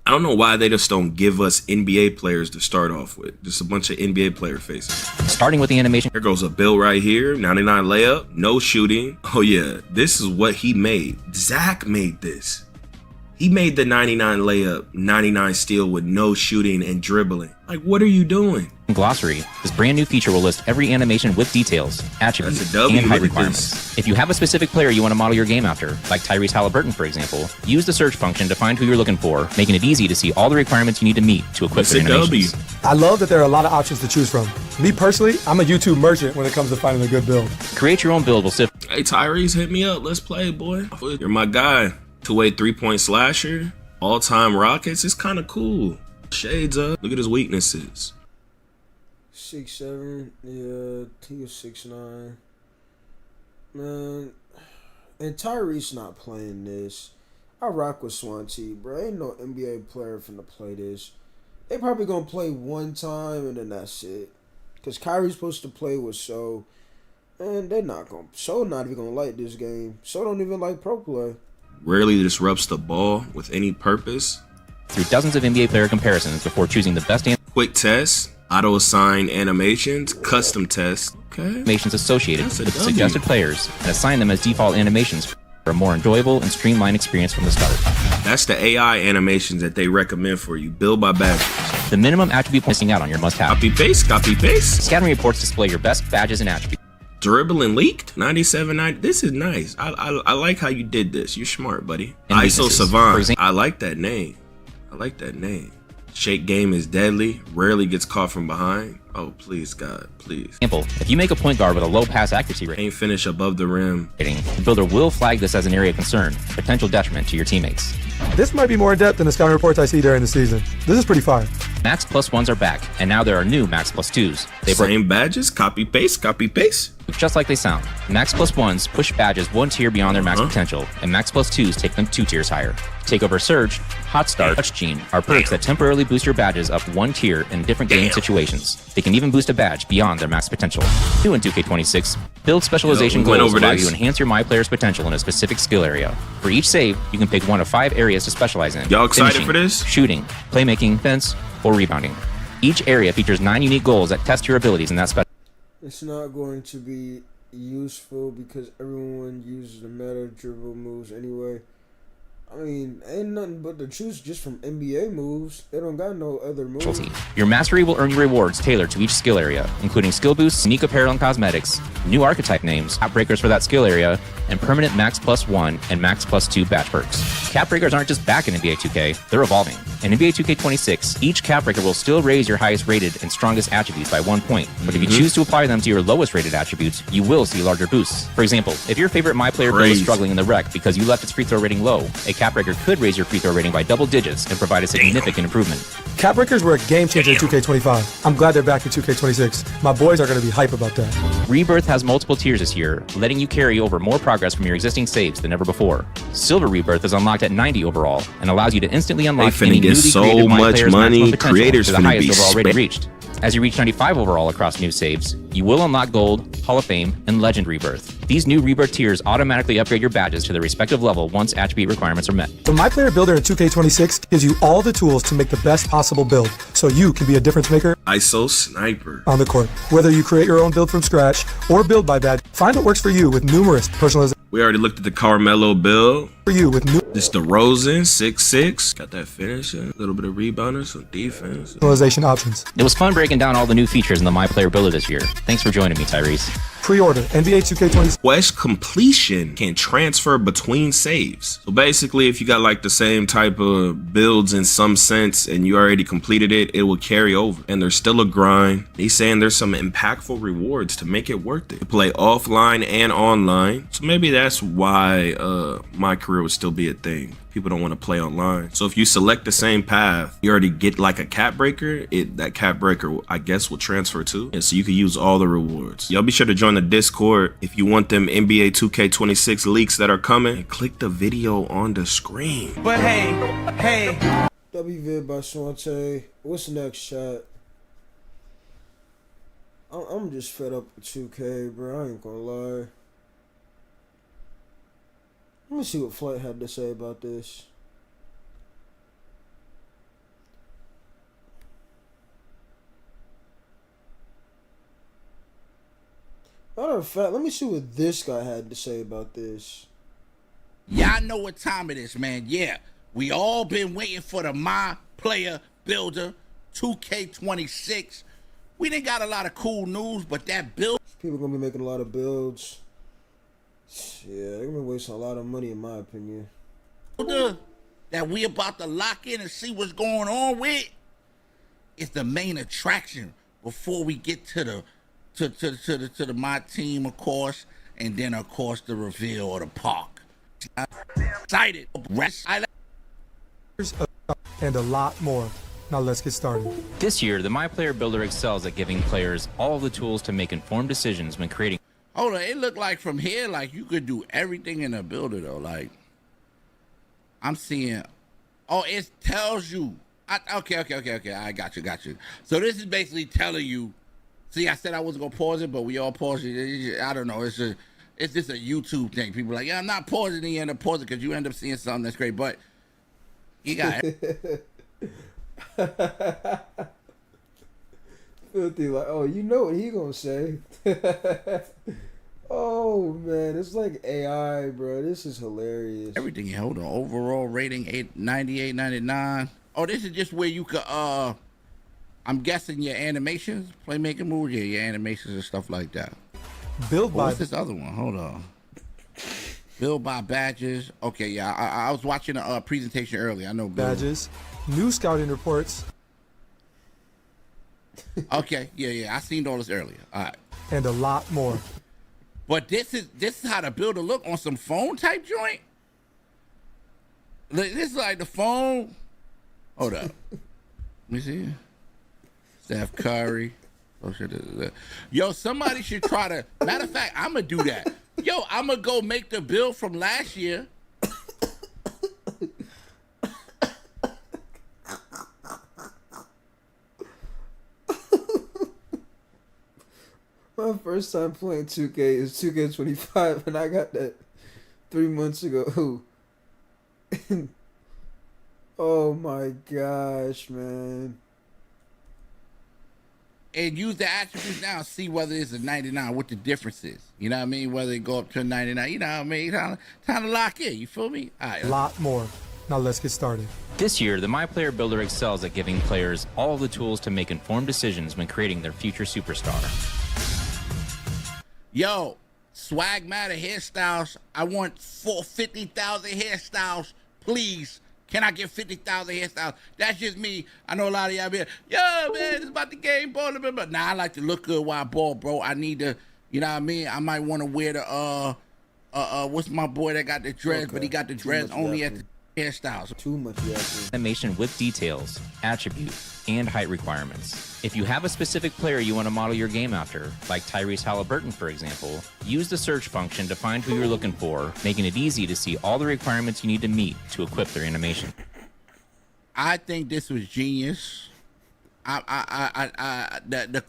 I don't know why they just don't give us NBA players to start off with. Just a bunch of NBA player faces. Starting with the animation. Here goes a Bill right here. 99 layup, no shooting. Oh yeah, this is what he made. Zach made this. He made the 99 layup, 99 steal with no shooting and dribbling. Like, what are you doing? Glossary. This brand new feature will list every animation with details, attributes, That's a W. and height Look at requirements. If you have a specific player you want to model your game after, like Tyrese Halliburton, for example, use the search function to find who you're looking for, making it easy to see all the requirements you need to meet to equip That's the a W. animations. I love that there are a lot of options to choose from. Me personally, I'm a YouTube merchant when it comes to finding a good build. Create your own build will sift. Hey, Tyrese, hit me up. Let's play, boy. You're my guy. Two-way three-point slasher. All-time Rockets. It's kind of cool. Shades up. Look at his weaknesses. 6'7", yeah, he was 6'9". Man, and Tyrese not playing this. I rock with Swanty, bro. Ain't no NBA player finna play this. They probably gonna play one time and then that's it. Cause Kyrie's supposed to play with So, and they're not gonna. So not even gonna like this game. So don't even like pro play. Rarely disrupts the ball with any purpose. Through dozens of NBA player comparisons before choosing the best Quick tests, auto-assign animations, custom tests. Okay. animations associated That's a with the W. suggested players and assign them as default animations for a more enjoyable and streamlined experience from the start. That's the AI animations that they recommend for you. Build by badges. The minimum attribute missing out on your must-have. Copy paste, copy paste. Scattering reports display your best badges and attributes. Dribbling leaked. 97.90. This is nice. I like how you did this. You're smart, buddy. And ISO weaknesses. Savant. For example- I like that name. I like that name. Shake game is deadly. Rarely gets caught from behind. Oh, please, God, please. Example, if you make a point guard with a low pass accuracy rating, Can't finish above the rim. the builder will flag this as an area of concern, potential detriment to your teammates. This might be more in depth than the scouting reports I see during the season. This is pretty fire. Max plus ones are back, and now there are new Max plus twos. They break Same badges. Copy paste. Copy paste. just like they sound. Max plus ones push badges one tier beyond their max potential, and Max plus twos take them 2 tiers higher. Takeover Surge, Hot Start, Touch Gene are perks that temporarily boost your badges up 1 tier in different game situations. They can even boost a badge beyond their max potential. New in 2K26, build specialization we went goals over allow this. you to enhance your My Player's potential in a specific skill area. For each save, you can pick one of 5 areas to specialize in. Y'all excited Finishing, for this? Shooting, playmaking, defense, or rebounding. Each area features 9 unique goals that test your abilities in that special. It's not going to be useful because everyone uses the meta dribble moves anyway. I mean, ain't nothing but to choose just from NBA moves. They don't got no other moves. specialty. Your mastery will earn you rewards tailored to each skill area, including skill boosts, unique apparel and cosmetics, new archetype names, cap breakers for that skill area, and permanent max plus 1 and max plus 2 badge perks. Cap breakers aren't just back in NBA 2K, they're evolving. In NBA 2K26, each cap breaker will still raise your highest rated and strongest attributes by 1 point, but if you choose to apply them to your lowest rated attributes, you will see larger boosts. For example, if your favorite My Player build is Crazy. struggling in the rec because you left its free throw rating low, a cap breaker could raise your free throw rating by double digits and provide a significant improvement. Cap breakers were a game changer in 2K25. I'm glad they're back in 2K26. My boys are going to be hype about that. Rebirth has multiple tiers this year, letting you carry over more progress from your existing saves than ever before. Silver Rebirth is unlocked at 90 overall and allows you to instantly unlock finna any get newly so created My much Player's money, maximum potential creators to the finna highest be overall rating spent. reached. As you reach 95 overall across new saves, you will unlock Gold, Hall of Fame, and Legend Rebirth. These new Rebirth tiers automatically upgrade your badges to their respective level once attribute requirements are met. The My Player Builder in 2K26 gives you all the tools to make the best possible build, so you can be a difference maker ISO Sniper. on the court. Whether you create your own build from scratch or build by badge, find what works for you with numerous personalizations. We already looked at the Carmelo build. For you with new This DeRozan, 6'6". Got that finisher, a little bit of rebounding, some defense. personalization options. It was fun breaking down all the new features in the My Player Builder this year. Thanks for joining me, Tyrese. Pre-order NBA 2K26. Quest completion can transfer between saves. So basically, if you got like the same type of builds in some sense and you already completed it, it will carry over. And there's still a grind. He's saying there's some impactful rewards to make it worth it. You play offline and online. So maybe that's why my career would still be a thing. People don't want to play online. So if you select the same path, you already get like a cap breaker. That cap breaker, I guess, will transfer too. And so you can use all the rewards. Y'all be sure to join the Discord if you want them NBA 2K26 leaks that are coming. And click the video on the screen. But hey. WVid by Swante. What's next, chat? I'm just fed up with 2K, bro. I ain't gonna lie. Let me see what Flight had to say about this. Matter of fact, let me see what this guy had to say about this. Y'all know what time it is, man. Yeah, we all been waiting for the My Player Builder 2K26. We didn't got a lot of cool news, but that build... People gonna be making a lot of builds. Yeah, they're gonna be wasting a lot of money, in my opinion. That we about to lock in and see what's going on with is the main attraction before we get to the my team, of course, and then of course the reveal of the park. Excited, And a lot more. Now let's get started. This year, the My Player Builder excels at giving players all the tools to make informed decisions when creating. Hold on, it looked like from here, like you could do everything in a builder though. Like I'm seeing, oh, it tells you. Okay. I got you. So this is basically telling you. See, I said I wasn't gonna pause it, but we all pause it. I don't know. It's just a YouTube thing. People are like, yeah, I'm not pausing. And you end up pausing because you end up seeing something that's great. But you got it. Filthy, like, oh, you know what he gonna say. Oh man, it's like AI, bro. This is hilarious. Everything. Hold on. Overall rating 98.99. Oh, this is just where you could I'm guessing your animations, playmaking moves, yeah, your animations and stuff like that. Build by What's this other one? Hold on. Build by badges. Okay, yeah, I was watching a presentation earlier. I know build. badges, new scouting reports, Okay, yeah, I seen all this earlier. All right. and a lot more. But this is how the builder look on some phone type joint. Look, this is like the phone. Hold up. Let me see. Steph Curry. Oh shit. Yo, somebody should try to. Matter of fact, I'm gonna do that. Yo, I'm gonna go make the build from last year. My first time playing 2K is 2K25, and I got that 3 months ago. Oh my gosh, man. And use the attributes now, see whether it's a 99, what the difference is. You know what I mean? Whether it go up to a 99, you know what I mean? Time to lock in, you feel me? All right. A lot more. Now let's get started. This year, the My Player Builder excels at giving players all the tools to make informed decisions when creating their future superstar. Yo, Swag Matter hairstyles. I want 50,000 hairstyles, please. Can I get 50,000 hairstyles? That's just me. I know a lot of y'all be like, yo, man, it's about the game, ball. But nah, I like to look good while I ball, bro. I need to, you know what I mean? I might want to wear the, what's my boy that got the dreads, Okay. but he got the dreads only at the hairstyles. Too much yakking. Animation with details, attribute, and height requirements. If you have a specific player you want to model your game after, like Tyrese Halliburton, for example, use the search function to find who you're looking for, making it easy to see all the requirements you need to meet to equip their animation. I think this was genius. The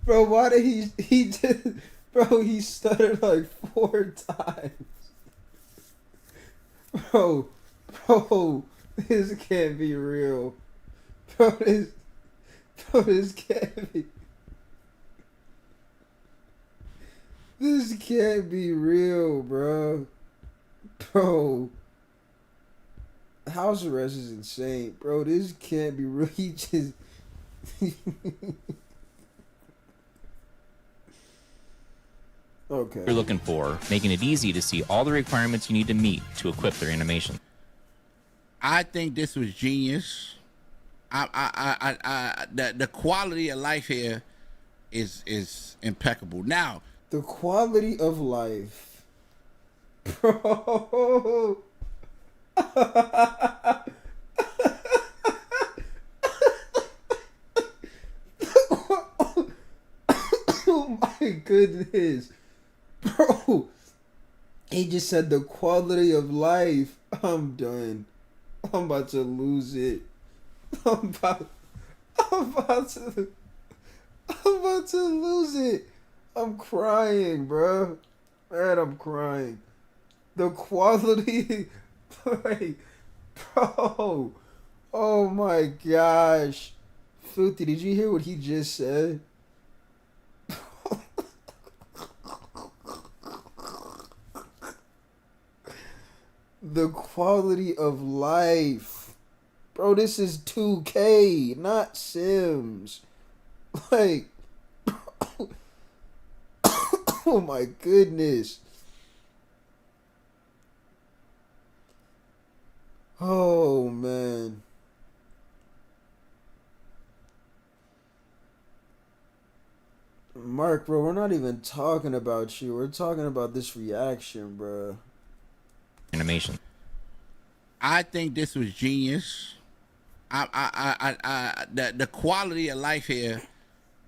Bro, why did he did, bro, he stuttered like 4 times. Bro, this can't be real. Bro, this can't be. This can't be real, bro. Bro. House arrest is insane. Bro, this can't be real. He just... Okay. You're looking for, making it easy to see all the requirements you need to meet to equip their animation. I think this was genius. The quality of life here is impeccable. Now, the quality of life, bro. Oh my goodness, bro. He just said the quality of life. I'm done. I'm about to lose it. I'm about to lose it. I'm crying, bro. Man, I'm crying. The quality, like, bro. Oh my gosh. Filthy, did you hear what he just said? The quality of life. Bro, this is 2K, not Sims. Like, oh my goodness. Oh man. Mark, bro, we're not even talking about you. We're talking about this reaction, bro. Animation. I think this was genius. The quality of life here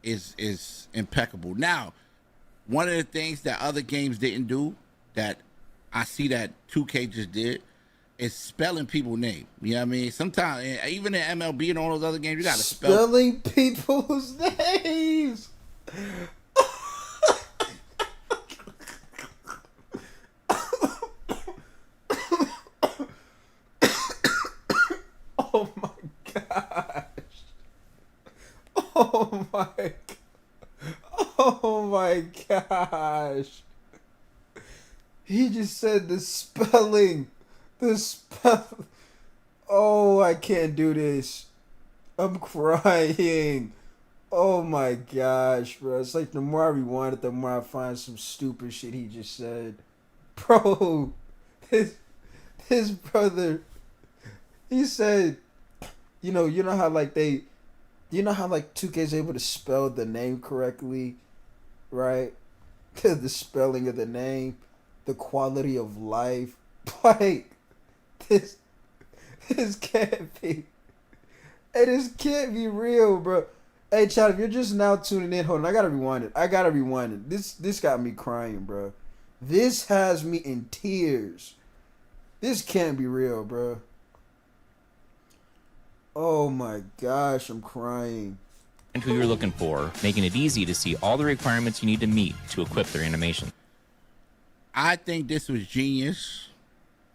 is impeccable. Now, one of the things that other games didn't do that I see that 2K just did is spelling people's name. You know what I mean? Sometimes, even in MLB and all those other games, you gotta spelling people's names. Oh my gosh. Oh my. Oh my gosh. He just said the spelling. The spell. Oh, I can't do this. I'm crying. Oh my gosh, bro. It's like the more I rewind it, the more I find some stupid shit he just said. Bro, his brother, he said, you know how like 2K's able to spell the name correctly, right? The spelling of the name, the quality of life. Like, this can't be. Hey, this can't be real, bro. Hey, Chad, if you're just now tuning in, hold on, I gotta rewind it. This got me crying, bro. This has me in tears. This can't be real, bro. Oh my gosh, I'm crying. And who you're looking for, making it easy to see all the requirements you need to meet to equip their animation. I think this was genius.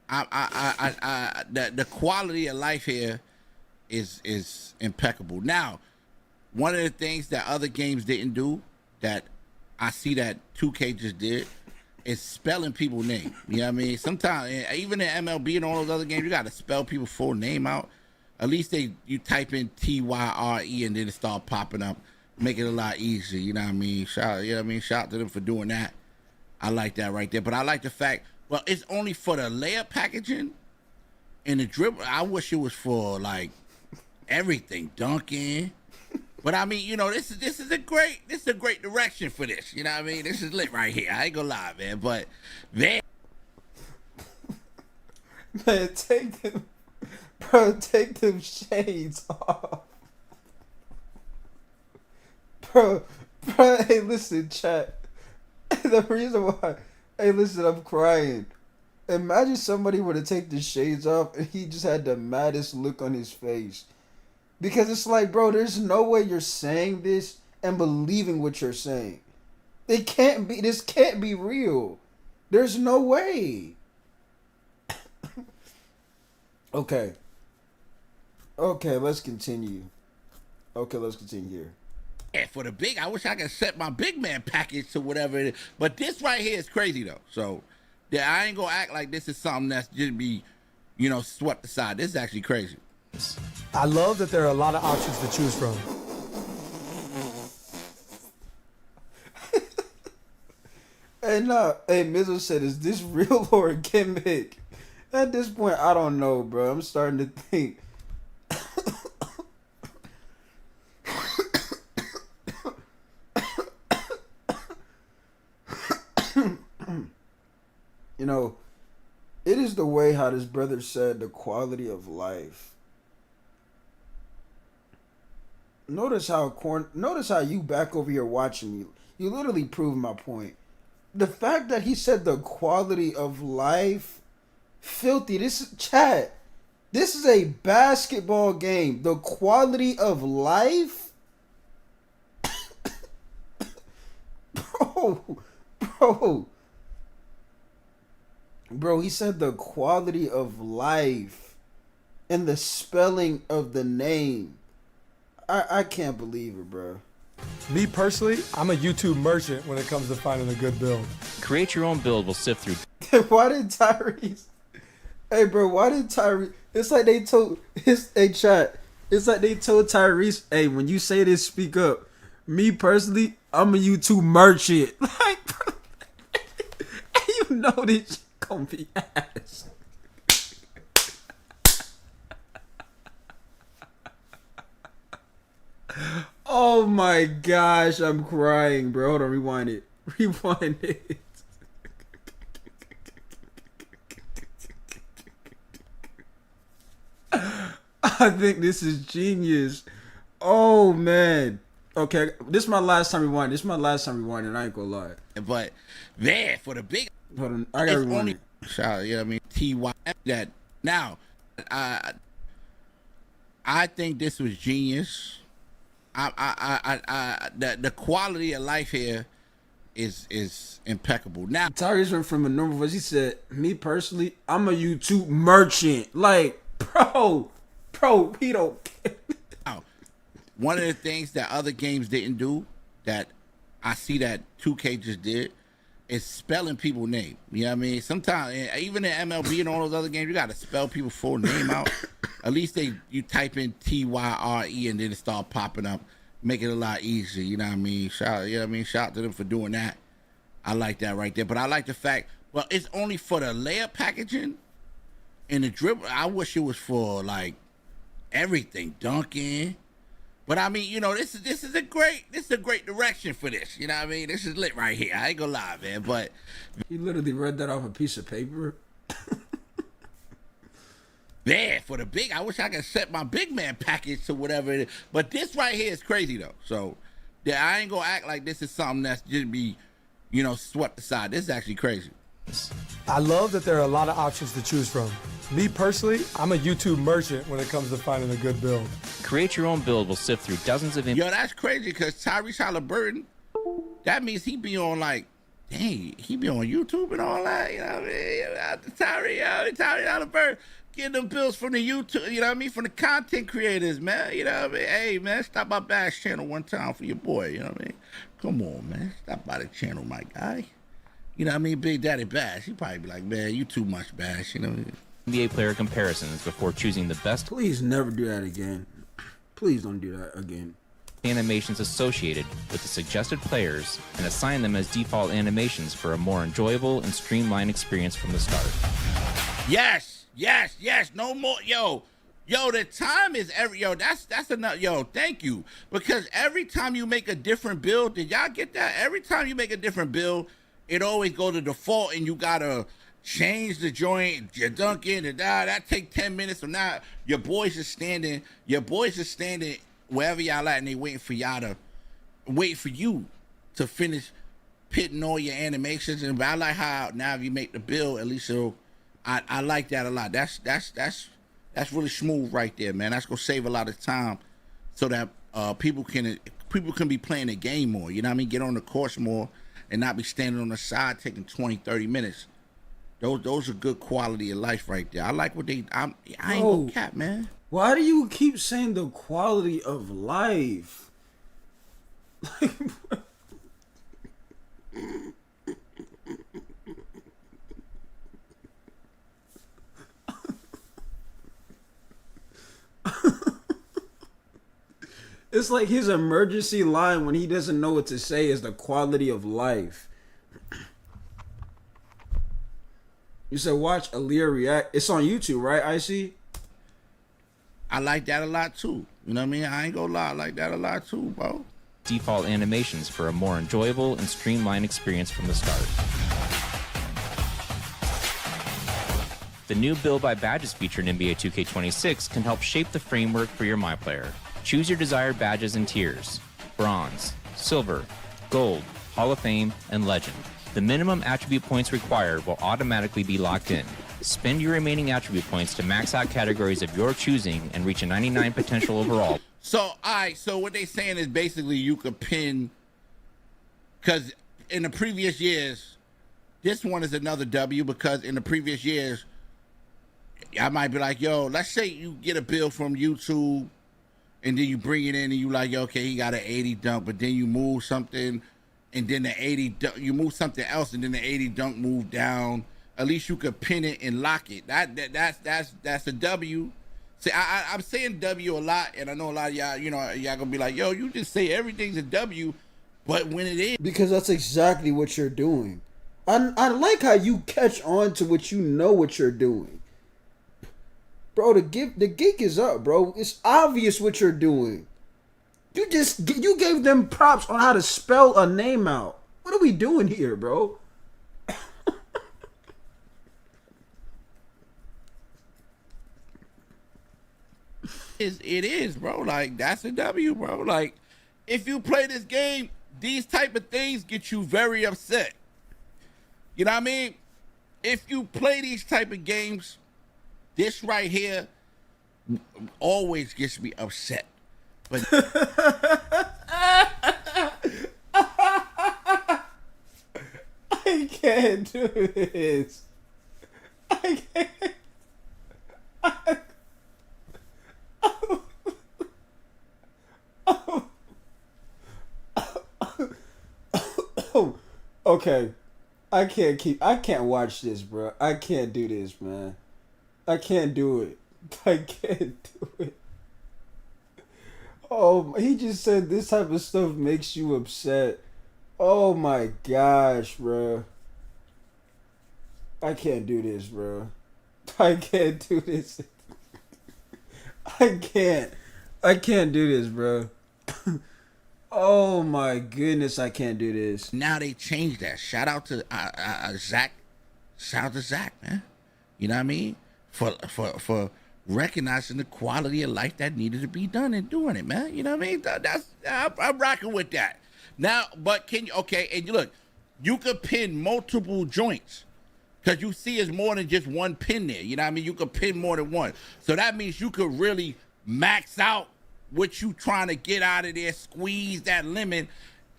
The quality of life here is impeccable. Now, one of the things that other games didn't do that I see that 2K just did is spelling people's name. You know what I mean? Sometimes, even in MLB and all those other games, you got to spell people's full name out. At least you type in TYRE and then it start popping up, make it a lot easier. You know what I mean? Shout out to them for doing that. I like that right there. But I like the fact, well, it's only for the layer packaging and the dribble. I wish it was for like everything, dunking. But I mean, this is a great direction for this. You know what I mean? This is lit right here. I ain't gonna lie, man. But man, take them shades off. Bro, bro, hey, listen, chat. The reason why, hey, listen, I'm crying. Imagine somebody were to take the shades off and he just had the maddest look on his face. Because it's like, bro, there's no way you're saying this and believing what you're saying. This can't be real. There's no way. Okay. Okay, let's continue. Here. Yeah, for the big, I wish I could set my big man package to whatever it is. But this right here is crazy though. So yeah, I ain't gonna act like this is something that's just be, swept aside. This is actually crazy. I love that there are a lot of options to choose from. Hey, Mizzle said, is this real or a gimmick? At this point, I don't know, bro. I'm starting to think. It is the way how this brother said the quality of life. Notice how you back over here watching me. You literally proved my point. The fact that he said the quality of life, filthy. This is a basketball game. The quality of life, bro. He said the quality of life, and the spelling of the name. I can't believe it, bro. Me personally, I'm a YouTube merchant when it comes to finding a good build. Create your own build will sift through. Why did Tyrese? Hey, bro, why did Tyrese? It's like they told chat. It's like they told Tyrese, hey, when you say this, speak up. Me personally, I'm a YouTube merchant. Like, bro, you know this shit gonna be ass. Oh my gosh, I'm crying, bro. Hold on, rewind it. I think this is genius. Oh man. Okay, this is my last time rewinding. And I ain't gonna lie. But there for the big. Hold on, I gotta rewind it. Shout, TY that. Now, I think this was genius. The quality of life here is impeccable. Now Tyrese went from a normal voice. He said, "Me personally, I'm a YouTube merchant." Like, bro, he don't care. Now, one of the things that other games didn't do that I see that 2K just did is spelling people's name. You know what I mean? Sometimes, even in MLB and all those other games, you got to spell people's full name out. At least you type in TYRE and then it start popping up, make it a lot easier. You know what I mean? Shout out to them for doing that. I like that right there. But I like the fact, well, it's only for the layup packaging and the dribble. I wish it was for like everything, dunking. But I mean, this is a great direction for this. You know what I mean? This is lit right here. I ain't gonna lie, man. But he literally read that off a piece of paper. there for the big, I wish I could set my big man package to whatever it is. But this right here is crazy though. So yeah, I ain't gonna act like this is something that's just be, swept aside. This is actually crazy. I love that there are a lot of options to choose from. Me personally, I'm a YouTube merchant when it comes to finding a good build. Create your own build will sift through dozens of Yo, that's crazy because Tyrese Halliburton, that means he be on like, dang, he be on YouTube and all that. You know what I mean? Tyrese Halliburton getting them bills from the YouTube, you know what I mean? From the content creators, man. You know what I mean? Hey, man, stop by Bash channel one time for your boy. You know what I mean? Come on, man. Stop by the channel, my guy. You know what I mean? Big Daddy Bash. He probably be like, man, you too much Bash. You know what I mean? NBA player comparisons before choosing the best. Please never do that again. Please don't do that again. Animations associated with the suggested players and assign them as default animations for a more enjoyable and streamlined experience from the start. Yes. No more. Yo, the time is that's enough. Yo, thank you. Because every time you make a different build, did y'all get that? Every time you make a different build, it always go to default and you gotta change the joint, you're dunking, and that take 10 minutes from now. Your boys are standing wherever y'all at, and they waiting for y'all to wait for you to finish pitting all your animations. And I like how now if you make the build, at least I like that a lot. That's really smooth right there, man. That's gonna save a lot of time so that people can be playing the game more. You know what I mean? Get on the course more and not be standing on the side taking 20, 30 minutes. Those are good quality of life right there. I like what I ain't gonna cap, man. Why do you keep saying the quality of life? Like, it's like his emergency line when he doesn't know what to say is the quality of life. You said watch Aaliyah react. It's on YouTube, right, IC? I like that a lot too. You know what I mean? I ain't gonna lie, I like that a lot too, bro. Default animations for a more enjoyable and streamlined experience from the start. The new Build by Badges feature in NBA 2K26 can help shape the framework for your MyPlayer. Choose your desired badges and tiers: Bronze, Silver, Gold, Hall of Fame, and Legend. The minimum attribute points required will automatically be locked in. Spend your remaining attribute points to max out categories of your choosing and reach a 99 potential overall. So, so what they saying is basically you could pin, because in the previous years, this one is another W, because in the previous years, I might be like, yo, let's say you get a bill from YouTube, and then you bring it in and you like, yo, okay, he got an 80 dunk, but then you move something, and then the 80 dunk, you move something else, and then the 80 dunk moved down. At least you could pin it and lock it. That's a W. See, I'm saying W a lot, and I know a lot of y'all, y'all gonna be like, yo, you just say everything's a W, but when it is, because that's exactly what you're doing. I like how you catch on to what you know what you're doing. Bro, the gig is up, bro. It's obvious what you're doing. You gave them props on how to spell a name out. What are we doing here, bro? it is, bro. Like, that's a W, bro. Like, if you play this game, these type of things get you very upset. You know what I mean? If you play these type of games, this right here always gets me upset. But I can't do this. I can't. Okay. I can't watch this, bro. I can't do this, man. I can't do it. I can't do it. Oh, he just said this type of stuff makes you upset. Oh my gosh, bro. I can't do this, bro. I can't do this. I can't do this, bro. Oh my goodness, I can't do this. Now they changed that. Shout out to Zach. Shout out to Zach, man. You know what I mean? For recognizing the quality of life that needed to be done and doing it, man. You know what I mean? I'm rocking with that. Now, but and you look, you could pin multiple joints, because you see it's more than just one pin there. You know what I mean? You could pin more than one. So that means you could really max out what you trying to get out of there, squeeze that limit,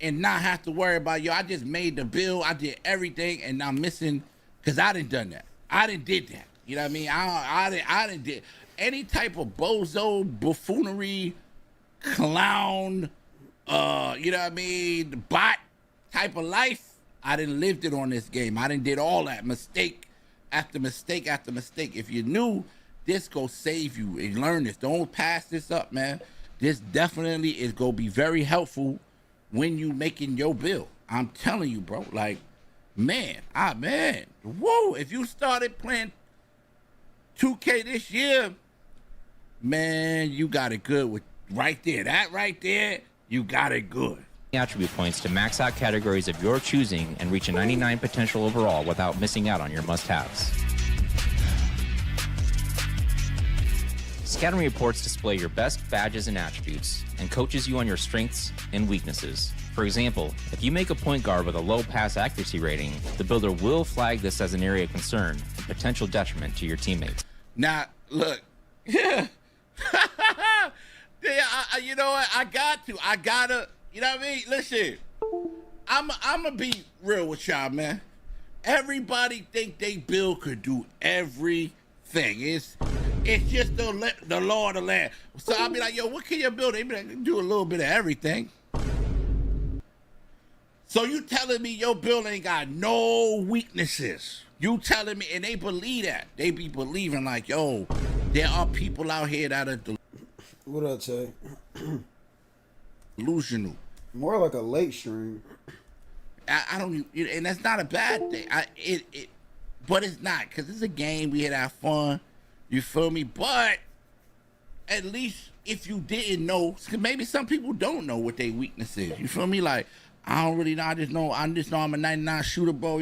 and not have to worry about, yo, I just made the bill, I did everything, and I'm missing, because I done done that. I done did that. You know what I mean? I done did any type of bozo, buffoonery, clown, you know what I mean, bot type of life. I done lived it on this game. I done did all that, mistake after mistake after mistake. If you're new, this go save you and learn this. Don't pass this up, man. This definitely is gonna be very helpful when you making your bill. I'm telling you, bro. Like, man, whoa! If you started playing 2K this year, man, you got it good with right there. That right there, you got it good. Attribute points to max out categories of your choosing and reach a 99 potential overall without missing out on your must-haves. Scouting reports display your best badges and attributes, and coaches you on your strengths and weaknesses. For example, if you make a point guard with a low pass accuracy rating, the builder will flag this as an area of concern and potential detriment to your teammates. Now, look. Yeah. Yeah, you know what? I gotta, you know what I mean? Listen, I'm gonna be real with y'all, man. Everybody think they build could do everything. It's just the law of the land. So I'll be like, yo, what can you build? They be like, do a little bit of everything. So you telling me your build ain't got no weaknesses? You telling me, and they believe that. They be believing like, yo, there are people out here that are What I say? delusional. More like a late stream. I don't, and that's not a bad thing. But it's not, because it's a game. We had our fun. You feel me? But at least if you didn't know, because maybe some people don't know what their weakness is. You feel me? Like, I don't really know. I just know I'm a 99 shooter, bro.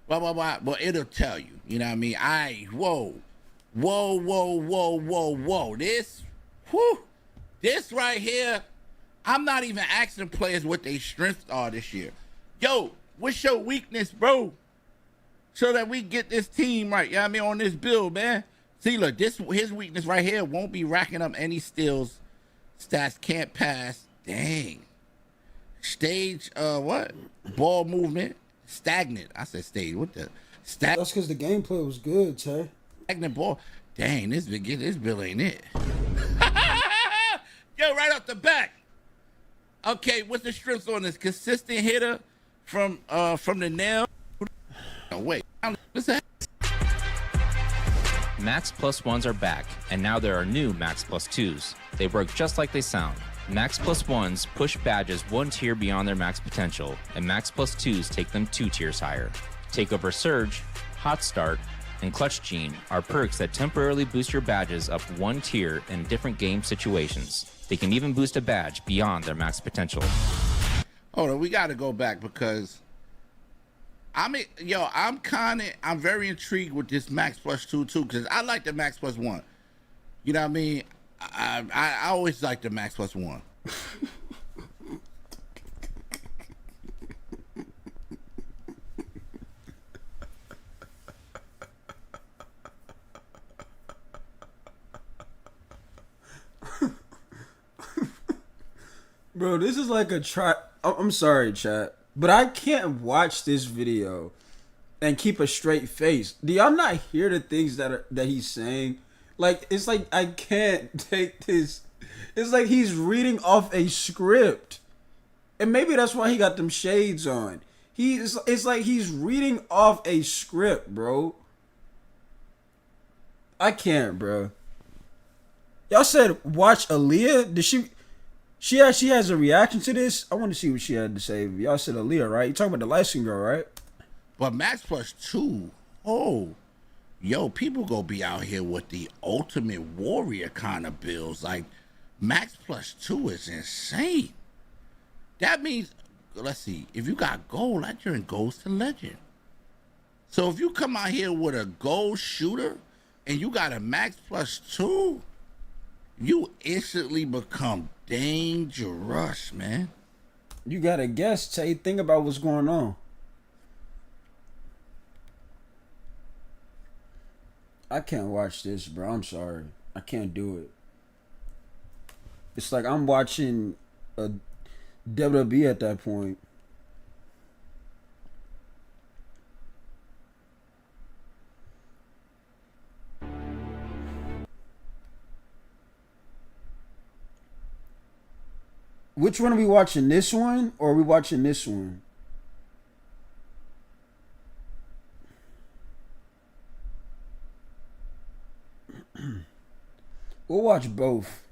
Blah, blah, blah. But it'll tell you. You know what I mean? Whoa. This right here, I'm not even asking players what their strengths are this year. Yo, what's your weakness, bro? So that we get this team right, you know what I mean, on this build, man. See, look, his weakness right here won't be racking up any steals. Stats can't pass. Dang. Stage, what? Ball movement. Stagnant. I said stage. What the? That's because the gameplay was good, Tay. Stagnant ball. Dang, this bill ain't it. Yo, right off the back. Okay, what's the strengths on this? Consistent hitter from the nail. Oh, wait. What's that? Max Plus 1s are back, and now there are new Max Plus 2s. They work just like they sound. Max Plus 1s push badges one tier beyond their max potential, and Max Plus 2s take them 2 tiers higher. Takeover Surge, Hot Start, and Clutch Gene are perks that temporarily boost your badges up 1 tier in different game situations. They can even boost a badge beyond their max potential. Hold on, we got to go back because I'm very intrigued with this Max Plus 2 too, because I like the Max Plus 1. You know what I mean? I always like the Max Plus 1. Bro, this is like a try. I'm sorry, chat, but I can't watch this video and keep a straight face. Do y'all not hear the things that he's saying? Like, it's like I can't take this. It's like he's reading off a script, and maybe that's why he got them shades on. It's like he's reading off a script, bro. I can't, bro. Y'all said watch Aaliyah. Did she actually has a reaction to this? I want to see what she had to say. Y'all said Aaliyah, right? You talking about the light skin girl, right? But Max Plus 2, yo, people go be out here with the Ultimate Warrior kind of builds. Like, Max Plus 2 is insane. That means, let's see, if you got gold, that turn goes to legend. So if you come out here with a gold shooter and you got a Max Plus 2, you instantly become dangerous, man. You gotta guess, Tay. Think about what's going on. I can't watch this, bro. I'm sorry. I can't do it. It's like I'm watching a WWE at that point. Which one are we watching? This one or are we watching this one? We'll watch both.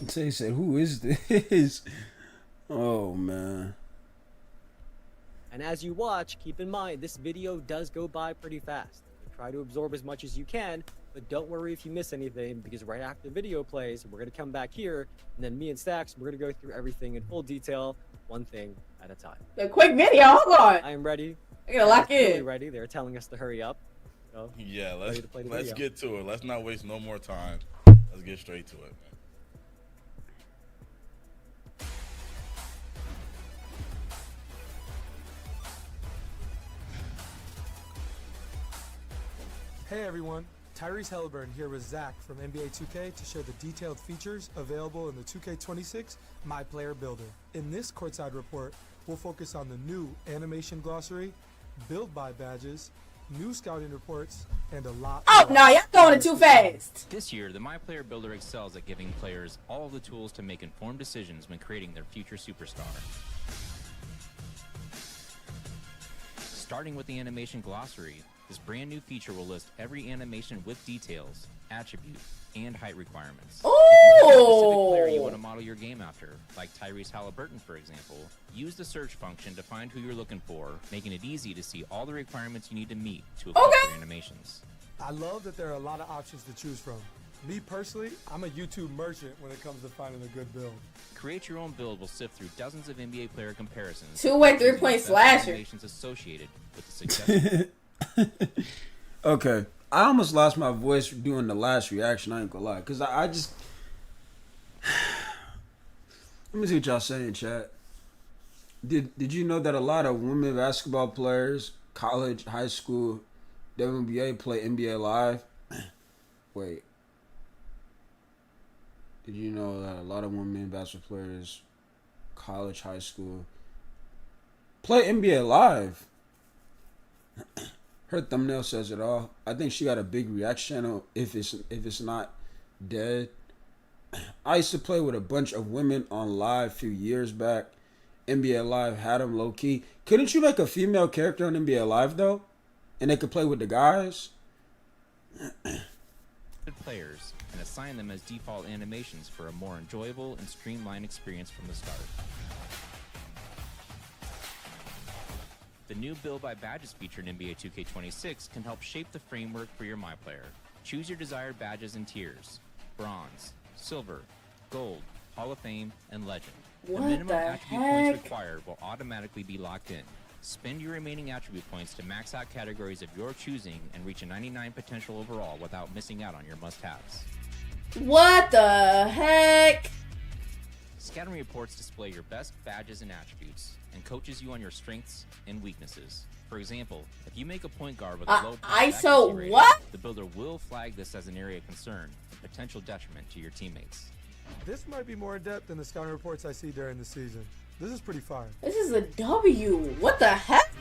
Tay said, "Who is this?" Oh man. And as you watch, keep in mind, this video does go by pretty fast. Try to absorb as much as you can, but don't worry if you miss anything, because right after the video plays, we're going to come back here, and then me and Stacks, we're going to go through everything in full detail, one thing at a time. The quick video. Hold on. I am ready. I gotta lock Really in. ready. They're telling us to hurry up. So, Yeah, let's get to it. Let's not waste no more time. Let's get straight to it, man. Hey everyone, Tyrese Halliburton here with Zach from NBA 2K to share the detailed features available in the 2K26 My Player Builder. In this courtside report, we'll focus on the new animation glossary, build by badges, new scouting reports, and a lot Oh, more. no, y'all going it too fast. This year, the My Player Builder excels at giving players all of the tools to make informed decisions when creating their future superstar. Starting with the animation glossary, this brand new feature will list every animation with details, attribute, and height requirements. If you have a specific player you want to model your game after, like Tyrese Halliburton for example, use the search function to find who you're looking for, making it easy to see all the requirements you need to meet to affect your animations. I love that there are a lot of options to choose from. Me personally, I'm a YouTube merchant when it comes to finding a good build. Create your own build will sift through dozens of NBA player comparisons. Two-way three-point slasher. Animations associated with the successful. Okay, I almost lost my voice doing the last reaction. I ain't gonna lie, cause I just let me see what y'all saying, chat. Did you know that a lot of women basketball players, college, high school, WNBA play NBA Live? Wait. Did you know that a lot of women basketball players, college, high school, play NBA Live? Her thumbnail says it all. I think she got a big reaction channel if it's not dead. I used to play with a bunch of women on Live a few years back. NBA Live had them low key. Couldn't you make a female character on NBA Live though, and they could play with the guys? Players and assign them as default animations for a more enjoyable and streamlined experience from the start. The new Build by Badges feature in NBA 2K26 can help shape the framework for your My Player. Choose your desired badges and tiers: Bronze, Silver, Gold, Hall of Fame, and Legend. What the minimum the attribute heck? points required will automatically be locked in. Spend your remaining attribute points to max out categories of your choosing and reach a 99 potential overall without missing out on your must-haves. What the heck? Scouting reports display your best badges and attributes, and coaches you on your strengths and weaknesses. For example, if you make a point guard with a low pass ISO accuracy rating, what? the builder will flag this as an area of concern, a potential detriment to your teammates. This might be more in depth than the scouting reports I see during the season. This is pretty fire. This is a W. What the heck?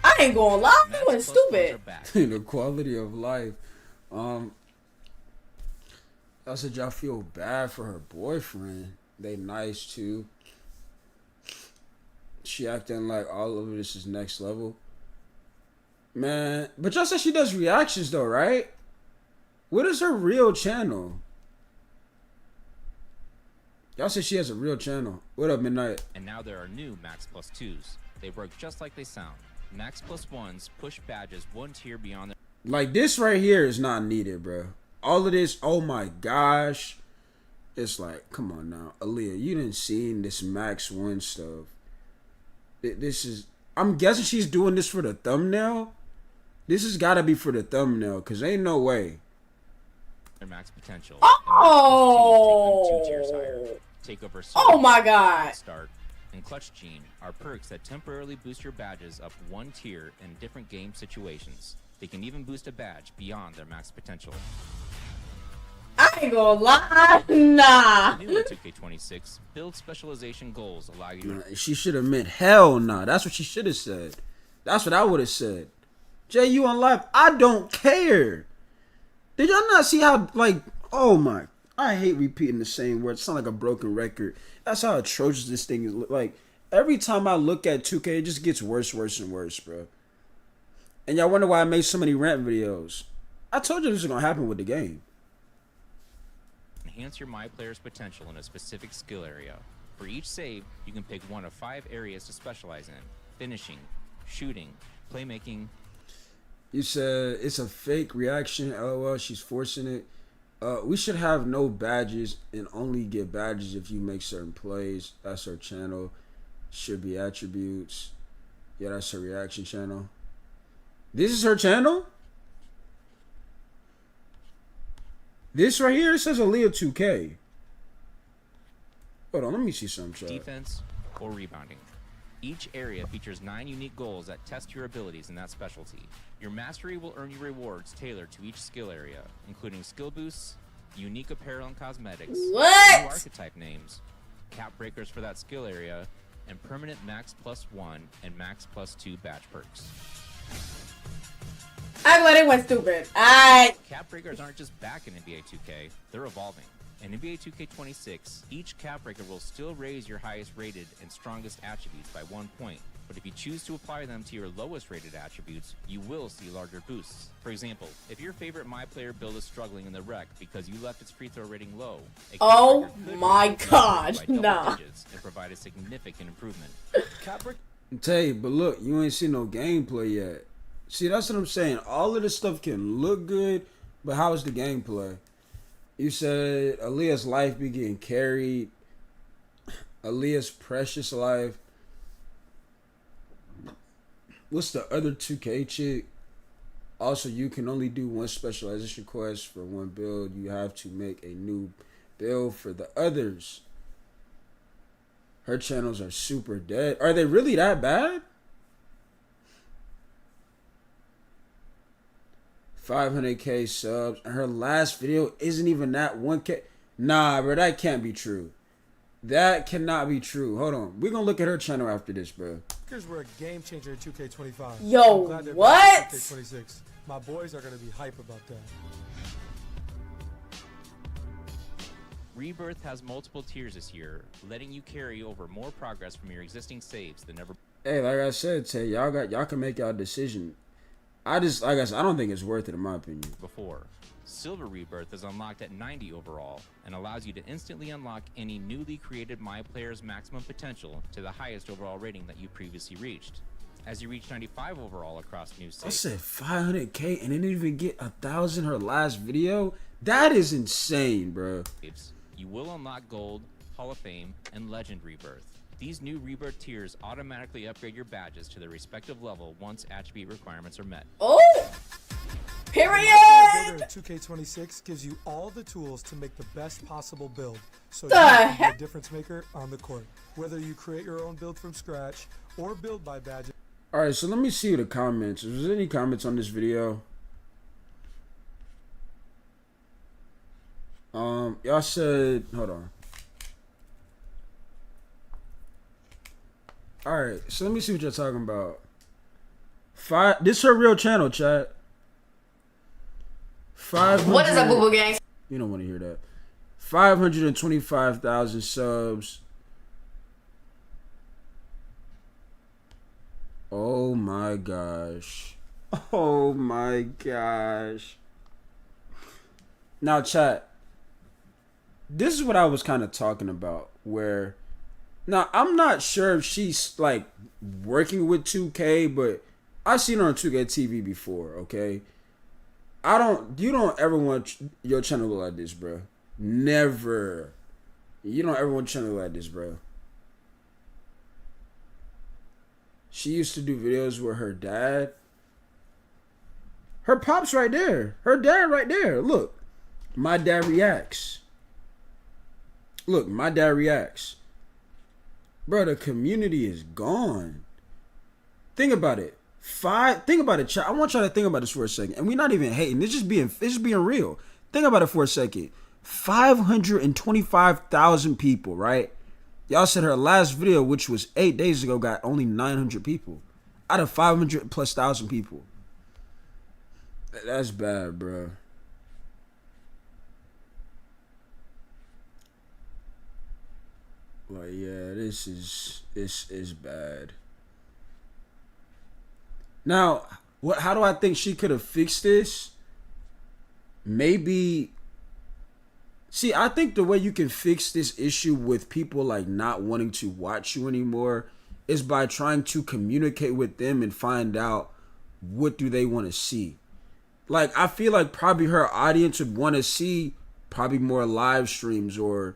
I ain't gonna lie. I went stupid. The quality of life. I said y'all feel bad for her boyfriend. They nice too. She acting like all of this is next level. Man, but y'all said she does reactions though, right? What is her real channel? Y'all said she has a real channel. What up, Midnight? And now there are new Max Plus 2s. They work just like they sound. Max Plus 1s push badges one tier beyond their... Like this right here is not needed, bro. All of this, oh my gosh. It's like, come on now. Aaliyah, you didn't see this Max 1 stuff. This is, I'm guessing she's doing this for the thumbnail. This has got to be for the thumbnail, because ain't no way. Their max potential. Oh! Takeover. Oh my God! Start and Clutch Gene are perks that temporarily boost your badges up one tier in different game situations. They can even boost a badge beyond their max potential. I ain't gonna lie, nah. New in 2K26, build specialization goals allow you to... She should have meant hell nah. That's what she should have said. That's what I would have said. Jay, you on live? I don't care. Did y'all not see how, like, oh my, I hate repeating the same words. It sounds like a broken record. That's how atrocious this thing is. Like, every time I look at 2K, it just gets worse, worse, and worse, bro. And y'all wonder why I made so many rant videos. I told you this was going to happen with the game. Enhance your My Player's potential in a specific skill area. For each save, you can pick one of 5 areas to specialize in: finishing, shooting, playmaking. You said it's a fake reaction. LOL, she's forcing it. We should have no badges and only get badges if you make certain plays. That's her channel. Should be attributes. Yeah, that's her reaction channel. This is her channel? This right here, it says Aaliyah 2K. Hold on, let me see some chat. Defense or rebounding. Each area features 9 unique goals that test your abilities in that specialty. Your mastery will earn you rewards tailored to each skill area, including skill boosts, unique apparel and cosmetics, new archetype names, cap breakers for that skill area, and permanent max +1 and max +2 badge perks. I'm glad it went stupid. Cap breakers aren't just back in NBA 2K, they're evolving. In NBA 2K26, each cap breaker will still raise your highest rated and strongest attributes by 1 point. But if you choose to apply them to your lowest rated attributes, you will see larger boosts. For example, if your favorite My Player build is struggling in the rec because you left its free throw rating low, oh my god, nah. And provide a significant improvement. Tell you, but look, you ain't seen no gameplay yet. See, that's what I'm saying. All of this stuff can look good, but how is the gameplay? You said Aaliyah's life be getting carried. Aaliyah's precious life. What's the other 2K chick? Also, you can only do 1 specialization quest for 1 build. You have to make a new build for the others. Her channels are super dead. Are they really that bad? 500K subs. And her last video isn't even that 1K. Nah, bro, that can't be true. That cannot be true. Hold on. We're going to look at her channel after this, bro. Here's where a game changer in 2K25. Yo, what? 2K26. My boys are going to be hype about that. Rebirth has multiple tiers this year, letting you carry over more progress from your existing saves than ever. Hey, like I said, y'all can make y'all decision. I don't think it's worth it in my opinion. Before. Silver Rebirth is unlocked at 90 overall and allows you to instantly unlock any newly created My Player's maximum potential to the highest overall rating that you previously reached. As you reach 95 overall across new saves. I said 500K and didn't even get 1,000 her last video? That is insane, bro. You will unlock Gold, Hall of Fame, and Legend Rebirth. These new Rebirth tiers automatically upgrade your badges to their respective level once attribute requirements are met. Oh! Period! Builder in 2K26 gives you all the tools to make the best possible build, so you The can heck? be a difference maker on the court. Whether you create your own build from scratch or build by badges. All right, so let me see the comments. Was there any comments on this video? Y'all said, hold on. All right, so let me see what you're talking about. This is her real channel, chat. 500. What is up, Boo Boo Gang? You don't want to hear that. 525,000 subs. Oh my gosh. Oh my gosh. Now, chat. This is what I was kind of talking about. Where, now I'm not sure if she's like working with 2K, but I've seen her on 2K TV before. Okay. You don't ever want your channel to look like this, bro. Never. You don't ever want your channel to look like this, bro. She used to do videos with her dad. Her pop's right there. Her dad right there. Look. My dad reacts. Look, my dad reacts. Bro, the community is gone. Think about it. Think about it, chat. I want y'all to think about this for a second. And we're not even hating. It's just being real. Think about it for a second. 525,000 people, right? Y'all said her last video, which was 8 days ago, got only 900 people. Out of 500 plus thousand people. That's bad, bro. Like, yeah, this is bad. Now, how do I think she could have fixed this? Maybe. See, I think the way you can fix this issue with people like not wanting to watch you anymore is by trying to communicate with them and find out what do they want to see. Like, I feel like probably her audience would want to see probably more live streams or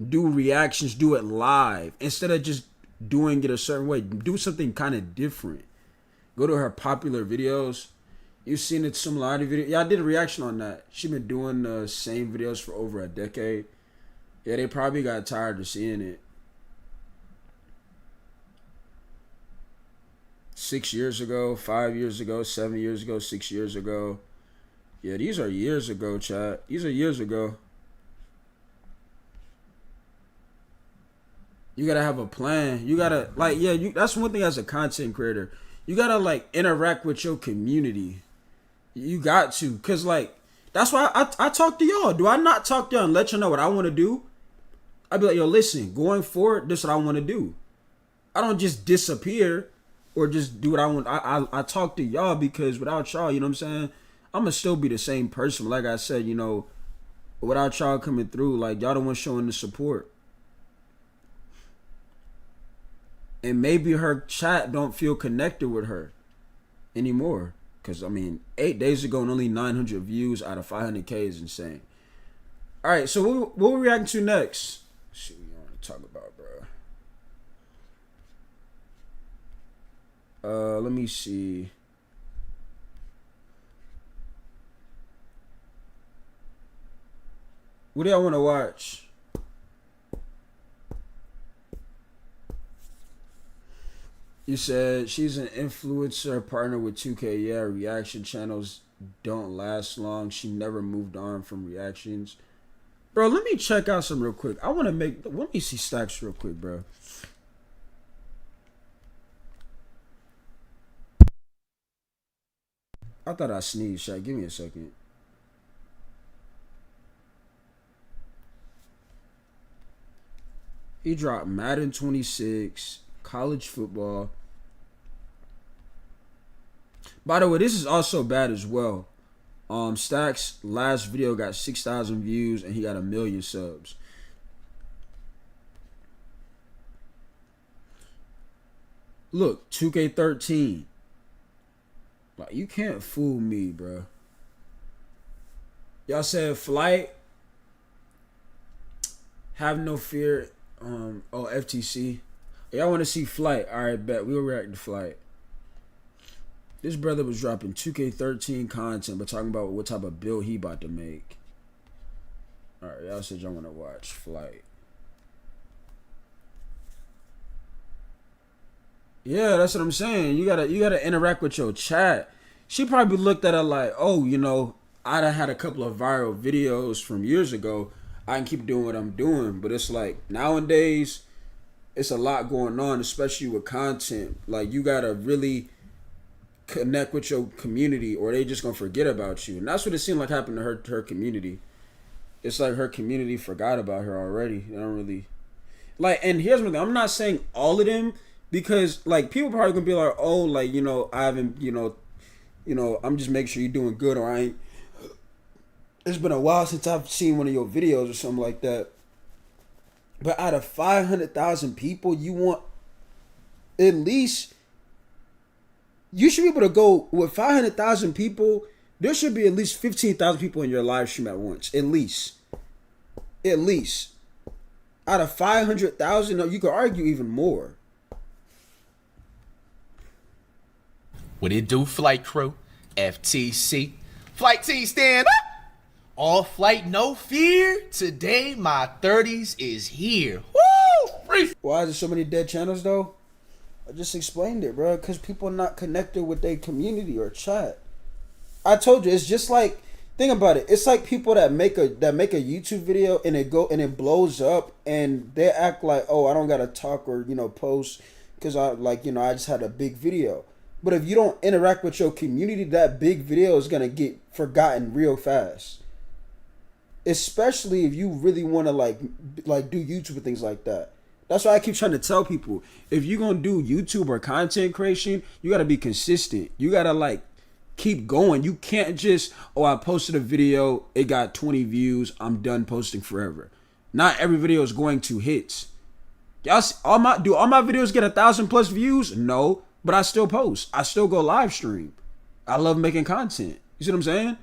do reactions, do it live instead of just doing it a certain way. Do something kind of different. Go to her popular videos. You've seen it similarity video. Yeah, I did a reaction on that. She been doing the same videos for over a decade. Yeah, they probably got tired of seeing it. 6 years ago, 5 years ago, 7 years ago, 6 years ago. Yeah, these are years ago, chat. These are years ago. You gotta have a plan. You gotta, like, yeah, that's one thing as a content creator. You gotta, like, interact with your community. You got to. Because, like, that's why I talk to y'all. Do I not talk to y'all and let you know what I want to do? I'd be like, yo, listen, going forward, this is what I want to do. I don't just disappear or just do what I want. I talk to y'all because without y'all, you know what I'm saying? I'm going to still be the same person. Like I said, you know, without y'all coming through, like, y'all the ones showing the support. And maybe her chat don't feel connected with her anymore. Because, I mean, 8 days ago and only 900 views out of 500K is insane. All right, so what we reacting to next? Let's see what you want to talk about, bro. Let me see. What do y'all want to watch? You said she's an influencer partner with 2K. Yeah, reaction channels don't last long. She never moved on from reactions. Bro, let me check out some real quick. Let me see stacks real quick, bro. I thought I sneezed, Shaq. Give me a second. He dropped Madden 26, college football. By the way, this is also bad as well. Stacks' last video got 6,000 views and he got 1 million subs. Look, 2K13. Like, you can't fool me, bro. Y'all said Flight. Have no fear. FTC. Y'all want to see Flight? All right, bet. We'll react to Flight. This brother was dropping 2K13 content, but talking about what type of build he about to make. All right, y'all said y'all want to watch Flight. Yeah, that's what I'm saying. You gotta interact with your chat. She probably looked at it like, oh, you know, I done had a couple of viral videos from years ago. I can keep doing what I'm doing, but it's like nowadays, it's a lot going on, especially with content. Like, you gotta really connect with your community or they just gonna forget about you. And that's what it seemed like happened to her community. It's like her community forgot about her already. They don't really like, and here's one thing, I'm not saying all of them, because like people probably gonna be like, oh, like, you know, I haven't, you know, I'm just making sure you're doing good, or I ain't, it's been a while since I've seen one of your videos or something like that. But out of 500,000 people, you want at least, you should be able to go with 500,000 people. There should be at least 15,000 people in your live stream at once. At least. Out of 500,000, you could argue even more. What it do, flight crew? FTC. Flight T stand up. All flight, no fear. Today, my 30s is here. Woo! Why is there so many dead channels, though? I just explained it, bro. Because people are not connected with their community or chat. I told you, it's just like, think about it. It's like people that make a YouTube video and it blows up and they act like, oh, I don't gotta talk or, you know, post because I just had a big video. But if you don't interact with your community, that big video is gonna get forgotten real fast. Especially if you really want to like do YouTube and things like that. That's why I keep trying to tell people, if you're gonna do YouTube or content creation, you gotta be consistent. You gotta like keep going. You can't just, oh, I posted a video, it got 20 views, I'm done posting forever. Not every video is going to hit. Y'all, all my videos get 1,000+ views? No, but I still post. I still go live stream. I love making content. You see what I'm saying?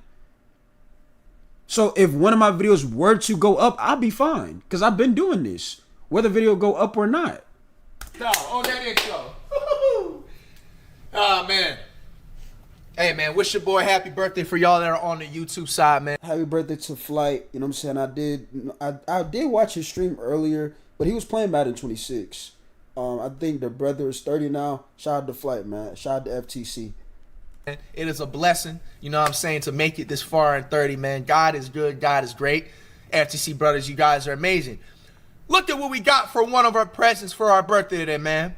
So if one of my videos were to go up, I'll be fine because I've been doing this, whether video go up or not. No, on that intro. Oh, man. Hey, man, wish your boy happy birthday for y'all that are on the YouTube side, man. Happy birthday to Flight. You know what I'm saying? I did watch his stream earlier, but he was playing Madden 26. I think the brother is 30 now. Shout out to Flight, man. Shout out to FTC. It is a blessing, you know what I'm saying, to make it this far in 30, man. God is good. God is great. FTC brothers, you guys are amazing. Look at what we got for one of our presents for our birthday today, man.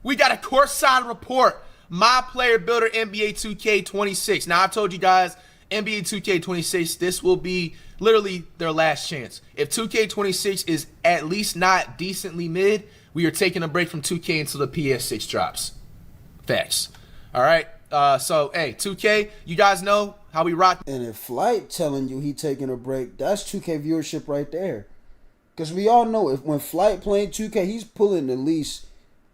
We got a courtside report. My Player Builder NBA 2K26. Now, I told you guys, NBA 2K26, this will be literally their last chance. If 2K26 is at least not decently mid, we are taking a break from 2K until the PS6 drops. Facts. All right. So, hey, 2K, you guys know how we rock. And if Flight telling you he taking a break, that's 2K viewership right there. Because we all know if when Flight playing 2K, he's pulling at least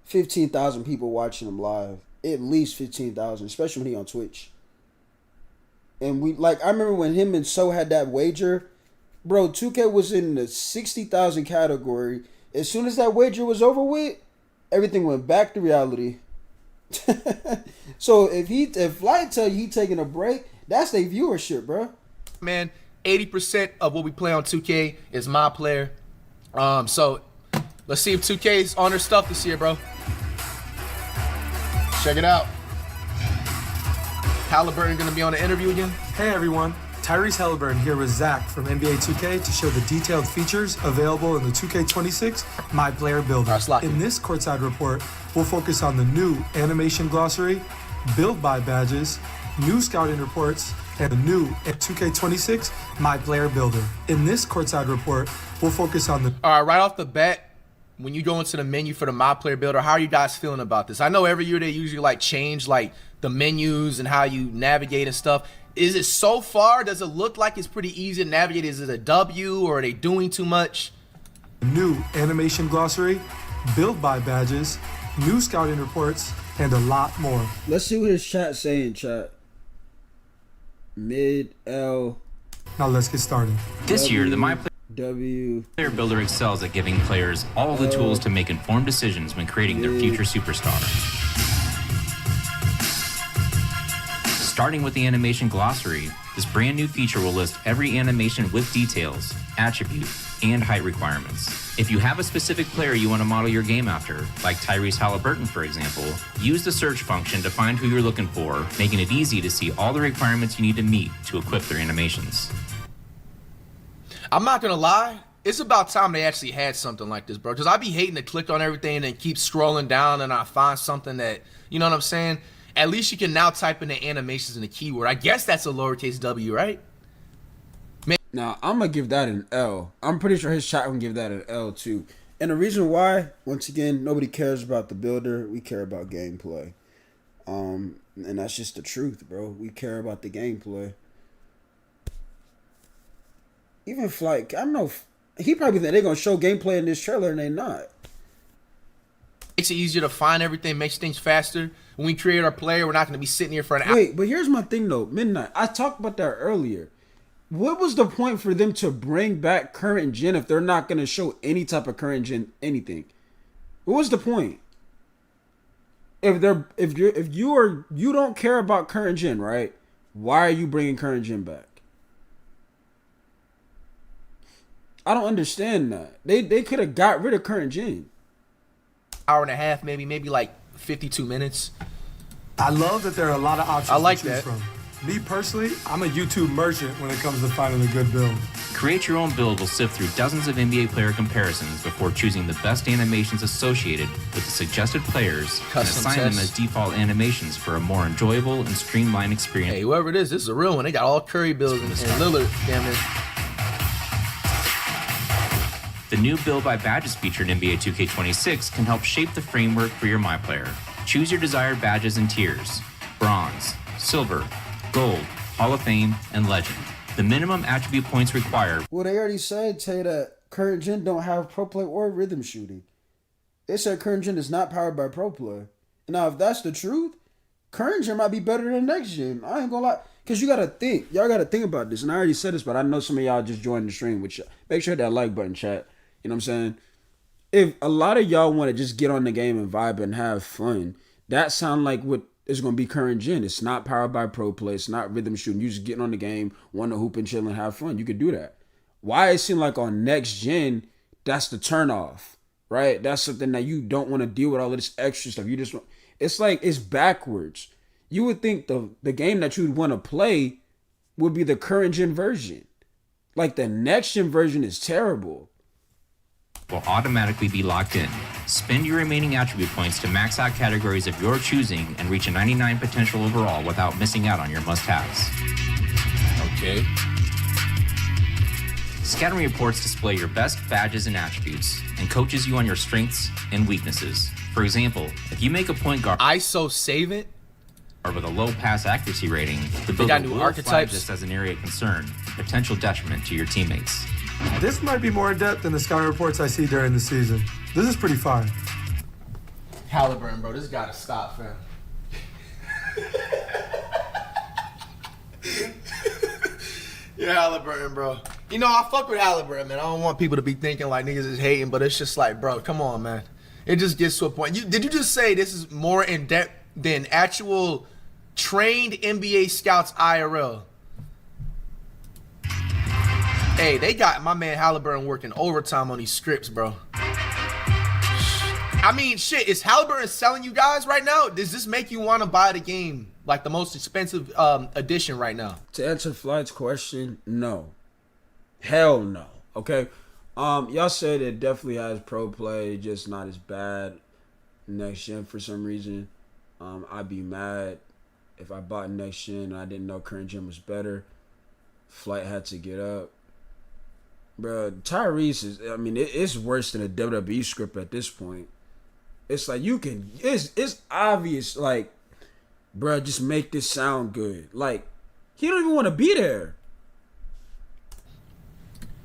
15,000 people watching him live. At least 15,000, especially when he on Twitch. And I remember when him and So had that wager, bro, 2K was in the 60,000 category. As soon as that wager was over with, everything went back to reality. So if Flight tell you he taking a break, that's their viewership, bro. Man, 80% of what we play on 2K is my player. So let's see if 2K is on their stuff this year, bro. Check it out. Halliburton gonna be on the interview again. Hey everyone, Tyrese Halliburton here with Zach from NBA 2K to show the detailed features available in the 2K26 My Player Builder. In this courtside report, we'll focus on the new animation glossary, build by badges, new scouting reports, and the new 2K26 My Player Builder. In this courtside report, we'll focus on the... All right, right off the bat, when you go into the menu for the My Player Builder, how are you guys feeling about this? I know every year they usually change the menus and how you navigate and stuff. Is it so far? Does it look like it's pretty easy to navigate? Is it a W or are they doing too much? New animation glossary, build by badges, new scouting reports, and a lot more. Let's see what his chat's saying, chat. Mid L. Now let's get started. This year, the My Player Builder excels at giving players all the tools to make informed decisions when creating their future superstar. Starting with the animation glossary, this brand new feature will list every animation with details, attribute, and height requirements. If you have a specific player you want to model your game after, like Tyrese Halliburton for example, use the search function to find who you're looking for, making it easy to see all the requirements you need to meet to equip their animations. I'm not gonna lie, it's about time they actually had something like this, bro. Because I be hating to click on everything and then keep scrolling down and I find something that, you know what I'm saying? At least you can now type in the animations and the keyword. I guess that's a lowercase w, right? Now, I'm going to give that an L. I'm pretty sure his chat can give that an L too. And the reason why, once again, nobody cares about the builder. We care about gameplay. And that's just the truth, bro. We care about the gameplay. Even Flight, I don't know. He probably think they're going to show gameplay in this trailer and they're not. Makes it easier to find everything, makes things faster. When we create our player, we're not going to be sitting here for an hour. Wait, but here's my thing though. Midnight, I talked about that earlier. What was the point for them to bring back current gen if they're not going to show any type of current gen anything? What was the point? If you don't care about current gen, right? Why are you bringing current gen back? I don't understand that. They could have got rid of current gen. Hour and a half, maybe like 52 minutes. I love that there are a lot of options I like to choose that. from. Me personally, I'm a YouTube merchant when it comes to finding a good build. Create Your Own Build will sift through dozens of NBA player comparisons before choosing the best animations associated with the suggested players and assign them as default animations for a more enjoyable and streamlined experience. Hey, whoever it is, this is a real one. They got all Curry builds and Lillard, damn it. The new Build by Badges feature in NBA 2K26 can help shape the framework for your My Player. Choose your desired badges and tiers: Bronze, Silver, Gold, Hall of Fame, and Legend. The minimum attribute points required. Well, they already said, Tay, that current gen don't have pro play or rhythm shooting. They said current gen is not powered by pro play. Now, if that's the truth, current gen might be better than next gen. I ain't gonna lie. Because you gotta think. Y'all gotta think about this. And I already said this, but I know some of y'all just joined the stream. Which make sure hit that like button, chat. You know what I'm saying? if a lot of y'all want to just get on the game and vibe and have fun, that sound like what is going to be current gen. It's not powered by pro play. It's not rhythm shooting. You just getting on the game, want to hoop and chill and have fun. You could do that. Why it seem like on next gen, that's the turn off, right? That's something that you don't want to deal with all of this extra stuff. You just want, it's like it's backwards. You would think the game that you'd want to play would be the current gen version. Like the next gen version is terrible. Will automatically be locked in. Spend your remaining attribute points to max out categories of your choosing and reach a 99 potential overall without missing out on your must-haves. Okay. Scattering reports display your best badges and attributes and coaches you on your strengths and weaknesses. For example, if you make a point guard ISO save it. with a low pass accuracy rating, the They got builder new will flag archetypes. this as an area of concern, potential detriment to your teammates. This might be more in depth than the scouting reports I see during the season. This is pretty fine. Halliburton, bro, this gotta stop, fam. Yeah, Halliburton, bro. You know, I fuck with Halliburton, man. I don't want people to be thinking like niggas is hating, but it's just like, bro, come on, man. It just gets to a point. Did you just say this is more in depth than actual trained NBA scouts IRL? Hey, they got my man Halliburton working overtime on these scripts, bro. I mean, shit, is Halliburton selling you guys right now? Does this make you want to buy the game, like the most expensive edition right now? To answer Flight's question, no. Hell no. Okay? Y'all said it definitely has pro play, just not as bad next gen for some reason. I'd be mad if I bought next gen and I didn't know current gen was better. Flight had to get up. Bro, Tyrese is, I mean, it's worse than a WWE script at this point. It's like you can, it's obvious, like, bro, just make this sound good. Like, he don't even want to be there.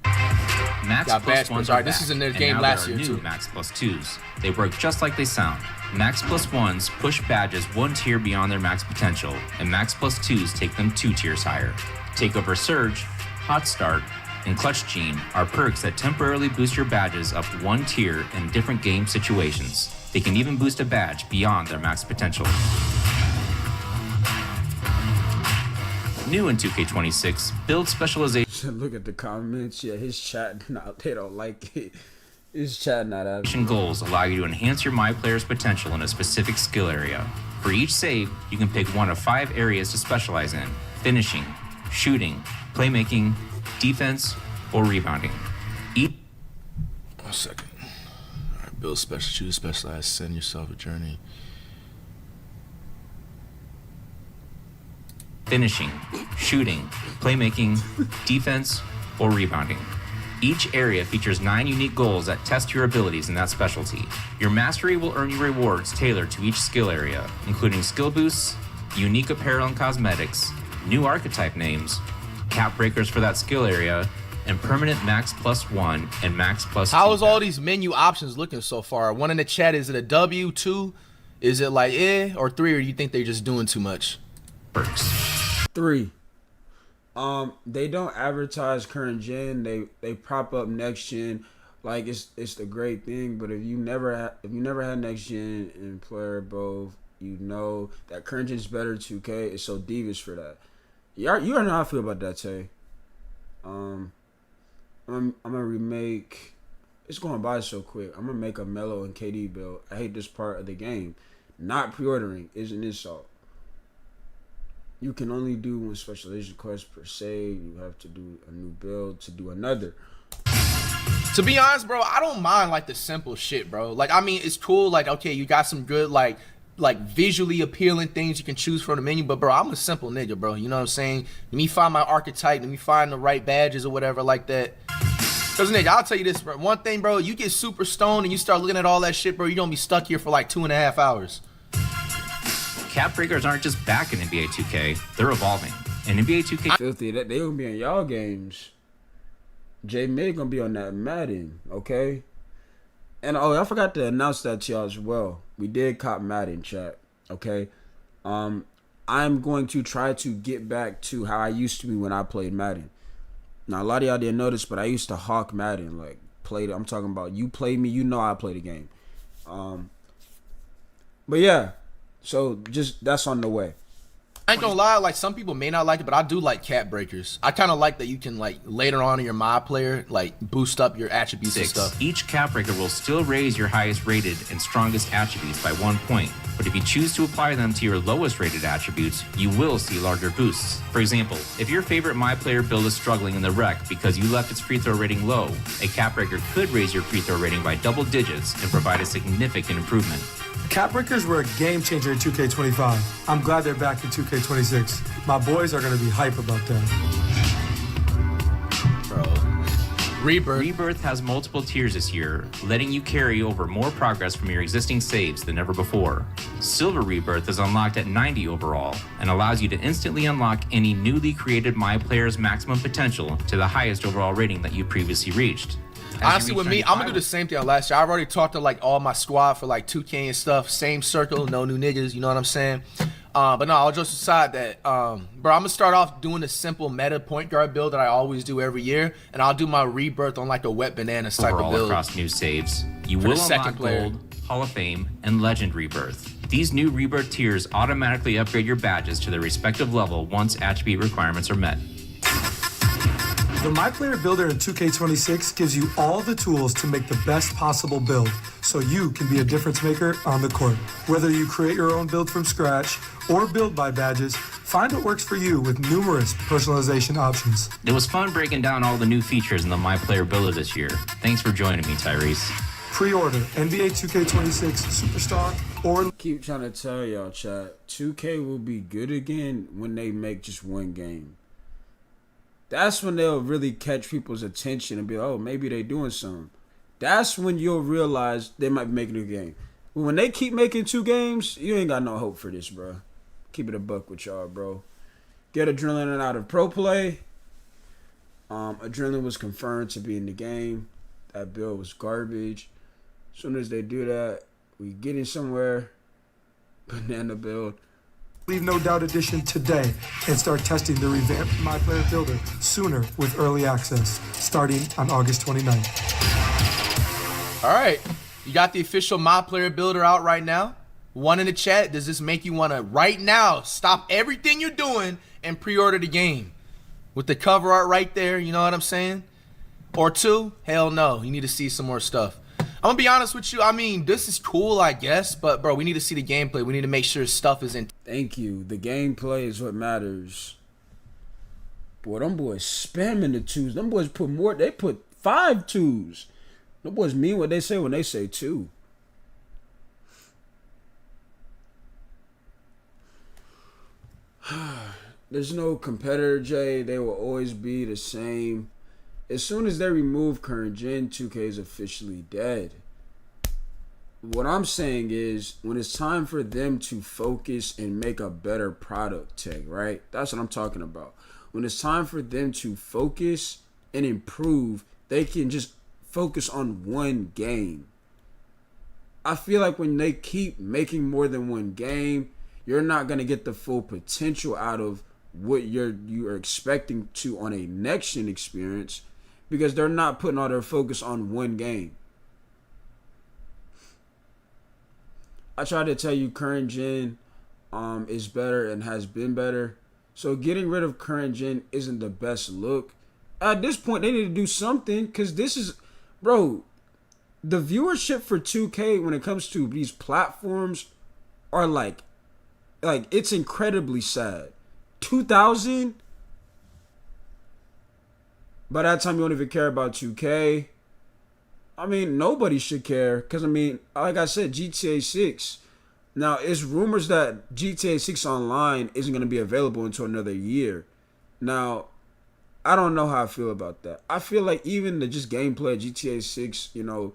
Max Got plus badge ones points. are Alright, this back, is in their and game now last there are year, new too. Max plus twos. They work just like they sound. Max plus ones push badges one tier beyond their max potential, and Max plus twos take them 2 tiers higher. Takeover Surge, Hot Start, and Clutch Gene are perks that temporarily boost your badges up 1 tier in different game situations. They can even boost a badge beyond their max potential. New in 2K26, build specialization Look at the comments. Yeah, his chat, they don't like it. His chat not out. goals allow you to enhance your My Player's potential in a specific skill area. For each save, you can pick one of 5 areas to specialize in: finishing, shooting, playmaking, defense, or rebounding. Each 1 second. All right, build special, choose specialized, send yourself a journey. finishing, shooting, playmaking, defense, or rebounding. Each area features 9 unique goals that test your abilities in that specialty. Your mastery will earn you rewards tailored to each skill area, including skill boosts, unique apparel and cosmetics, new archetype names, cap breakers for that skill area, and permanent max +1 and max +2. How is all these menu options looking so far? One in the chat, is it a W, 2? Is it like or 3, or do you think they're just doing too much? perks? 3. They don't advertise current gen. They prop up next gen, like it's the great thing. But if you never had next gen and player both, you know that current gen's better. 2K is so devious for that. You already know how I feel about that, Tay. I'm gonna remake. It's going by so quick. I'm gonna make a Melo and KD build. I hate this part of the game. Not pre-ordering is an insult. You can only do one specialization quest per se. You have to do a new build to do another. To be honest, bro, I don't mind like the simple shit, bro. Like, I mean, it's cool. Like, okay, you got some good like visually appealing things you can choose from the menu. But bro, I'm a simple nigga, bro. You know what I'm saying? Let me find my archetype. Let me find the right badges or whatever like that. Cause nigga, I'll tell you this, bro. One thing, bro, you get super stoned and you start looking at all that shit, bro. You're gonna be stuck here for like 2.5 hours. Cap breakers aren't just back in NBA 2K, they're evolving. In NBA 2K, Filthy, that they gonna be in y'all games. J May gonna be on that Madden, okay? And I forgot to announce that to y'all as well. We did cop Madden, chat, okay? I'm going to try to get back to how I used to be when I played Madden. Now a lot of y'all didn't notice, but I used to hawk Madden, like played it. I'm talking about you play me, you know I play the game. But yeah, so just that's on the way. I ain't gonna lie, like some people may not like it, but I do like cap breakers. I kind of like that you can like later on in your mod player like boost up your attributes and stuff. Each cap breaker will still raise your highest rated and strongest attributes by 1 point, but if you choose to apply them to your lowest rated attributes, you will see larger boosts. For example, if your favorite my player build is struggling in the wreck because you left its free throw rating low, a cap breaker could raise your free throw rating by double digits and provide a significant improvement. Cap breakers were a game changer in 2K25. I'm glad they're back in 2K26. My boys are going to be hype about that. Bro. Rebirth has multiple tiers this year, letting you carry over more progress from your existing saves than ever before. Silver Rebirth is unlocked at 90 overall and allows you to instantly unlock any newly created My Player's maximum potential to the highest overall rating that you previously reached. Honestly, with me, I'm gonna do the same thing on last year. I've already talked to like all my squad for like 2K and stuff. Same circle, no new niggas. You know what I'm saying? But no, I'll just decide that, bro. I'm gonna start off doing the simple meta point guard build that I always do every year, and I'll do my Rebirth on like a wet bananas type of build. Across new saves, you will unlock Gold, Hall of Fame, and Legend Rebirth. These new Rebirth tiers automatically upgrade your badges to their respective level once attribute requirements are met. The My Player Builder in 2K26 gives you all the tools to make the best possible build, so you can be a difference maker on the court. Whether you create your own build from scratch or build by badges, find what works for you with numerous personalization options. It was fun breaking down all the new features in the My Player Builder this year. Thanks for joining me, Tyrese. Pre-order NBA 2K26 Superstar or... Keep trying to tell y'all, chat, 2K will be good again when they make just one game. That's when they'll really catch people's attention and be like, oh, maybe they doing something. That's when you'll realize they might be making a game. But when they keep making 2 games, you ain't got no hope for this, bro. Keep it a buck with y'all, bro. Get Adrenaline out of Pro Play. Adrenaline was confirmed to be in the game. That build was garbage. As soon as they do that, we get in somewhere. Banana build. Leave No Doubt Edition today and start testing the revamped My Player Builder sooner with early access, starting on August 29th. All right, you got the official My Player Builder out right now. One in the chat, does this make you want to right now stop everything you're doing and pre-order the game? With the cover art right there, you know what I'm saying? Or 2, hell no, you need to see some more stuff. I'm gonna be honest with you. I mean, this is cool, I guess, but bro, we need to see the gameplay. We need to make sure stuff is in. Thank you. The gameplay is what matters. Boy, them boys spamming the 2s. Them boys put more. They put 5 2s. Them boys mean what they say when they say 2. There's no competitor, Jay. They will always be the same. As soon as they remove current gen, 2K is officially dead. What I'm saying is, when it's time for them to focus and make a better product, Tech, right? That's what I'm talking about. When it's time for them to focus and improve, they can just focus on one game. I feel like when they keep making more than one game, you're not going to get the full potential out of what you're expecting to on a next-gen experience, because they're not putting all their focus on one game. I tried to tell you current gen is better and has been better. So getting rid of current gen isn't the best look. At this point, they need to do something, because this is, bro, the viewership for 2K when it comes to these platforms are like it's incredibly sad. 2,000? By that time, you don't even care about 2K. I mean, nobody should care. Because, I mean, like I said, GTA 6. Now, it's rumors that GTA 6 Online isn't going to be available until another year. Now, I don't know how I feel about that. I feel like even the just gameplay of GTA 6, you know,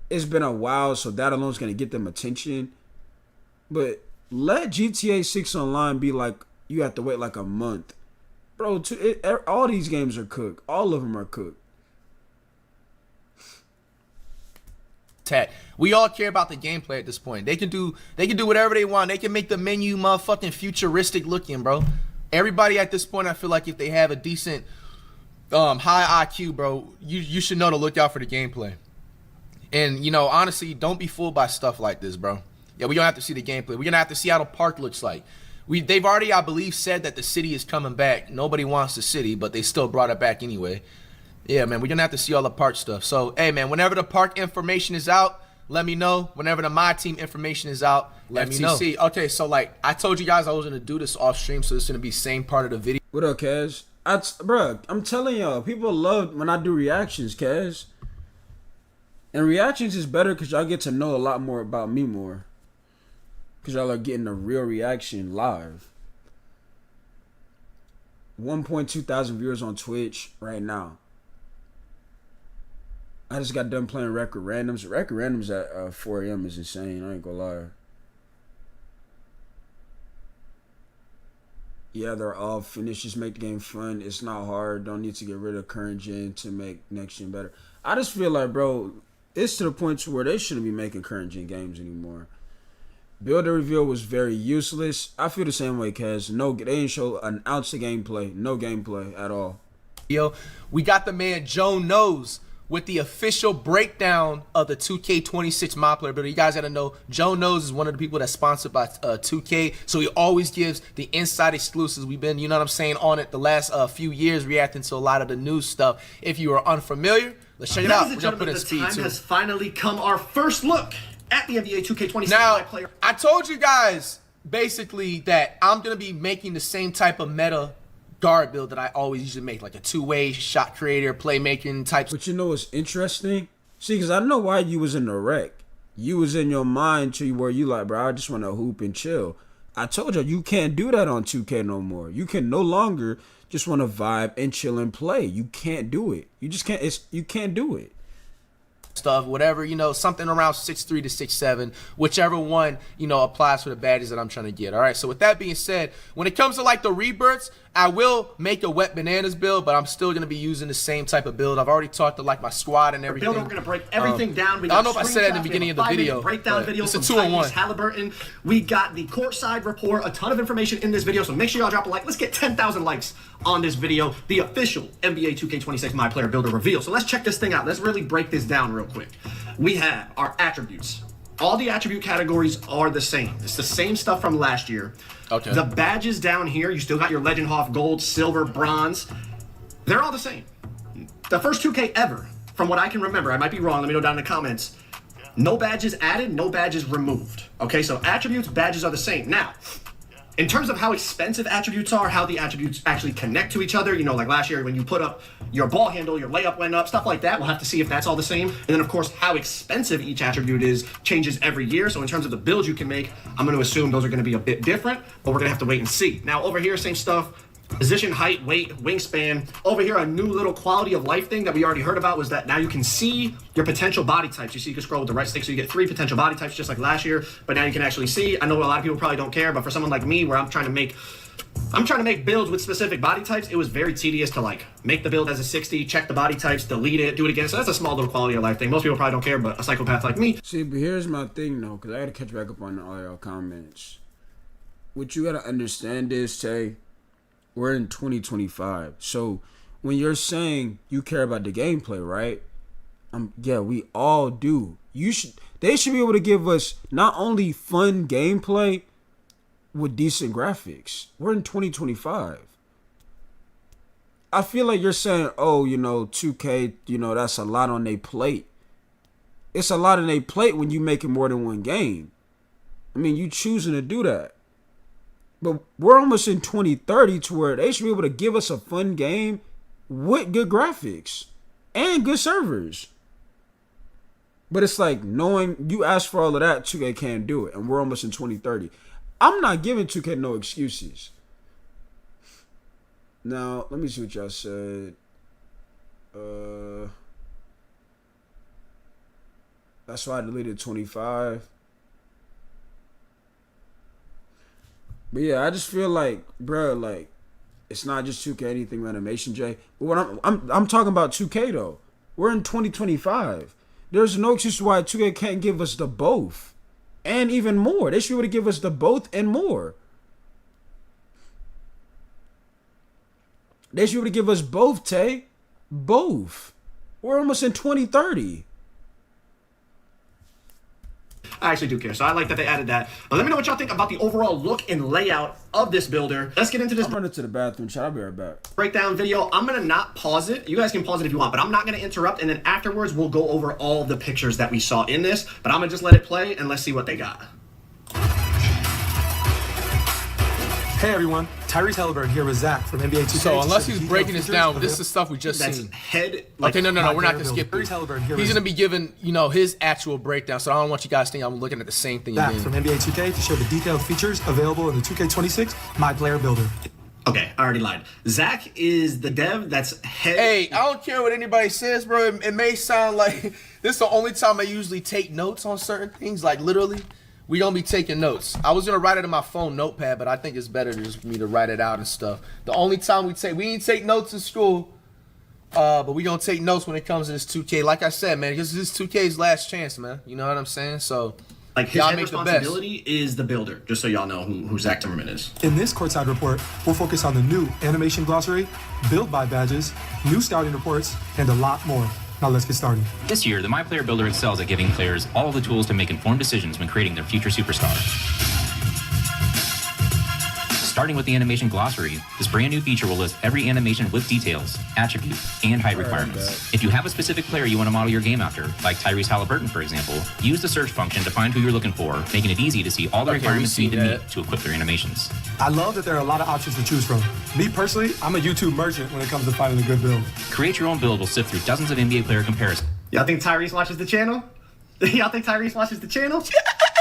it's been a while, so that alone is going to get them attention. But let GTA 6 Online be like, you have to wait like a month. Bro, all these games are cooked. All of them are cooked. We all care about the gameplay at this point. They can do whatever they want. They can make the menu motherfucking futuristic looking, bro. Everybody at this point, I feel like if they have a decent high IQ, bro. You should know to look out for the gameplay. And, honestly, don't be fooled by stuff like this, bro. Yeah, we're going to have to see the gameplay. We're going to have to see how the park looks like. They've already, I believe, said that the city is coming back. Nobody wants the city, but they still brought it back anyway. Yeah, man, we're going to have to see all the park stuff. So, hey, man, whenever the park information is out, let me know. Whenever the My Team information is out, let me know. Okay, so, I told you guys I was going to do this off stream, so this is going to be same part of the video. What up, Kaz? Bruh, I'm telling y'all, people love when I do reactions, Kaz. And reactions is better because y'all get to know a lot more about me more. Because y'all are getting a real reaction live. 1.2 thousand viewers on Twitch right now. I just got done playing Record Randoms. Record Randoms at 4 a.m. is insane. I ain't gonna lie. Yeah, they're all finished. Just make the game fun. It's not hard. Don't need to get rid of current gen to make next gen better. I just feel like, bro, it's to the point to where they shouldn't be making current gen games anymore. Builder reveal was very useless. I feel the same way, Kaz. No, they didn't show an ounce of gameplay. No gameplay at all. Yo, we got the man Joe Knows with the official breakdown of the 2K26 My Player Builder. You guys gotta know, Joe Knows is one of the people that's sponsored by 2K, so he always gives the inside exclusives. We've been, on it the last few years, reacting to a lot of the new stuff. If you are unfamiliar, let's check it out. We're gonna put in speed too. The time has finally come. Our first look at the NBA 2K26 now, My Player. I told you guys basically that I'm gonna be making the same type of meta guard build that I always usually make, like a two-way shot creator, playmaking type. But you know what's interesting? See, because I know why you was in the wreck. You was in your mind to where you like, bro, I just want to hoop and chill. I told you can't do that on 2K no more. You can no longer just want to vibe and chill and play. You can't do it. You just can't. You can't do it. Stuff, whatever, something around 6'3 to 6'7, whichever one, applies for the badges that I'm trying to get. All right, so with that being said, when it comes to the rebirths, I will make a wet bananas build, but I'm still going to be using the same type of build. I've already talked to my squad and everything. We're going to break everything down. We I don't know if I said that in the beginning of the video. Breakdown video it's a from 2-on-1. Halliburton. We got the courtside report, a ton of information in this video, so make sure y'all drop a like. Let's get 10,000 likes on this video, the official NBA 2K26 My Player Builder reveal. So let's check this thing out. Let's really break this down real quick. We have our attributes. All the attribute categories are the same. It's the same stuff from last year. Okay. The badges down here, you still got your Legend Hoff gold, silver, bronze. They're all the same. The first 2K ever, from what I can remember, I might be wrong, let me know down in the comments. No badges added, no badges removed. Okay, so attributes, badges are the same. Now, in terms of how expensive attributes are, how the attributes actually connect to each other, like last year when you put up your ball handle, your layup went up, stuff like that. We'll have to see if that's all the same. And then, of course, how expensive each attribute is changes every year. So in terms of the builds you can make, I'm going to assume those are going to be a bit different, but we're going to have to wait and see. Now, over here, same stuff. Position, height, weight, wingspan. Over here, a new little quality of life thing that we already heard about was that now you can see your potential body types. You see, you can scroll with the right stick, so you get 3 potential body types just like last year, but now you can actually see. I know a lot of people probably don't care, but for someone like me, where I'm trying to make builds with specific body types, it was very tedious to make the build as a 60, check the body types, delete it, do it again. So that's a small little quality of life thing. Most people probably don't care, but a psychopath like me. See, but here's my thing though, because I got to catch back up on all y'all comments. What you got to understand is, Tay, we're in 2025. So when you're saying you care about the gameplay, right? Yeah, we all do. They should be able to give us not only fun gameplay with decent graphics. We're in 2025. I feel like you're saying, 2K, that's a lot on their plate. It's a lot on their plate when you making more than one game. I mean, you choosing to do that. But we're almost in 2030 to where they should be able to give us a fun game with good graphics and good servers. But it's like knowing you ask for all of that, 2K can't do it. And we're almost in 2030. I'm not giving 2K no excuses. Now, let me see what y'all said. That's why I deleted 25. But yeah, I just feel like, bro, it's not just 2K anything animation, Jay. But what I'm talking about 2K though. We're in 2025. There's no excuse why 2K can't give us the both. And even more. They should be able to give us the both and more. They should be able to give us both, Tay. Both. We're almost in 2030. I actually do care, so I like that they added that. But let me know what y'all think about the overall look and layout of this builder. Let's get into this. I'm running to the bathroom, chat. I'll be right back. Breakdown video. I'm gonna not pause it. You guys can pause it if you want, but I'm not gonna interrupt. And then afterwards, we'll go over all the pictures that we saw in this. But I'm gonna just let it play and let's see what they got. Hey everyone, Tyrese Halliburton here with Zach from NBA 2K. So unless he's breaking this down, this is the stuff we just seen. Head. Okay, no, we're not gonna skip this. He's gonna be giving, his actual breakdown. So I don't want you guys to think I'm looking at the same thing Zach again. from NBA 2K to show the detailed features available in the 2K26 My Player Builder. Okay, I already lied. Zach is the dev that's head. Hey, I don't care what anybody says, bro. It may sound like this is the only time I usually take notes on certain things. Like literally, we don't be taking notes. I was gonna write it in my phone notepad, but I think it's better just for me to write it out and stuff. The only time we ain't take notes in school, but we gonna take notes when it comes to this 2K. Like I said, man, because this is 2K's last chance, man. You know what I'm saying? So like his head responsibility is the builder. Just so y'all know who Zach Timmerman is. In this courtside report, we'll focus on the new animation glossary, build by badges, new scouting reports, and a lot more. Now let's get started. This year, the My Player Builder excels at giving players all the tools to make informed decisions when creating their future superstars. Starting with the animation glossary, this brand new feature will list every animation with details, attributes, and height requirements. If you have a specific player you want to model your game after, like Tyrese Halliburton, for example, use the search function to find who you're looking for, making it easy to see all the requirements you need to meet to equip their animations. I love that there are a lot of options to choose from. Me personally, I'm a YouTube merchant when it comes to finding a good build. Create your own build will sift through dozens of NBA player comparisons. Y'all think Tyrese watches the channel? Y'all think Tyrese watches the channel?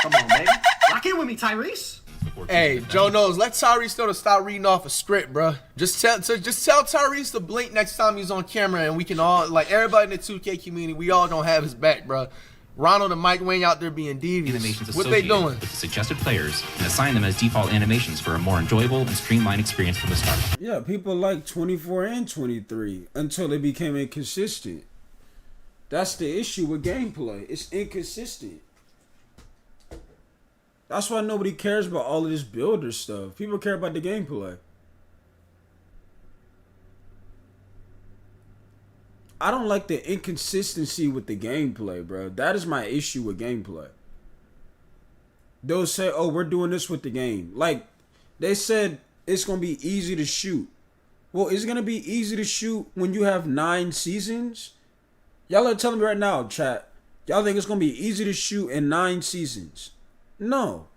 Come on, baby. Lock in with me, Tyrese. Hey, Joe knows. Let Tyrese know to stop reading off a script, bro. Just tell Tyrese to blink next time he's on camera, and we can all, like everybody in the 2K community, we all gonna have his back, bro. Ronald and Mike Wayne out there being devious. Animations What they doing? With the suggested players and assign them as default animations for a more enjoyable and streamlined experience from the start. Yeah, people like 24 and 23 until they became inconsistent. That's the issue with gameplay. It's inconsistent. That's why nobody cares about all of this builder stuff. People care about the gameplay. I don't like the inconsistency with the gameplay, bro. That is my issue with gameplay. They'll say, oh, we're doing this with the game. Like, they said it's going to be easy to shoot. Well, is it going to be easy to shoot when you have 9 seasons? Y'all are telling me right now, chat. Y'all think it's going to be easy to shoot in 9 seasons? No,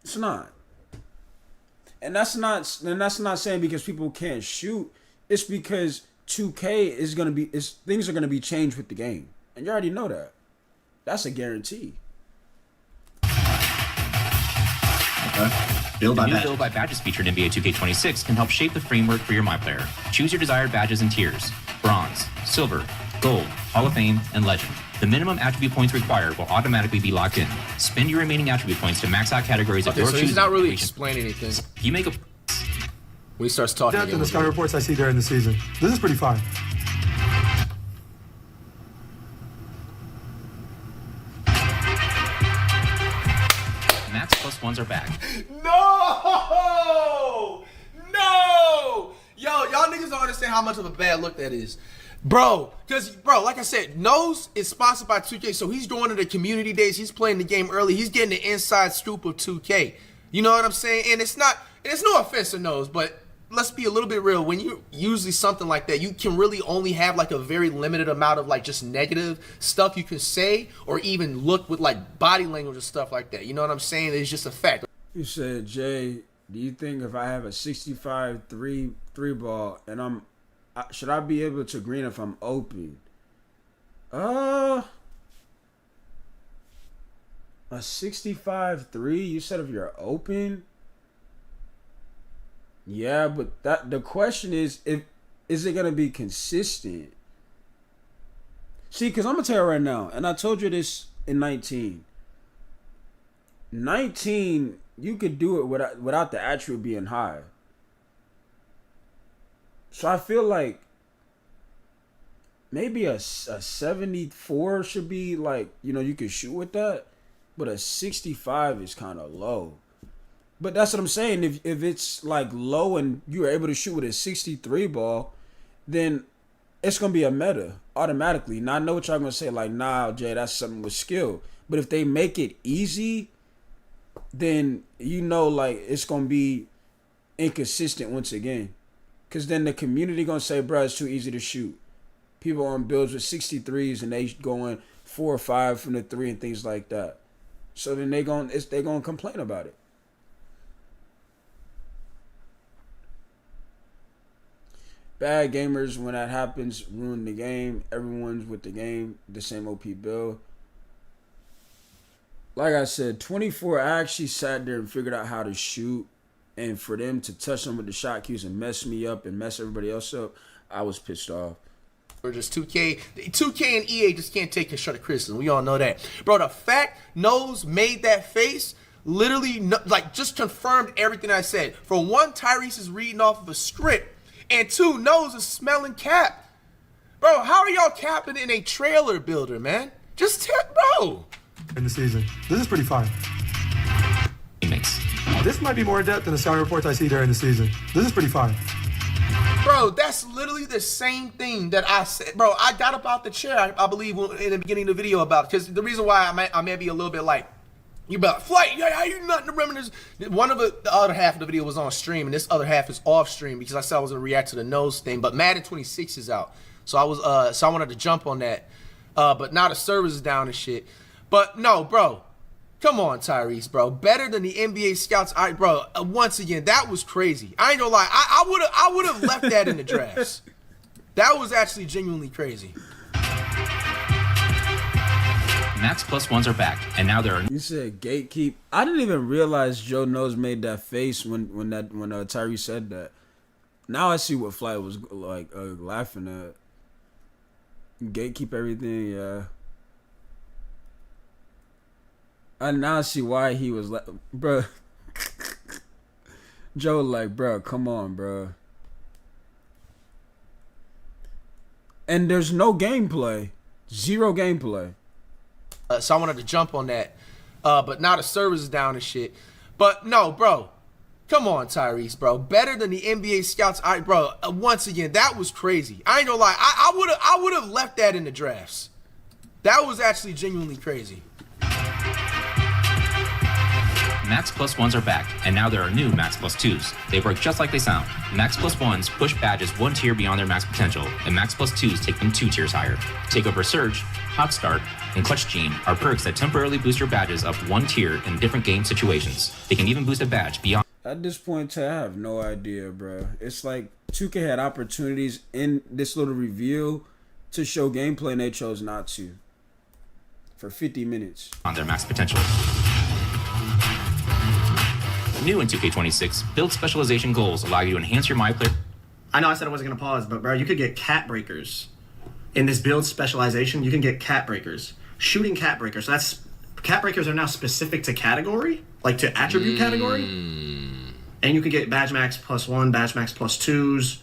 it's not. And that's not saying because people can't shoot. It's because 2K is gonna be things are gonna be changed with the game. And you already know that. That's a guarantee. Okay. Build by The new badge. Build by Badges feature in NBA 2K26 can help shape the framework for your My Player. Choose your desired badges and tiers: bronze, silver, gold, Hall of Fame, and legend. The minimum attribute points required will automatically be locked in. Spend your remaining attribute points to max out categories of Okay, your so choosing. he's not really explaining anything. You make a When he starts talking Depth in again. the scout reports I see during the season. This is pretty fine. max +1s are back. No! No! Yo, y'all niggas don't understand how much of a bad look that is. Bro, like I said, Nose is sponsored by 2K, so he's going to the community days. He's playing the game early. He's getting the inside scoop of 2K. You know what I'm saying? And it's no offense to Nose, but let's be a little bit real. When you usually something like that, you can really only have like a very limited amount of like just negative stuff you can say or even look with like body language and stuff like that. You know what I'm saying? It's just a fact. You said, Jay, do you think if I have a 65 three ball and should I be able to green if I'm open? A 65-3, you said if you're open? Yeah, but the question is is it gonna be consistent? See, because I'm gonna tell you right now, and I told you this in 19. 19, you could do it without the attribute being high. So I feel like maybe a 74 should be like, you can shoot with that, but a 65 is kind of low. But that's what I'm saying. If it's like low and you're able to shoot with a 63 ball, then it's gonna be a meta automatically. Now I know what y'all gonna say, like, nah, Jay, that's something with skill. But if they make it easy, then you know, like, it's gonna be inconsistent once again. Cause then the community gonna say, bro, it's too easy to shoot. People on builds with 63s and they going 4 or 5 from the 3 and things like that. So then they gonna complain about it. Bad gamers, when that happens, ruin the game. Everyone's with the game, the same OP build. Like I said, 24, I actually sat there and figured out how to shoot. And for them to touch them with the shot cues and mess me up and mess everybody else up, I was pissed off. Or just 2K and EA just can't take constructive criticism. We all know that. Bro, the fact Nose made that face literally, like, just confirmed everything I said. For one, Tyrese is reading off of a script. And 2, Nose is smelling cap. Bro, how are y'all capping in a trailer builder, man? Just bro. In the season. This is pretty fire. This might be more in depth than the scouting reports I see during the season. This is pretty fire. Bro, that's literally the same thing that I said. Bro, I got up out the chair, I believe, in the beginning of the video about it. Because the reason why I may be a little bit like, you about Flight, yeah, how you not remember this? One of the other half of the video was on stream, and this other half is off stream because I said I was gonna react to the Nose thing. But Madden 26 is out, so I wanted to jump on that. But now the servers is down and shit. But no, bro, come on, Tyrese, bro, better than the NBA scouts. All right, bro. Once again, that was crazy. I ain't gonna lie, I would have left that in the drafts. That was actually genuinely crazy. Max +1s are back, and now there are. You said gatekeep. I didn't even realize Joe Nose made that face when Tyrese said that. Now I see what Flight was like laughing at. Gatekeep everything, yeah. I now see why he was like, bro. Joe like, bro, come on, bro. And there's no gameplay, 0 gameplay. So I wanted to jump on that. But now the servers is down and shit. But no, bro. Come on, Tyrese, bro. Better than the NBA scouts. All right, bro. Once again, that was crazy. I ain't gonna lie. I would have left that in the drafts. That was actually genuinely crazy. Max +1s are back, and now there are new Max +2s. They work just like they sound. Max +1s push badges 1 tier beyond their max potential, and Max +2s take them 2 tiers higher. Takeover Surge, Hot Start, and Clutch Gene are perks that temporarily boost your badges up 1 tier in different game situations. They can even boost a badge beyond. At this point, I have no idea, bro. It's like 2K had opportunities in this little reveal to show gameplay, and they chose not to. For 50 minutes. On their max potential. New in 2K26, build specialization goals allow you to enhance your my player. I know I said I wasn't going to pause, but bro, you could get cat breakers. In this build specialization, you can get cat breakers. Shooting cat breakers. So that's, cat breakers are now specific to category, like to attribute category. And you can get badge max +1, badge max +2s.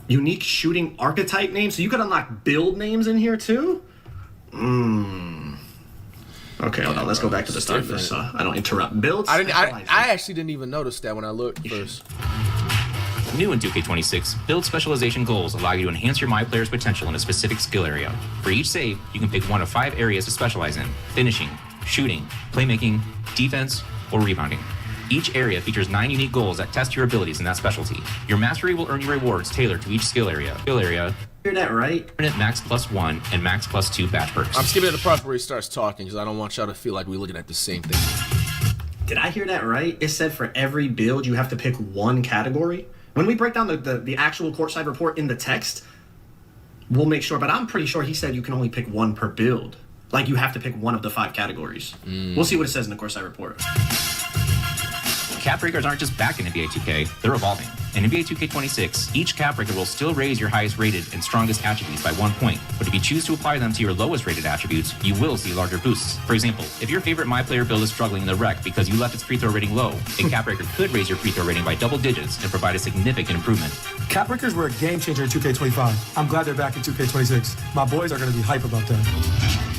Unique shooting archetype names. So you could unlock build names in here too. Okay, hold on. Let's go back to the start of this. I don't interrupt. Builds. I actually didn't even notice that when I looked first. New in 2K26, build specialization goals allow you to enhance your my player's potential in a specific skill area. For each save, you can pick 1 of 5 areas to specialize in: finishing, shooting, playmaking, defense, or rebounding. Each area features 9 unique goals that test your abilities in that specialty. Your mastery will earn you rewards tailored to each skill area. Hear that right? Max +1 and Max +2 badge perks. I'm skipping to the part where he starts talking because I don't want y'all to feel like we're looking at the same thing. Did I hear that right? It said for every build you have to pick 1 category. When we break down the actual courtside report in the text, we'll make sure. But I'm pretty sure he said you can only pick 1 per build. Like you have to pick 1 of the 5 categories. We'll see what it says in the courtside report. Cap breakers aren't just back in NBA 2K, they're evolving. In NBA 2K26, each cap breaker will still raise your highest rated and strongest attributes by 1 point, but if you choose to apply them to your lowest rated attributes, you will see larger boosts. For example, if your favorite my player build is struggling in the rec because you left its free throw rating low, a cap breaker could raise your free throw rating by double digits and provide a significant improvement. Cap breakers were a game changer in 2K25. I'm glad they're back in 2K26. My boys are going to be hype about that.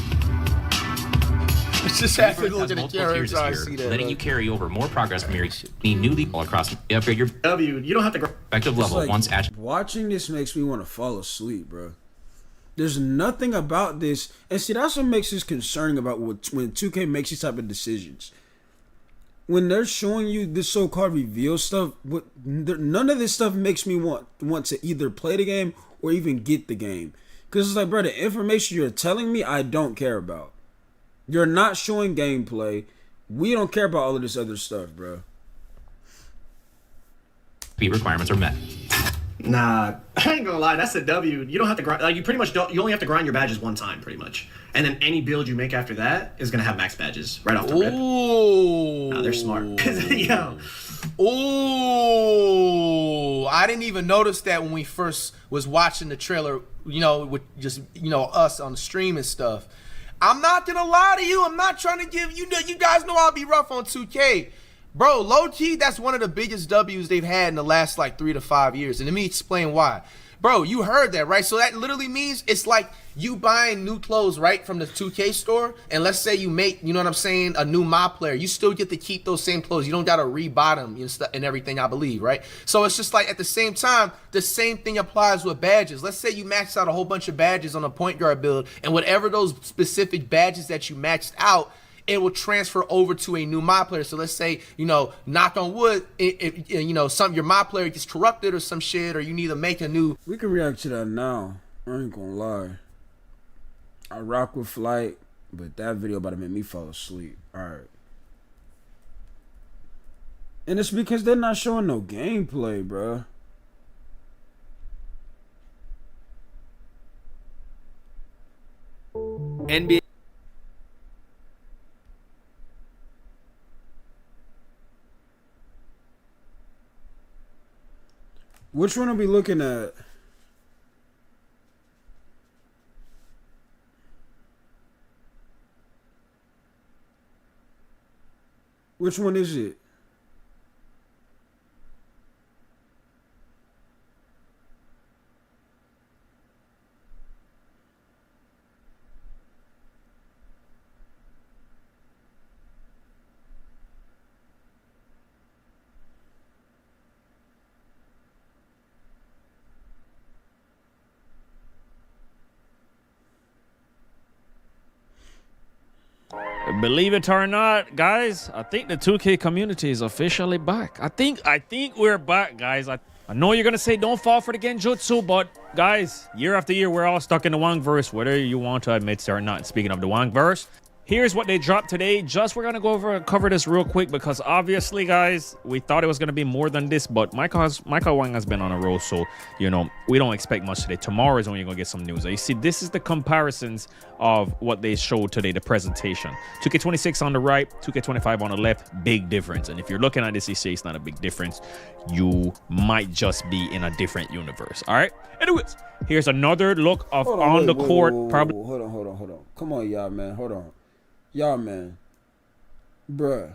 Just have to Rebirth look has at the multiple camera tiers so I this see year, that. letting you carry over more progress from your newly all across upgrade your W, you don't have to. effective level Like, once at watching this makes me want to fall asleep, bro. There's nothing about this, and see, that's what makes this concerning about when 2K makes these type of decisions. When they're showing you this so-called reveal stuff, none of this stuff makes me want to either play the game or even get the game. Because it's like, bro, the information you're telling me, I don't care about. You're not showing gameplay. We don't care about all of this other stuff, bro. speed requirements are met. Nah, I ain't gonna lie, that's a W. You don't have to grind. Like, you pretty much don't. You only have to grind your badges one time, pretty much. And then any build you make after that is gonna have max badges right off the rip. Ooh. Nah, they're smart. Yo. Ooh, I didn't even notice that when we first was watching the trailer, you know, with just, you know, us on the stream and stuff. I'm not gonna lie to you. I'm not trying to give you, you guys know I'll be rough on 2K. Bro, low-key, that's one of the biggest W's they've had in the last like 3 to 5 years. And let me explain why. Bro, you heard that, right? So that literally means it's like you buying new clothes, right, from the 2K store. And let's say you make, you know what I'm saying, a new mob player. You still get to keep those same clothes. You don't got to rebuy them and everything, I believe, right? So it's just like at the same time, the same thing applies with badges. Let's say you maxed out a whole bunch of badges on a point guard build. And whatever those specific badges that you maxed out, it will transfer over to a new mod player. So let's say, you know, knock on wood, you know, your mod player gets corrupted or some shit, or you need to make a new. We can react to that now. I ain't gonna lie. I rock with Flight, but that video about to make me fall asleep. Alright. And it's because they're not showing no gameplay, bruh. NBA. Which one are we looking at? Which one is it? Believe it or not, guys, I think the 2K community is officially back. I think we're back, guys. I know you're gonna say don't fall for the genjutsu, but guys, year after year, we're all stuck in the Wangverse, whether you want to admit it or not. Speaking of the Wangverse, here's what they dropped today. We're gonna go over and cover this real quick because obviously, guys, we thought it was gonna be more than this, but Michael Wang has been on a roll, so you know we don't expect much today. Tomorrow is when you're gonna get some news. You see, this is the comparisons of what they showed today, the presentation. 2K26 on the right, 2K25 on the left, big difference. And if you're looking at this, you say it's not a big difference. You might just be in a different universe. All right. Anyways, here's another look of on the court. Probably. Hold on. Come on, y'all, man. Hold on. Y'all, man. Bruh.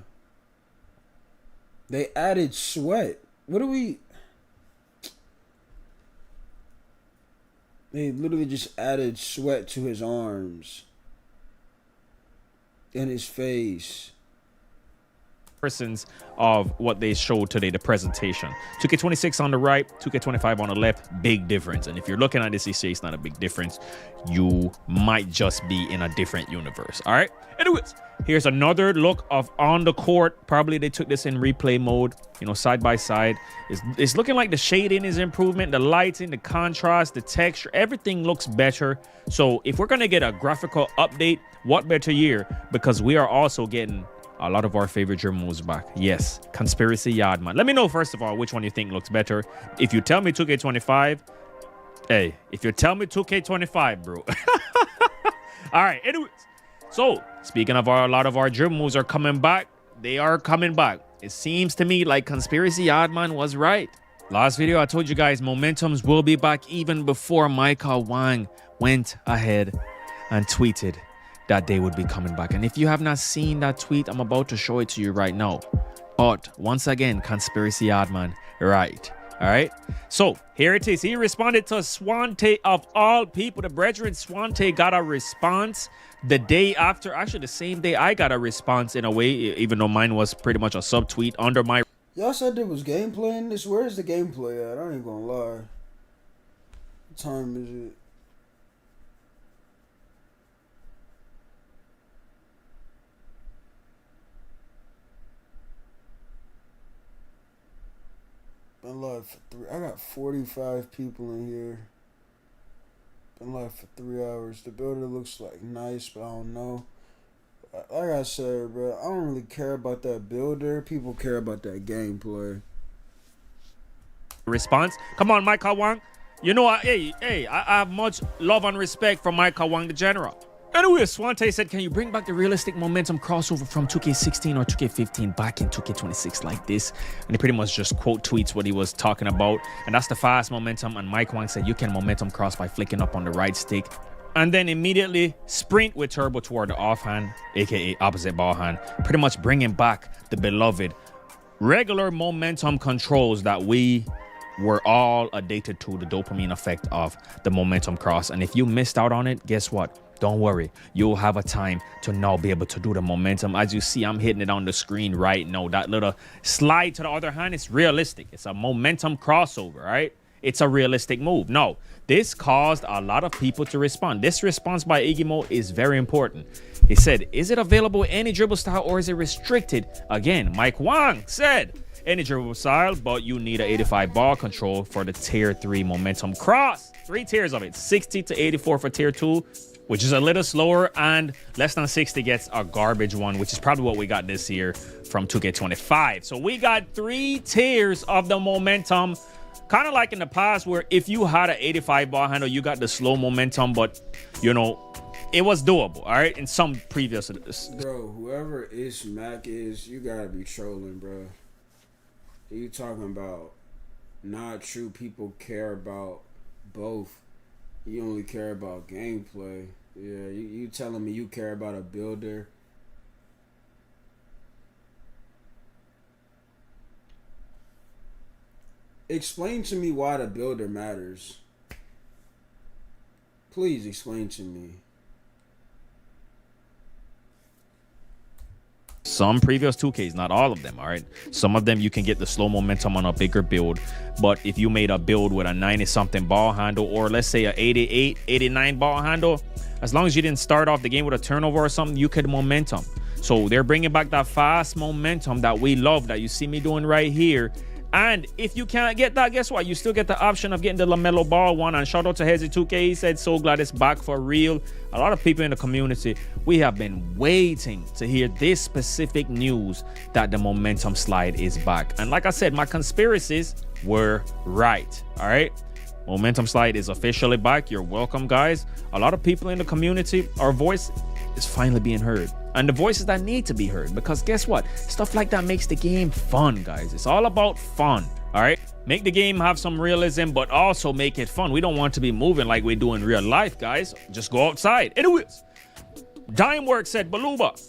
They added sweat. What do we... They literally just added sweat to his arms. And his face. Of what they showed today, the presentation. 2K26 on the right, 2K25 on the left, big difference. And if you're looking at this, you say it's not a big difference. You might just be in a different universe. All right. Anyways, here's another look of on the court. Probably they took this in replay mode, you know, side by side. It's looking like the shading is improvement, the lighting, the contrast, the texture, everything looks better. So if we're gonna get a graphical update, what better year? Because we are also getting a lot of our favorite German moves back. Yes, Conspiracy Yardman. Let me know, first of all, which one you think looks better. If you tell me 2K25, hey, if you tell me 2K25, bro. All right, anyways. So, speaking of a lot of our German moves are coming back. They are coming back. It seems to me like Conspiracy Yardman was right. Last video, I told you guys Momentums will be back even before Michael Wang went ahead and tweeted that they would be coming back. And if you have not seen that tweet, I'm about to show it to you right now. But once again, Conspiracy Yardman, right. All right. So here it is. He responded to Swante of all people. The brethren Swante got a response the day after. Actually, the same day I got a response in a way, even though mine was pretty much a subtweet under my. Y'all said there was gameplay in this. Where's the gameplay at? I ain't gonna lie. What time is it? Been live for 3. I got 45 people in here. Been live for 3 hours. The builder looks like nice, but I don't know. Like I said, bro, I don't really care about that builder. People care about that gameplay. Response. Come on, Michael Wang. You know, I have much love and respect for Michael Wang, the general. Anyway, Swante said, can you bring back the realistic momentum crossover from 2K16 or 2K15 back in 2K26 like this? And he pretty much just quote tweets what he was talking about. And that's the fast momentum. And Mike Wang said, you can momentum cross by flicking up on the right stick. And then immediately sprint with turbo toward the offhand, aka opposite ball hand, pretty much bringing back the beloved regular momentum controls that we were all addicted to, the dopamine effect of the momentum cross. And if you missed out on it, guess what? Don't worry, you'll have a time to now be able to do the momentum. As you see, I'm hitting it on the screen right now. That little slide to the other hand is realistic. It's a momentum crossover, right? It's a realistic move. No, this caused a lot of people to respond. This response by Igimo is very important. He said, is it available in any dribble style or is it restricted? Again, Mike Wang said, any dribble style, but you need an 85 ball control for the tier 3 momentum cross. 3 tiers of it, 60 to 84 for tier 2, which is a little slower, and less than 60 gets a garbage one, which is probably what we got this year from 2K25. So we got 3 tiers of the momentum, kind of like in the past where if you had an 85 ball handle, you got the slow momentum, but you know, it was doable, all right, in some previous. Bro, whoever Mac is, you gotta be trolling, bro. You talking about not true people care about both. You only care about gameplay. Yeah, you telling me you care about a builder. Explain to me why the builder matters. Please explain to me. Some previous 2Ks, not all of them, all right? Some of them you can get the slow momentum on a bigger build, but if you made a build with a 90-something ball handle, or let's say a 88, 89 ball handle, as long as you didn't start off the game with a turnover or something, you could momentum. So they're bringing back that fast momentum that we love, that you see me doing right here. And if you can't get that, guess what? You still get the option of getting the LaMelo Ball one. And shout out to Hezi2K. He said, so glad it's back for real. A lot of people in the community, we have been waiting to hear this specific news that the momentum slide is back. And like I said, my conspiracies were right. All right. Momentum slide is officially back. You're welcome, guys. A lot of people in the community, our voice is finally being heard. And the voices that need to be heard, because guess what? Stuff like that makes the game fun, guys. It's all about fun, all right? Make the game have some realism, but also make it fun. We don't want to be moving like we do in real life, guys. Just go outside. Anyways, Dimework said, Baluba,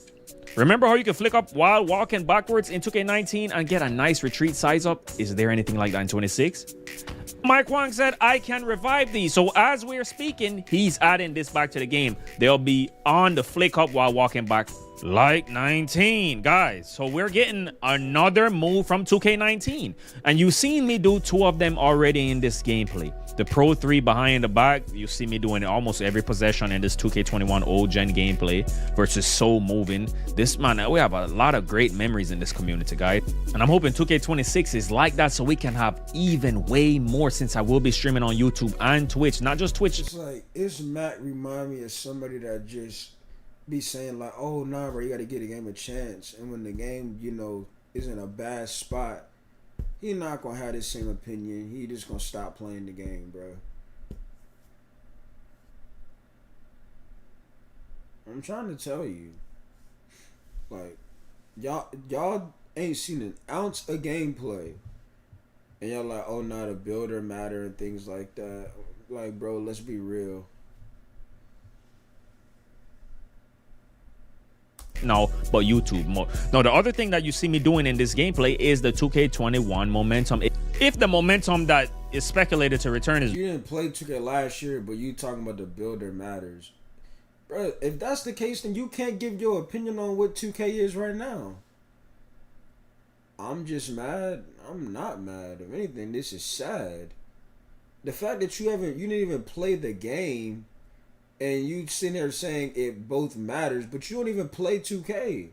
remember how you can flick up while walking backwards in 2K19 and get a nice retreat size up? Is there anything like that in 26? Mike Wang said, I can revive these. So as we're speaking, he's adding this back to the game. They'll be on the flick up while walking back like 19, guys. So we're getting another move from 2K19. And you've seen me do 2 of them already in this gameplay. The Pro 3 behind the back, you see me doing almost every possession in this 2K21 old gen gameplay versus Soul Moving. This, man, we have a lot of great memories in this community, guys. And I'm hoping 2K26 is like that so we can have even way more, since I will be streaming on YouTube and Twitch, not just Twitch. It's like, Mac remind me of somebody that just be saying like, oh, nah, bro, you got to give the game a chance. And when the game, you know, is in a bad spot, he not going to have the same opinion. He just going to stop playing the game, bro. I'm trying to tell you. Like, y'all ain't seen an ounce of gameplay. And y'all like, oh, not a builder matter and things like that. Like, bro, let's be real. No, but YouTube more. No, the other thing that you see me doing in this gameplay is the 2K21 momentum. if the momentum that is speculated to return is... You didn't play 2K last year, but you talking about the builder matters. Bro, if that's the case, then you can't give your opinion on what 2K is right now. I'm just mad. I'm not mad. If anything, this is sad. The fact that you didn't even play the game, and you sitting there saying it both matters, but you don't even play 2K.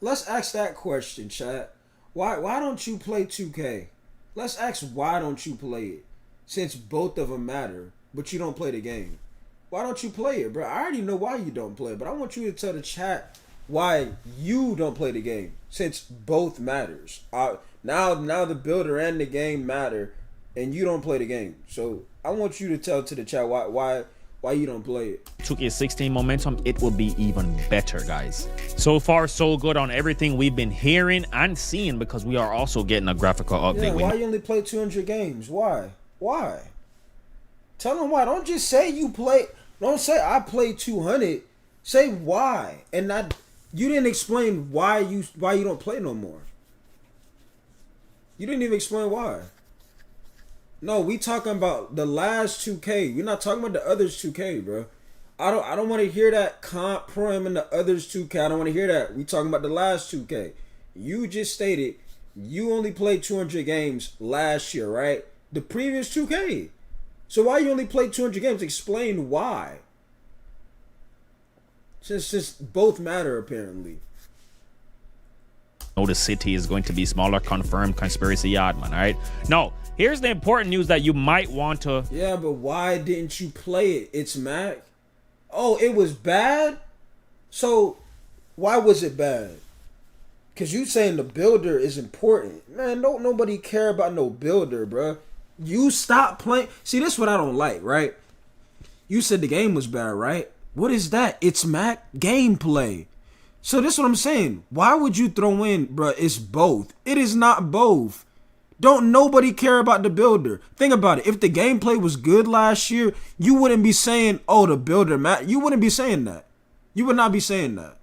Let's ask that question, chat. Why don't you play 2K? Let's ask why don't you play it? Since both of them matter, but you don't play the game. Why don't you play it, bro? I already know why you don't play it, but I want you to tell the chat why you don't play the game, since both matters. Now the builder and the game matter, and you don't play the game. So I want you to tell to the chat why you don't play it. 2K16 momentum, it will be even better, guys. So far, so good on everything we've been hearing and seeing, because we are also getting a graphical update. Yeah, why you only play 200 games? Why? Tell them why. Don't just say you play. Don't say I played 200. Say why, and not. You didn't explain why you don't play no more. You didn't even explain why. No, we talking about the last 2K. We're not talking about the others 2K, bro. I don't want to hear that comp prim and the others 2K. I don't want to hear that. We talking about the last 2K. You just stated you only played 200 games last year, right? The previous 2K. So why you only played 200 games? Explain why. Since both matter, apparently. The city is going to be smaller, confirmed conspiracy admin, all right? No, here's the important news that you might want to... Yeah, but why didn't you play it? It's Mac. Oh, it was bad? So, why was it bad? Because you saying the builder is important. Man, don't nobody care about no builder, bro. You stop playing. See, this is what I don't like, right? You said the game was bad, right? What is that? It's Mac gameplay. So this is what I'm saying. Why would you throw in, bro, it's both? It is not both. Don't nobody care about the builder. Think about it. If the gameplay was good last year, you wouldn't be saying, oh, the builder, Mac. You wouldn't be saying that. You would not be saying that.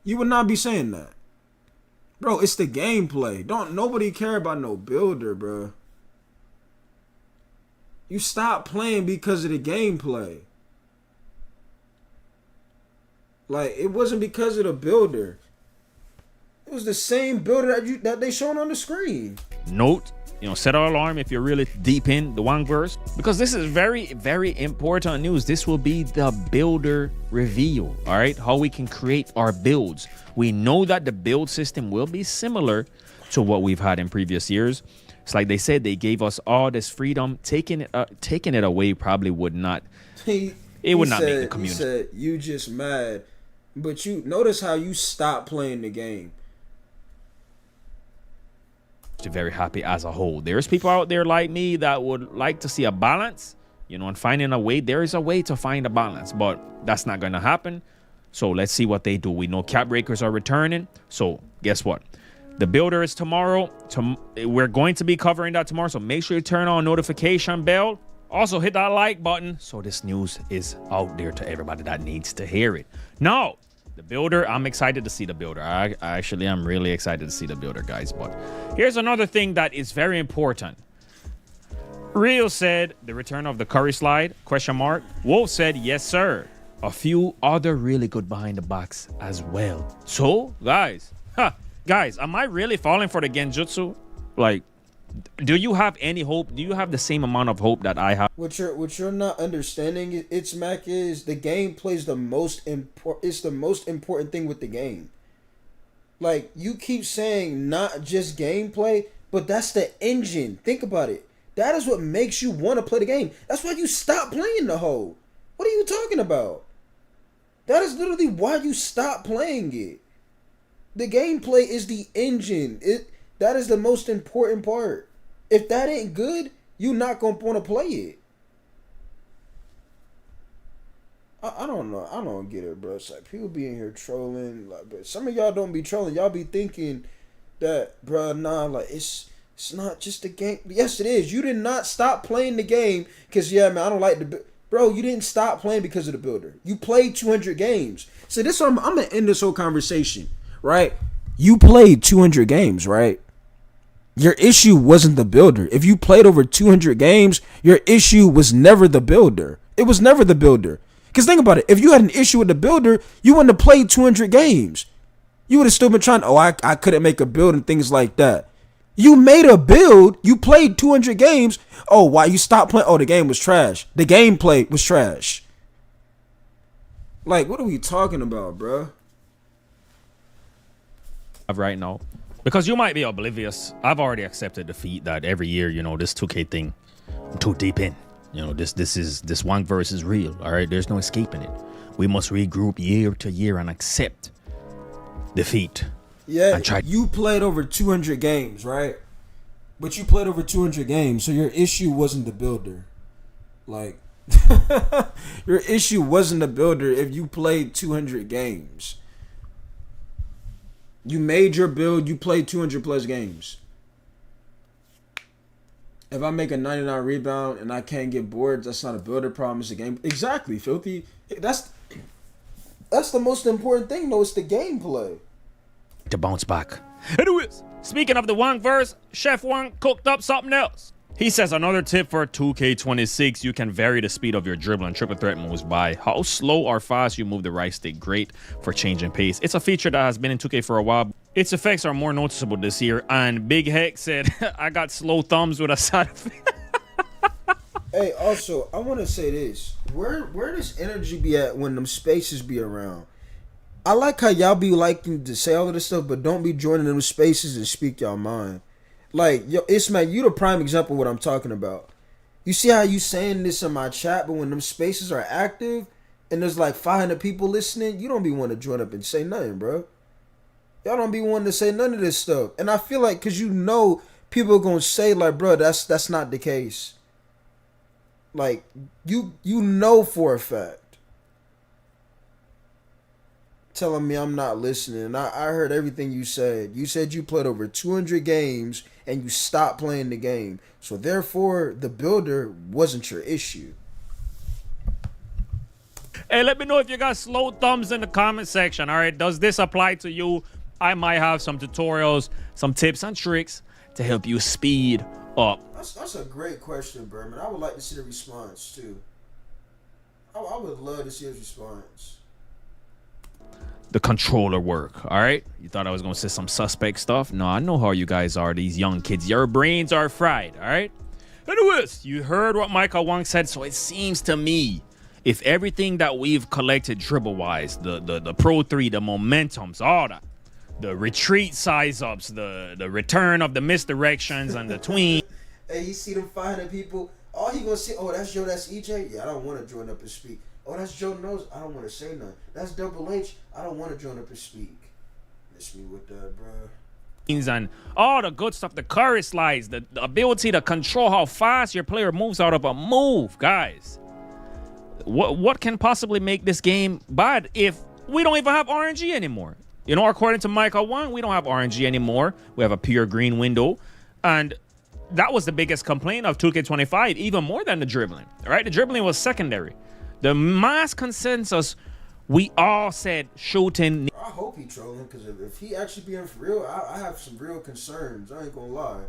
You would not be saying that. Bro, it's the gameplay. Don't nobody care about no builder, bro. You stop playing because of the gameplay. Like, it wasn't because of the builder. It was the same builder that they shown on the screen. Note, set an alarm if you're really deep in the one verse, because this is very, very important news. This will be the builder reveal, all right? How we can create our builds. We know that the build system will be similar to what we've had in previous years. It's like they said, they gave us all this freedom. Taking it away probably would not. It would not make the community. He said, you just mad. But you notice how you stopped playing the game. Very happy as a whole. There's people out there like me that would like to see a balance, and finding a way. There is a way to find a balance, but that's not going to happen. So let's see what they do. We know cap breakers are returning. So guess what? The builder is tomorrow. We're going to be covering that tomorrow. So make sure you turn on notification bell. Also hit that like button so this news is out there to everybody that needs to hear it. Now, the builder, I'm excited to see the builder. I actually am really excited to see the builder, guys. But here's another thing that is very important. Rio said the return of the Curry slide, ? Wolf said, yes, sir. A few other really good behind the box as well. So, guys, am I really falling for the Genjutsu? Like, do you have any hope? Do you have the same amount of hope that I have? What you're not understanding, it's Mac, is the game plays the most important. It's the most important thing with the game. Like, you keep saying not just gameplay, but that's the engine. Think about it. That is what makes you want to play the game. That's why you stop playing the whole. What are you talking about? That is literally why you stop playing it. The gameplay is the engine. That is the most important part. If that ain't good, you're not going to want to play it. I don't know. I don't get it, bro. It's like people be in here trolling. Like, but some of y'all don't be trolling. Y'all be thinking that, bro, nah, like, it's not just the game. Yes, it is. You did not stop playing the game because, yeah, man, I don't like the... Bro, you didn't stop playing because of the builder. You played 200 games. So this, I'm going to end this whole conversation, right? You played 200 games, right? your issue wasn't the builder. If you played over 200 games, your issue was never the builder. It was never the builder. Because think about it. If you had an issue with the builder, you wouldn't have played 200 games. You would have still been trying, I couldn't make a build and things like that. You made a build. You played 200 games. Oh, why you stopped playing? Oh, the game was trash. The gameplay was trash. Like, what are we talking about, bro? Right now, because you might be oblivious, I've already accepted defeat that every year, this 2K thing, I'm too deep in. This one verse is real. All right, there's no escaping it. We must regroup year to year and accept defeat. Yeah, you played over 200 games, right? But you played over 200 games, so your issue wasn't the builder. Like, your issue wasn't the builder if you played 200 games. You made your build, you played 200 plus games. If I make a 99 rebound and I can't get boards, that's not a builder problem, it's a game. Exactly, Filthy. That's the most important thing, though. It's the gameplay. To bounce back. Anyways, speaking of the Wang verse, Chef Wang cooked up something else. He says another tip for 2K26, you can vary the speed of your dribble and triple threat moves by how slow or fast you move the right stick. Great for changing pace. It's a feature that has been in 2K for a while. Its effects are more noticeable this year. And Big Heck said, I got slow thumbs with a side effect. Hey, also, I want to say this. Where does energy be at when them spaces be around? I like how y'all be liking to say all of this stuff, but don't be joining them spaces and speak y'all mind. Like, yo, Ismail, you the prime example of what I'm talking about. You see how you saying this in my chat, but when them spaces are active and there's like 500 people listening, you don't be wanting to join up and say nothing, bro. Y'all don't be wanting to say none of this stuff. And I feel like, because people are going to say, like, bro, that's not the case. Like, you know for a fact. Telling me I'm not listening. I heard everything you said. You said you played over 200 games and you stopped playing the game. So therefore, the builder wasn't your issue. Hey, let me know if you got slow thumbs in the comment section. All right, does this apply to you? I might have some tutorials, some tips and tricks to help you speed up. That's a great question, Berman. I would like to see the response too. I would love to see his response. The controller work, all right? You thought I was going to say some suspect stuff? No, I know how you guys are, these young kids. Your brains are fried, all right? Anyways, you heard what Michael Wang said, so it seems to me, if everything that we've collected dribble-wise, the Pro 3, the momentums, all that, the retreat size-ups, the return of the misdirections and the tween. Hey, you see them 500 people, all he going to say, oh, that's Joe, that's EJ? Yeah, I don't want to join up and speak. Oh, that's Joe Knows. I don't want to say nothing. That's Double H. I don't want to join up and speak. Miss me with that, bro. And all the good stuff, the curry slides, the ability to control how fast your player moves out of a move, guys. What can possibly make this game bad if we don't even have RNG anymore? According to Michael Wang, we don't have RNG anymore. We have a pure green window. And that was the biggest complaint of 2K25, even more than the dribbling, right? The dribbling was secondary. The mass consensus, we all said shooting. I hope he trolling, because if he actually being for real, I have some real concerns. I ain't gonna lie.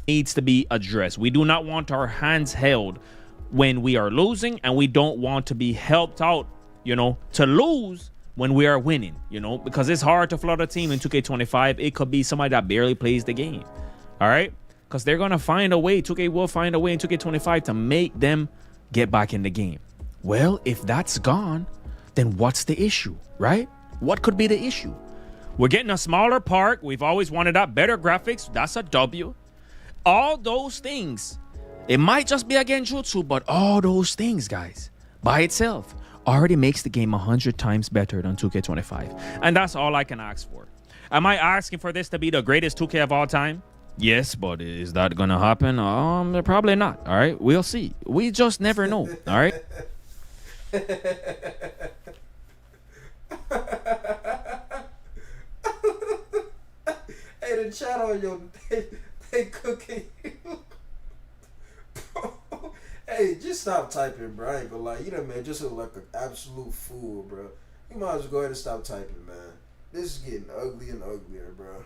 Needs to be addressed. We do not want our hands held when we are losing, and we don't want to be helped out, to lose when we are winning, because it's hard to flood a team in 2K25. It could be somebody that barely plays the game, all right? Because they're going to find a way, 2K will find a way in 2K25 to make them get back in the game. Well, if that's gone, then what's the issue, right? What could be the issue? We're getting a smaller park. We've always wanted that. Better graphics. That's a W. All those things. It might just be a Genjutsu, but all those things, guys, by itself, already makes the game 100 times better than 2K25. And that's all I can ask for. Am I asking for this to be the greatest 2K of all time? Yes, but is that going to happen? Probably not, all right? We'll see. We just never know, all right? Hey, the chat on your they cooking you. Hey, just stop typing, bro. I ain't gonna lie. You done man just look like an absolute fool, bro. You might as well go ahead and stop typing, man. This is getting ugly and uglier, bro.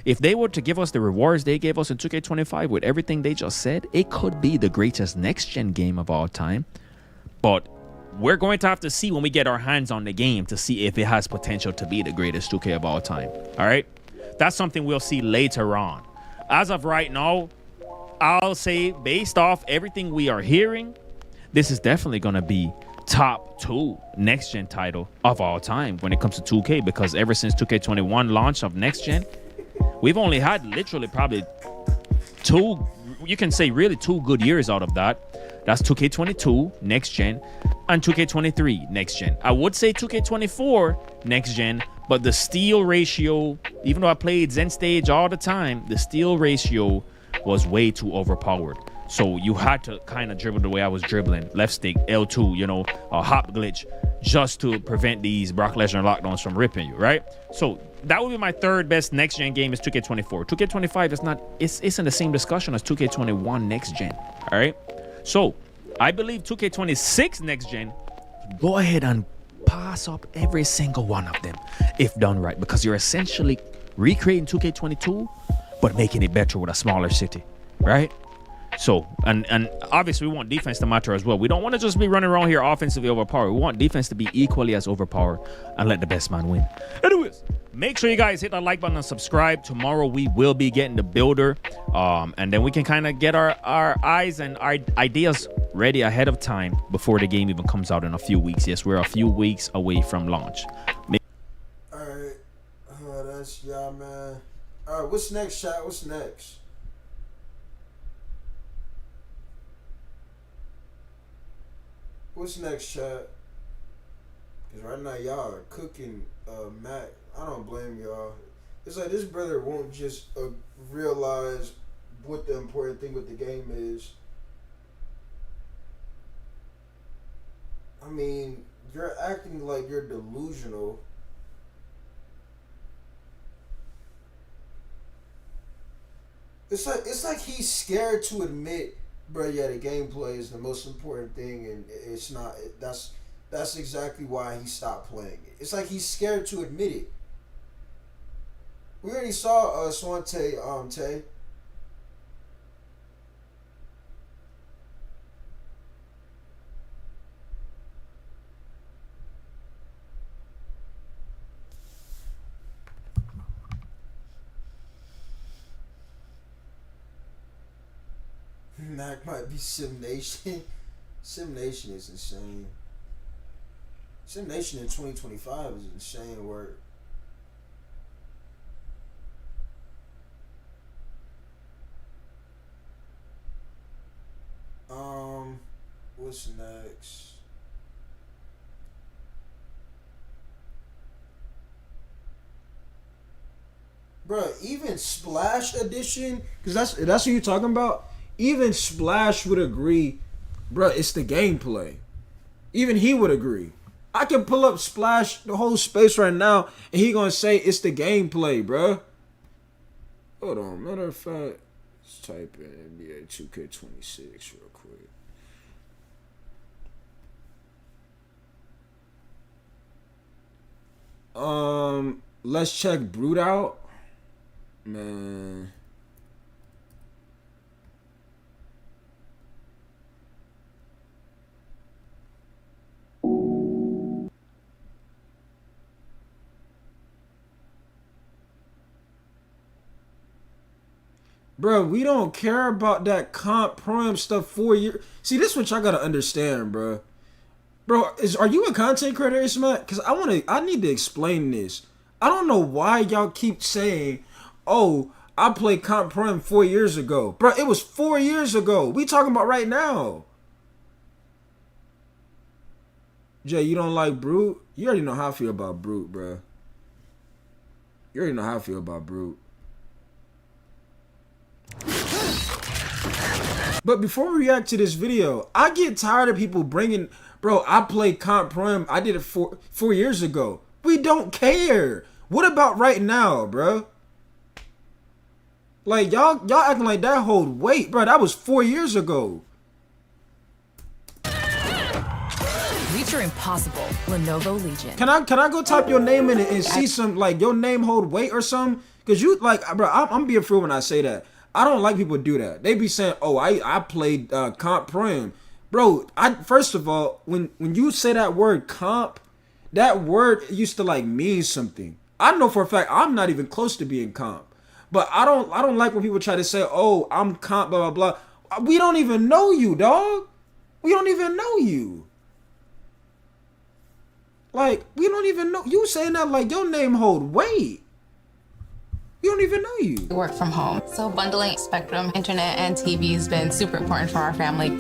If they were to give us the rewards they gave us in 2K25 with everything they just said, it could be the greatest next-gen game of all time. But we're going to have to see when we get our hands on the game to see if it has potential to be the greatest 2K of all time. All right? That's something we'll see later on. As of right now, I'll say based off everything we are hearing, this is definitely going to be top 2 next-gen title of all time when it comes to 2K, because ever since 2K21 launch of next-gen, we've only had literally probably 2, you can say really 2 good years out of that. That's 2K22 next-gen and 2K23 next-gen. I would say 2K24 next-gen, but the steal ratio, even though I played Zen Stage all the time, the steal ratio was way too overpowered. So you had to kind of dribble the way I was dribbling, left stick, L2, you know, a hop glitch, just to prevent these Brock Lesnar lockdowns from ripping you, right? So that would be my third best next gen game is 2K24. 2K25 is not, it's in the same discussion as 2K21 next gen, all right? So I believe 2K26 next gen, go ahead and pass up every single one of them if done right, because you're essentially recreating 2K22 but making it better with a smaller city, right? So, and obviously we want defense to matter as well. We don't want to just be running around here offensively overpowered. We want defense to be equally as overpowered and let the best man win. Anyways, make sure you guys hit that like button and subscribe. Tomorrow we will be getting the builder, and then we can kind of get our eyes and our ideas ready ahead of time before the game even comes out in a few weeks. Yes, we're a few weeks away from launch. All right, that's y'all, man. All right, what's next, chat? What's next? What's next, chat? Because right now, y'all are cooking Mac. I don't blame y'all. It's like this brother won't just realize what the important thing with the game is. I mean, you're acting like you're delusional. It's like he's scared to admit, bro, yeah, the gameplay is the most important thing, and it's not. That's exactly why he stopped playing it. It's like he's scared to admit it. We already saw Swante Tay. That might be Sim Nation. Sim Nation is insane. Sim Nation in 2025 is insane work. What's next? Bruh, even Splash Edition, because that's what you're talking about. Even Splash would agree, bruh, it's the gameplay. Even he would agree. I can pull up Splash, the whole space right now, and he gonna say it's the gameplay, bruh. Hold on, matter of fact, let's type in NBA 2K26 real quick. Let's check Brute out. Man. Bro, we don't care about that comp prime stuff 4 years. See, this is what y'all gotta understand, bro. Bro, are you a content creator, Ismail? Cause I need to explain this. I don't know why y'all keep saying, "Oh, I played comp prime 4 years ago." Bro, it was 4 years ago. We talking about right now. Jay, you don't like Brute? You already know how I feel about Brute, bro. You already know how I feel about Brute. But before we react to this video, I get tired of people bringing, bro, I played Comp Prime. I did it 4 years ago. We don't care. What about right now, bro? Like, y'all acting like that hold weight, bro. That was 4 years ago. Reach your impossible, Lenovo Legion. Can I go type your name in it and see some, like, your name hold weight or something? Cause you like, bro, I'm being real when I say that. I don't like people do that. They be saying, "Oh, I played comp prim," bro. First of all, when you say that word comp, that word used to like mean something. I know for a fact I'm not even close to being comp, but I don't like when people try to say, "Oh, I'm comp," blah blah blah. We don't even know you, dog. We don't even know you. Like, we don't even know you saying that like your name hold weight. We don't even know you. We work from home, so bundling Spectrum, internet, and TV has been super important for our family.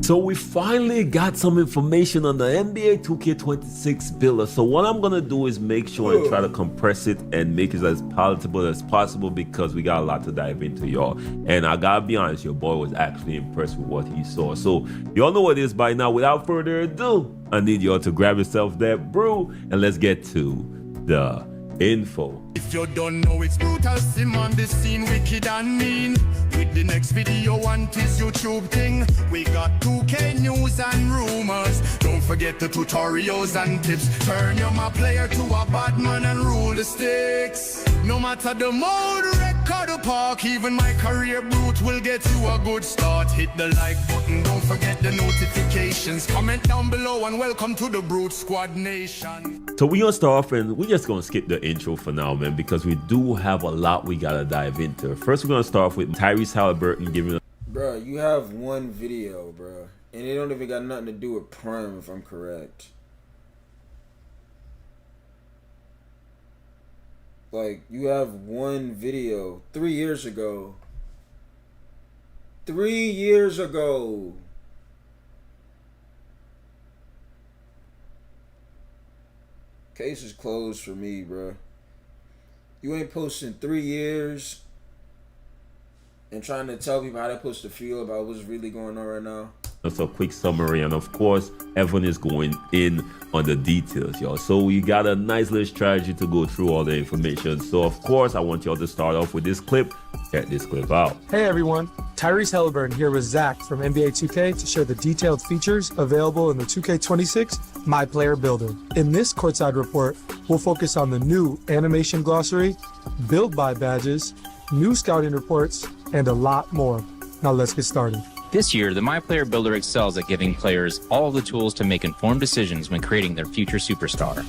So we finally got some information on the NBA 2K26 builder. So what I'm gonna do is make sure and try to compress it and make it as palatable as possible because we got a lot to dive into, y'all. And I gotta be honest, your boy was actually impressed with what he saw. So y'all know what it is by now. Without further ado, I need y'all to grab yourself that brew and let's get to the info. If you don't know, it's brutal sim on the scene, wicked and mean. With the next video on this YouTube thing, we got 2K news and rumors. Don't forget the tutorials and tips. Turn your my player to a bad man and rule the sticks. No matter the mode, record or park, even my career brute will get you a good start. Hit the like button, don't forget the notifications. Comment down below and welcome to the Brute Squad Nation. So we're gonna start off and we're just gonna skip the intro for now, man, because we do have a lot we gotta dive into. First, we're gonna start off with Tyrese Halliburton giving us. Bro, you have one video, bro, and it don't even got nothing to do with Prime, if I'm correct. Like, you have one video 3 years ago. 3 years ago. Case is closed for me, bro. You ain't posting 3 years and trying to tell people how they're supposed to feel about what's really going on right now. That's a quick summary, and of course, everyone is going in on the details, y'all. So we got a nice little strategy to go through all the information. So of course, I want y'all to start off with this clip. Check this clip out. Hey everyone, Tyrese Halliburton here with Zach from NBA 2K to share the detailed features available in the 2K26 My Player Builder. In this courtside report, we'll focus on the new animation glossary, build by badges, new scouting reports, and a lot more. Now let's get started. This year, the My Player Builder excels at giving players all the tools to make informed decisions when creating their future superstar.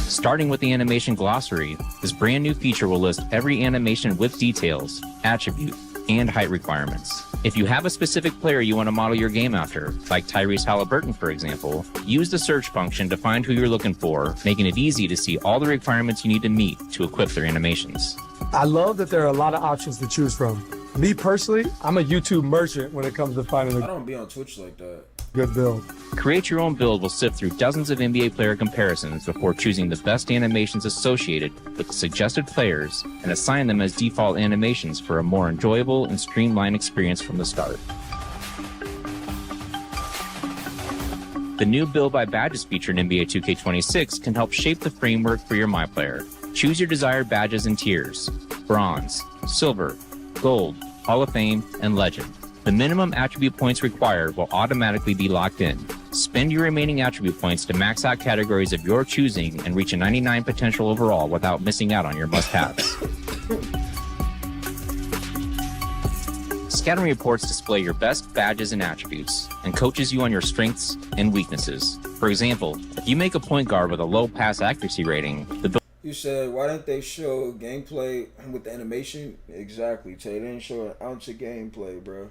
Starting with the animation glossary, this brand new feature will list every animation with details, attribute, and height requirements. If you have a specific player you want to model your game after, like Tyrese Halliburton for example, use the search function to find who you're looking for, making it easy to see all the requirements you need to meet to equip their animations. I love that there are a lot of options to choose from. Me personally, I'm a YouTube merchant when it comes to finding I a don't be on Twitch like that. good build. Create your own build will sift through dozens of NBA player comparisons before choosing the best animations associated with the suggested players and assign them as default animations for a more enjoyable and streamlined experience from the start. The new Build by Badges feature in NBA 2K26 can help shape the framework for your My Player. Choose your desired badges and tiers: Bronze, Silver, Gold, Hall of Fame, and Legend. The minimum attribute points required will automatically be locked in. Spend your remaining attribute points to max out categories of your choosing and reach a 99 potential overall without missing out on your must-haves. Scouting reports display your best badges and attributes, and coaches you on your strengths and weaknesses. For example, if you make a point guard with a low pass accuracy rating, the You said, why didn't they show gameplay with the animation? Exactly, Tay. They didn't show an ounce of gameplay, bro.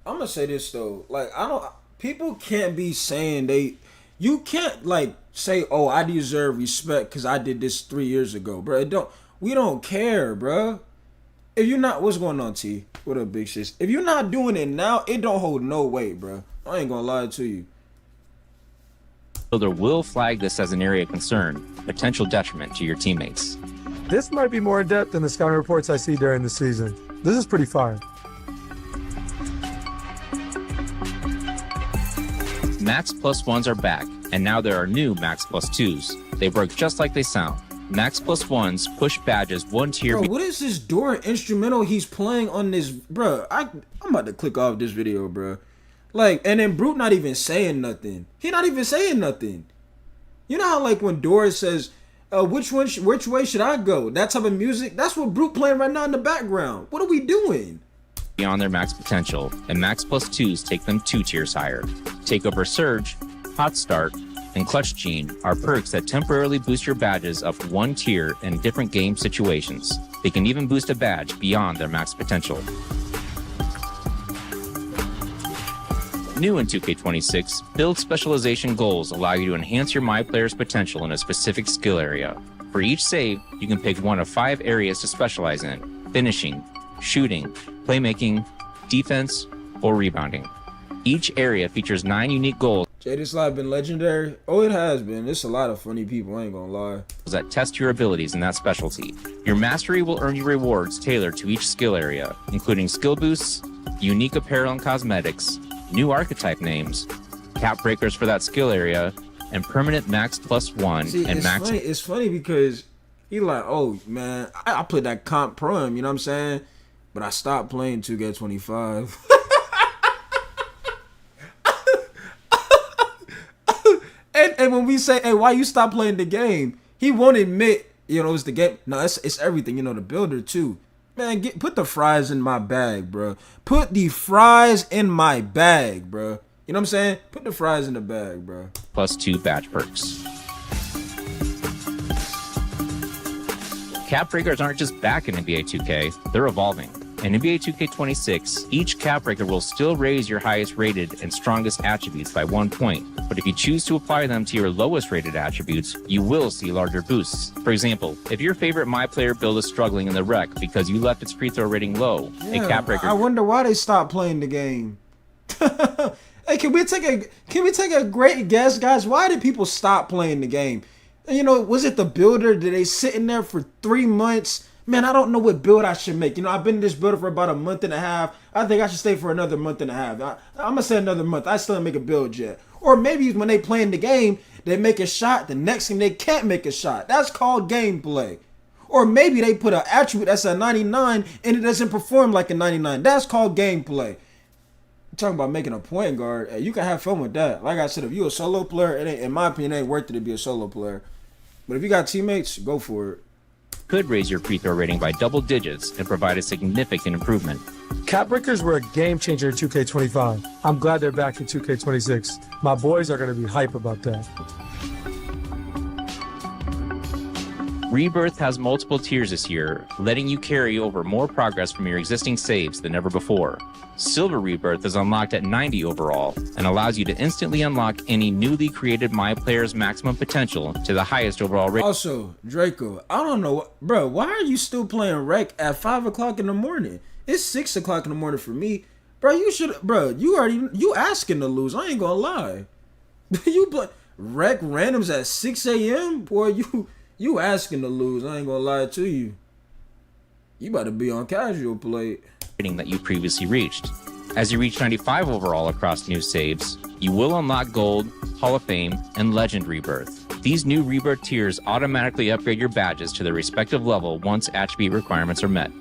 I'm gonna say this though, like people can't be saying you can't like say, oh, I deserve respect because I did this 3 years ago, bro. We don't care, bro. If you're not, what's going on, T? What up, big sis? If you're not doing it now, it don't hold no weight, bro. I ain't gonna lie to you. builder will flag this as an area of concern, potential detriment to your teammates. This might be more in depth than the scouting reports I see during the season. This is pretty fire. Max plus ones are back, and now there are new Max plus twos. They work just like they sound. Max plus ones push badges one tier. Bro, what is this door instrumental he's playing on this, bro? I'm about to click off this video, bro. Like, and then Brute not even saying nothing. He not even saying nothing. You know how like when Doris says, which way should I go? That type of music. That's what Brute playing right now in the background. What are we doing? Beyond their max potential, and Max Plus 2s take them 2 tiers higher. Takeover Surge, Hot Start, and Clutch Gene are perks that temporarily boost your badges up 1 tier in different game situations. They can even boost a badge beyond their max potential. New in 2K26, build specialization goals allow you to enhance your My Player's potential in a specific skill area. For each save, you can pick one of 5 areas to specialize in: finishing, shooting, playmaking, defense, or rebounding. Each area features 9 unique goals This live been legendary. Oh, it has been. It's a lot of funny people, I ain't gonna lie. that test your abilities in that specialty. Your mastery will earn you rewards tailored to each skill area, including skill boosts, unique apparel and cosmetics, new archetype names, cap breakers for that skill area, and permanent max plus 1 See, and max. It's funny because he like, oh man, I played that comp prom, you know what I'm saying? But I stopped playing 2K25. and when we say, hey, why you stop playing the game? He won't admit, you know, it's the game. No, it's everything, you know, the builder too. Man, put the fries in my bag, bro. Put the fries in my bag, bro. You know what I'm saying? Put the fries in the bag, bro. Plus 2 badge perks. Cap breakers aren't just back in NBA 2K, they're evolving. In NBA 2K26, each cap breaker will still raise your highest rated and strongest attributes by 1 point, but if you choose to apply them to your lowest rated attributes, you will see larger boosts. For example, if your favorite My Player build is struggling in the rec because you left its free throw rating low, a cap breaker. I wonder why they stopped playing the game. Hey, can we take a great guess, guys? Why did people stop playing the game? You know, was it the builder? Did they sitting there for 3 months? Man, I don't know what build I should make. You know, I've been in this builder for about a month and a half. I think I should stay for another month and a half. I'm gonna say another month. I still didn't make a build yet. Or maybe when they playing the game, they make a shot. The next game they can't make a shot. That's called gameplay. Or maybe they put an attribute that's a 99 and it doesn't perform like a 99. That's called gameplay. Talking about making a point guard, hey, you can have fun with that. Like I said, if you a solo player, it ain't, in my opinion, it ain't worth it to be a solo player. But if you got teammates, go for it. Could raise your free throw rating by double digits and provide a significant improvement. Cap breakers were a game changer in 2K25. I'm glad they're back in 2K26. My boys are going to be hype about that. Rebirth has multiple tiers this year, letting you carry over more progress from your existing saves than ever before. Silver Rebirth is unlocked at 90 overall and allows you to instantly unlock any newly created My Player's maximum potential to the highest overall rating. Also, Draco, I don't know, bro, why are you still playing rec at 5 o'clock in the morning? It's 6 o'clock in the morning for me. Bro, you asking to lose, I ain't gonna lie. You play rec randoms at 6 a.m.? Boy, you asking to lose, I ain't gonna lie to you. You about to be on casual play. That you previously reached. As you reach 95 overall across new saves, you will unlock Gold, Hall of Fame, and Legend Rebirth. These new Rebirth tiers automatically upgrade your badges to their respective level once attribute requirements are met.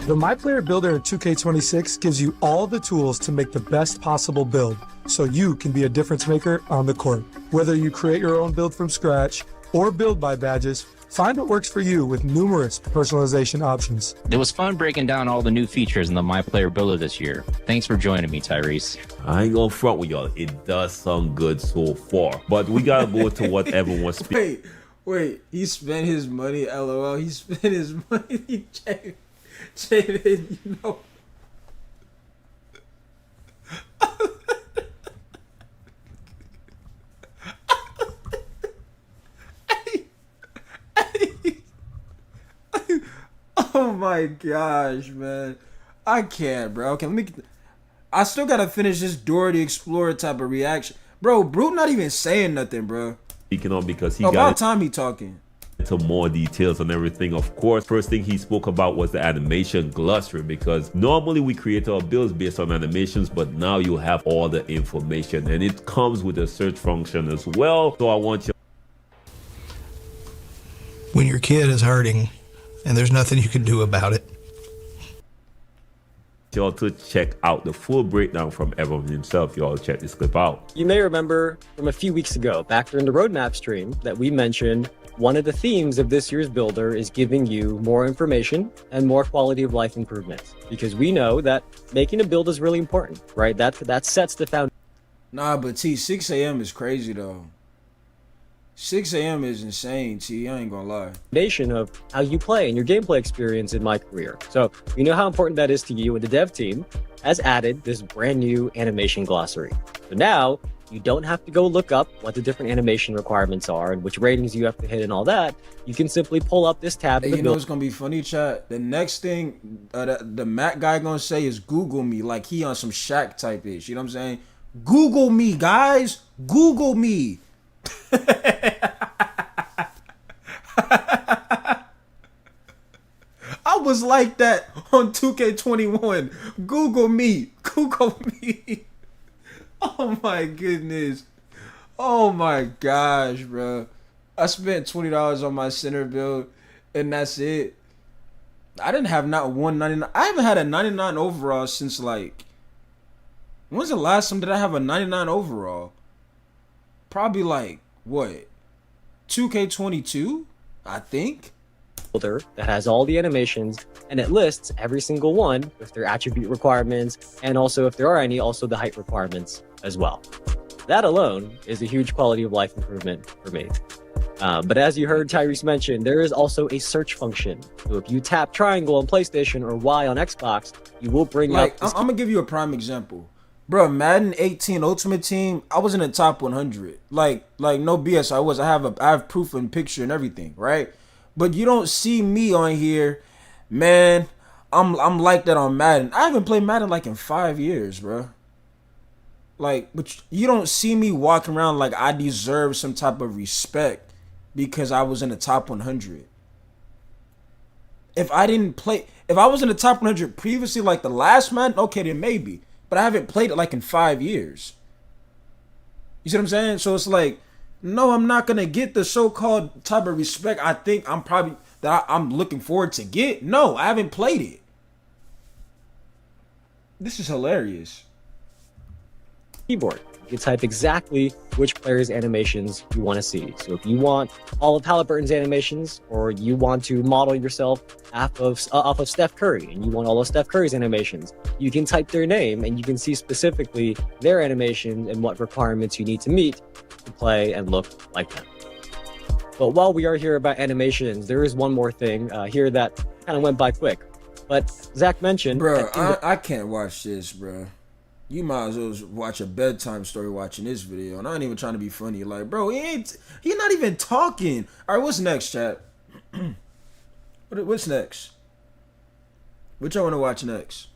The My Player Builder in 2K26 gives you all the tools to make the best possible build, so you can be a difference maker on the court. Whether you create your own build from scratch or build by badges, find what works for you with numerous personalization options. It was fun breaking down all the new features in the My Player Builder this year. Thanks for joining me, Tyrese. I ain't gonna front with y'all. It does sound good so far, but we gotta go to what everyone's speaking. Wait, he spent his money, LOL. He spent his money, Jaden, you know. Oh my gosh, man. I can't, bro. Okay, I still gotta finish this Dora the Explorer type of reaction. Bro, Brute not even saying nothing, bro. Speaking on because he about time he talking. To more details on everything. Of course, first thing he spoke about was the animation glossary, because normally we create our builds based on animations, but now you have all the information and it comes with a search function as well. So I want you. When your kid is hurting and there's nothing you can do about it, Y'all to check out the full breakdown from Evan himself. Y'all check this clip out. You may remember from a few weeks ago, back during the roadmap stream, that we mentioned one of the themes of this year's builder is giving you more information and more quality of life improvements, because we know that making a build is really important, right? That sets the foundation. Nah, but T, 6 a.m. is crazy though. 6 a.m. is insane, T. I ain't gonna lie. Foundation of how you play and your gameplay experience in my career. So we know how important that is to you, and the dev team has added this brand new animation glossary. So now you don't have to go look up what the different animation requirements are and which ratings you have to hit and all that. You can simply pull up this tab. Hey, you know what's gonna be funny, chat? The next thing the Mac guy gonna say is Google me, like he on some Shaq type ish. You know what I'm saying? Google me, guys. Google me. I was like that on 2K21. Google me. Google me. Oh my goodness. Oh my gosh, bro. I spent $20 on my center build and that's it. I didn't have not one 99. I haven't had a 99 overall since like, when's the last time did I have a 99 overall? Probably like, what? 2K22, I think. Builder that has all the animations, and it lists every single one with their attribute requirements, and also, if there are any, also the height requirements as well. That alone is a huge quality of life improvement for me. But as you heard Tyrese mention, there is also a search function. So if you tap triangle on PlayStation or Y on Xbox, you will bring up... I'm gonna give you a prime example. Bro, Madden 18 Ultimate Team, I was in the top 100. Like no BS, I was. I have proof and picture and everything, right? But you don't see me on here, man. I'm like that on Madden. I haven't played Madden like in 5 years, bro. Like, but you don't see me walking around like I deserve some type of respect because I was in the top 100. If I was in the top 100 previously, like the last Madden, okay, then maybe. But I haven't played it like in 5 years. You see what I'm saying? So it's like, no, I'm not gonna get the so-called type of respect I think I'm looking forward to get. No, I haven't played it. This is hilarious. Keyboard. You can type exactly which player's animations you want to see. So if you want all of Halliburton's animations, or you want to model yourself off of Steph Curry, and you want all of Steph Curry's animations, you can type their name and you can see specifically their animation and what requirements you need to meet to play and look like them. But while we are here about animations, there is one more thing here that kind of went by quick. But Zach mentioned... Bro, I can't watch this, bro. You might as well watch a bedtime story watching this video. And I ain't even trying to be funny. Like, bro, he not even talking. All right, what's next, chat? What's next? What y'all want to watch next?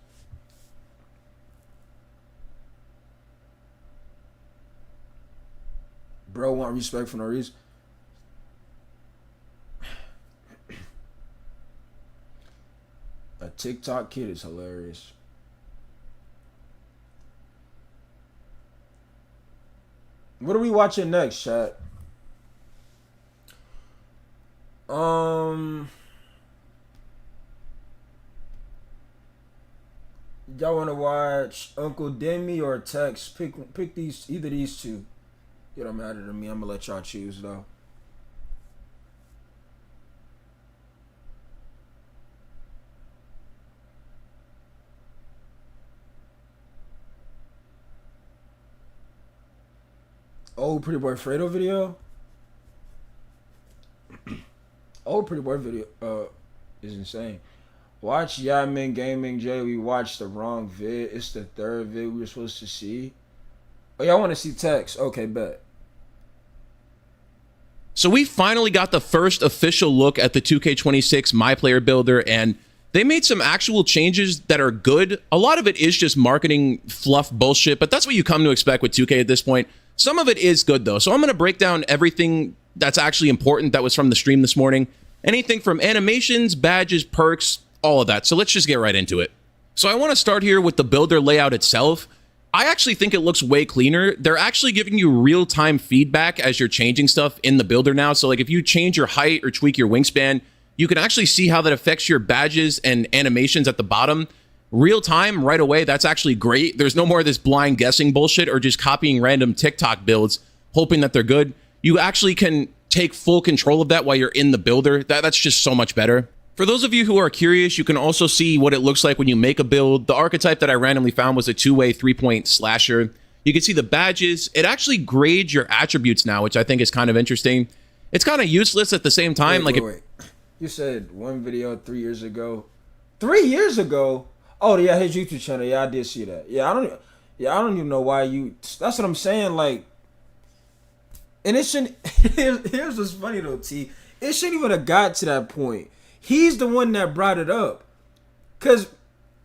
Bro want respect for no reason. A TikTok kid is hilarious. What are we watching next, chat? Y'all want to watch Uncle Demi or Tex? Pick these, either these two. It don't matter to me. I'm gonna let y'all choose though. Old Pretty Boy Fredo video. Old Pretty Boy video is insane. Watch Yamin Gaming J. We watched the wrong vid. It's the third vid we were supposed to see. Oh, y'all want to see Tex? Okay, bet. So we finally got the first official look at the 2K26 My Player Builder, and they made some actual changes that are good. A lot of it is just marketing fluff bullshit, but that's what you come to expect with 2K at this point. Some of it is good, though. So I'm going to break down everything that's actually important that was from the stream this morning. Anything from animations, badges, perks, all of that. So let's just get right into it. So I want to start here with the builder layout itself. I actually think it looks way cleaner. They're actually giving you real-time feedback as you're changing stuff in the builder now. So like if you change your height or tweak your wingspan, you can actually see how that affects your badges and animations at the bottom. real time right away, that's actually great. There's no more of this blind guessing bullshit or just copying random TikTok builds, hoping that they're good. You actually can take full control of that while you're in the builder. That's just so much better. For those of you who are curious, you can also see what it looks like when you make a build. The archetype that I randomly found was a 2-way 3-point slasher. You can see the badges. It actually grades your attributes now, which I think is kind of interesting. It's kind of useless at the same time. Wait. You said one video 3 years ago. 3 years ago? Oh yeah, his YouTube channel. Yeah, I did see that. I don't even know why you. That's what I'm saying. Like, and it shouldn't. Here's what's funny though, T. It shouldn't even have got to that point. He's the one that brought it up, cause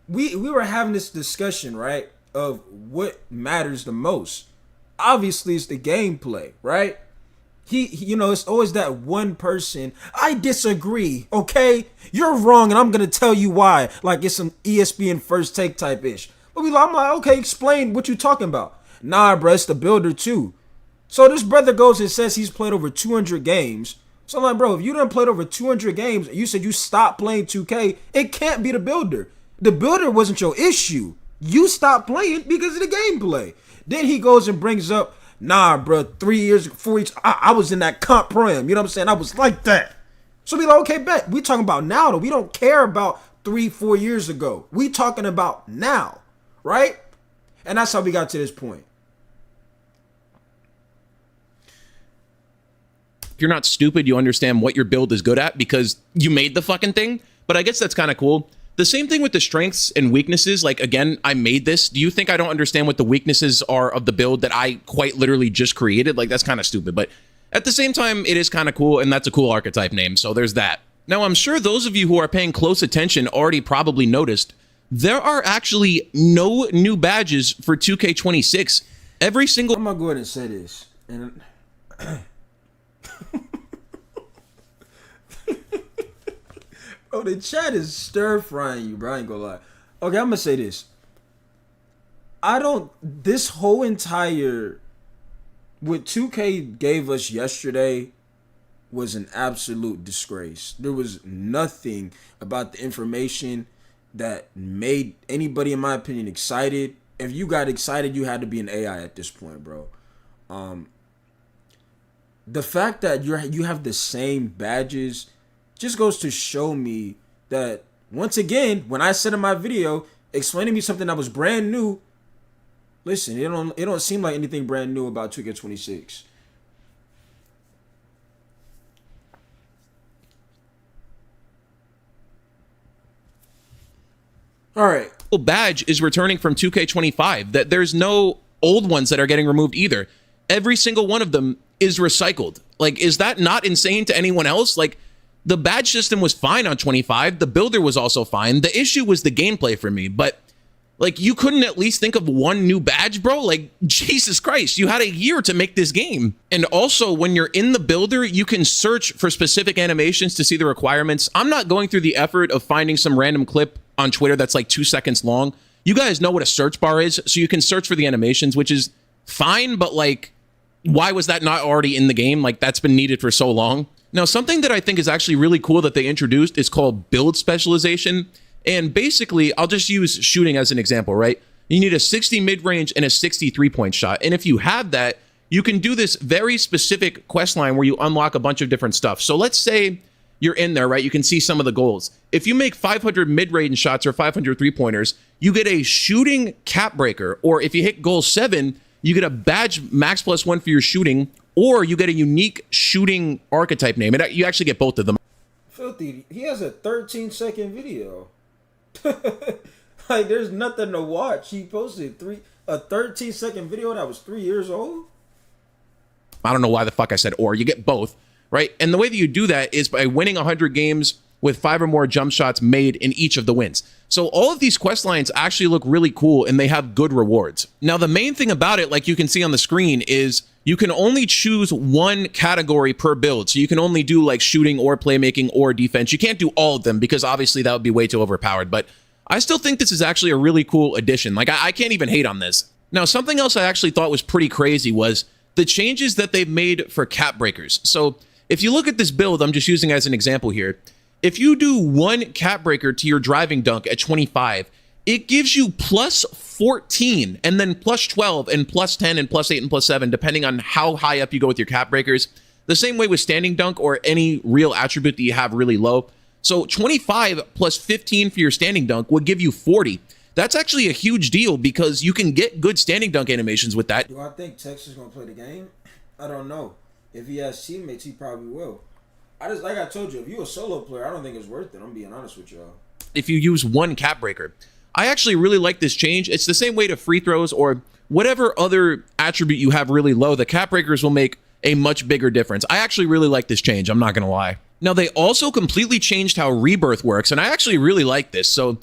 we were having this discussion, right, of what matters the most. Obviously, it's the gameplay, right? He it's always that one person. I disagree. Okay, you're wrong, and I'm gonna tell you why. Like it's some ESPN first take type ish. But I'm like, okay, explain what you talking about. Nah, bro, it's the builder too. So this brother goes and says he's played over 200 games. So I'm like, bro, if you done played over 200 games, and you said you stopped playing 2K, it can't be the builder. The builder wasn't your issue. You stopped playing because of the gameplay. Then he goes and brings up, nah, bro, 3 years, 4 years, I was in that comp prom. You know what I'm saying? I was like that. So be like, okay, bet. We talking about now, though. We don't care about 3-4 years ago. We talking about now, right? And that's how we got to this point. If you're not stupid, you understand what your build is good at because you made the fucking thing. But I guess that's kind of cool. The same thing with the strengths and weaknesses. Like, again, I made this. Do you think I don't understand what the weaknesses are of the build that I quite literally just created? Like, that's kind of stupid. But at the same time, it is kind of cool, and that's a cool archetype name. So there's that. Now, I'm sure those of you who are paying close attention already probably noticed there are actually no new badges for 2K26. Every single... I'm going to go ahead and say this. And... Bro, the chat is stir-frying you, bro. I ain't gonna lie. Okay, I'm gonna say this. This whole entire... What 2K gave us yesterday was an absolute disgrace. There was nothing about the information that made anybody, in my opinion, excited. If you got excited, you had to be an AI at this point, bro. The fact that you have the same badges just goes to show me that, once again, when I said in my video explaining me something that was brand new, listen, it don't seem like anything brand new about 2K26. All right. Badge is returning from 2K25. That there's no old ones that are getting removed either. Every single one of them is recycled. Like, is that not insane to anyone else? Like, the badge system was fine on 25. The builder was also fine. The issue was the gameplay for me. But, like, you couldn't at least think of one new badge, bro? Like, Jesus Christ, you had a year to make this game. And also, when you're in the builder, you can search for specific animations to see the requirements. I'm not going through the effort of finding some random clip on Twitter that's like 2 seconds long. You guys know what a search bar is, so you can search for the animations, which is fine, but, like, why was that not already in the game? Like, that's been needed for so long. Now, something that I think is actually really cool that they introduced is called build specialization. And basically, I'll just use shooting as an example, right? You need a 60 mid-range and a 60 3-point shot. And if you have that, you can do this very specific quest line where you unlock a bunch of different stuff. So let's say you're in there, right? You can see some of the goals. If you make 500 mid-range shots or 500 3-pointers, you get a shooting cap breaker. Or if you hit goal 7, you get a badge max +1 for your shooting, or you get a unique shooting archetype name. And you actually get both of them. Filthy, he has a 13-second video. Like, there's nothing to watch. He posted a 13-second video that was 3 years old. I don't know why the fuck I said or. You get both, right? And the way that you do that is by winning 100 games with 5 or more jump shots made in each of the wins. So all of these quest lines actually look really cool and they have good rewards. Now, the main thing about it, like you can see on the screen, is you can only choose one category per build. So you can only do like shooting or playmaking or defense. You can't do all of them because obviously that would be way too overpowered. But I still think this is actually a really cool addition. Like, I can't even hate on this. Now, something else I actually thought was pretty crazy was the changes that they've made for cap breakers. So if you look at this build, I'm just using as an example here. If you do one cap breaker to your driving dunk at 25, it gives you plus 14 and then plus 12 and plus 10 and plus 8 and plus 7, depending on how high up you go with your cap breakers. The same way with standing dunk or any real attribute that you have really low. So 25 plus 15 for your standing dunk would give you 40. That's actually a huge deal because you can get good standing dunk animations with that. Do I think Texas is going to play the game? I don't know. If he has teammates, he probably will. Like I told you, if you're a solo player, I don't think it's worth it. I'm being honest with y'all. If you use one cap breaker. I actually really like this change. It's the same way to free throws or whatever other attribute you have really low. The cap breakers will make a much bigger difference. I actually really like this change. I'm not going to lie. Now, they also completely changed how Rebirth works, and I actually really like this. So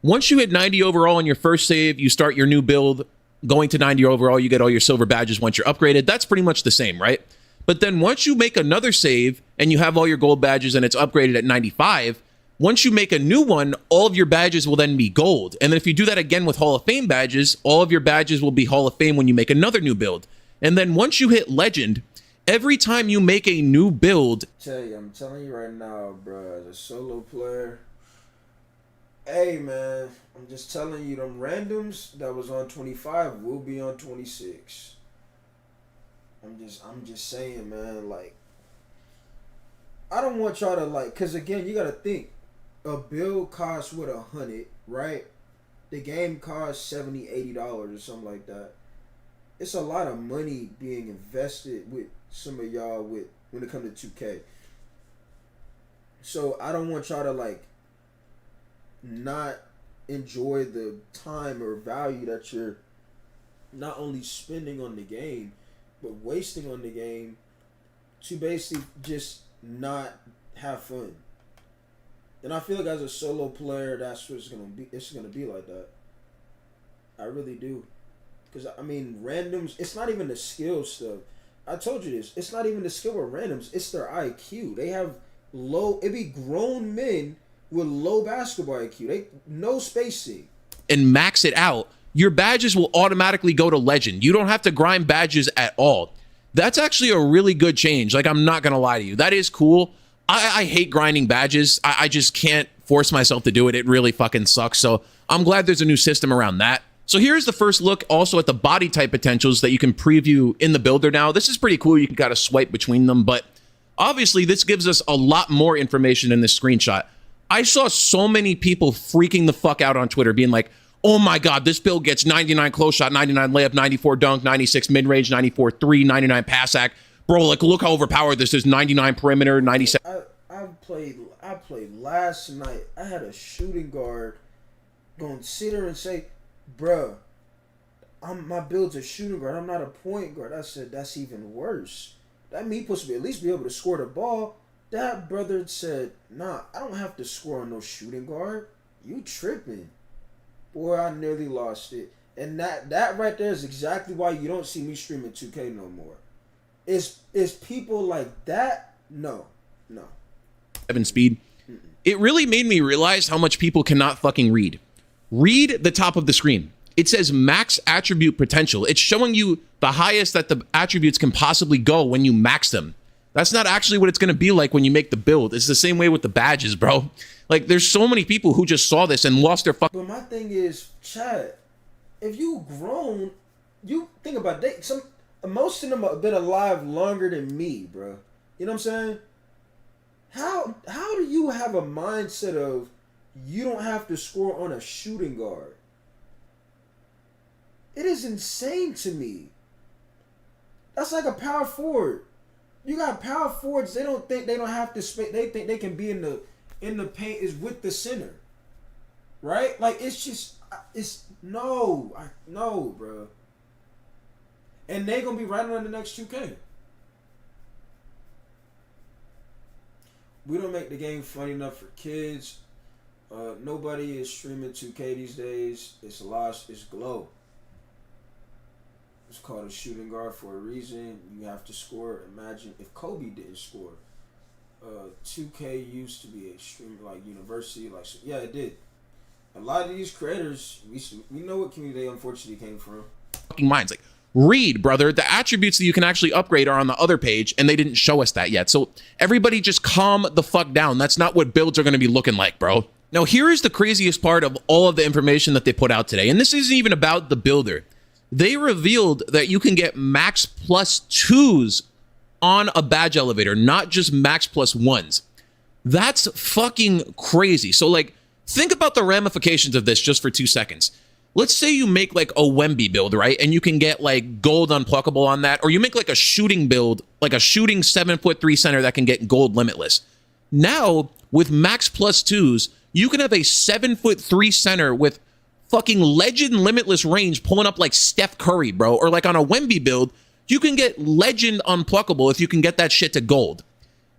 once you hit 90 overall on your first save, you start your new build. Going to 90 overall, you get all your silver badges once you're upgraded. That's pretty much the same, right? But then once you make another save and you have all your gold badges and it's upgraded at 95, once you make a new one, all of your badges will then be gold. And then if you do that again with Hall of Fame badges, all of your badges will be Hall of Fame when you make another new build. And then once you hit Legend, every time you make a new build... I'm telling you right now, bro, as a solo player, hey, man, I'm just telling you, them randoms that was on 25 will be on 26. I'm just saying, man, like, I don't want y'all to, like, because again, you got to think, a build costs what, 100, right? The game costs $70, $80 or something like that. It's a lot of money being invested with some of y'all when it comes to 2K. So I don't want y'all to like not enjoy the time or value that you're not only spending on the game, but wasting on the game to basically just not have fun. And I feel like as a solo player, that's what it's gonna be. It's gonna be like that. I really do. Because, I mean, randoms, it's not even the skill stuff. I told you this. It's not even the skill with randoms. It's their IQ. They have low, it be grown men with low basketball IQ. They no spacing. And max it out, your badges will automatically go to Legend. You don't have to grind badges at all. That's actually a really good change. Like, I'm not going to lie to you. That is cool. I hate grinding badges. I just can't force myself to do it. It really fucking sucks. So I'm glad there's a new system around that. So here's the first look also at the body type potentials that you can preview in the builder now. This is pretty cool. You can kind of swipe between them, but obviously this gives us a lot more information in this screenshot. I saw so many people freaking the fuck out on Twitter being like, oh my God, this build gets 99 close shot, 99 layup, 94 dunk, 96 mid-range, 94 3, 99 pass act. Bro, like, look how overpowered this is. 99 perimeter, 97. I played last night. I had a shooting guard going to sit there and say, bruh, my build's a shooting guard. I'm not a point guard. I said, that's even worse. That means supposed to be at least be able to score the ball. That brother said, nah, I don't have to score on no shooting guard. You tripping. Boy, I nearly lost it. And that right there is exactly why you don't see me streaming 2K no more. It's people like that? No. 7 speed. It really made me realize how much people cannot fucking read. Read the top of the screen. It says max attribute potential. It's showing you the highest that the attributes can possibly go when you max them. That's not actually what it's going to be like when you make the build. It's the same way with the badges, bro. Like, there's so many people who just saw this and lost their fucking... But my thing is, Chad, if you grown, you think about it, most of them have been alive longer than me, bro. You know what I'm saying? How do you have a mindset of you don't have to score on a shooting guard? It is insane to me. That's like a power forward. You got power forwards, they don't think they don't have to space. They think they can be in the paint is with the center. Right? Like, it's just no, bro. And they gonna be right on the next 2K. We don't make the game fun enough for kids. Nobody is streaming 2K these days. It's lost. It's glow. It's called a shooting guard for a reason. You have to score. Imagine if Kobe didn't score. 2K used to be extreme, like university, like, yeah, it did. A lot of these creators, we know what community they unfortunately came from. Fucking minds, like, read, brother. The attributes that you can actually upgrade are on the other page, and they didn't show us that yet. So everybody just calm the fuck down. That's not what builds are going to be looking like, bro. Now, here is the craziest part of all of the information that they put out today, and this isn't even about the builder. They revealed that you can get max plus 2s on a badge elevator, not just max plus 1s. That's fucking crazy. So, like, think about the ramifications of this just for 2 seconds. Let's say you make like a Wemby build, right? And you can get like gold unpluckable on that, or you make like a shooting build, like a shooting 7'3" center that can get gold limitless. Now, with max plus 2s, you can have a 7'3" center with fucking legend limitless range pulling up like Steph Curry, bro. Or like on a Wemby build, you can get legend unpluckable if you can get that shit to gold.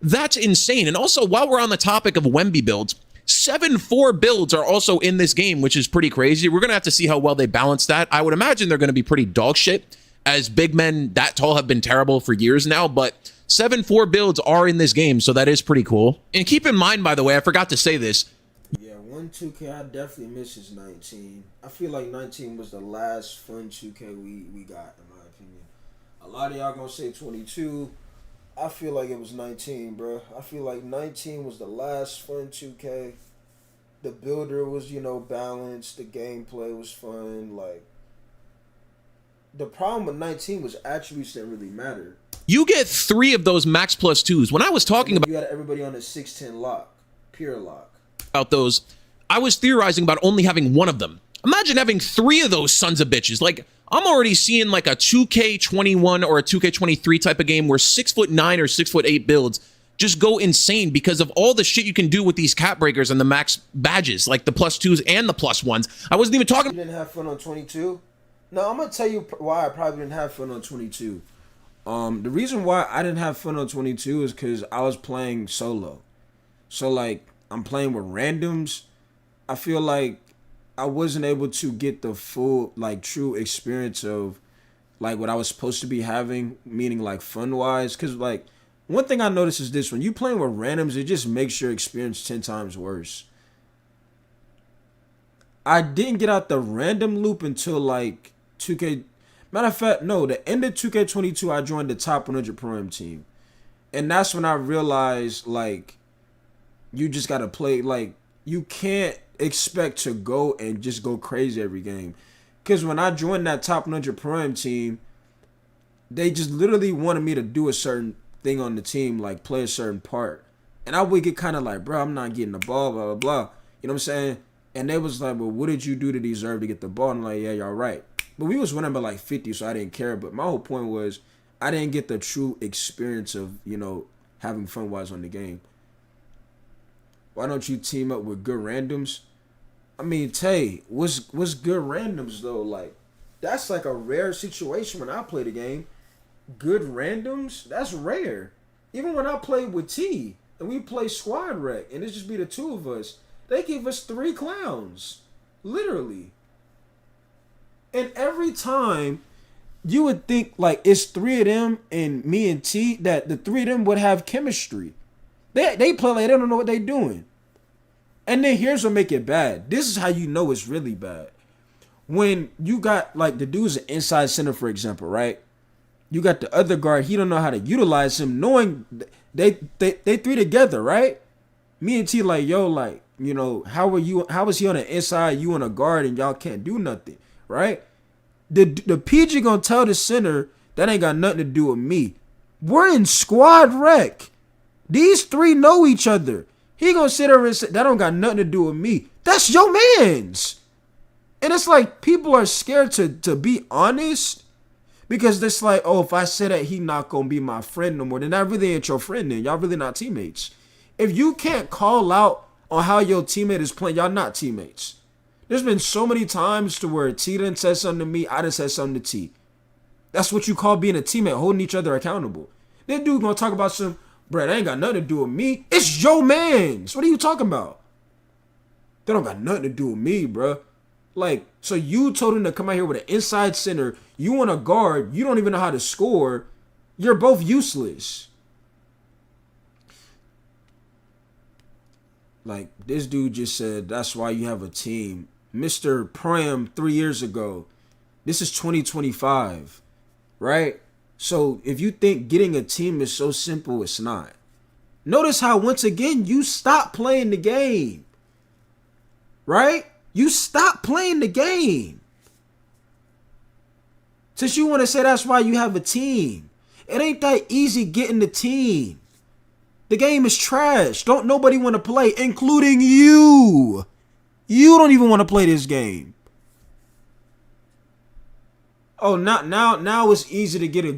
That's insane. And also, while we're on the topic of Wemby builds, 7-4 builds are also in this game, which is pretty crazy. We're going to have to see how well they balance that. I would imagine they're going to be pretty dog shit, as big men that tall have been terrible for years now, but 7-4 builds are in this game, so that is pretty cool. And keep in mind, by the way, I forgot to say this. Yeah, 2K I definitely miss is 19. I feel like 19 was the last fun 2K we got, in my opinion. A lot of y'all gonna say 22. I feel like it was 19, bro. I feel like 19 was the last fun 2K. The builder was, balanced. The gameplay was fun. Like, the problem with 19 was attributes didn't really matter. You get 3 of those max plus 2s. When I was talking about, you got everybody on a 610 lock, pure lock. About those, I was theorizing about only having 1 of them. Imagine having 3 of those sons of bitches. Like, I'm already seeing like a 2K21 or a 2K23 type of game where 6'9" or 6'8" builds just go insane because of all the shit you can do with these cap breakers and the max badges, like the plus 2s and the plus 1s. I wasn't even talking. You didn't have fun on 22? No, I'm gonna tell you why I probably didn't have fun on 22. The reason why I didn't have fun on 22 is because I was playing solo. So like I'm playing with randoms. I feel like I wasn't able to get the full, like, true experience of, like, what I was supposed to be having, meaning, like, fun-wise. Because, like, one thing I noticed is this. When you playing with randoms, it just makes your experience 10 times worse. I didn't get out the random loop until, like, 2K... Matter of fact, no, the end of 2K22, I joined the top 100 Pro-Am team. And that's when I realized, like, you just got to play, like, you can't expect to go and just go crazy every game. Because when I joined that top 100 Pro-Am team, they just literally wanted me to do a certain thing on the team, like play a certain part. And I would get kind of like, bro, I'm not getting the ball, blah, blah, blah. You know what I'm saying? And they was like, well, what did you do to deserve to get the ball? And I'm like, yeah, y'all right. But we was winning by like 50, so I didn't care. But my whole point was I didn't get the true experience of, having fun-wise on the game. Why don't you team up with good randoms? I mean, Tay, what's good randoms, though? Like, that's like a rare situation when I play the game. Good randoms? That's rare. Even when I play with T, and we play squad rec, and it just be the 2 of us, they give us 3 clowns. Literally. And every time, you would think, like, it's 3 of them and me and T, that the 3 of them would have chemistry. They play like they don't know what they're doing. And then here's what make it bad. This is how you know it's really bad. When you got, like, the dude's an inside center, for example, right? You got the other guard. He don't know how to utilize him, knowing they 3 together, right? Me and T like, yo, like, how is he on the inside, you on a guard, and y'all can't do nothing, right? The PG gonna tell the center that ain't got nothing to do with me. We're in squad rec. These 3 know each other. He gonna sit there and say, that don't got nothing to do with me. That's your mans. And it's like, people are scared to be honest. Because it's like, oh, if I say that he not gonna be my friend no more, then that really ain't your friend then. Y'all really not teammates. If you can't call out on how your teammate is playing, y'all not teammates. There's been so many times to where T done said something to me, I done said something to T. That's what you call being a teammate, holding each other accountable. This dude gonna talk about some, bro, that ain't got nothing to do with me. It's your mans. What are you talking about? That don't got nothing to do with me, bro. Like, so you told him to come out here with an inside center. You want a guard. You don't even know how to score. You're both useless. Like, this dude just said, that's why you have a team. Mr. Pram 3 years ago. This is 2025, right? So if you think getting a team is so simple, it's not. Notice how, once again, you stop playing the game. right? You stop playing the game. Since you want to say that's why you have a team. It ain't that easy getting the team. The game is trash. Don't nobody want to play, including you. You don't even want to play this game. Oh, now it's easy to get a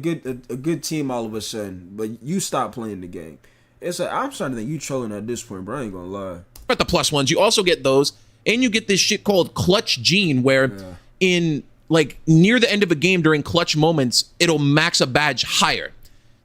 good team all of a sudden, but you stop playing the game. I'm starting to think you trolling at this point, bro. I ain't gonna lie. At the plus ones, you also get those, and you get this shit called Clutch Gene, where in like near the end of a game during clutch moments, it'll max a badge higher.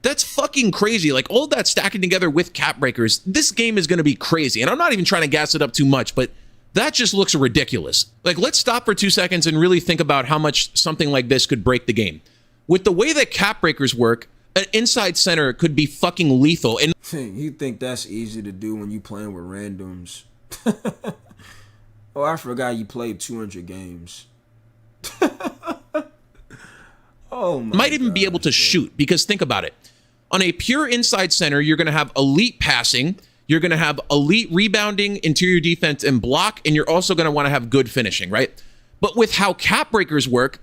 That's fucking crazy. Like all that stacking together with cap breakers, this game is gonna be crazy. And I'm not even trying to gas it up too much, but that just looks ridiculous. Like, let's stop for 2 seconds and really think about how much something like this could break the game. With the way that cap breakers work, an inside center could be fucking lethal. And you think that's easy to do when you playing with randoms? Oh, I forgot you played 200 games. Oh my might even be able to shoot, because think about it. On a pure inside center, you're going to have elite passing. You're going to have elite rebounding, interior defense, and block, and you're also going to want to have good finishing, right? But with how cap breakers work,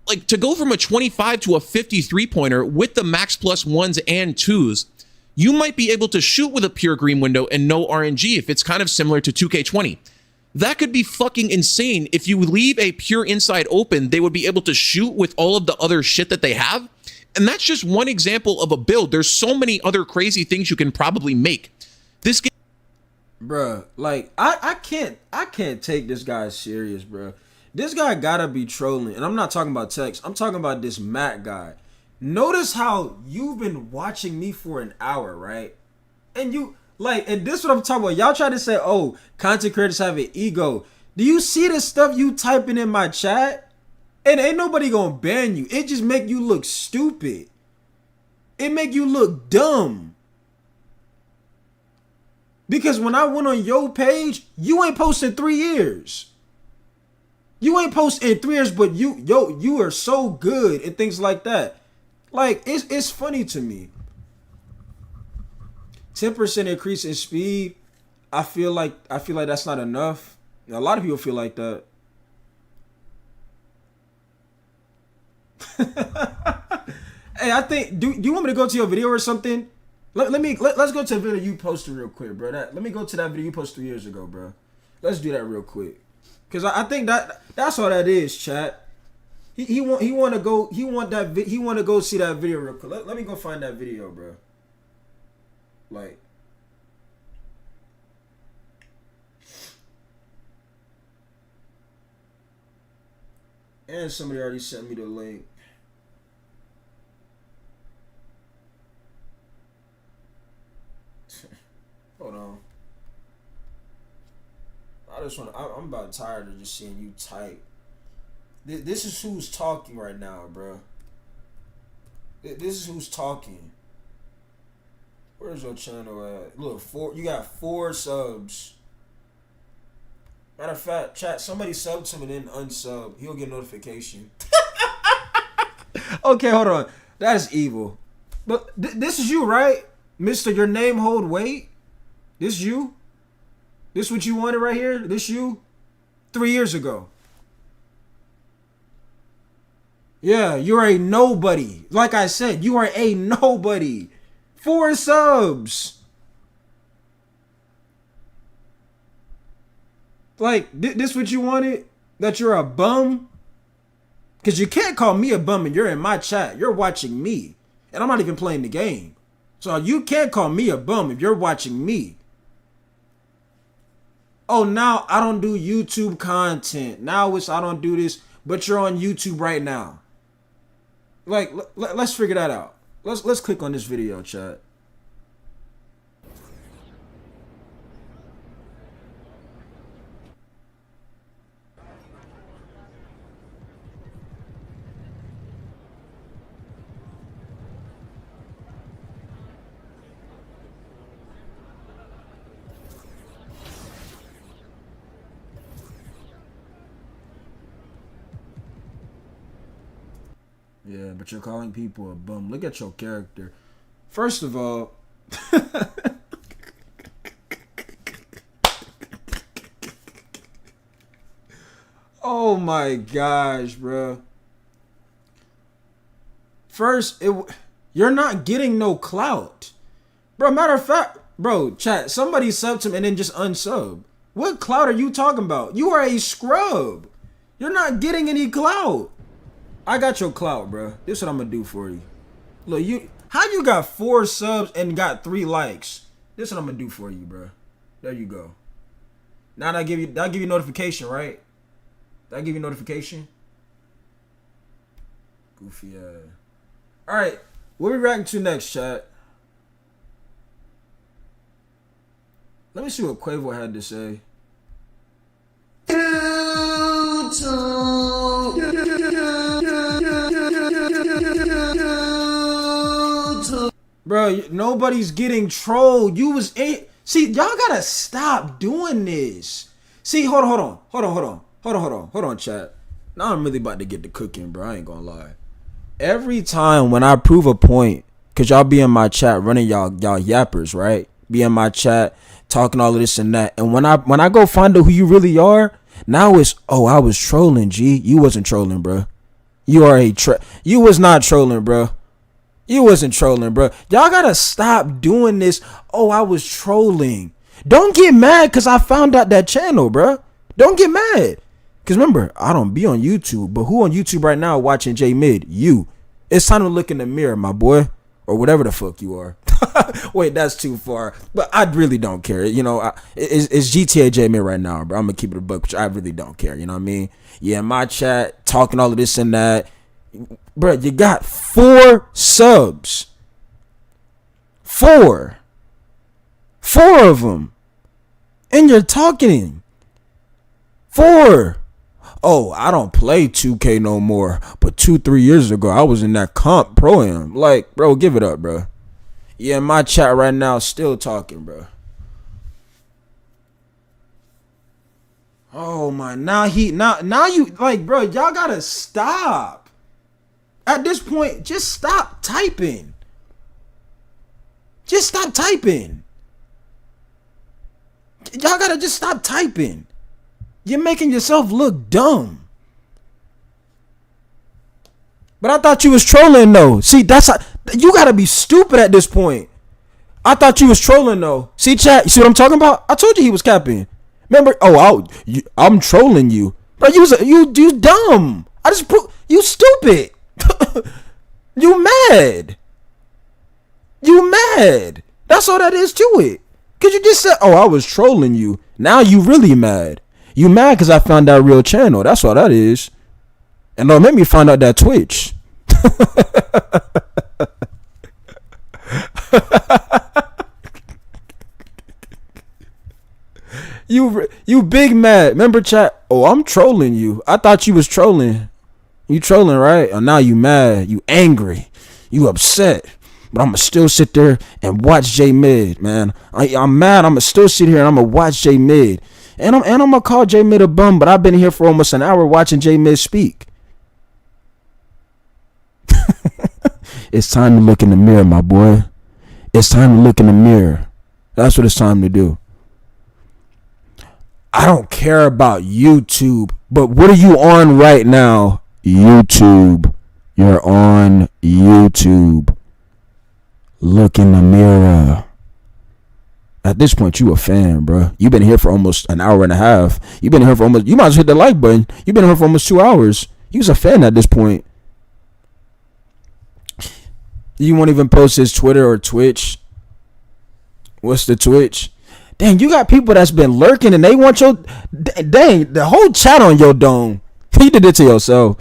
like to go from a 25 to a 53-pointer with the max plus ones and twos, you might be able to shoot with a pure green window and no RNG if it's kind of similar to 2K20. That could be fucking insane. If you leave a pure inside open, they would be able to shoot with all of the other shit that they have. And that's just one example of a build. There's so many other crazy things you can probably make. This game, bruh, like I can't take this guy serious, bruh. This guy gotta be trolling, and I'm not talking about text. I'm talking about this Matt guy. Notice how you've been watching me for an hour, right? And you and this is what I'm talking about. Y'all try to say, oh, content creators have an ego. Do you see the stuff you typing in my chat? And ain't nobody gonna ban you. It just make you look stupid. It make you look dumb. Because when I went on your page, you ain't posted 3 years. You ain't posted in 3 years, but you are so good and things like that. Like, it's funny to me. 10% increase in speed. I feel like that's not enough. A lot of people feel like that. Hey, I think do you want me to go to your video or something? Let's go to the video you posted real quick, bro. Let me go to that video you posted 3 years ago, bro. Let's do that real quick, cause I think that's all that is, chat. He want to go see that video real quick. Let me go find that video, bro. Like, and somebody already sent me the link. Hold on. I'm about tired of just seeing you type. This is who's talking right now, bro. This is who's talking. Where's your channel at? Look, you got 4 subs. Matter of fact, chat, somebody sub to him and then unsub. He'll get a notification. Okay, hold on. That is evil. But this is you, right? Mister, your name hold weight? This you? This what you wanted right here? This you? 3 years ago. Yeah, you're a nobody. Like I said, you are a nobody. 4 subs. Like, this what you wanted? That you're a bum? Because you can't call me a bum and you're in my chat. You're watching me. And I'm not even playing the game. So you can't call me a bum if you're watching me. Oh, now I don't do YouTube content. Now I don't do this, but you're on YouTube right now. Like, let's figure that out. Let's click on this video, chat. Yeah, but you're calling people a bum. Look at your character. First of all, Oh my gosh, bro. First, you're not getting no clout. Bro, matter of fact, bro, chat, somebody subbed him and then just unsub. What clout are you talking about? You are a scrub. You're not getting any clout. I got your clout, bro. This is what I'm gonna do for you. Look, how you got 4 subs and got 3 likes? This is what I'm gonna do for you, bro. There you go. Now that'll give you notification, right? That'll give you notification. Goofy ass. Alright, what we reacting to next, chat? Let me see what Quavo had to say. Bro, nobody's getting trolled. You was in. See, y'all gotta stop doing this. See, hold on, chat. Now I'm really about to get to cooking, bro. I ain't gonna lie. Every time when I prove a point, cause y'all be in my chat running y'all yappers, right? Be in my chat talking all of this and that. And when I go find out who you really are, now it's, oh, I was trolling, G. You wasn't trolling, bro. You are you was not trolling, bro. You wasn't trolling, bro. Y'all gotta stop doing this. Oh, I was trolling. Don't get mad because I found out that channel, bro. Don't get mad. Because remember, I don't be on YouTube. But who on YouTube right now watching J Mid? You. It's time to look in the mirror, my boy. Or whatever the fuck you are. Wait, that's too far. But I really don't care. You know, it's GTA J Mid right now, bro. I'm going to keep it a buck, which I really don't care. You know what I mean? Yeah, my chat, talking all of this and that. Bro, you got 4 subs. 4 of them. And you're talking. 4. Oh, I don't play 2K no more. But 2-3 years ago, I was in that comp pro-am. Like, bro, give it up, bro. Yeah, my chat right now still talking, bro. Oh my, now you, like, bro, y'all gotta stop. At this point, just stop typing. Just stop typing. Y'all gotta just stop typing. You're making yourself look dumb. But I thought you was trolling though. See, you gotta be stupid at this point. I thought you was trolling though. See, chat, you see what I'm talking about? I told you he was capping. Remember? Oh, I'm trolling you. Bro, you dumb. I just you stupid. You mad. You mad. That's all that is to it. Cause you just said, oh, I was trolling you. Now you really mad. You mad because I found that real channel. That's all that is. And don't make me find out that Twitch. You big mad. Remember, chat? Oh, I'm trolling you. I thought you was trolling. You trolling, right? And now you mad. You angry. You upset. But I'm going to still sit there and watch J Mid, man. I'm mad. I'm going to still sit here and I'm going to watch J Mid. And I'm going to call J Mid a bum, but I've been here for almost an hour watching J Mid speak. It's time to look in the mirror, my boy. It's time to look in the mirror. That's what it's time to do. I don't care about YouTube, but what are you on right now? YouTube. You're on YouTube. Look in the mirror. At this point, you a fan, bro. You've been here for almost an hour and a half. You've been here for almost, you might as well hit the like button. You've been here for almost 2 hours. You was a fan at this point. You won't even post his Twitter or Twitch. What's the Twitch? Dang, you got people that's been lurking and they want your, dang, the whole chat on your dome. You did it to yourself.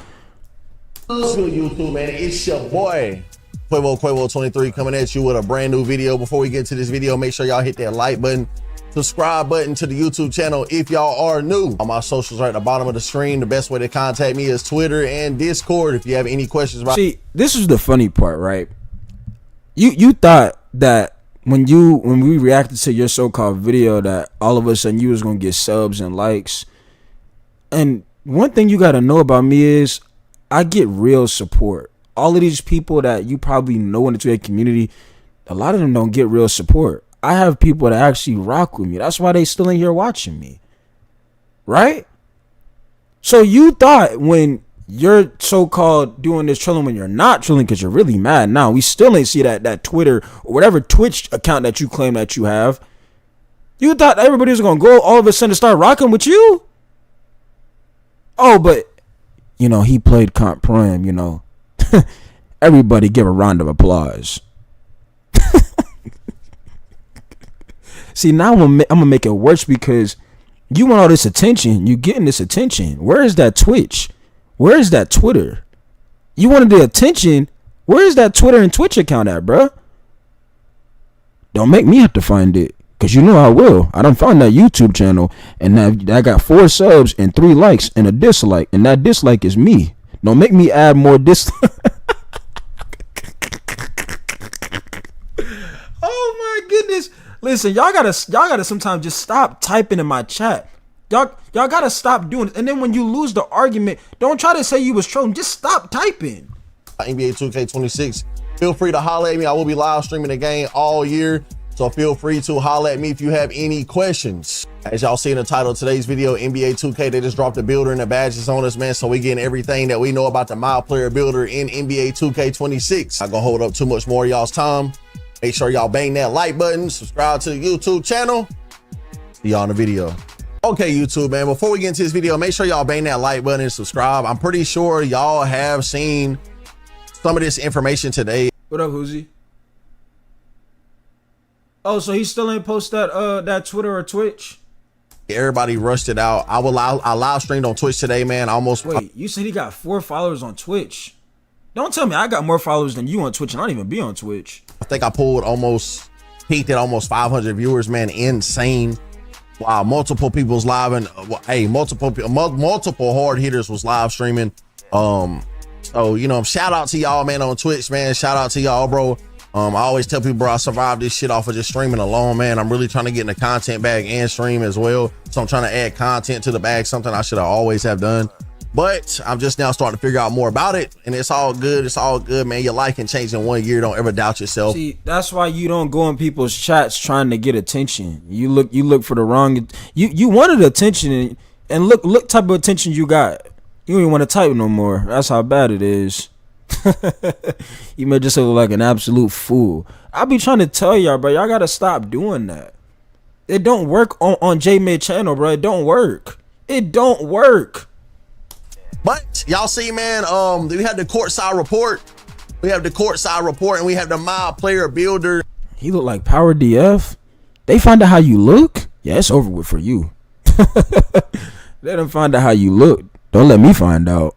What's good, YouTube, man? It's your boy Quavo 23 coming at you with a brand new video. Before we get to this video, make sure y'all hit that like button, subscribe button to the YouTube channel if y'all are new. On my socials right at the bottom of the screen. The best way to contact me is Twitter and Discord if you have any questions about. See, this is the funny part, right? You thought that when we reacted to your so-called video that all of a sudden you was gonna get subs and likes. And one thing you gotta know about me is I get real support. All of these people that you probably know in the Twitter community, a lot of them don't get real support. I have people that actually rock with me. That's why they still in here watching me. Right? So you thought when you're so-called doing this trolling when you're not trolling because you're really mad now, we still ain't see that Twitter or whatever Twitch account that you claim that you have. You thought everybody was going to go all of a sudden start rocking with you? Oh, but, you know, he played Comp Prime, you know. Everybody give a round of applause. See, now I'm going to make it worse because you want all this attention. You getting this attention. Where is that Twitch? Where is that Twitter? You wanted the attention. Where is that Twitter and Twitch account at, bruh? Don't make me have to find it. Because you know I will. I done found that YouTube channel. And I got 4 subs and 3 likes and a dislike. And that dislike is me. Don't make me add more dislike. Oh my goodness. Listen, y'all gotta sometimes just stop typing in my chat. Y'all gotta stop doing it. And then when you lose the argument, don't try to say you was trolling. Just stop typing. NBA 2K26. Feel free to holler at me. I will be live streaming the game all year. So feel free to holler at me if you have any questions. As y'all see in the title of today's video, NBA 2K, they just dropped the builder and the badges on us, man. So we getting everything that we know about the My Player Builder in NBA 2K26. Not gonna hold up too much more of y'all's time. Make sure y'all bang that like button, subscribe to the YouTube channel. See y'all in the video. Okay, YouTube, man, before we get into this video, make sure y'all bang that like button and subscribe. I'm pretty sure y'all have seen some of this information today. What up, Hoozie? Oh, so he still ain't post that Twitter or Twitch? Everybody rushed it out. I live streamed on Twitch today, man. Wait, you said he got 4 followers on Twitch. Don't tell me I got more followers than you on Twitch and I don't even be on Twitch. I think I peaked at almost 500 viewers, man. Insane. Wow, multiple people's live and hey, multiple hard hitters was live streaming. So you know, shout out to y'all, man, on Twitch, man. Shout out to y'all, bro. I always tell people, bro, I survived this shit off of just streaming alone, man. I'm really trying to get in the content bag and stream as well. So I'm trying to add content to the bag, something I should have always have done. But I'm just now starting to figure out more about it, and it's all good. It's all good, man. Your life can change in 1 year. Don't ever doubt yourself. See, that's why you don't go in people's chats trying to get attention. You look for the wrong. You wanted attention, and look type of attention you got. You don't even want to type no more. That's how bad it is. You may just look like an absolute fool. I be trying to tell y'all, bro. Y'all gotta stop doing that. It don't work on J-Mid channel, bro. It don't work. It don't work. But y'all see, man, we had the courtside report. We have the courtside report, and we have the My Player Builder. He look like Power DF. They find out how you look. Yeah, it's over with for you. Let them find out how you look. Don't let me find out.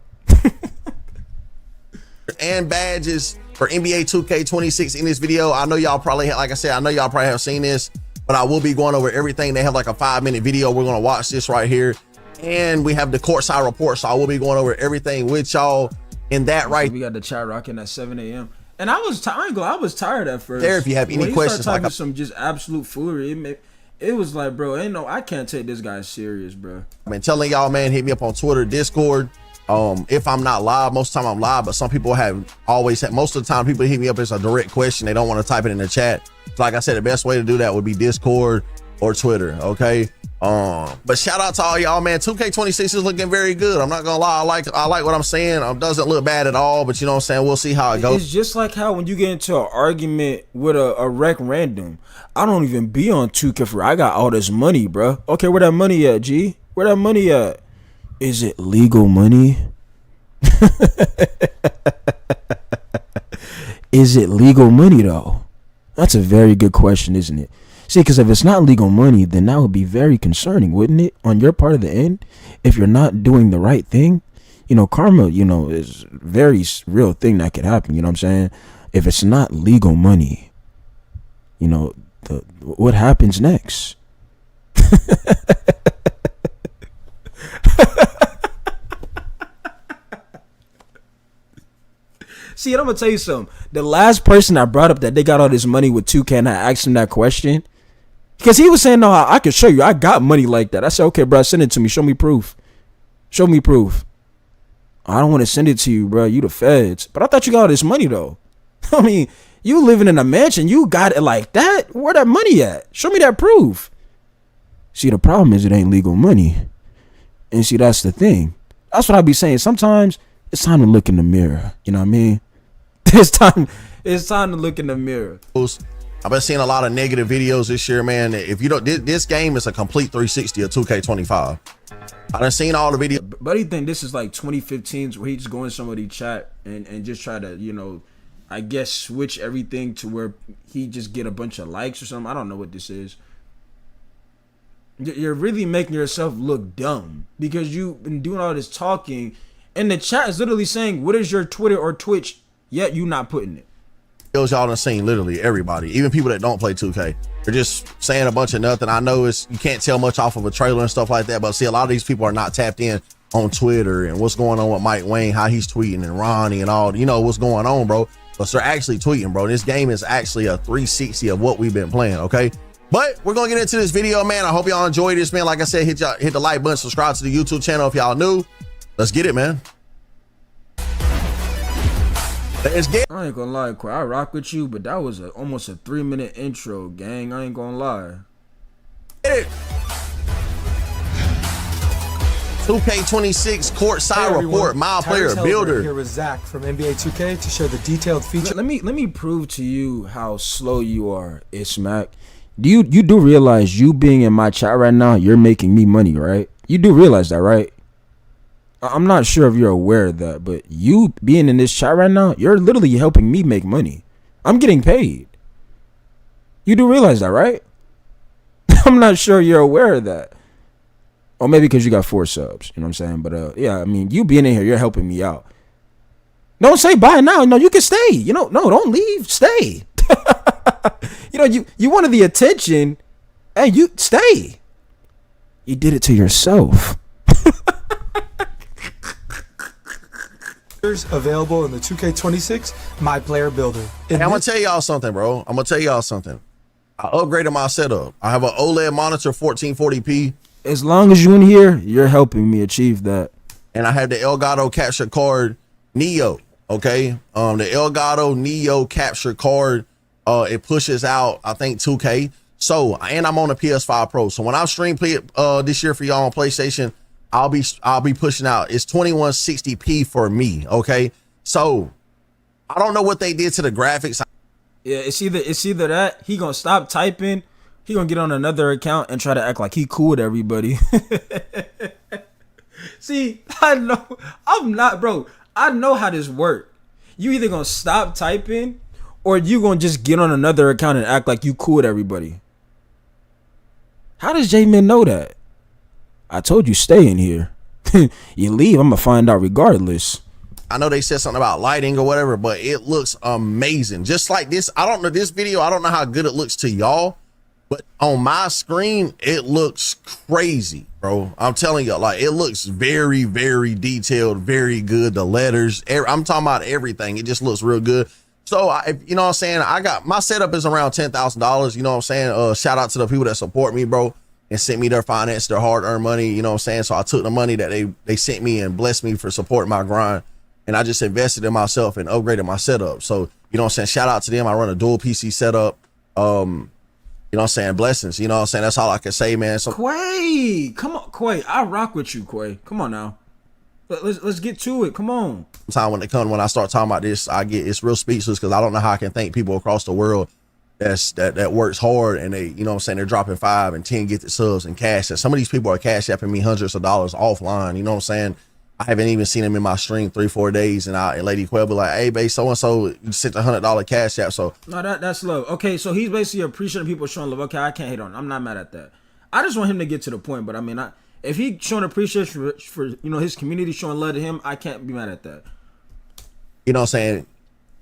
And badges for NBA 2K26 in this video. I know y'all probably, like I said, I know y'all probably have seen this, but I will be going over everything. They have like a 5-minute video. We're gonna watch this right here. And we have the courtside report, so I will be going over everything with y'all in that right. We got the chat rocking at 7 a.m. And I was tired at first. There, if you have any questions, like some just absolute foolery, it was like, bro, I can't take this guy serious, bro. I've been telling y'all, man, hit me up on Twitter, Discord. If I'm not live, most of the time I'm live, but some people most of the time people hit me up as a direct question. They don't want to type it in the chat. So like I said, the best way to do that would be Discord or Twitter, okay? But shout out to all y'all, man. 2K26 is looking very good. I'm not gonna lie, I like what I'm saying. Doesn't look bad at all, but you know what I'm saying, we'll see how it goes. It's just like how when you get into an argument with a rec random, I don't even be on 2K for I got all this money, bro. Okay, where that money at, G? Where that money at? Is it legal money? Is it legal money though? That's a very good question, isn't it? See, because if it's not legal money, then that would be very concerning, wouldn't it? On your part of the end, if you're not doing the right thing, you know, karma, you know, is a very real thing that could happen. You know what I'm saying? If it's not legal money, you know, what happens next? See, and I'm gonna tell you something. The last person I brought up that they got all this money with 2K, and I asked him that question, because he was saying, no, I can show you. I got money like that. I said, okay, bro, send it to me. Show me proof. Show me proof. I don't want to send it to you, bro. You the feds. But I thought you got all this money, though. I mean, you living in a mansion. You got it like that? Where that money at? Show me that proof. See, the problem is it ain't legal money. And see, that's the thing. That's what I be saying. Sometimes it's time to look in the mirror. You know what I mean? It's time to look in the mirror. I've been seeing a lot of negative videos this year, man. If you don't, this game is a complete 360 of 2K25. I done seen all the videos. But do you think this is like 2015 where he just go in somebody chat and just try to, you know, I guess switch everything to where he just get a bunch of likes or something? I don't know what this is. You're really making yourself look dumb because you've been doing all this talking and the chat is literally saying, what is your Twitter or Twitch? Yet you not putting it. Y'all done seen literally everybody, even people that don't play 2K. They're just saying a bunch of nothing. I know you can't tell much off of a trailer and stuff like that, but see, a lot of these people are not tapped in on Twitter and what's going on with Mike Wayne, how he's tweeting, and Ronnie and all, you know, what's going on, bro. But they're actually tweeting, bro. This game is actually a 360 of what we've been playing, okay? But we're gonna get into this video, man. I hope y'all enjoy this, man. Like I said, hit the like button, subscribe to the YouTube channel if y'all new. Let's get it, man. Let's get it. I ain't gonna lie, Quay, I rock with you, but that was almost a 3-minute intro, gang. I ain't gonna lie. Get it. 2K26 courtside report, my player builder. Here with Zach from NBA 2K to show the detailed features. Let me prove to you how slow you are, Ismac. You do realize you being in my chat right now, you're making me money, right? You do realize that, right? I'm not sure if you're aware of that, but you being in this chat right now, you're literally helping me make money. I'm getting paid. You do realize that, right? I'm not sure you're aware of that. Or maybe because you got 4 subs, you know what I'm saying? But yeah, I mean, you being in here, you're helping me out. Don't say bye now. No, you can stay. You know, no, don't leave. Stay. You know, you wanted the attention. Hey, you stay. You did it to yourself. Available in the 2K26 My Player Builder. Hey, I'm gonna tell y'all something, bro. I upgraded my setup. I have an OLED monitor, 1440p. As long as you in here, you're helping me achieve that. And I have the Elgato capture card Neo. Okay, the Elgato Neo capture card. It pushes out, I think, 2K. So, and I'm on a PS5 Pro. So when I stream this year for y'all on PlayStation, I'll be pushing out. It's 2160p for me. Okay, so I don't know what they did to the graphics. Yeah, it's either that he gonna stop typing, he gonna get on another account and try to act like he cool with everybody. See, I know I'm not, bro. I know how this works. You either gonna stop typing or you gonna just get on another account and act like you cool with everybody. How does J-Man know that? I told you stay in here. You leave, I'm gonna find out regardless. I know they said something about lighting or whatever, but it looks amazing. Just like this, I don't know this video, I don't know how good it looks to y'all, but on my screen, it looks crazy, bro. I'm telling you, like, it looks very, very detailed, very good. The letters, I'm talking about everything. It just looks real good. So, you know what I'm saying? I got my setup is around $10,000. You know what I'm saying? Shout out to the people that support me, bro, and sent me their finance, their hard-earned money. You know what I'm saying? So I took the money that they sent me and blessed me for supporting my grind, and I just invested in myself and upgraded my setup. So, you know what I'm saying? Shout out to them. I run a dual PC setup. You know what I'm saying? Blessings. You know what I'm saying? That's all I can say, man. So Quay, come on, Quay. I rock with you, Quay. Come on now. Let's get to it. Come on. Time when I start talking about this, it's real speechless because I don't know how I can thank people across the world that works hard and they, you know what I'm saying, they're dropping 5 and 10 gifted subs and cash. And some of these people are cash apping me hundreds of dollars offline. You know what I'm saying? I haven't even seen them in my stream 3-4 days, and Lady Quell be like, "Hey, babe, so and so sent $100 cash app." So no, that's love. Okay, so he's basically appreciating people showing love. Okay, I can't hate on him. I'm not mad at that. I just want him to get to the point. But I mean, if he showing appreciation for you know his community showing love to him, I can't be mad at that. You know what I'm saying?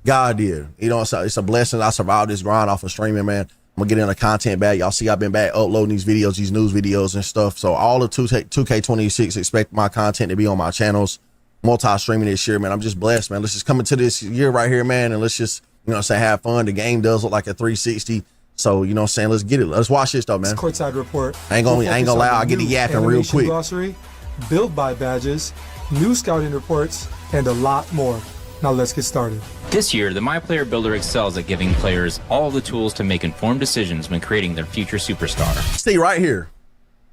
God did. You know, it's a blessing. I survived this grind off of streaming, man. I'm gonna get in the content back. Y'all see I've been back uploading these videos, these news videos and stuff. So all of 2K26 expect my content to be on my channels, multi-streaming this year, man. I'm just blessed, man. Let's just come into this year right here, man, and let's just, you know what I'm saying, have fun. The game does look like a 360. So, you know what I'm saying, let's get it. Let's watch this though, man. Courtside report. I ain't gonna lie, I'll get the yapping real quick. Glossary, build by badges, new scouting reports, and a lot more. Now let's get started. This year, the My Player Builder excels at giving players all the tools to make informed decisions when creating their future superstar. See right here,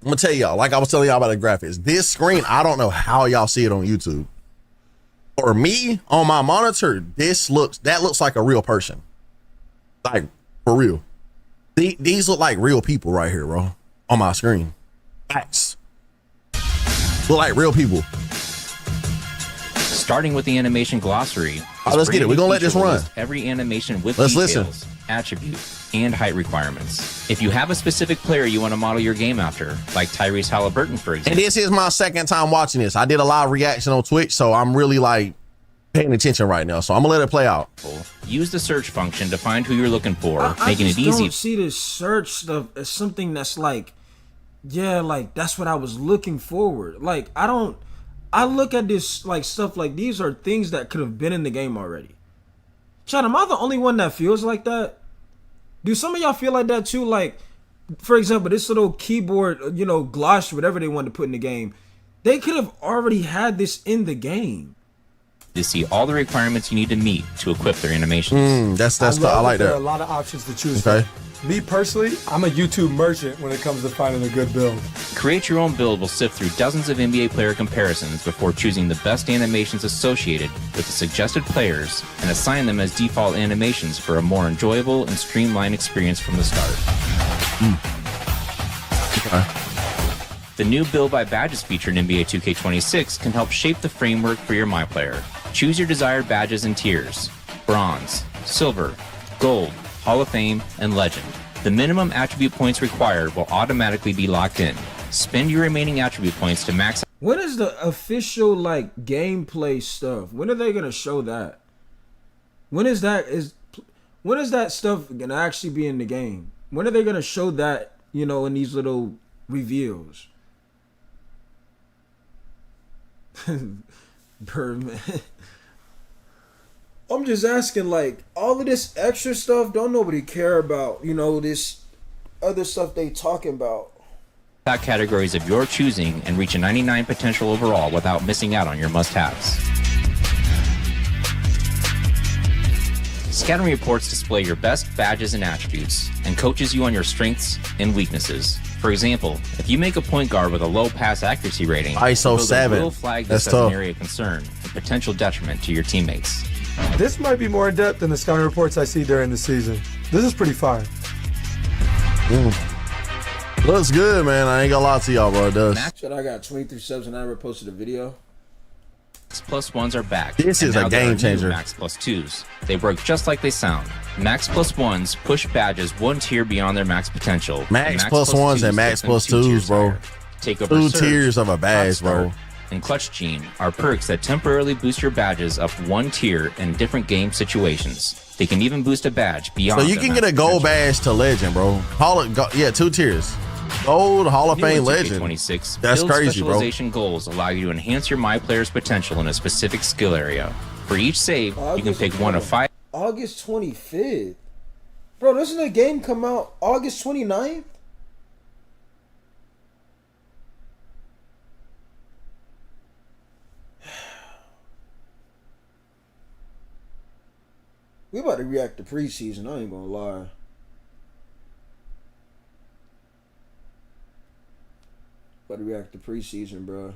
I'm gonna tell y'all, like I was telling y'all about the graphics. This screen, I don't know how y'all see it on YouTube. For me, on my monitor, that looks like a real person. Like, for real. These look like real people right here, bro. On my screen. Facts. Look like real people. Starting with the animation glossary. All right, let's get it. We're gonna let this run. Every animation with Let's details, listen. attributes, and height requirements. If you have a specific player you want to model your game after, like Tyrese Halliburton, for example. And this is my second time watching this. I did a live reaction on Twitch, so I'm really like paying attention right now. So I'm gonna let it play out. Use the search function to find who you're looking for, I making just it easy. don't see this search stuff as something that's like, yeah, like that's what I was looking forward. Like I look at this like stuff like these are things that could have been in the game already. Chad, am I the only one that feels like that? Do some of y'all feel like that too? Like, for example, this little keyboard, glossary, whatever they wanted to put in the game, they could have already had this in the game. To see all the requirements you need to meet to equip their animations. I like There are that. a lot of options to choose Okay. from. Me personally, I'm a YouTube merchant when it comes to finding a good build. Create your own build will sift through dozens of NBA player comparisons before choosing the best animations associated with the suggested players and assign them as default animations for a more enjoyable and streamlined experience from the start. The new Build by Badges feature in NBA 2K26 can help shape the framework for your MyPlayer. Choose your desired badges and tiers: Bronze, Silver, Gold, Hall of Fame, and Legend. The minimum attribute points required will automatically be locked in. Spend your remaining attribute points to max. When is the official like gameplay stuff? When are they gonna show that? When is that stuff gonna actually be in the game? When are they gonna show that, in these little reveals? Birdman. I'm just asking, like, all of this extra stuff, don't nobody care about, this other stuff they talking about. Categories of your choosing and reach a 99 potential overall without missing out on your must-haves. Scouting reports display your best badges and attributes and coaches you on your strengths and weaknesses. For example, if you make a point guard with a low pass accuracy rating, ISO 7. will flag That's this as tough. an area of concern and potential detriment to your teammates. This might be more in depth than the scouting reports I see during the season. This is pretty fire. Looks good, man. I ain't gonna lie to y'all, bro. It does. Shit, I got 23 subs and I never posted a video. Max Plus 1s are back. This and is a now there are game new changer. Max Plus 2s. They work just like they sound. Max Plus 1s push badges one tier beyond their max potential. Max Plus 1s and 2s Max take them Plus 2 2s, tiers bro. higher. Takeover 2 Surge, tiers of a badge, Hot Start, bro. and Clutch Gene are perks that temporarily boost your badges up one tier in different game situations. They can even boost a badge beyond. So you their can max get a gold potential. badge to legend, bro. 2 tiers. Gold, Hall of New in Fame, 2K26, legend. That's build crazy, bro. specialization goals allow you to enhance your My Player's potential in a specific skill area. For each save, you can pick one of 5. August 25th. Bro, doesn't the game come out August 29th? We about to react to preseason, I ain't gonna lie. About to react to preseason, bro.